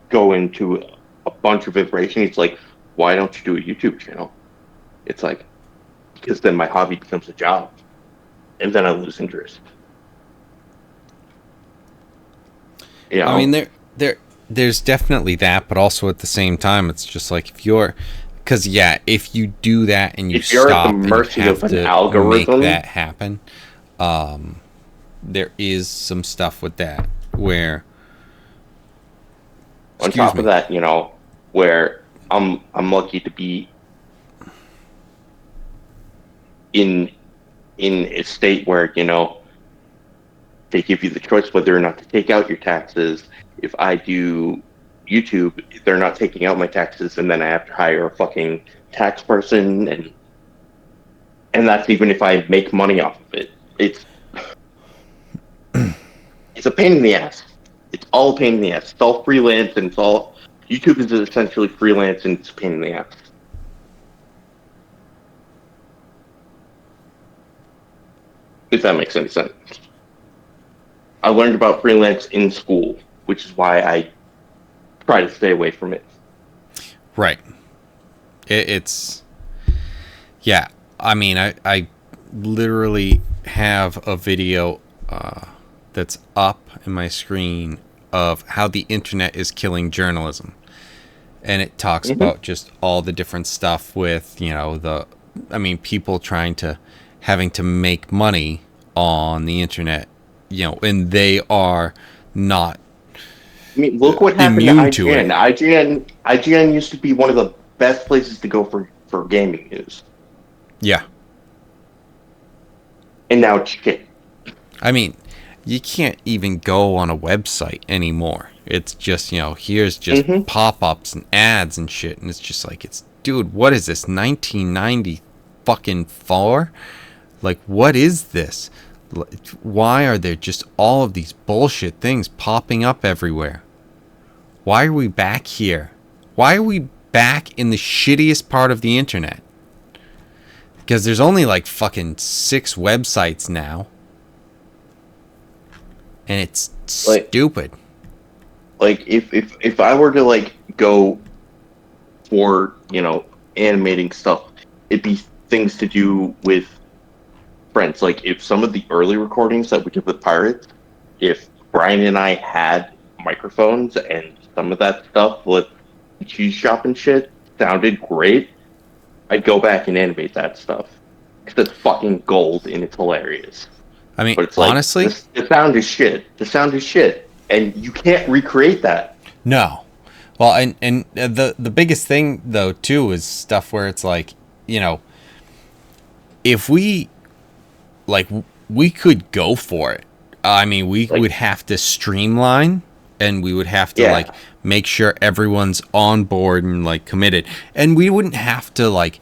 go into a bunch of information. It's like, why don't you do a YouTube channel? It's like, because then my hobby becomes a job, and then I lose interest. You know? I mean, there's definitely that, but also at the same time, it's just like, if you're, because yeah, if you do that and you If you're at the stop and you mercy have of an to algorithm- make that happen, there is some stuff with that where, on top of that, you know, where I'm lucky to be in a state where, you know, they give you the choice whether or not to take out your taxes. If I do YouTube, they're not taking out my taxes, and then I have to hire a fucking tax person, and that's even if I make money off of it. It's a pain in the ass. It's all a pain in the ass. It's all freelance, and YouTube is essentially freelance, and it's a pain in the ass. If that makes any sense. I learned about freelance in school, which is why I try to stay away from it. right. It's, yeah. I mean, I literally have a video that's up in my screen of how the internet is killing journalism. And it talks about just all the different stuff with, you know, people having to make money on the internet, you know, and they are not. I mean, look what happened to immune to it. IGN. IGN used to be one of the best places to go for gaming news, Yeah. and now it's shit. I mean, you can't even go on a website anymore. It's just, you know, here's just pop-ups and ads and shit, and it's just like, dude, what is this, 1990 fucking 4? Like, what is this? Why are there just all of these bullshit things popping up everywhere? Why are we back here? Why are we back in the shittiest part of the internet? Because there's only like fucking 6 websites now. And it's stupid. Like, if I were to like go for, you know, animating stuff, it'd be things to do with friends. Like, if some of the early recordings that we did with Pirates, if Brian and I had microphones and some of that stuff with cheese shop and shit sounded great, I'd go back and animate that stuff. Because it's fucking gold and it's hilarious. I mean, But it's like, honestly, the sound is shit. The sound is shit. And you can't recreate that. no. Well, and the biggest thing though too is stuff where it's like, you know, if we could go for it. I mean, we would have to streamline, and we would have to like make sure everyone's on board and like committed, and we wouldn't have to like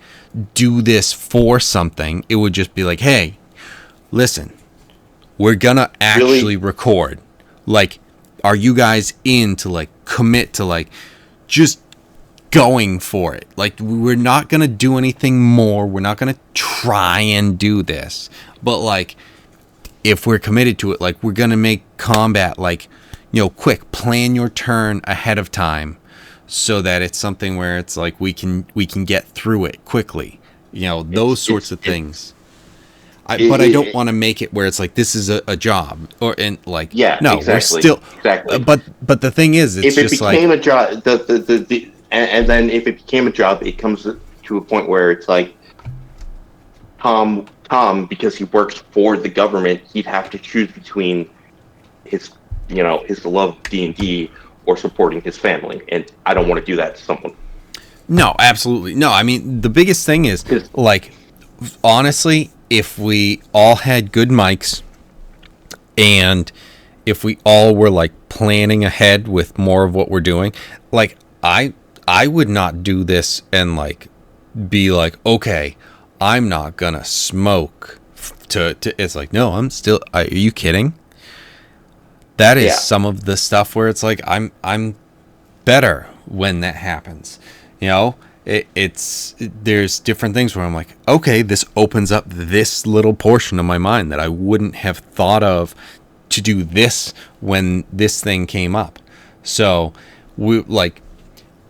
do this for something. It would just be like, hey, listen, we're gonna actually record. Like, are you guys in to like commit to like just going for it? Like, we're not gonna do anything more. We're not gonna try and do this. But like, if we're committed to it, like, we're gonna make combat like, you know, quick. Plan your turn ahead of time, so that it's something where it's like we can get through it quickly. You know, those sorts of things. but I don't want to make it where it's like this is a job or and like Yeah, no, exactly, we're still exactly. But the thing is, it's if it just became like a job, and then if it became a job, it comes to a point where it's like Tom, because he works for the government, he'd have to choose between his, his love of D&D or supporting his family, and I don't want to do that to someone. no, absolutely no. I mean, the biggest thing is like honestly, if we all had good mics and if we all were like planning ahead with more of what we're doing, like I would not do this and like be like, okay, I'm not gonna smoke to it's like, no, I'm still, are you kidding? That is some of the stuff where it's like I'm better when that happens. It's there's different things where I'm like, okay, this opens up this little portion of my mind that I wouldn't have thought of to do this when this thing came up. So we like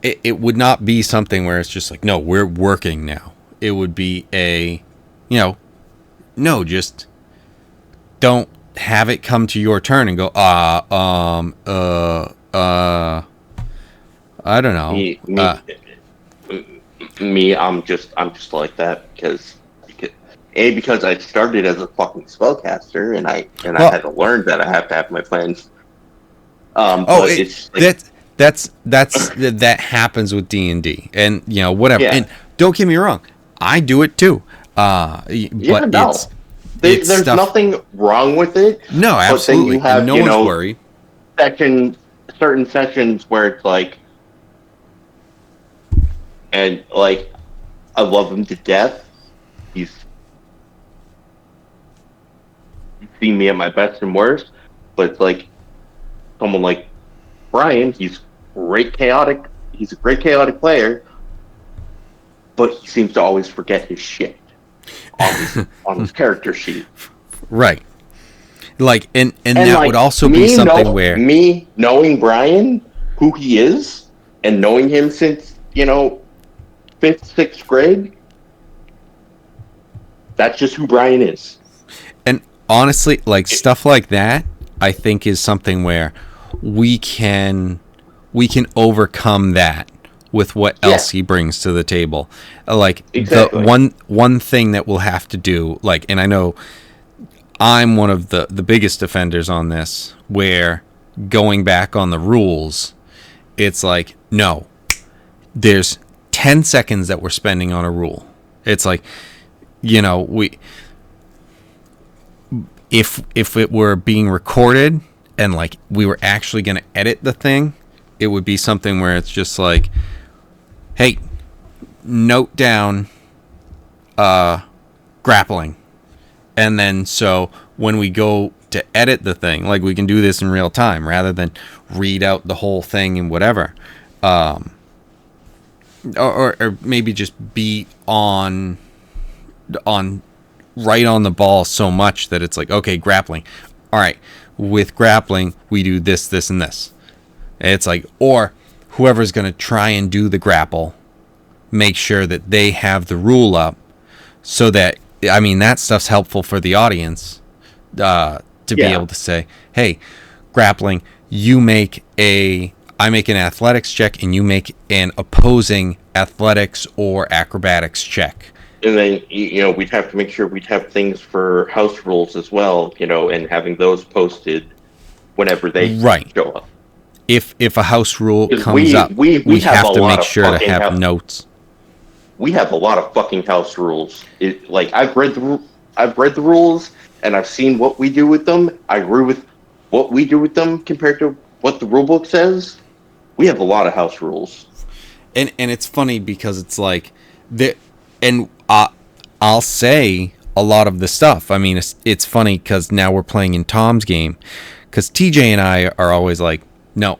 it would not be something where it's just like, no, we're working now. It would be a, no, just don't have it come to your turn and go, I don't know. I'm just like that because I started as a fucking spellcaster and I had to learn that I have to have my plans. That happens with D&D and whatever. Yeah. And don't get me wrong, I do it too. But there's stuff, nothing wrong with it. No, absolutely. But then you have, no one's worried. Certain sessions where it's like, and like, I love him to death. He's seen me at my best and worst, but it's like someone like Brian. He's chaotic. He's a great chaotic player, but he seems to always forget his shit on his character sheet. Right. Like, and that like, would also be something where me knowing Brian, who he is, and knowing him since 5th, 6th grade. That's just who Brian is. And honestly, like stuff like that, I think is something where we can overcome that with what else he brings to the table. Like exactly. the one thing that we'll have to do, like, and I know I'm one of the biggest offenders on this, where going back on the rules, it's like, no, there's 10 seconds that we're spending on a rule. It's like, if it were being recorded and like we were actually going to edit the thing, it would be something where it's just like, hey, note down grappling. And then so when we go to edit the thing, like we can do this in real time rather than read out the whole thing and whatever. Or maybe just be on right on the ball so much that it's like, okay, grappling. All right, with grappling, we do this, this, and this. It's like, or whoever's going to try and do the grapple, make sure that they have the rule up so that, I mean, that stuff's helpful for the audience to be able to say, hey, grappling, I make an athletics check and you make an opposing athletics or acrobatics check. And then, we'd have to make sure we'd have things for house rules as well, and having those posted whenever they show up. If a house rule comes up, we have to make sure to have notes. We have a lot of fucking house rules. I've read the rules and I've seen what we do with them. I agree with what we do with them compared to what the rule book says. We have a lot of house rules. And it's funny because it's like I'll say a lot of the stuff. I mean, it's funny because now we're playing in Tom's game, because TJ and I are always like, no,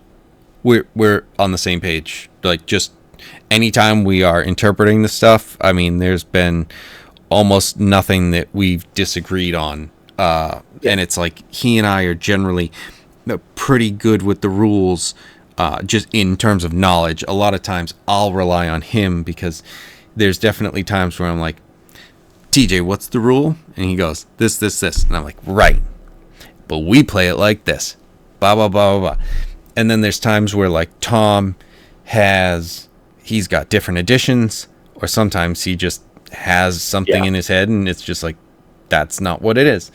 we're on the same page. Like, just anytime we are interpreting the stuff, I mean, there's been almost nothing that we've disagreed on. And it's like he and I are generally pretty good with the rules, just in terms of knowledge. A lot of times I'll rely on him because there's definitely times where I'm like, TJ, what's the rule? And he goes, this. And I'm like, right. But we play it like this. Blah, blah, blah, blah, blah. And then there's times where, like, Tom he's got different editions, or sometimes he just has something in his head, and it's just like, that's not what it is.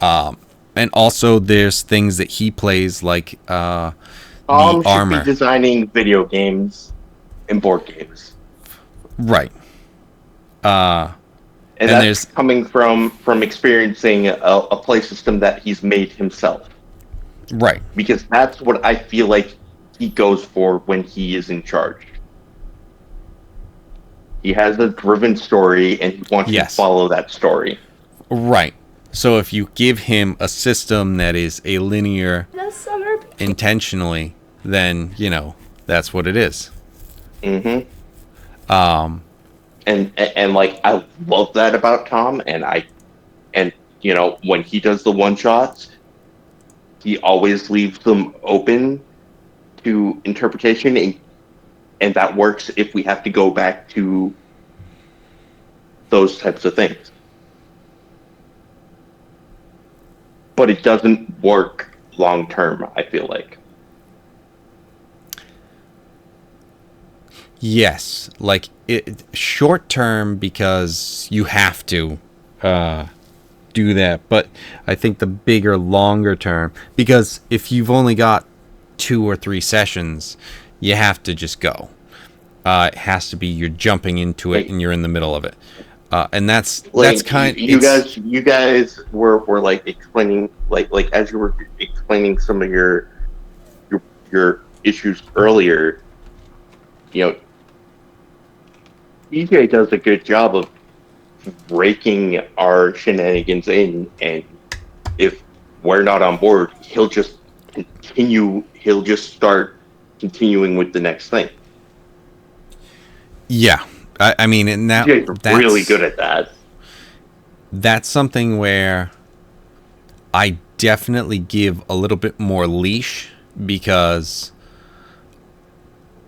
And also there's things that he plays, like the armor. Should be designing video games and board games. Right. And there's that's coming from experiencing a play system that he's made himself. Right. Because that's what I feel like he goes for when he is in charge. He has a driven story, and he wants to follow that story. Right. So if you give him a system that is a linear intentionally, then, you know, that's what it is. Mm-hmm. And like, I love that about Tom, and you know, when he does the one-shots, he always leaves them open to interpretation, and that works if we have to go back to those types of things. But it doesn't work long-term, I feel like. Yes, like short term because you have to do that, but I think the bigger, longer term, because if you've only got 2 or 3 sessions, you have to just go. It has to be you're jumping into it and you're in the middle of it, and that's kind. You guys were like explaining like as you were explaining some of your issues earlier. You know, EJ does a good job of breaking our shenanigans in, and if we're not on board, he'll just continue. He'll just start continuing with the next thing. Yeah, I mean, and that's really good at that. That's something where I definitely give a little bit more leash because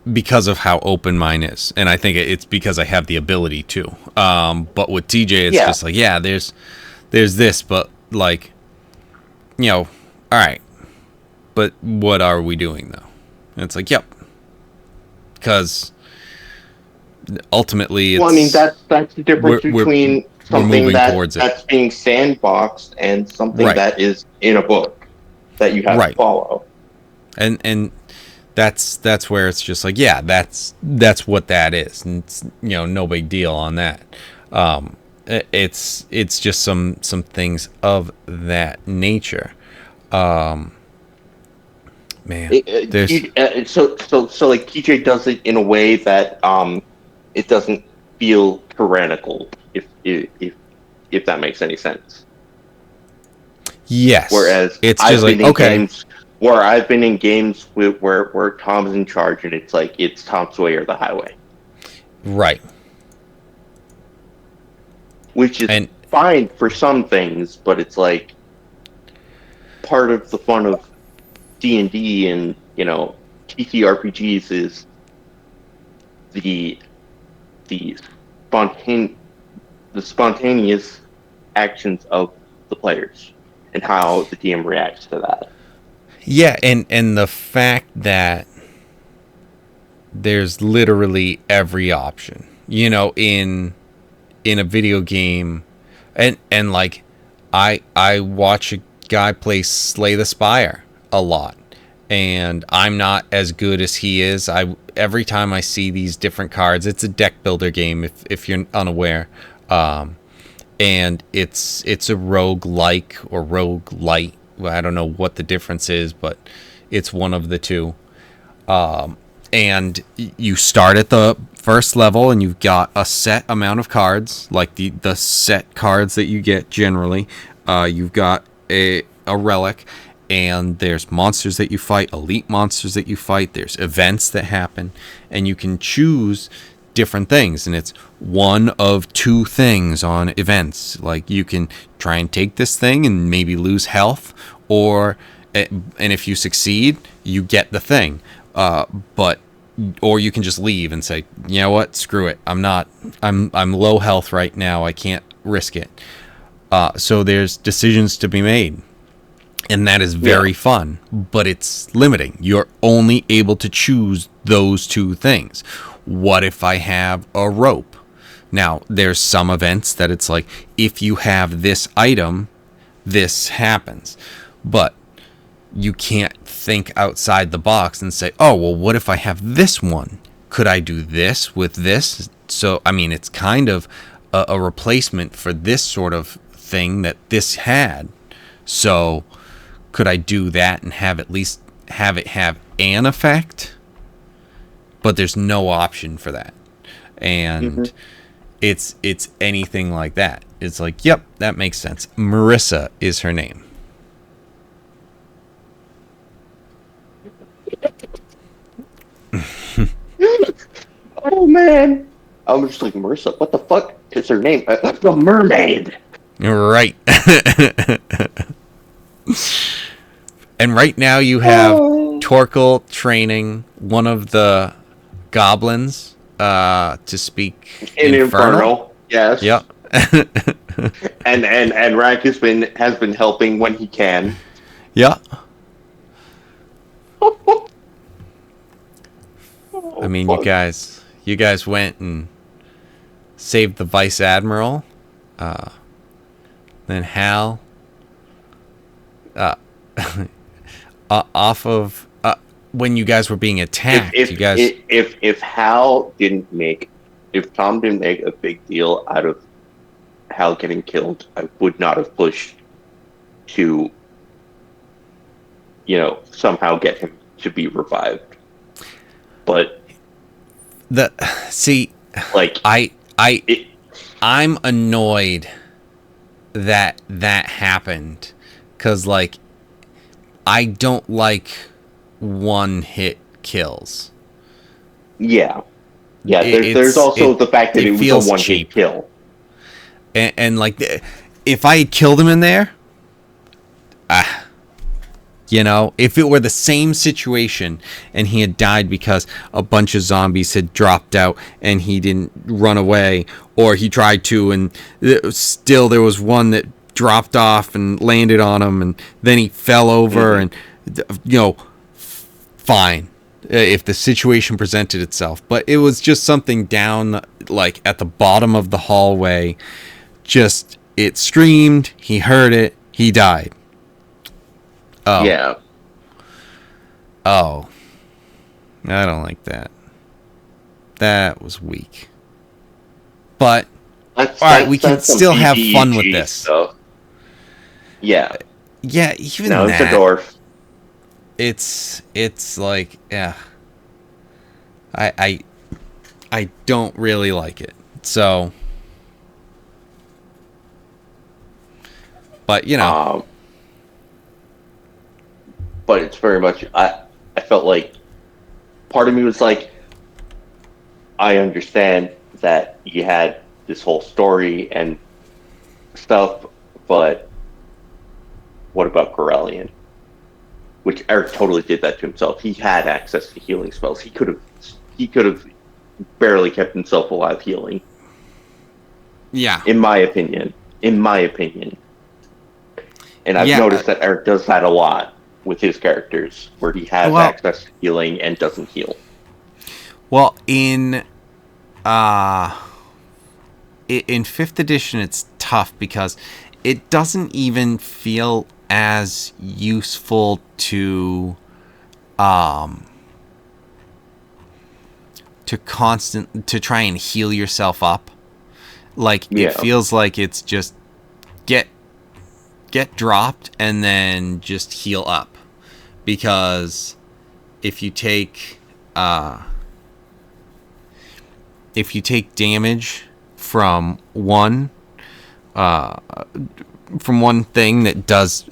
of how open mine is, and I think it's because I have the ability to. But with TJ, it's just like, yeah, there's this, but like, you know, all right, but what are we doing though? And it's like, yep, because ultimately, it's, well, I mean, that's the difference between something that's being sandboxed and something that is in a book that you have to follow. And that's where it's just like, yeah, that's what that is, and it's, you know, no big deal on that. It's just some things of that nature. Man, so like TJ does it in a way that it doesn't feel tyrannical, if that makes any sense. Yes. Whereas it's just like, okay. Where I've been in games where Tom's in charge, and it's like, it's Tom's way or the highway. Right. Which is fine for some things, but it's like part of the fun of D&D and, you know, TTRPGs is the spontaneous actions of the players and how the DM reacts to that. Yeah, and the fact that there's literally every option, you know, in a video game, and like I watch a guy play Slay the Spire a lot, and I'm not as good as he is. Every time I see these different cards, it's a deck builder game if you're unaware, and it's a roguelike or roguelite. I don't know what the difference is, but it's one of the two. And you start at the first level, and you've got a set amount of cards, like the set cards that you get generally. You've got a relic, and there's monsters that you fight, elite monsters that you fight. There's events that happen, and you can choose different things, and it's one of 2 things on events. Like, you can try and take this thing and maybe lose health, and if you succeed, you get the thing. Or you can just leave and say, you know what, screw it. I'm low health right now. I can't risk it. So there's decisions to be made. And that is very fun, but it's limiting. You're only able to choose those two things. What if I have a rope? Now, there's some events that it's like, if you have this item, this happens. But you can't think outside the box and say, oh, well, what if I have this one? Could I do this with this? So, I mean, it's kind of a replacement for this sort of thing that this had. So, could I do that and have at least have it have an effect? But there's no option for that. And it's anything like that. It's like, yep, that makes sense. Marissa is her name. Oh man, I was just like, Marissa, what the fuck is her name? The mermaid. Right. And right now you have Torkel training one of the goblins to speak In Infernal. Yes. Yep. and Rack has been helping when he can. Yeah. I mean, fuck. you guys went and saved the Vice Admiral. Then Hal. Off of when you guys were being attacked, If you guys. if Tom didn't make a big deal out of Hal getting killed, I would not have pushed to, somehow get him to be revived. But I'm annoyed that happened, because I don't like one-hit kills. Yeah. There's also the fact that it was a one-hit kill. And if I had killed him in there, if it were the same situation and he had died because a bunch of zombies had dropped out and he didn't run away, or he tried to and still there was one that dropped off and landed on him and then he fell over and, fine. If the situation presented itself. But it was just something down, at the bottom of the hallway. Just, it screamed, he heard it, he died. Oh. Yeah. Oh. I don't like that. That was weak. But, alright, we can still have fun with this. Stuff. Yeah. Yeah, even no, that. It's a dwarf. It's like, yeah. I don't really like it. So, but but it's very much, I felt like part of me was like, I understand that you had this whole story and stuff, but what about Corellian? Which Eric totally did that to himself. He had access to healing spells. He could have barely kept himself alive healing. Yeah. In my opinion. And I've noticed that Eric does that a lot with his characters, where he has access to healing and doesn't heal. Well, in 5th edition, it's tough because it doesn't even feel as useful to try and heal yourself up. It feels like it's just get dropped and then just heal up, because if you take damage from one thing that does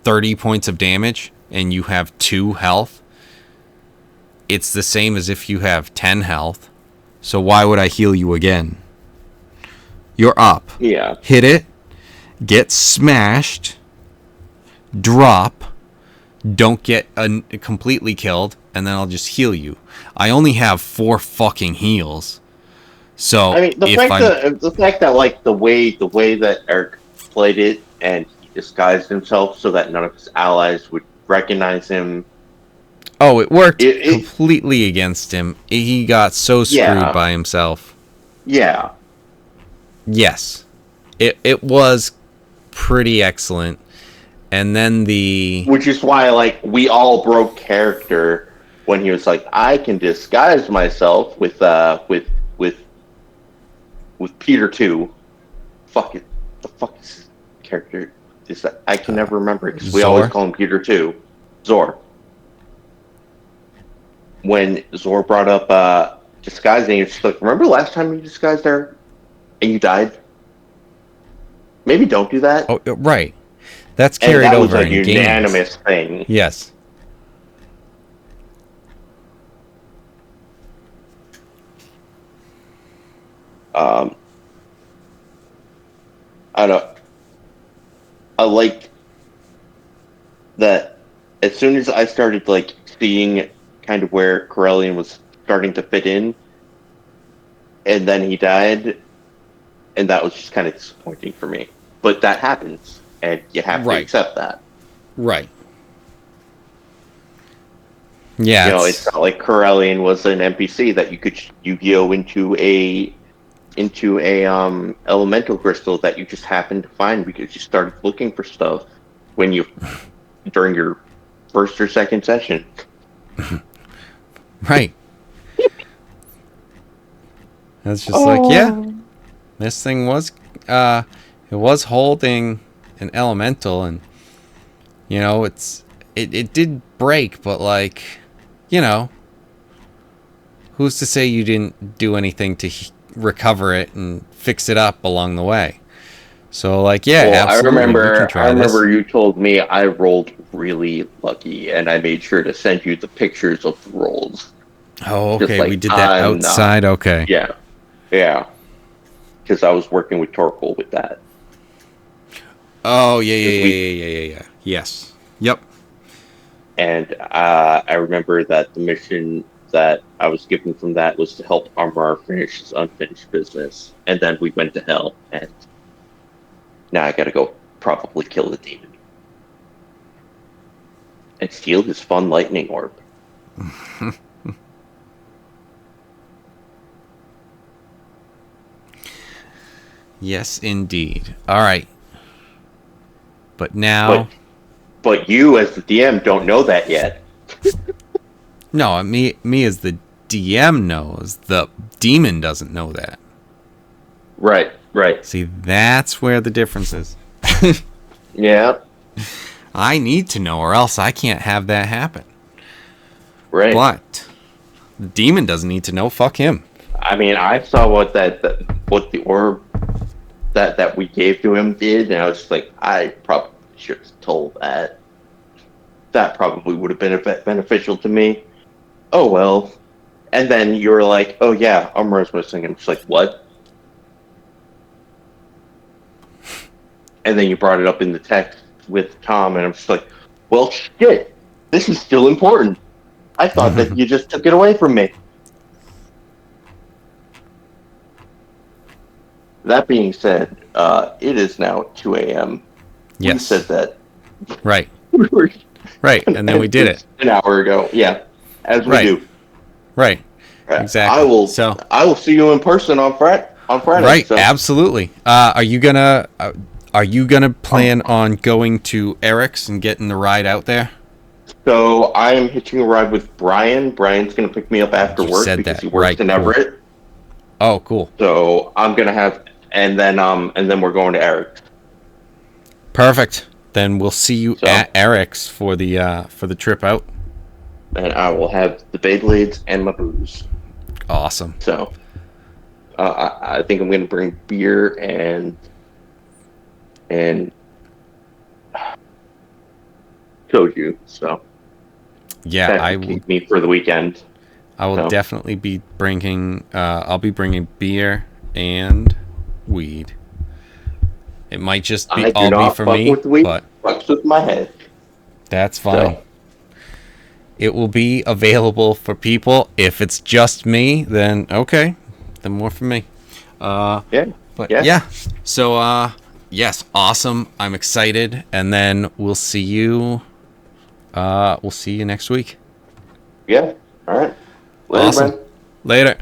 30 points of damage and you have 2 health, it's the same as if you have 10 health. So why would I heal you again? You're up. Yeah. Hit it, get smashed, drop, don't get completely killed, and then I'll just heal you. I only have 4 fucking heals. So I mean, if I'm the fact that like the way that Eric played it and he disguised himself so that none of his allies would recognize him. oh, it worked It completely against him. He got so screwed yeah, by himself. yeah. Yes, it was pretty excellent. And then Which is why like we all broke character when he was like, I can disguise myself with Peter too. Fuck it. The fuck is his character? Is that I can never remember because we always Zor? call him Peter too. Zor. When Zor brought up disguising, it's like, remember last time you disguised her and you died? Maybe don't do that. Oh, right. That's And carried that was over a in unanimous games. thing. Yes. Um, I don't. I like that. As soon as I started like seeing kind of where Corellian was starting to fit in, and then he died, and that was just kind of disappointing for me. But that happens, and you have to Right. accept that. Right. Yeah. You know, it's not like Corellian was an NPC that you could Yu-Gi-Oh into a elemental crystal that you just happened to find because you started looking for stuff when you during your first or second session. Right. That's just like, yeah, this thing was it was holding an elemental, and you know, it did break, but like, you know, who's to say you didn't do anything to recover it and fix it up along the way? So like, yeah, Well, absolutely, we can try I remember this. you told me I rolled really lucky, and I made sure to send you the pictures of the rolls. Oh, Just okay, like, we did that I'm not. outside. Okay. Yeah, yeah. Because I was working with Torkel with that. Oh, yeah, yeah, Because yeah, we yeah, yeah, yeah, yeah. Yes. Yep. And I remember that the mission that I was given from that was to help Armor finish his unfinished business. And then we went to hell, and now I gotta go probably kill the demon. And steal his fun lightning orb. Yes, indeed. All right. But now... But you, as the DM, don't know that yet. No, me as the DM knows. The demon doesn't know that. Right, right. See, that's where the difference is. Yeah, I need to know, or else I can't have that happen. right. But the demon doesn't need to know. Fuck him. I mean, I saw what what the orb that we gave to him did, and I was just like, I probably should have told that. That probably would have been beneficial to me. Oh well. And then you were like, oh yeah, Armor's missing. I'm just like, what? And then you brought it up in the text with Tom, and I'm just like, well, shit, this is still important. I thought that you just took it away from me. That being said, it is now 2 a.m. Yes. We said that. Right. We were Right. And then we did it. an hour ago. Yeah, as we Right. do. Right. Right. Exactly. I will see you in person on Friday. Right. So. Absolutely. Are you gonna plan on going to Eric's and getting the ride out there? So I am hitching a ride with Brian. Brian's going to pick me up after You work said because that. he works Right, in cool. Everett. Oh, cool. So I'm going to have, and then we're going to Eric. Perfect. Then we'll see you So- at Eric's for the trip out. And I will have the Beyblades and my booze. Awesome. So I think I'm going to bring beer and soju. So Yeah, that I will will. keep me for the weekend. I will So. definitely be bringing. I'll be bringing beer and weed. It might just I be do all be not for fuck me, with weed. but Fucks with my head. that's fine. So. It will be available for people. If it's just me, then okay, then more for me. Yeah. But Yeah. yeah. So yes, awesome. I'm excited, and then we'll see you. We'll see you next week. Yeah. All right. Later, Awesome. man. Later.